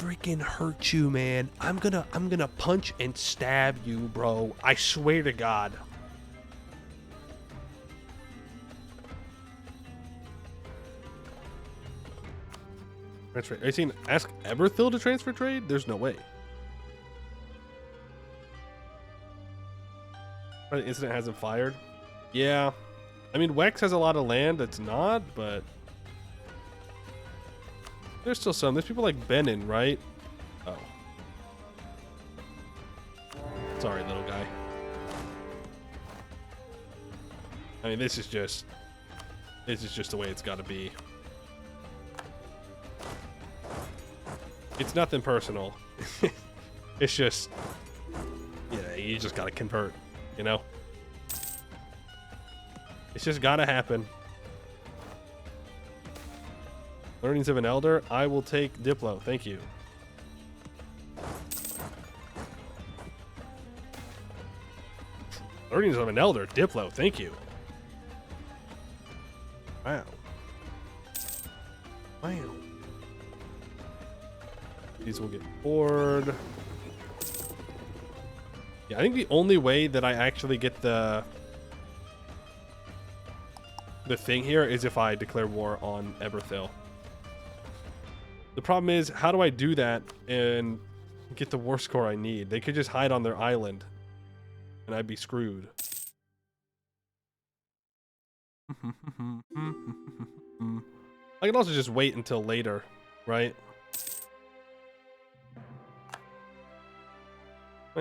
freaking hurt you, man. I'm gonna punch and stab you, bro. I swear to God. Transfer. Are you saying ask Everthil to transfer trade? There's no way. The incident hasn't fired. Yeah. I mean, Wex has a lot of land that's not, but there's still some. There's people like Benin, right? Oh. Sorry, little guy. I mean, this is just the way it's got to be. It's nothing personal. It's just, yeah, you just got to convert, you know? It's just got to happen. Learnings of an Elder. I will take Diplo. Thank you. Learnings of an Elder. Diplo. Thank you. Wow. Wow. These will get bored. Yeah, I think the only way that I actually get the thing here is if I declare war on Everthil. The problem is, how do I do that and get the war score I need? They could just hide on their island, and I'd be screwed. I can also just wait until later, right?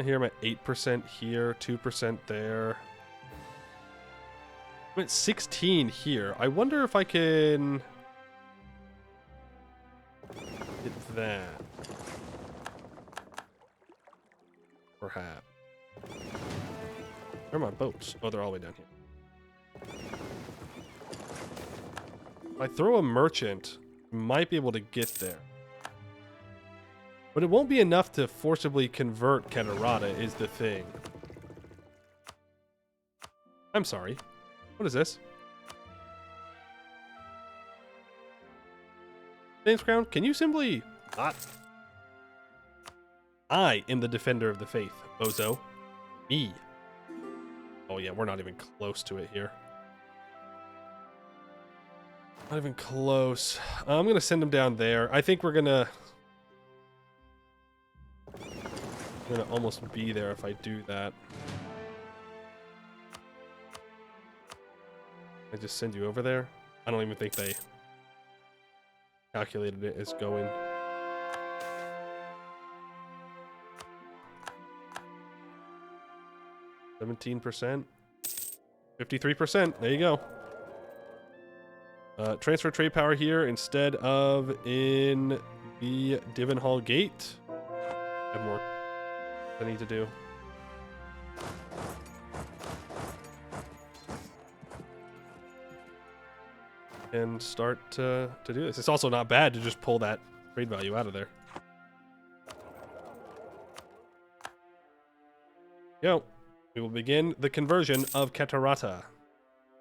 Here I'm at 8% here, 2% there. I'm at 16 here. I wonder if I can get that. Perhaps. Where are my boats? Oh, they're all the way down here. If I throw a merchant, I might be able to get there. But it won't be enough to forcibly convert Catarata is the thing. I'm sorry. What is this? James Crown, can you simply not? I am the defender of the faith, bozo. Me. Oh yeah, we're not even close to it here. Not even close. I'm gonna send him down there. I think we're gonna almost be there if I do that. I just send you over there? I don't even think they calculated it as going. %, 53%. There you go. Transfer trade power here instead of in the Divenhall Gate. I have more I need to do. And start to do this. It's also not bad to just pull that trade value out of there. Go. We will begin the conversion of Catarata.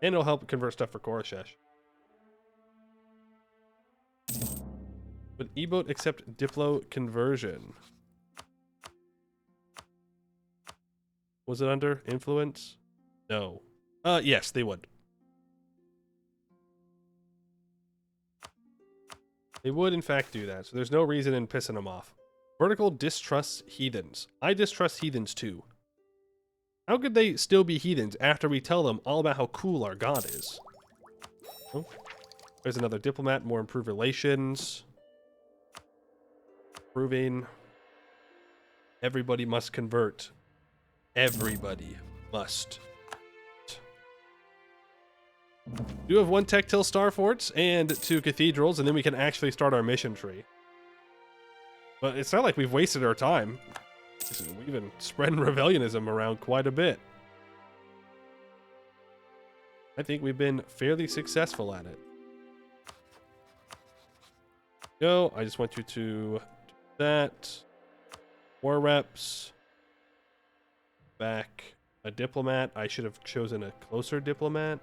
And it'll help convert stuff for Koroshesh. Would E-Boat accept Diplo conversion? Was it under influence? No. Yes, they would. They would, in fact, do that. So there's no reason in pissing them off. Vertical distrusts heathens. I distrust heathens too. How could they still be heathens after we tell them all about how cool our god is? Oh, there's another diplomat. More improved relations. Proving everybody must convert. Everybody must. We do have 1 tech till Star Forts and 2 cathedrals, and then we can actually start our mission tree. But it's not like we've wasted our time. We've been spreading Ravelianism around quite a bit. I think we've been fairly successful at it. Go. I just want you to do that. War reps. Back a diplomat. I should have chosen a closer diplomat.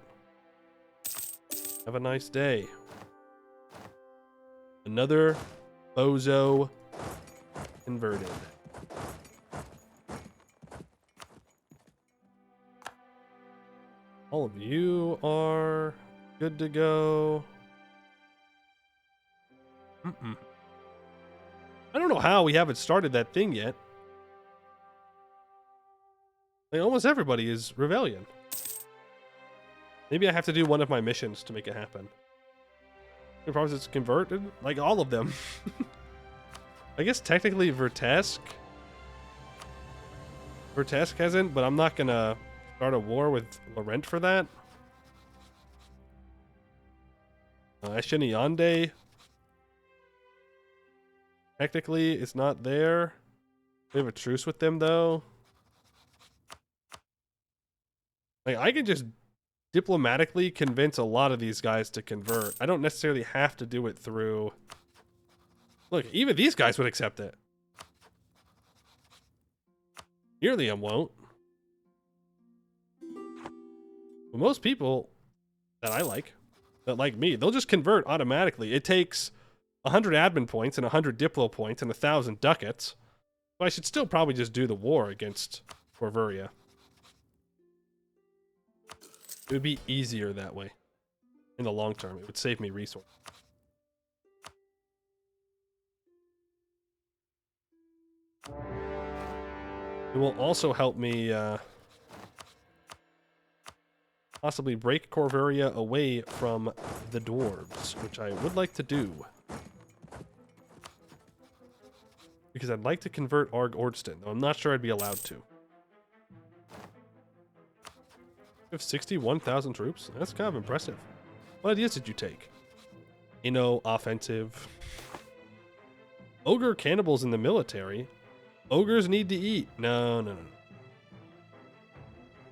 Have a nice day. Another bozo converted. All of you are good to go. I don't know how we haven't started that thing yet. Like, almost everybody is Ravelian. Maybe I have to do one of my missions to make it happen. The problem is it's converted, like all of them. I guess technically Vertesk hasn't, but I'm not gonna start a war with Laurent for that. Shenanigans. Technically, it's not there. We have a truce with them, though. Like, I can just diplomatically convince a lot of these guys to convert. I don't necessarily have to do it through... Look, even these guys would accept it. Ravelian won't. But most people that I like, that like me, they'll just convert automatically. It takes 100 admin points and 100 diplo points and 1,000 ducats. So I should still probably just do the war against Corvuria. It would be easier that way. In the long term, it would save me resources. It will also help me possibly break Corvuria away from the dwarves, which I would like to do. Because I'd like to convert Arg Ordston, though I'm not sure I'd be allowed to. You have 61,000 troops? That's kind of impressive. What ideas did you take? Offensive. Ogre cannibals in the military? Ogres need to eat. No.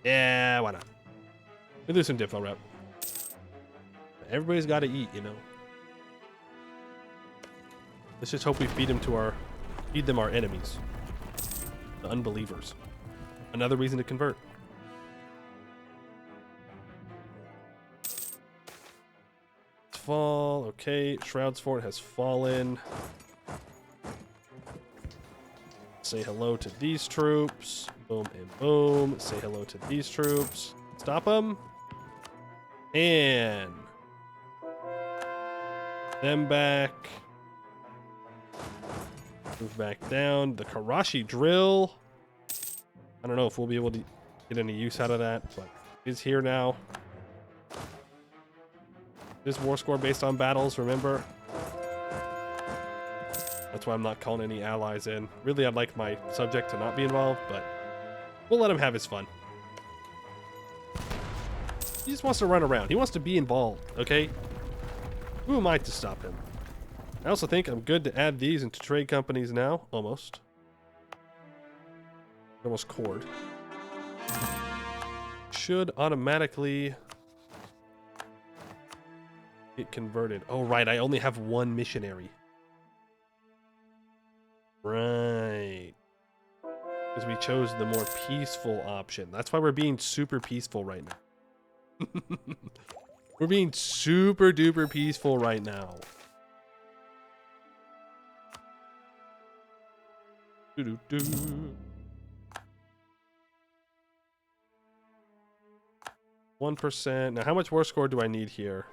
Yeah, why not? We'll do some Diffo rep. Everybody's got to eat, Let's just hope we feed them our enemies. The unbelievers. Another reason to convert. Fall. Okay, Shroud's Fort has fallen. Say hello to these troops. Boom and boom. Say hello to these troops. Stop them. And them back. Move back down. The Karashi drill. I don't know if we'll be able to get any use out of that, but it's here now. This war score based on battles, remember? That's why I'm not calling any allies in. Really, I'd like my subject to not be involved, but we'll let him have his fun. He just wants to run around. He wants to be involved, okay? Who am I to stop him? I also think I'm good to add these into trade companies now. Almost. Almost cord. Should automatically get converted. Oh, right. I only have one missionary. Right. Because we chose the more peaceful option. That's why we're being super peaceful right now. We're being super duper peaceful right now. 1%. Now, how much war score do I need here?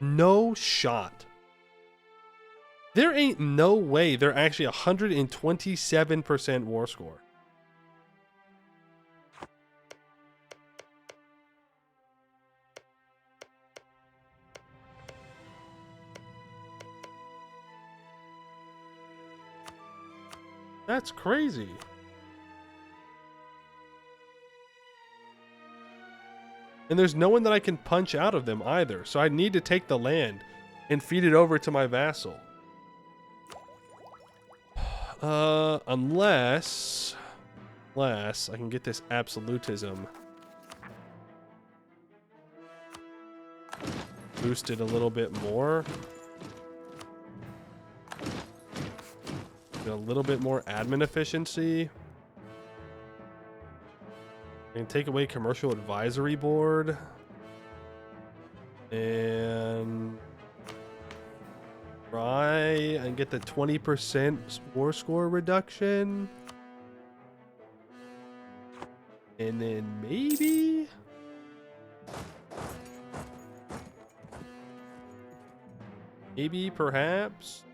No shot. There ain't no way they're actually 127% war score. That's crazy. And there's no one that I can punch out of them either. So I need to take the land and feed it over to my vassal. Unless I can get this absolutism boosted a little bit more. Get a little bit more admin efficiency. And take away commercial advisory board. And Try and get the 20% war score reduction. And then maybe... Maybe, perhaps...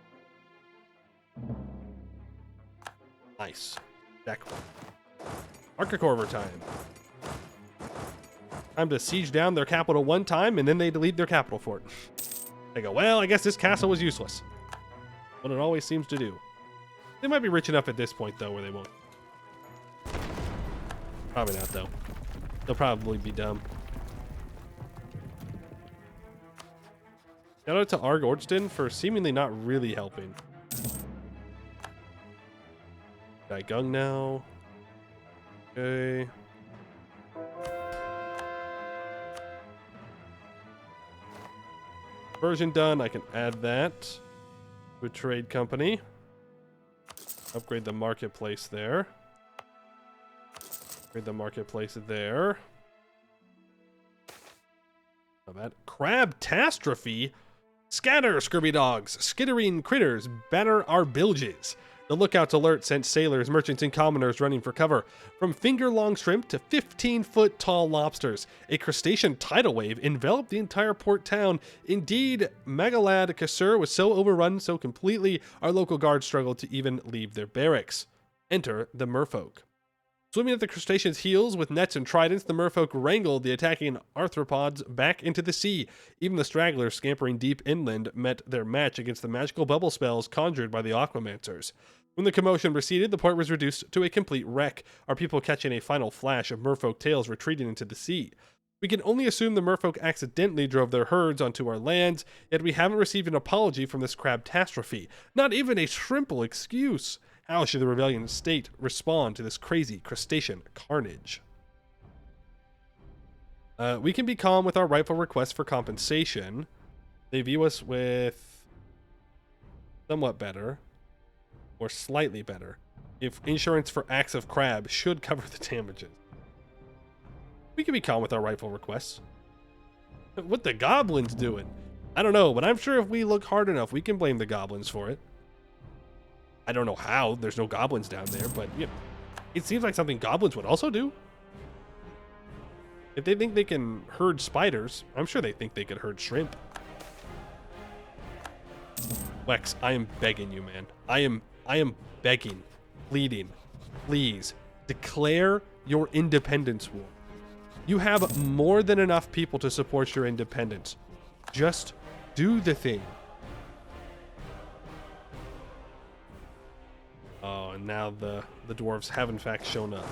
Nice. Deck one. Archicorver time. Time to siege down their capital one time, and then they delete their capital fort. They go, well, I guess this castle was useless. What it always seems to do. They might be rich enough at this point, though, where they won't. Probably not, though. They'll probably be dumb. Shout out to Arg Ordston for seemingly not really helping. Gung now. Okay. Version done. I can add that to a trade company. Upgrade the marketplace there. Upgrade the marketplace there. How about Crab-tastrophe? Scatter, scurvy dogs, skittering critters, batter our bilges. The lookouts alert sent sailors, merchants, and commoners running for cover. From finger-long shrimp to 15-foot-tall lobsters, a crustacean tidal wave enveloped the entire port town. Indeed, Magalad Kassur was so overrun so completely, our local guards struggled to even leave their barracks. Enter the merfolk. Swimming at the crustacean's heels with nets and tridents, the merfolk wrangled the attacking arthropods back into the sea. Even the stragglers scampering deep inland met their match against the magical bubble spells conjured by the aquamancers. When the commotion receded, the port was reduced to a complete wreck, our people catching a final flash of merfolk tails retreating into the sea. We can only assume the merfolk accidentally drove their herds onto our lands, yet we haven't received an apology from this crab-tastrophe. Not even a shrimple excuse. How should the Ravelian state respond to this crazy crustacean carnage? We can be calm with our rightful request for compensation. They view us with somewhat better, or slightly better, if insurance for acts of crab should cover the damages. We can be calm with our rightful requests. What the goblins doing? I don't know, but I'm sure if we look hard enough, we can blame the goblins for it. I don't know how. There's no goblins down there, but you know, it seems like something goblins would also do. If they think they can herd spiders, I'm sure they think they could herd shrimp. Wex, I am begging you, man. I am begging, pleading, please declare your independence war. You have more than enough people to support your independence. Just do the thing. Oh, and now the dwarves have in fact shown up.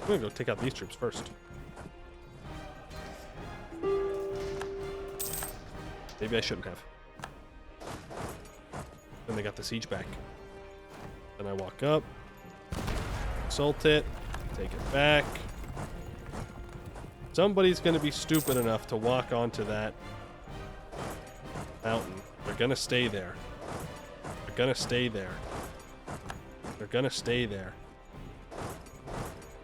I'm gonna go take out these troops first. Maybe I shouldn't have. Then they got the siege back. Then I walk up, assault it, take it back. Somebody's going to be stupid enough to walk onto that mountain. They're going to stay there. They're going to stay there. They're going to stay there.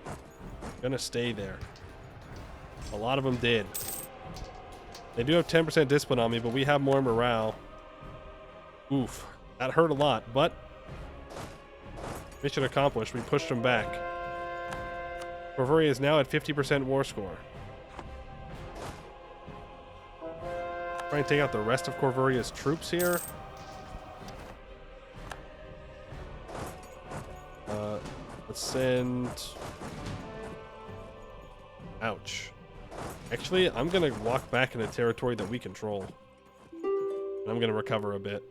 They're going to stay there. A lot of them did. They do have 10% discipline on me, but we have more morale. Oof. That hurt a lot, but mission accomplished. We pushed them back. Corvoria is now at 50% war score. Try and take out the rest of Corvoria's troops here. Let's send... Ouch. Actually, I'm going to walk back into territory that we control. And I'm going to recover a bit.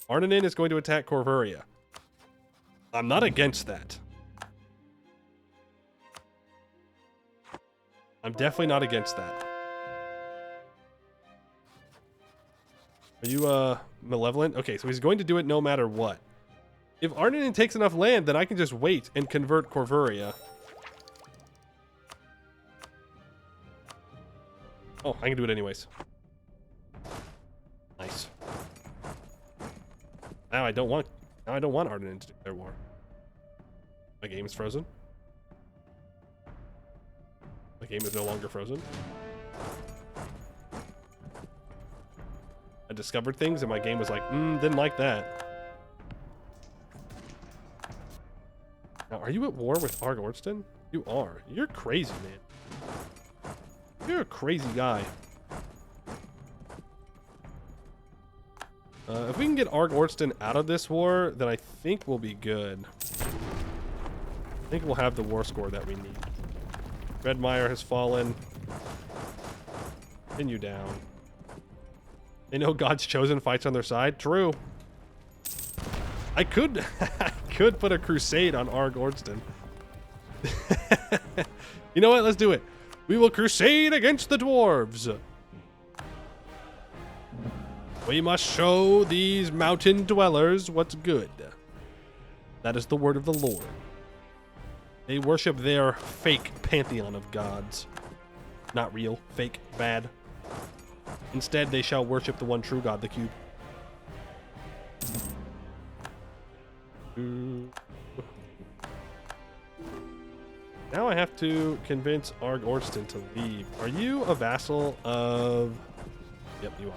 Arninin is going to attack Corvoria. I'm not against that. I'm definitely not against that. Are you, malevolent? Okay, so he's going to do it no matter what. If Arninin takes enough land, then I can just wait and convert Corvoria. Oh, I can do it anyways. Nice. Now I don't want Arninin to declare war. My game is frozen. The game is no longer frozen. I discovered things and my game was like, didn't like that. Now, are you at war with Arg Ordston? You are. You're crazy, man. You're a crazy guy. If we can get Arg Ordston out of this war, then I think we'll be good. I think we'll have the war score that we need. Redmire has fallen. Continue down. They know God's chosen fights on their side. True. I could I could put a crusade on Arg Ordston. You know what? Let's do it. We will crusade against the dwarves. We must show these mountain dwellers what's good. That is the word of the Lord. They worship their fake pantheon of gods. Not real, fake, bad. Instead, they shall worship the one true God, the cube. Now I have to convince Arg Ordston to leave. Are you a vassal of... Yep, you are.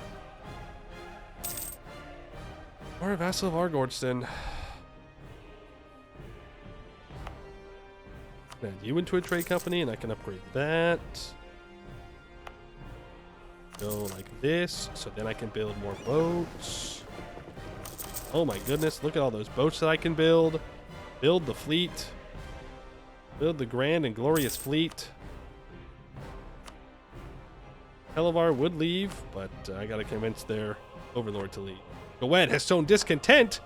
Or a vassal of Arg Ordston. Add you into a trade company and I can upgrade that. Go like this, so then I can build more boats. Oh my goodness, look at all those boats that I can build. Build the fleet. Build the grand and glorious fleet. Hellevar would leave, but I gotta convince their overlord to leave. Goed has shown discontent.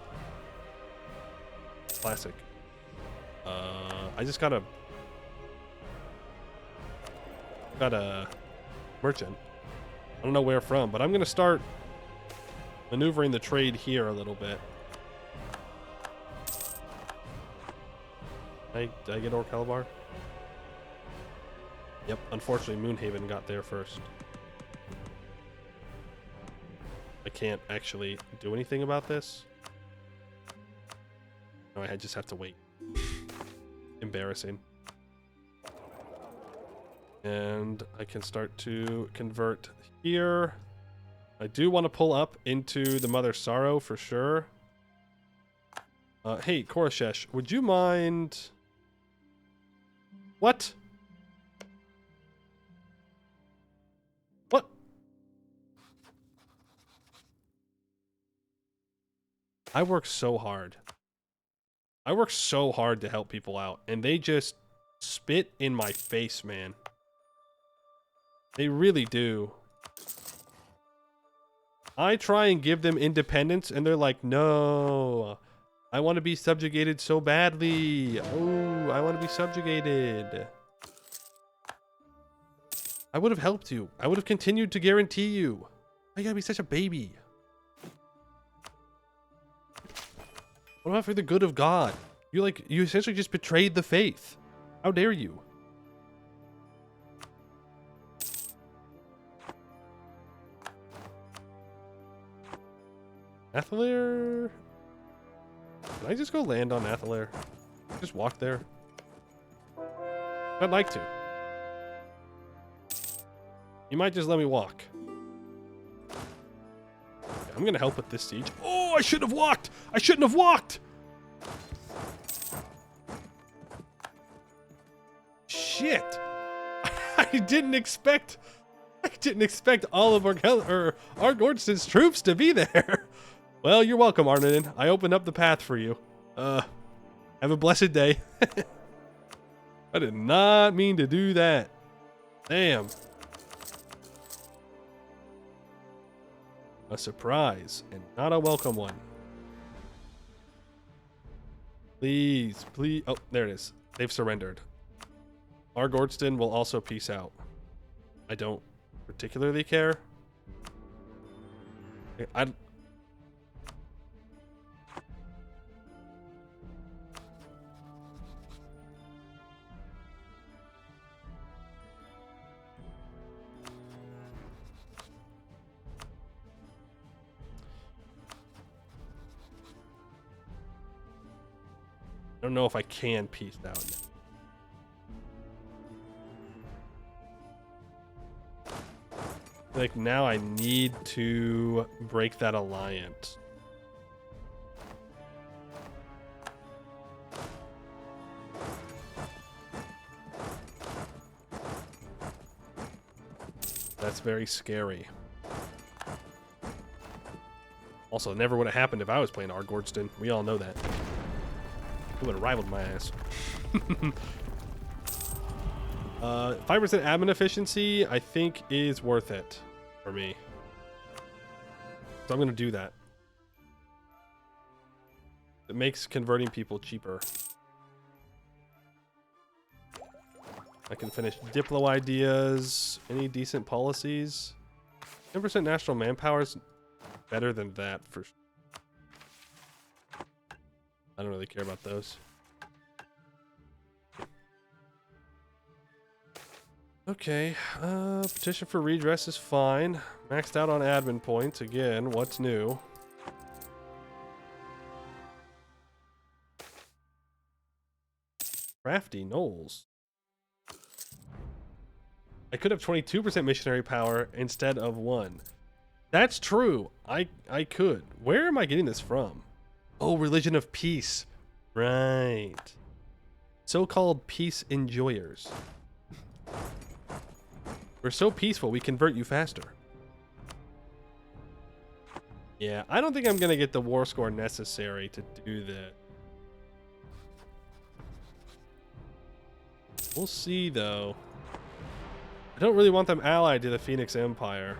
Classic. I just got a merchant. I don't know where from, but I'm gonna start maneuvering the trade here a little bit. Did I get Orc Hellevar? Yep, unfortunately Moonhaven got there first. I can't actually do anything about this. No, I just have to wait. Embarrassing. And I can start to convert here. I do want to pull up into the Mother Sorrow for sure. Hey, Koroshesh, would you mind... What? What? I work so hard. I work so hard to help people out, and they just spit in my face, man. They really do. I try and give them independence, and they're like, no, I want to be subjugated so badly. Oh, I want to be subjugated. I would have helped you. I would have continued to guarantee you. Why you gotta be such a baby? What about for the good of God? You essentially just betrayed the faith. How dare you? Athelair? Can I just go land on Athelair? Just walk there? I'd like to. You might just let me walk. I'm gonna help with this siege. Oh, I should have walked! I shouldn't have walked! Shit! I didn't expect all of Arg Ordston's troops to be there. Well, you're welcome, Arnonin. I opened up the path for you. Have a blessed day. I did not mean to do that. Damn. A surprise, and not a welcome one. Please, please. Oh, there it is. They've surrendered. Arg Ordston will also peace out. I don't particularly care. I don't know if I can peace out. Like now I need to break that alliance. That's very scary. Also, it never would have happened if I was playing Argordston. We all know that. It would have rivaled my ass. 5% admin efficiency, I think, is worth it for me. So I'm going to do that. It makes converting people cheaper. I can finish Diplo ideas. Any decent policies? 10% national manpower is better than that for sure. I don't really care about those. Okay, petition for redress is fine. Maxed out on admin points. Again, what's new? Crafty Knolls. I could have 22% missionary power instead of 1. That's true. I could. Where am I getting this from? Oh, Religion of Peace. Right. So-called peace enjoyers. We're so peaceful, we convert you faster. Yeah, I don't think I'm going to get the war score necessary to do that. We'll see, though. I don't really want them allied to the Phoenix Empire.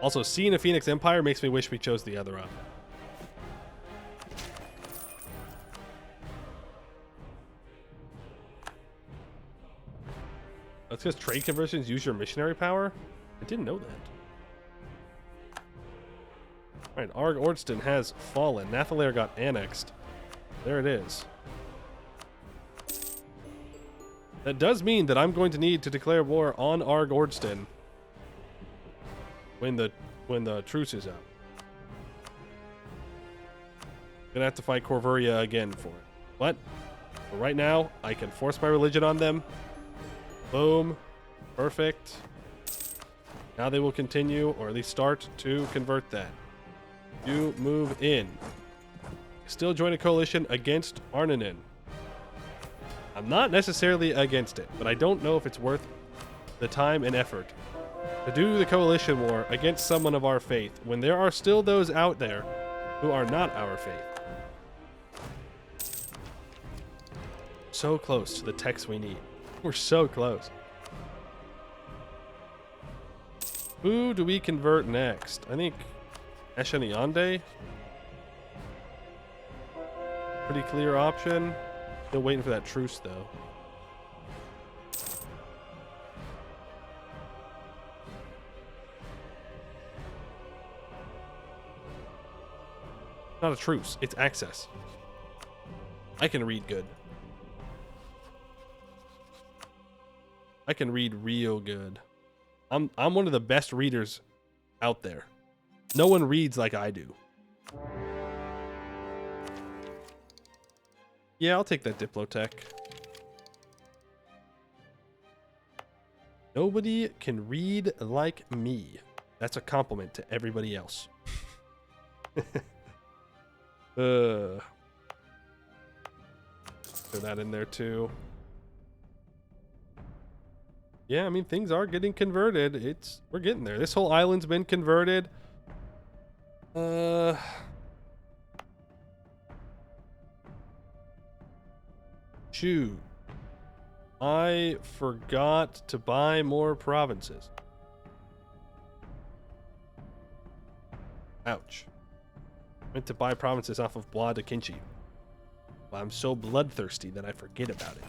Also, seeing a Phoenix Empire makes me wish we chose the other option. That's because trade conversions use your missionary power? I didn't know that. Alright, Argordston has fallen. Nathalair got annexed. There it is. That does mean that I'm going to need to declare war on Argordston when the truce is out. Gonna have to fight Corvuria again for it. But right now, I can force my religion on them. Boom. Perfect. Now they will continue, or at least start to convert that. You move in. Still join a coalition against Arnanen. I'm not necessarily against it, but I don't know if it's worth the time and effort to do the coalition war against someone of our faith when there are still those out there who are not our faith. So close to the text we need. We're so close. Who do we convert next? I think Esheniande. Pretty clear option. Still waiting for that truce, though. Not a truce, it's access. I can read good. I can read real good. I'm one of the best readers out there. No one reads like I do. Yeah, I'll take that Diplotech. Nobody can read like me. That's a compliment to everybody else. Throw that in there too. Yeah, I mean, things are getting converted. We're getting there. This whole island's been converted. Shoot. I forgot to buy more provinces. Ouch. I meant to buy provinces off of Bois de Kinchi. But I'm so bloodthirsty that I forget about it.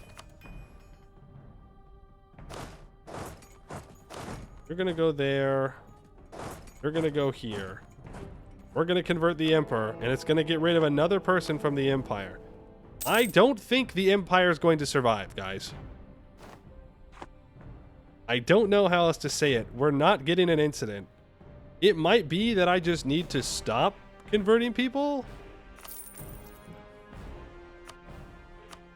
You're gonna go there. You're gonna go here. We're gonna convert the Emperor, and it's gonna get rid of another person from the Empire. I don't think the Empire is going to survive, guys. I don't know how else to say it. We're not getting an incident. It might be that I just need to stop converting people.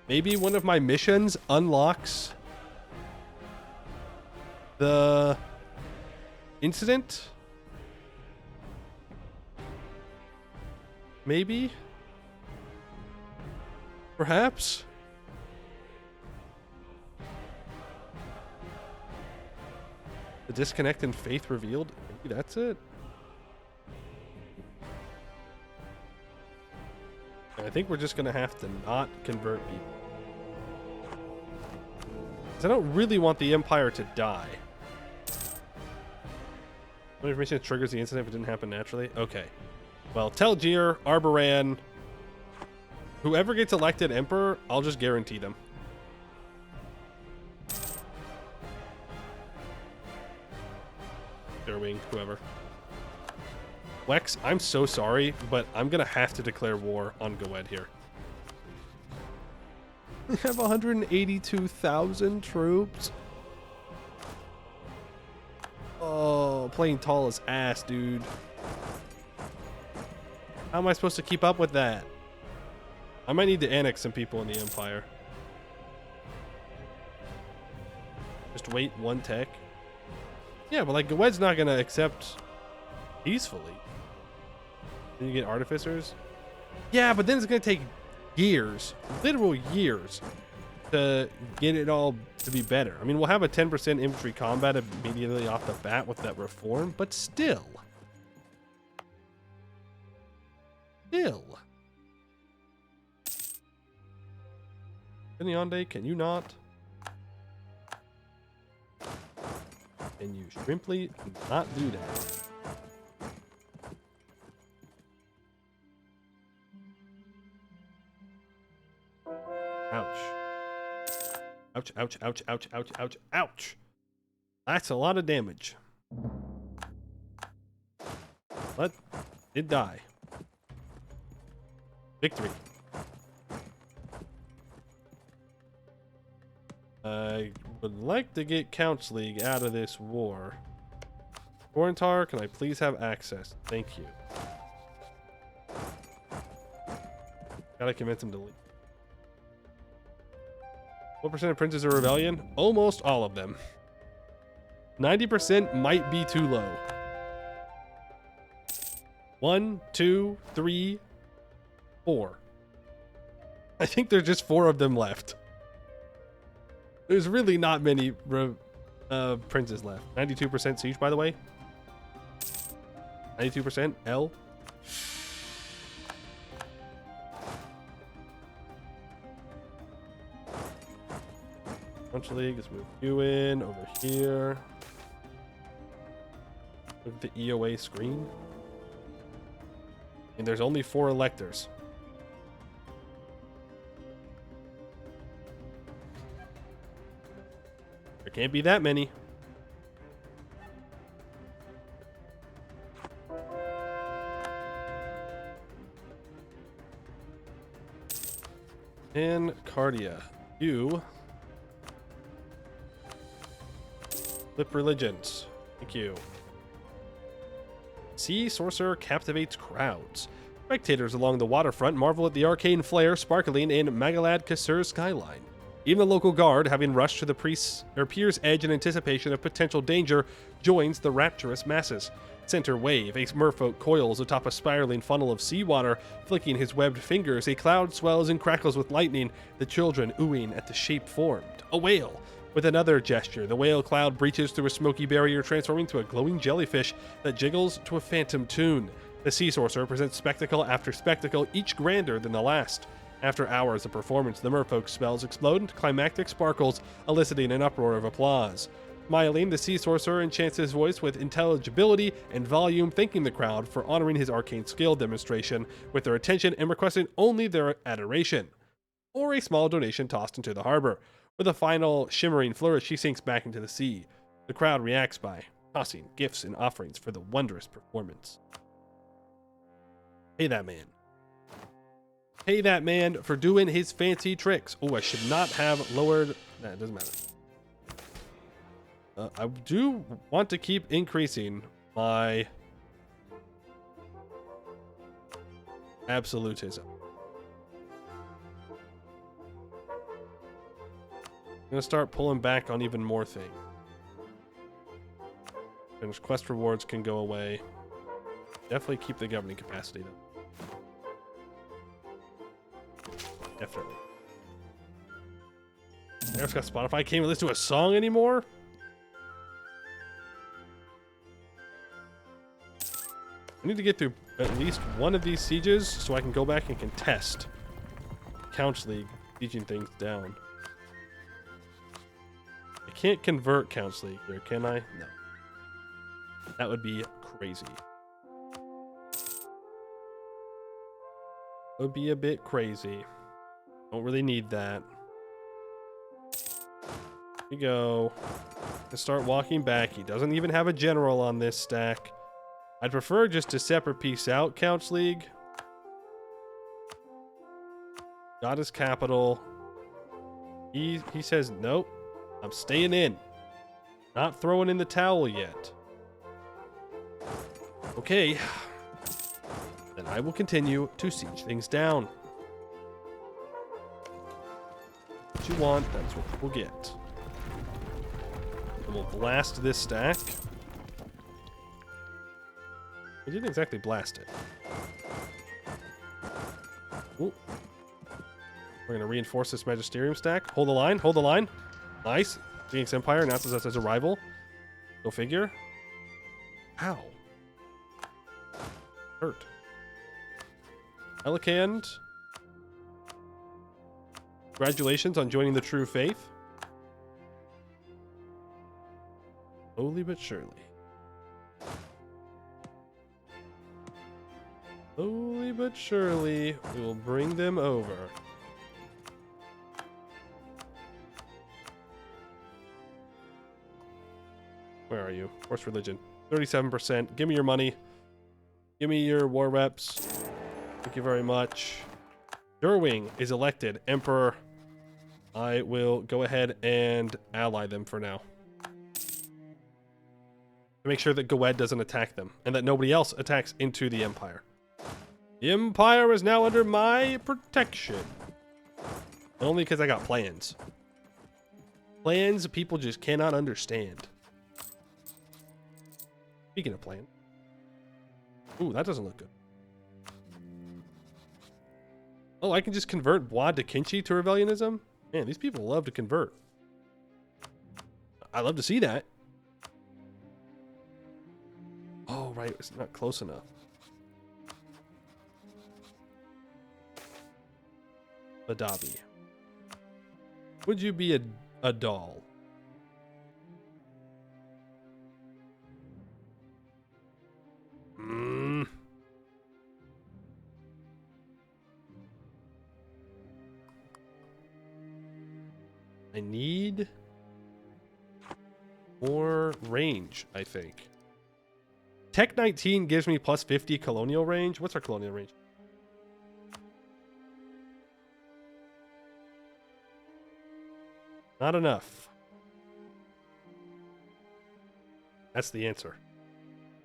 Maybe one of my missions unlocks the incident? Maybe? Perhaps? The disconnect in faith revealed? Maybe that's it? I think we're just gonna have to not convert people. Because I don't really want the Empire to die. What information triggers the incident if it didn't happen naturally? Okay. Well, Telgir, Arboran, whoever gets elected Emperor, I'll just guarantee them. Wing, whoever. Wex, I'm so sorry, but I'm gonna have to declare war on Goed here. We have 182,000 troops. Oh, playing tall as ass, dude. How am I supposed to keep up with that? I might need to annex some people in the Empire. Just wait one tech. Yeah, but like Goet's not gonna accept peacefully. Then you get artificers. Yeah, but then it's gonna take years, literal years, to get it all to be better. I mean, we'll have a 10% infantry combat immediately off the bat with that reform, but still. Inionde, can you not? And you simply not do that. Ouch. Ouch, ouch, ouch, ouch, ouch, ouch, ouch. That's a lot of damage. Let it die. Victory. I would like to get Council League out of this war. Gorantar, can I please have access? Thank you. Gotta convince him to leave. What percent of princes are rebellion? Almost all of them. 90% might be too low. 1, 2, 3, 4. I think there's just 4 of them left. There's really not many princes left. 92% siege, by the way. 92% L. Council League, let's move you in over here. Look at the EOA screen. And there's only 4 electors. There can't be that many. And Cardia, you flip religions. Thank you. Sea Sorcerer captivates crowds. Spectators along the waterfront marvel at the arcane flare sparkling in Magalad Kassur's skyline. Even the local guard, having rushed to the pier's edge in anticipation of potential danger, joins the rapturous masses. Center wave, a merfolk coils atop a spiraling funnel of seawater. Flicking his webbed fingers, a cloud swells and crackles with lightning, the children oohing at the shape formed. A whale! With another gesture, the whale cloud breaches through a smoky barrier, transforming to a glowing jellyfish that jiggles to a phantom tune. The Sea Sorcerer presents spectacle after spectacle, each grander than the last. After hours of performance, the merfolk spells explode into climactic sparkles, eliciting an uproar of applause. Smiling, the Sea Sorcerer enchants his voice with intelligibility and volume, thanking the crowd for honoring his arcane skill demonstration with their attention and requesting only their adoration, or a small donation tossed into the harbor. With a final shimmering flourish, she sinks back into the sea. The crowd reacts by tossing gifts and offerings for the wondrous performance. Pay that man. Pay that man for doing his fancy tricks. Oh, I should not have lowered... Nah, it doesn't matter. I do want to keep increasing my absolutism. I'm going to start pulling back on even more things. And quest rewards can go away. Definitely keep the governing capacity though. Definitely. Eric's got Spotify. Can't even listen to a song anymore? I need to get through at least one of these sieges so I can go back and contest Council League sieging things down. I can't convert Council League here, can I? No. That would be crazy. Would be a bit crazy. Don't really need that. Here we go. Let's start walking back. He doesn't even have a general on this stack. I'd prefer just to separate piece out Council League. Got his capital. He says, nope, I'm staying in. Not throwing in the towel yet. Okay. Then I will continue to siege things down. What you want, that's what we'll get. And we'll blast this stack. We didn't exactly blast it. Ooh. We're going to reinforce this Magisterium stack. Hold the line, hold the line. Nice. Phoenix Empire announces us as a rival. Go figure. Ow. Hurt. Elikand. Congratulations on joining the true faith. Slowly but surely. Slowly but surely, we will bring them over. Where are you? Force religion. 37%. Give me your money. Give me your war reps. Thank you very much. Durwing is elected Emperor. I will go ahead and ally them for now. To make sure that Goed doesn't attack them, and that nobody else attacks into the Empire. The Empire is now under my protection. Only because I got plans. Plans people just cannot understand. Speaking of plan. Ooh, that doesn't look good. Oh, I can just convert Bois de Kinchi to Ravelianism? Man, these people love to convert. I love to see that. Oh, right. It's not close enough. Badabi. Would you be a doll? I need more range, I think. Tech 19 gives me plus 50 colonial range. What's our colonial range? Not enough. That's the answer.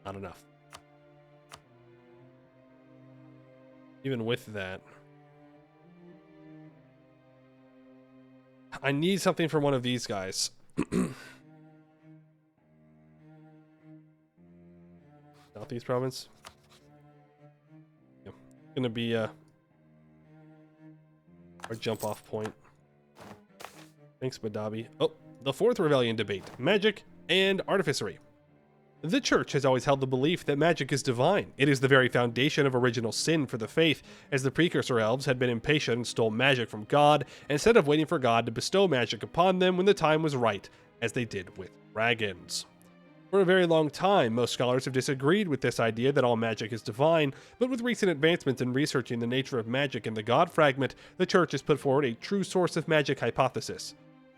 Not enough. Even with that. I need something from one of these guys. Southeast province. Yeah. Gonna be our jump off point. Thanks, Badabi. Oh, the fourth rebellion debate. Magic and artificery. The church has always held the belief that magic is divine. It is the very foundation of original sin for the faith, as the precursor elves had been impatient and stole magic from God, instead of waiting for God to bestow magic upon them when the time was right, as they did with dragons. For a very long time, most scholars have disagreed with this idea that all magic is divine, but with recent advancements in researching the nature of magic and the God fragment, the church has put forward a true source of magic hypothesis.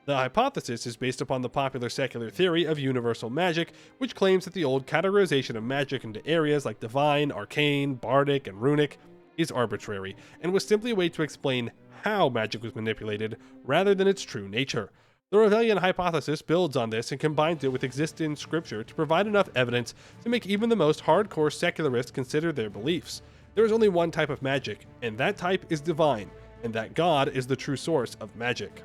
The hypothesis is based upon the popular secular theory of universal magic, which claims that the old categorization of magic into areas like divine, arcane, bardic, and runic is arbitrary, and was simply a way to explain how magic was manipulated rather than its true nature. The Ravelian hypothesis builds on this and combines it with existing scripture to provide enough evidence to make even the most hardcore secularists consider their beliefs. There is only one type of magic, and that type is divine, and that God is the true source of magic.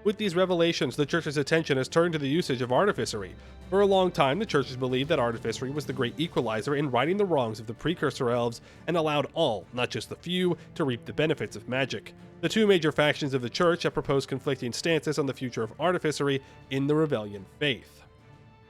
With these revelations, the church's attention has turned to the usage of artificery. For a long time, the churches believed that artificery was the great equalizer in righting the wrongs of the precursor elves and allowed all, not just the few, to reap the benefits of magic. The two major factions of the church have proposed conflicting stances on the future of artificery in the Ravelian faith.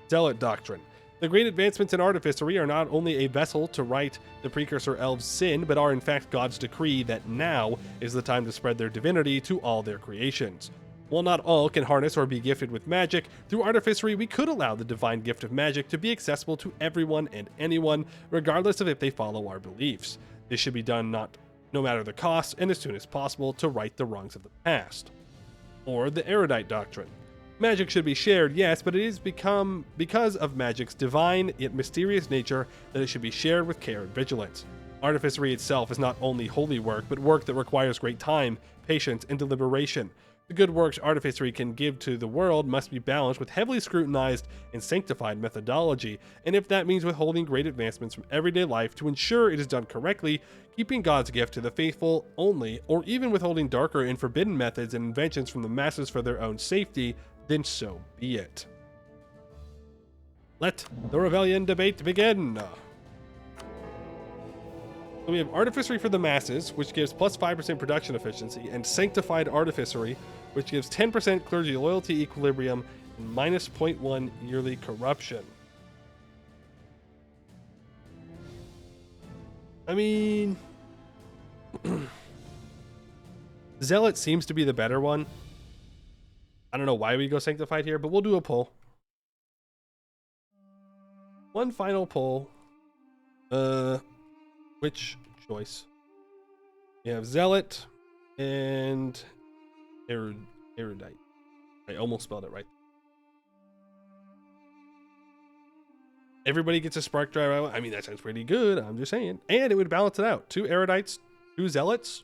Zealot doctrine. The great advancements in artificery are not only a vessel to right the precursor elves' sin, but are in fact God's decree that now is the time to spread their divinity to all their creations. While not all can harness or be gifted with magic, through artificery we could allow the divine gift of magic to be accessible to everyone and anyone, regardless of if they follow our beliefs. This should be done no matter the cost and as soon as possible to right the wrongs of the past. Or the erudite doctrine. Magic should be shared, yes, but it is because of magic's divine yet mysterious nature that it should be shared with care and vigilance. Artificery itself is not only holy work, but work that requires great time, patience, and deliberation. The good works artificery can give to the world must be balanced with heavily scrutinized and sanctified methodology, and if that means withholding great advancements from everyday life to ensure it is done correctly, keeping God's gift to the faithful only, or even withholding darker and forbidden methods and inventions from the masses for their own safety, then so be it. Let the Ravelian debate begin. So we have artificery for the masses, which gives plus 5% production efficiency, and sanctified artificery, which gives 10% clergy loyalty equilibrium and minus 0.1 yearly corruption. I mean, Zealot seems to be the better one. I don't know why we go sanctified here, but we'll do a poll. One final poll. Which choice? We have Zealot and Erudite. I almost spelled it right. Everybody gets a spark drive. I mean, that sounds pretty good. I'm just saying. And it would balance it out. 2 Erudites, 2 Zealots.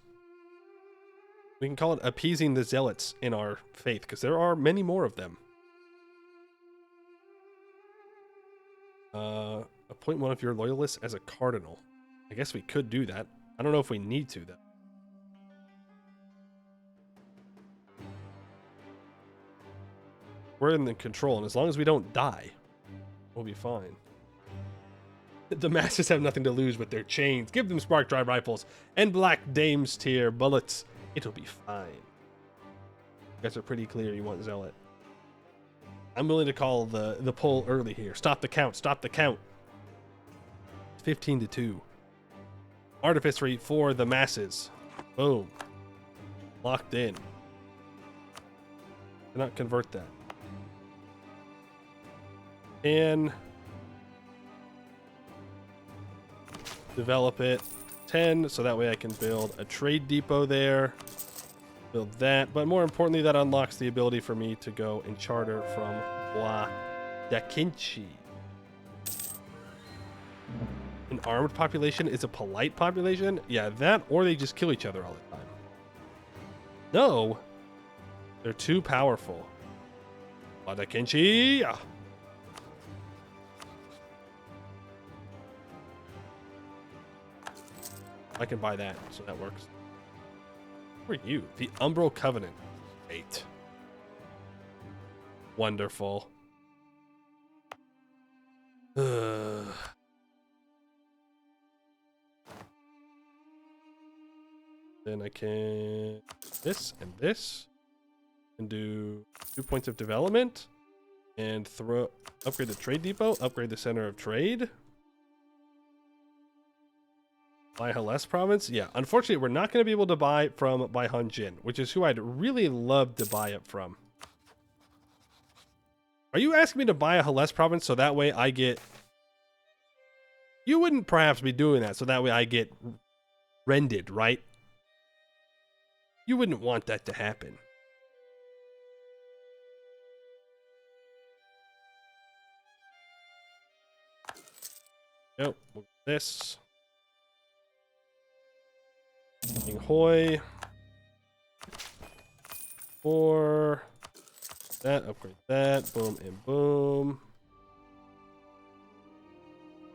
We can call it appeasing the Zealots in our faith, because there are many more of them. Appoint one of your loyalists as a cardinal. I guess we could do that. I don't know if we need to, though. We're in the control, and as long as we don't die, we'll be fine. The masses have nothing to lose with their chains. Give them spark drive rifles and Black Dame's tier bullets. It'll be fine. You guys are pretty clear you want Zealot. I'm willing to call the poll early here. Stop the count. Stop the count. 15-2. Artificery for the masses. Boom. Locked in. Cannot convert that. And develop it 10, so that way I can build a trade depot there. Build that, but more importantly, that unlocks the ability for me to go and charter from Bois d'Aquinci. An armed population is a polite population? Yeah, that, or they just kill each other all the time. No, they're too powerful. Bois d'Aquinci! I can buy that, so that works. Who are you? The Umbral Covenant. 8. Wonderful. Then I can this and this, and do 2 points of development, and upgrade the trade depot, upgrade the center of trade. Buy Hales province? Yeah, unfortunately, we're not going to be able to buy from Baihan Jin, which is who I'd really love to buy it from. Are you asking me to buy a Hales province so that way I get... You wouldn't perhaps be doing that so that way I get rended, right? You wouldn't want that to happen. Nope, we'll do this. Hoy. For that, upgrade that, boom and boom.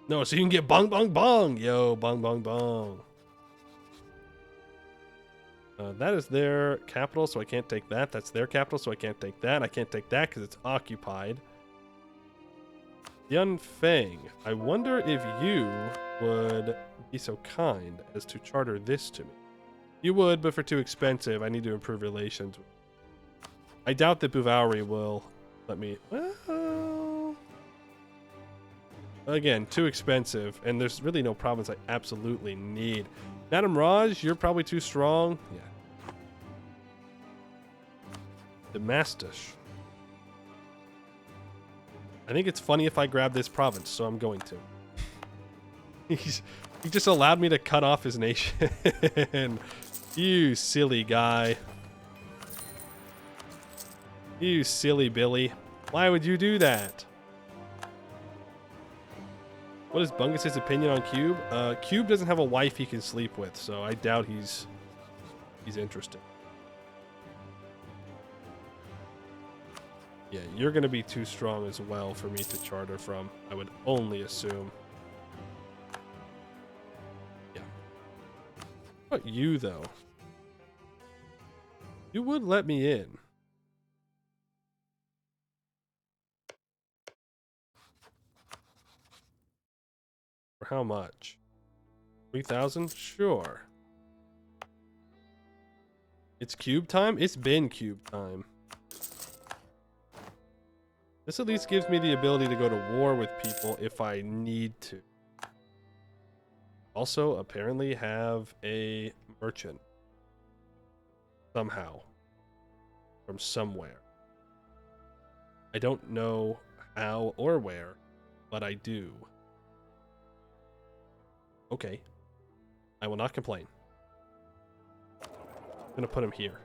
No, so you can get bong bong bong. Yo, bong bong bong. That is their capital, so I can't take that. That's their capital, so I can't take that. I can't take that because it's occupied. Yun Feng, I wonder if you would be so kind as to charter this to me. You would, but for too expensive. I need to improve relations. I doubt that Bouvauri will let me... Well... Again, too expensive, and there's really no province I absolutely need. Madame Raj, you're probably too strong. Yeah. Damastus. I think it's funny if I grab this province, so I'm going to. He just allowed me to cut off his nation. You silly guy. You silly Billy. Why would you do that? What is Bungus's opinion on Cube? Cube doesn't have a wife he can sleep with, so I doubt he's interested. Yeah, you're going to be too strong as well for me to charter from, I would only assume. Yeah. What about you, though? You would let me in. For how much? 3,000? Sure. It's cube time? It's been cube time. This at least gives me the ability to go to war with people if I need to. Also, apparently have a merchant. Somehow. From somewhere. I don't know how or where, but I do. Okay. I will not complain. I'm gonna put him here.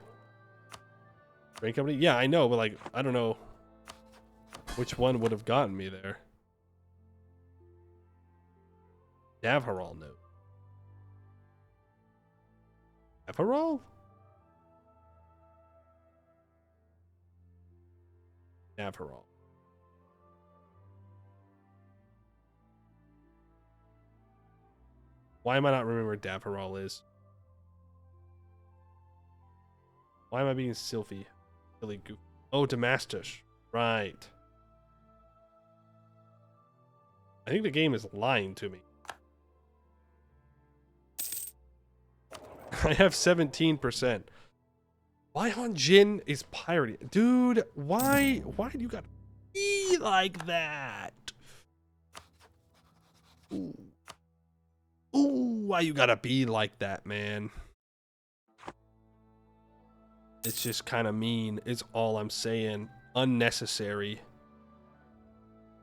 Grain company? Yeah, I know, but like, I don't know which one would have gotten me there. Davharal note. Davharal? Davharal. Why am I not remembering where Davharal is? Why am I being silly goofy? Oh, Damastus. Right. I think the game is lying to me. I have 17%. Why on Jin is pirating? Dude, why do you gotta be like that? Ooh. Ooh, why you gotta be like that, man? It's just kind of mean, is all I'm saying. Unnecessary.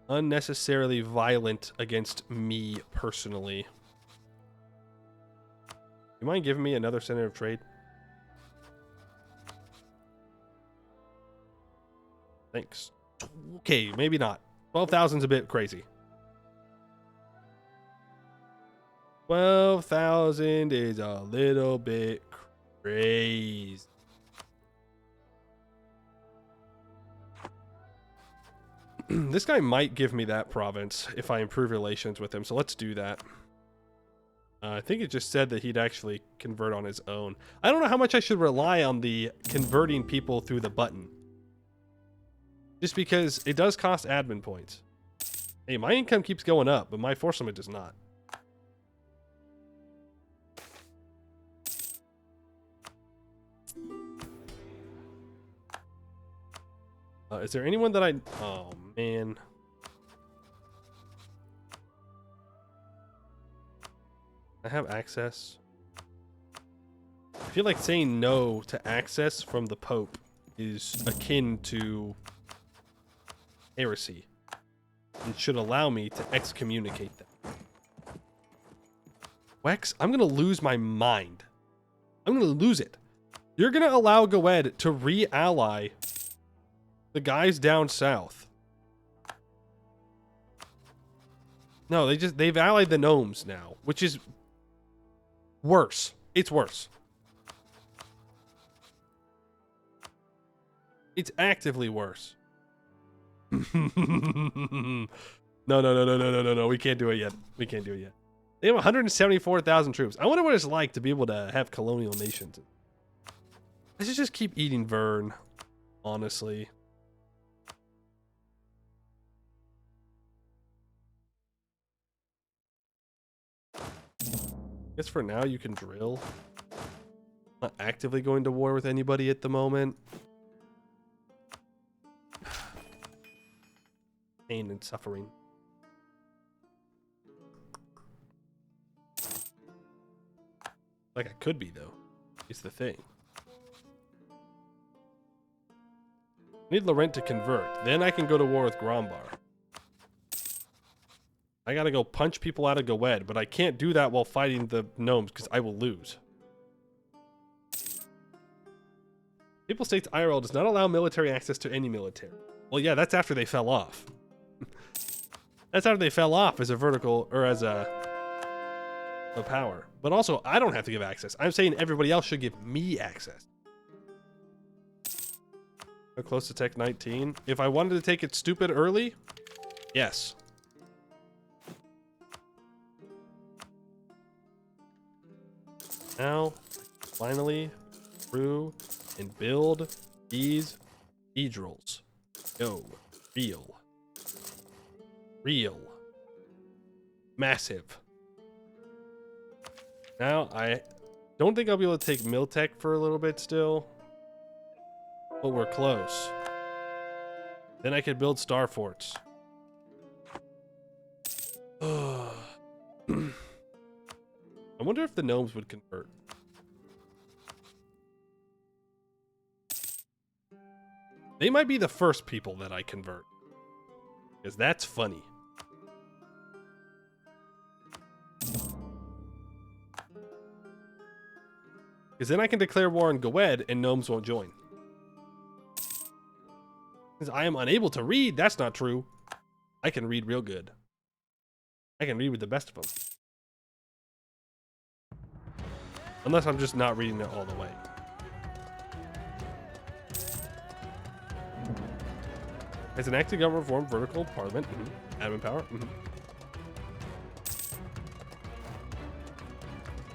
Unnecessarily violent against me personally. You mind giving me another center of trade? Thanks. Okay, maybe not. 12,000's a bit crazy. 12,000 is a little bit crazy. This guy might give me that province if I improve relations with him, so let's do that. I think it just said that he'd actually convert on his own. I don't know how much I should rely on the converting people through the button. Just because it does cost admin points. Hey, my income keeps going up, but my force limit does not. Is there anyone that I... Oh, man. I have access. I feel like saying no to access from the Pope is akin to heresy. And should allow me to excommunicate them. Wex, I'm going to lose my mind. I'm going to lose it. You're going to allow Goed to re-ally the guys down south. No, they've allied the gnomes now, which is worse. It's worse. It's actively worse. No. We can't do it yet. We can't do it yet. They have 174,000 troops. I wonder what it's like to be able to have colonial nations. I should just keep eating Vern, honestly. I guess for now you can drill. Not actively going to war with anybody at the moment. Pain and suffering. Like I could be, though. It's the thing. Need Laurent to convert. Then I can go to war with Grombar. I gotta go punch people out of Goed, but I can't do that while fighting the gnomes because I will lose. People States IRL does not allow military access to any military. Well, yeah, that's after they fell off. That's after they fell off as a vertical, or as a power. But also, I don't have to give access. I'm saying everybody else should give me access. How close to Tech 19? If I wanted to take it stupid early, yes. Now, finally, through and build these cathedrals. Go. Real. Real. Massive. Now, I don't think I'll be able to take Miltech for a little bit still. But we're close. Then I could build Star Forts. I wonder if the gnomes would convert. They might be the first people that I convert. Because that's funny. Because then I can declare war on Goed and gnomes won't join. Because I am unable to read, that's not true. I can read real good. I can read with the best of them. Unless I'm just not reading it all the way. As an active government reform, vertical parliament, admin power.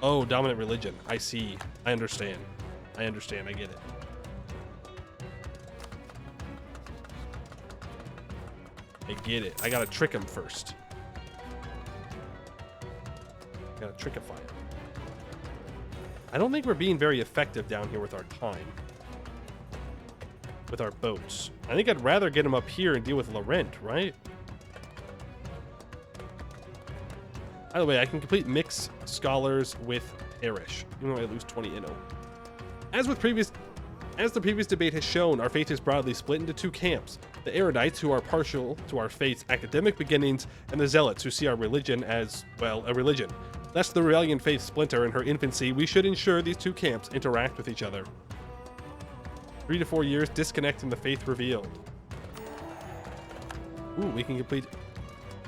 Oh, dominant religion. I see. I understand. I understand. I get it. I get it. I gotta trick him first. Gotta trickify him. I don't think we're being very effective down here with our time. With our boats. I think I'd rather get him up here and deal with Laurent, right? By the way, I can complete mix scholars with Parish, even though I lose 20 inno. As the previous debate has shown, our faith is broadly split into two camps. The erudites, who are partial to our faith's academic beginnings, and the zealots, who see our religion as, well, a religion. Lest the Ravelian faith splinter in her infancy, we should ensure these two camps interact with each other. 3 to 4 years, disconnecting the faith revealed. Ooh, we can complete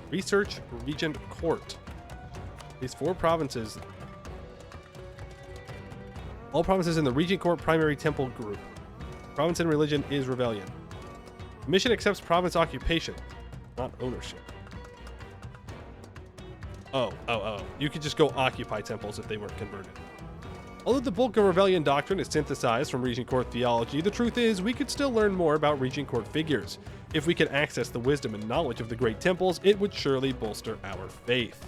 Research Regent Court. These 4 provinces. All provinces in the Regent Court Primary Temple Group. Province and religion is Ravelian. Mission accepts province occupation, not ownership. Oh. You could just go occupy temples if they weren't converted. Although the bulk of Ravelian doctrine is synthesized from Regent Court theology, the truth is we could still learn more about Regent Court figures. If we could access the wisdom and knowledge of the great temples, it would surely bolster our faith.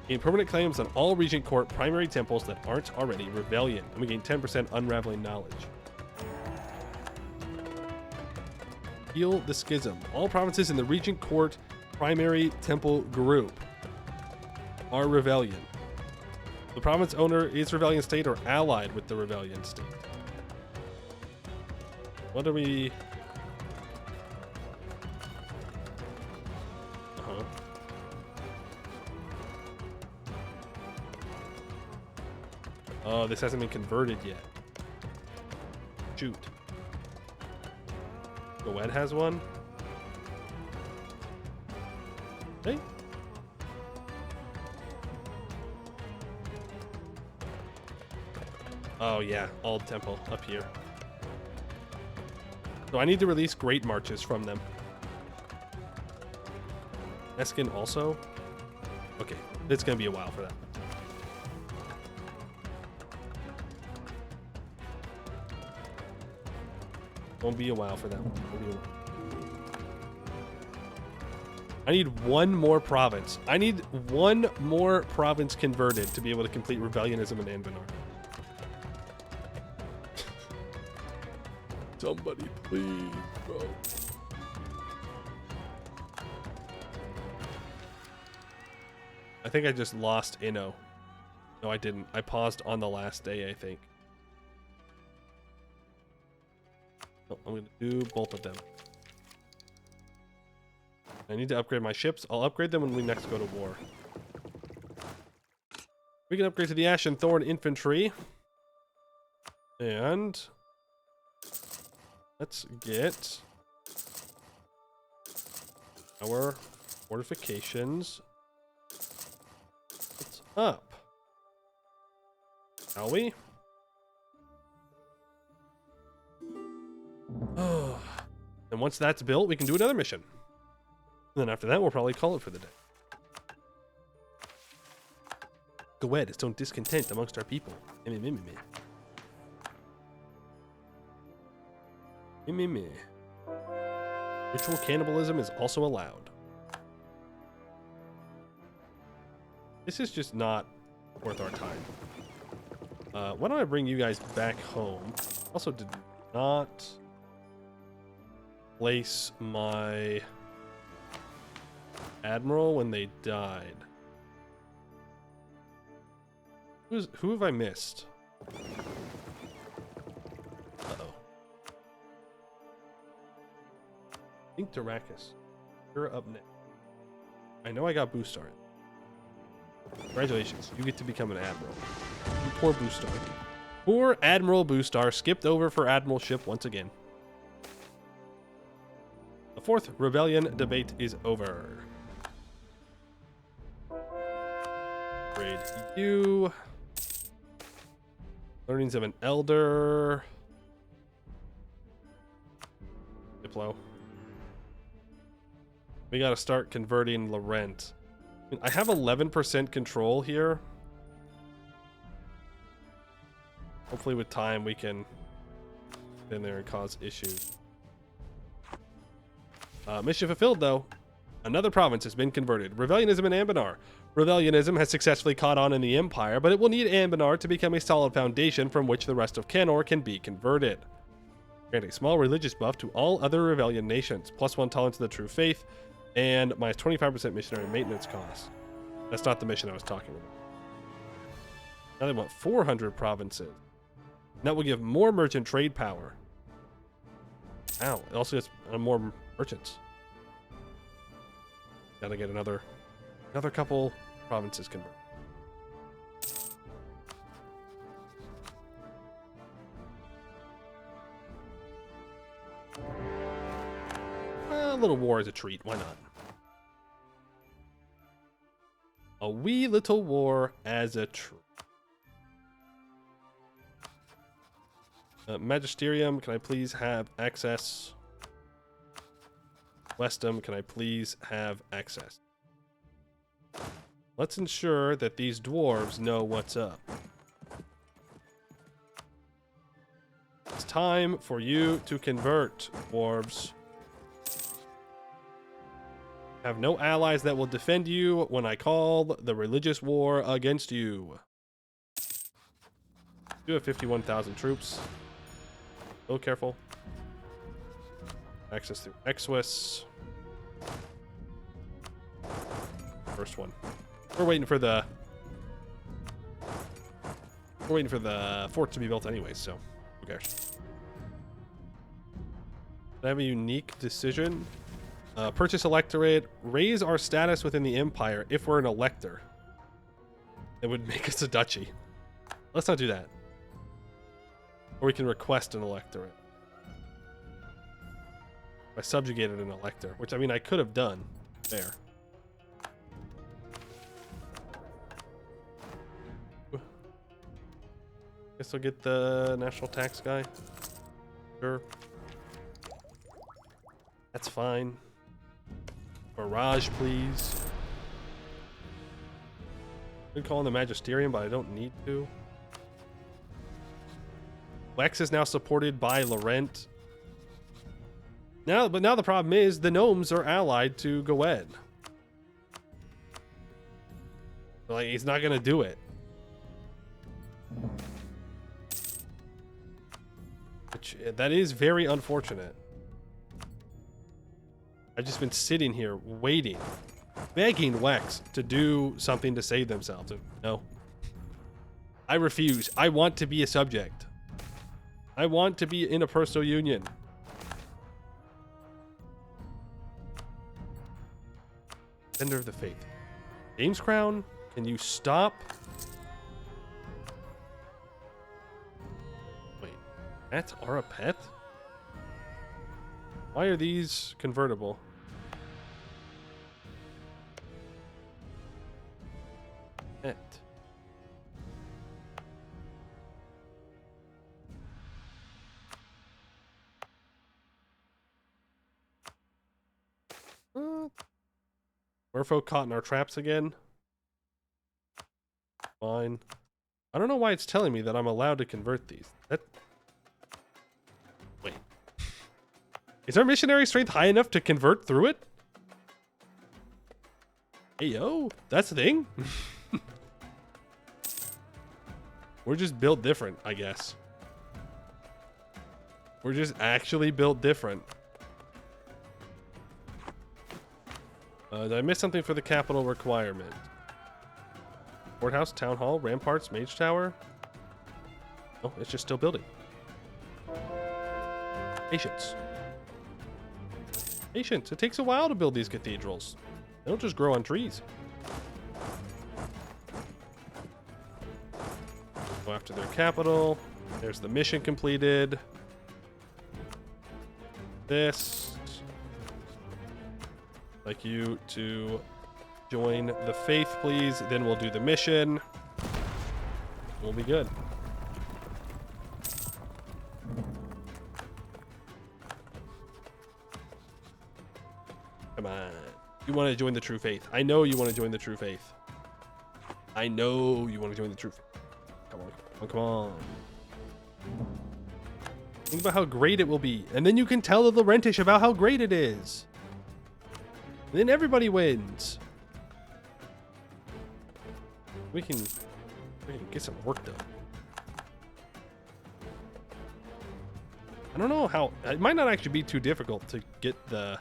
Gain permanent claims on all Regent Court primary temples that aren't already Ravelian, and we gain 10% unraveling knowledge. Heal the Schism. All provinces in the Regent Court primary temple group are Ravelian. The province owner is Ravelian state or allied with the Ravelian state. What do we... Oh, this hasn't been converted yet. Shoot. Goed has one. Hey. Oh yeah, Ald Temple up here. So I need to release Great Marches from them. Eskin also? Okay, it's gonna be a while for that. Won't be a while for that one. Won't be a while. I need one more province. I need one more province converted to be able to complete Rebellionism in Anbennar. Somebody please, bro. I think I just lost Inno. No, I didn't. I paused on the last day, I think. Oh, I'm going to do both of them. I need to upgrade my ships. I'll upgrade them when we next go to war. We can upgrade to the Ash and Thorn Infantry. And let's get our fortifications up. Shall we? And once that's built, we can do another mission. And then after that, we'll probably call it for the day. Go ahead, it's sown discontent amongst our people. Ritual cannibalism is also allowed. This is just not worth our time. Why don't I bring you guys back home? Also did not place my admiral when they died. Who have I missed? Uh-oh. I think Dyrachus. You're up next. I know I got Boostar. Congratulations, you get to become an admiral. You poor Boostar. Poor Admiral Boostar skipped over for admiralship once again. The fourth rebellion debate is over. Grade you. Learnings of an elder. Diplo. We gotta start converting Laurent. I have 11% control here. Hopefully with time we can get in there and cause issues. Mission fulfilled though. Another province has been converted. Rebellionism in Anbennar. Rebellionism has successfully caught on in the Empire, but it will need Anbennar to become a solid foundation from which the rest of Canor can be converted. Grant a small religious buff to all other Rebellion nations, +1 tolerance to the true faith, and minus 25% missionary maintenance cost. That's not the mission I was talking about. Now they want 400 provinces. And that will give more merchant trade power. Ow, it also gets more merchants. Gotta get another couple provinces converted. A little war is a treat, why not? A wee little war as a treat. Magisterium, can I please have access? Westum, can I please have access? Let's ensure that these dwarves know what's up. It's time for you to convert, dwarves. Have no allies that will defend you when I call the religious war against you. You have 51,000 troops. Be careful. Access through Exwis. First one. We're waiting for the fort to be built anyway, so who cares? I have a unique decision. Purchase electorate. Raise our status within the empire if we're an elector. It would make us a duchy. Let's not do that. Or we can request an electorate. I subjugated an elector, which I mean I could have done. There. Guess I'll get the national tax guy. Sure. That's fine. Barrage, please. I could call in the Magisterium, but I don't need to. Wex is now supported by Laurent. But now the problem is the gnomes are allied to Goed. Like, he's not gonna do it. Which, that is very unfortunate. I've just been sitting here waiting, begging Wex to do something to save themselves. No. I refuse. I want to be a subject. I want to be in a personal union. Defender of the Faith. James Crown, can you stop? Wait, pets are a pet? Why are these convertible? Pet. Merfolk caught in our traps again. Fine. I don't know why it's telling me that I'm allowed to convert these. Wait. Is our missionary strength high enough to convert through it? Hey, yo. That's the thing? We're just built different, I guess. We're just actually built different. Did I miss something for the capital requirement? Courthouse, town hall, ramparts, mage tower. Oh, it's just still building. Patience. Patience. It takes a while to build these cathedrals. They don't just grow on trees. Go after their capital. There's the mission completed. This. Like you to join the faith, please. Then we'll do the mission. We'll be good. Come on. You want to join the true faith. I know you want to join the true faith. I know you want to join the true faith. Come on. Come on. Think about how great it will be. And then you can tell the Laurentish about how great it is. Then everybody wins. We can get some work done. I don't know how. It might not actually be too difficult to get the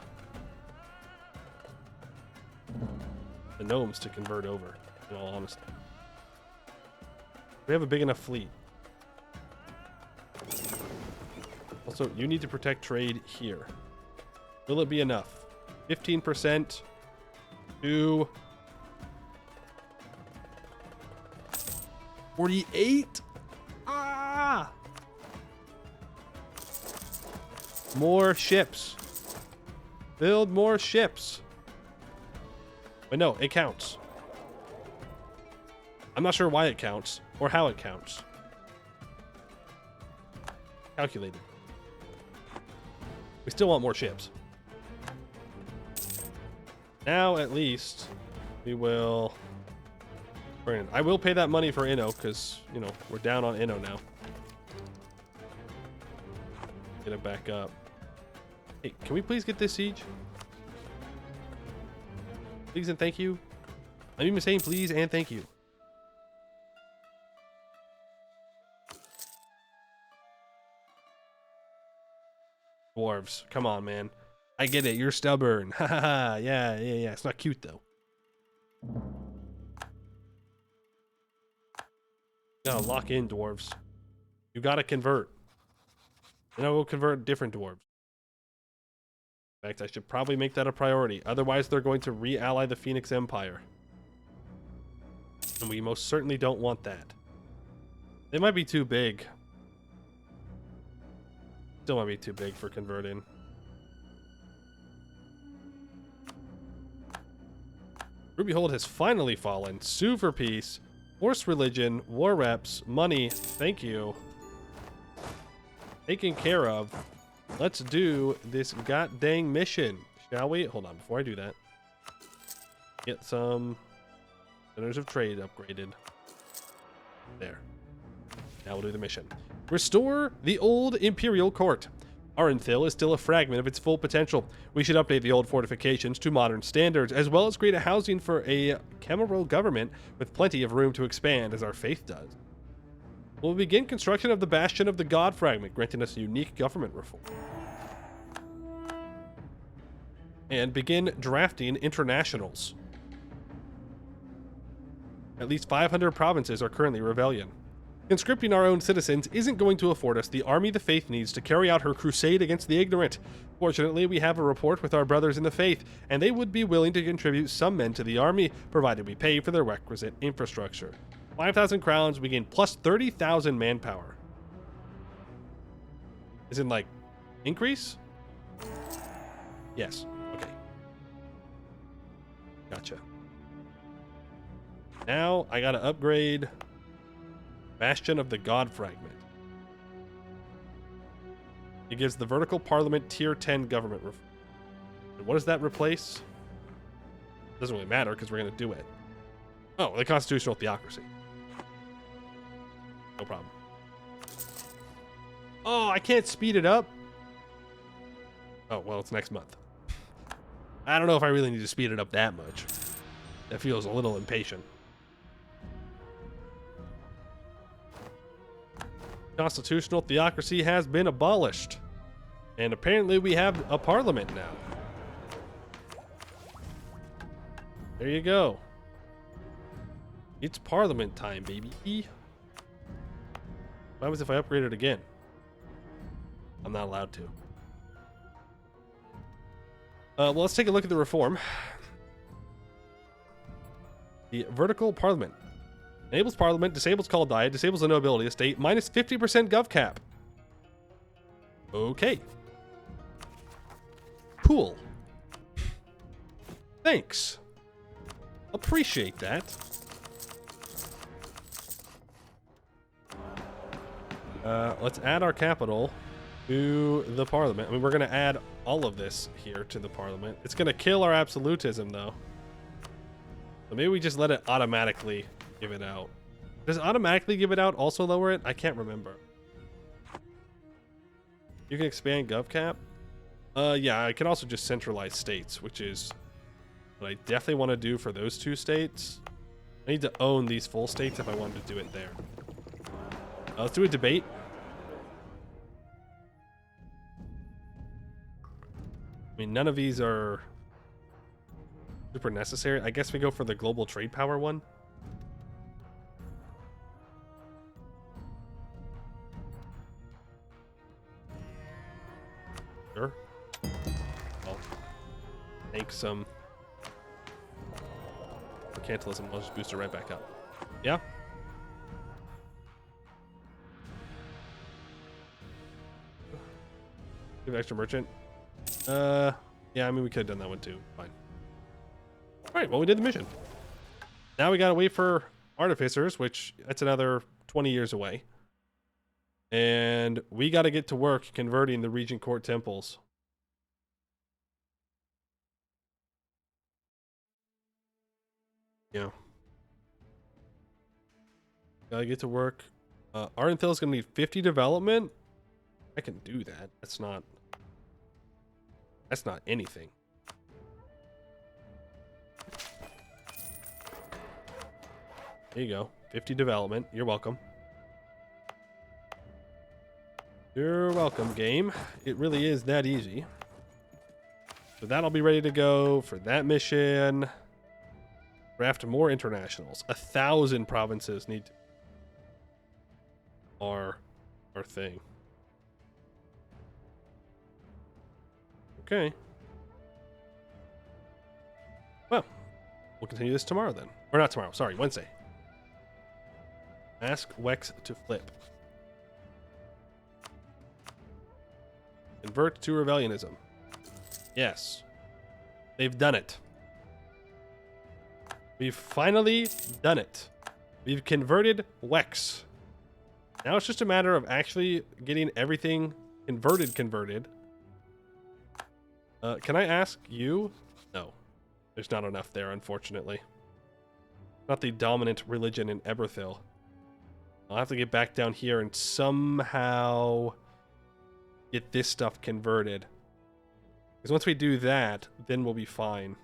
gnomes to convert over, in all honesty. We have a big enough fleet. Also, you need to protect trade here. Will it be enough? 15% to 48. Ah! More ships. Build more ships. But no, it counts. I'm not sure why it counts or how it counts. Calculated. We still want more ships. Now, at least, we will... I will pay that money for Inno, because, you know, we're down on Inno now. Get it back up. Hey, can we please get this siege? Please and thank you. I'm even saying please and thank you. Dwarves, come on, man. I get it, you're stubborn. Haha, yeah. It's not cute, though. You gotta lock in, dwarves. You gotta convert. And I will convert different dwarves. In fact, I should probably make that a priority. Otherwise, they're going to re-ally the Phoenix Empire. And we most certainly don't want that. They might be too big. Still might be too big for converting. Ruby Hold has finally fallen. Sue for peace. Force religion. War reps. Money. Thank you. Taken care of. Let's do this god dang mission. Shall we? Hold on. Before I do that. Get some centers of trade upgraded. There. Now we'll do the mission. Restore the old Imperial Court. Arenthil is still a fragment of its full potential. We should update the old fortifications to modern standards, as well as create a housing for a cameral government with plenty of room to expand, as our faith does. We'll begin construction of the Bastion of the God Fragment, granting us unique government reform. And begin drafting internationals. At least 500 provinces are currently Ravelian. Conscripting our own citizens isn't going to afford us the army the faith needs to carry out her crusade against the ignorant. Fortunately, we have a rapport with our brothers in the faith, and they would be willing to contribute some men to the army, provided we pay for their requisite infrastructure. 5,000 crowns, we gain plus 30,000 manpower. Is it like increase? Yes. Okay. Gotcha. Now I gotta upgrade Bastion of the God Fragment. It gives the vertical parliament tier 10 government. And what does that replace? Doesn't really matter because we're gonna do it. Oh, the constitutional theocracy. No problem. Oh, I can't speed it up. Oh, well, it's next month. I don't know if I really need to speed it up that much. That feels a little impatient. Constitutional theocracy has been abolished. And apparently we have a parliament now. There you go. It's parliament time, baby. What happens if I upgrade it again? I'm not allowed to. Well, let's take a look at the reform. The vertical parliament. Enables parliament, disables call diet, disables the nobility estate, minus 50% gov cap. Okay. Cool. Thanks. Appreciate that. Let's add our capital to the parliament. I mean, we're going to add all of this here to the parliament. It's going to kill our absolutism, though. So maybe we just let it automatically give it out. Does it automatically give it out also lower it? I can't remember. You can expand gov cap? Yeah, I can also just centralize states, which is what I definitely want to do for those two states. I need to own these full states if I wanted to do it there. Let's do a debate. I mean, none of these are super necessary. I guess we go for the global trade power one. Sure. Well, thanks some mercantilism. I'll just boost it right back up. Yeah. Give extra merchant. Yeah, I mean, we could have done that one too. Fine. All right, well, we did the mission. Now we gotta wait for artificers, which that's another 20 years away. And we gotta get to work converting the Regent Court temples. Yeah. Gotta get to work. Arenthil is gonna need 50 development. I can do that. That's not anything. There you go. 50 development. You're welcome. You're welcome, game. It really is that easy. So that'll be ready to go for that mission. Draft more internationals. 1,000 provinces need to our thing. Okay. Well, we'll continue this tomorrow then. Or not tomorrow, sorry, Wednesday. Ask Wex to flip. Convert to Ravelianism. Yes. They've done it. We've finally done it. We've converted Wex. Now it's just a matter of actually getting everything converted. Can I ask you? No. There's not enough there, unfortunately. Not the dominant religion in Eberthil. I'll have to get back down here and somehow get this stuff converted. Because once we do that, then we'll be fine.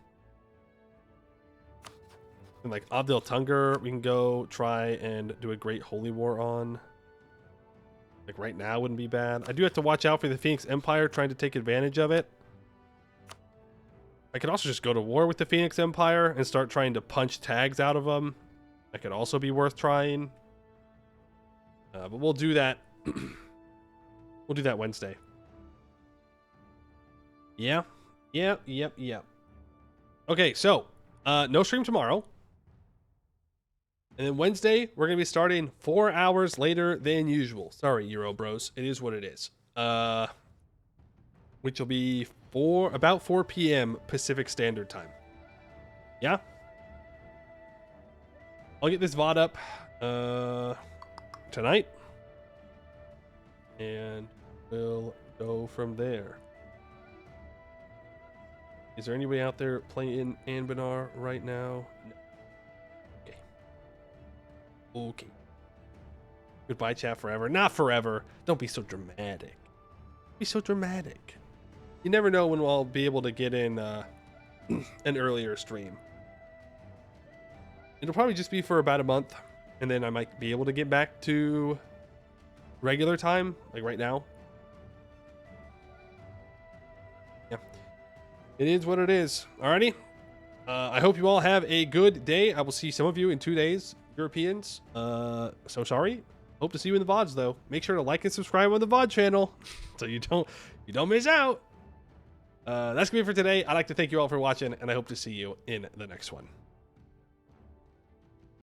And like Abdel Tunger, we can go try and do a Great Holy War on. Like right now wouldn't be bad. I do have to watch out for the Phoenix Empire trying to take advantage of it. I could also just go to war with the Phoenix Empire and start trying to punch tags out of them. That could also be worth trying. But we'll do that. We'll do that Wednesday. Yeah. Yep. Okay, so no stream tomorrow. And then Wednesday, we're going to be starting 4 hours later than usual. Sorry, Euro Bros. It is what it is. Which will be about 4 p.m. Pacific Standard Time. Yeah? I'll get this VOD up tonight. And we'll go from there. Is there anybody out there playing Anbennar right now? No. Okay. Goodbye, chat forever. Not forever. Don't be so dramatic. Be so dramatic. You never know when we'll be able to get in an earlier stream. It'll probably just be for about a month, and then I might be able to get back to regular time, like right now. Yeah. It is what it is. Alrighty. I hope you all have a good day. I will see some of you in 2 days. Europeans, so sorry. Hope to see you in the VODs though. Make sure to like and subscribe on the VOD channel so you don't miss out. That's gonna be it for today. I'd like to thank you all for watching, and I hope to see you in the next one.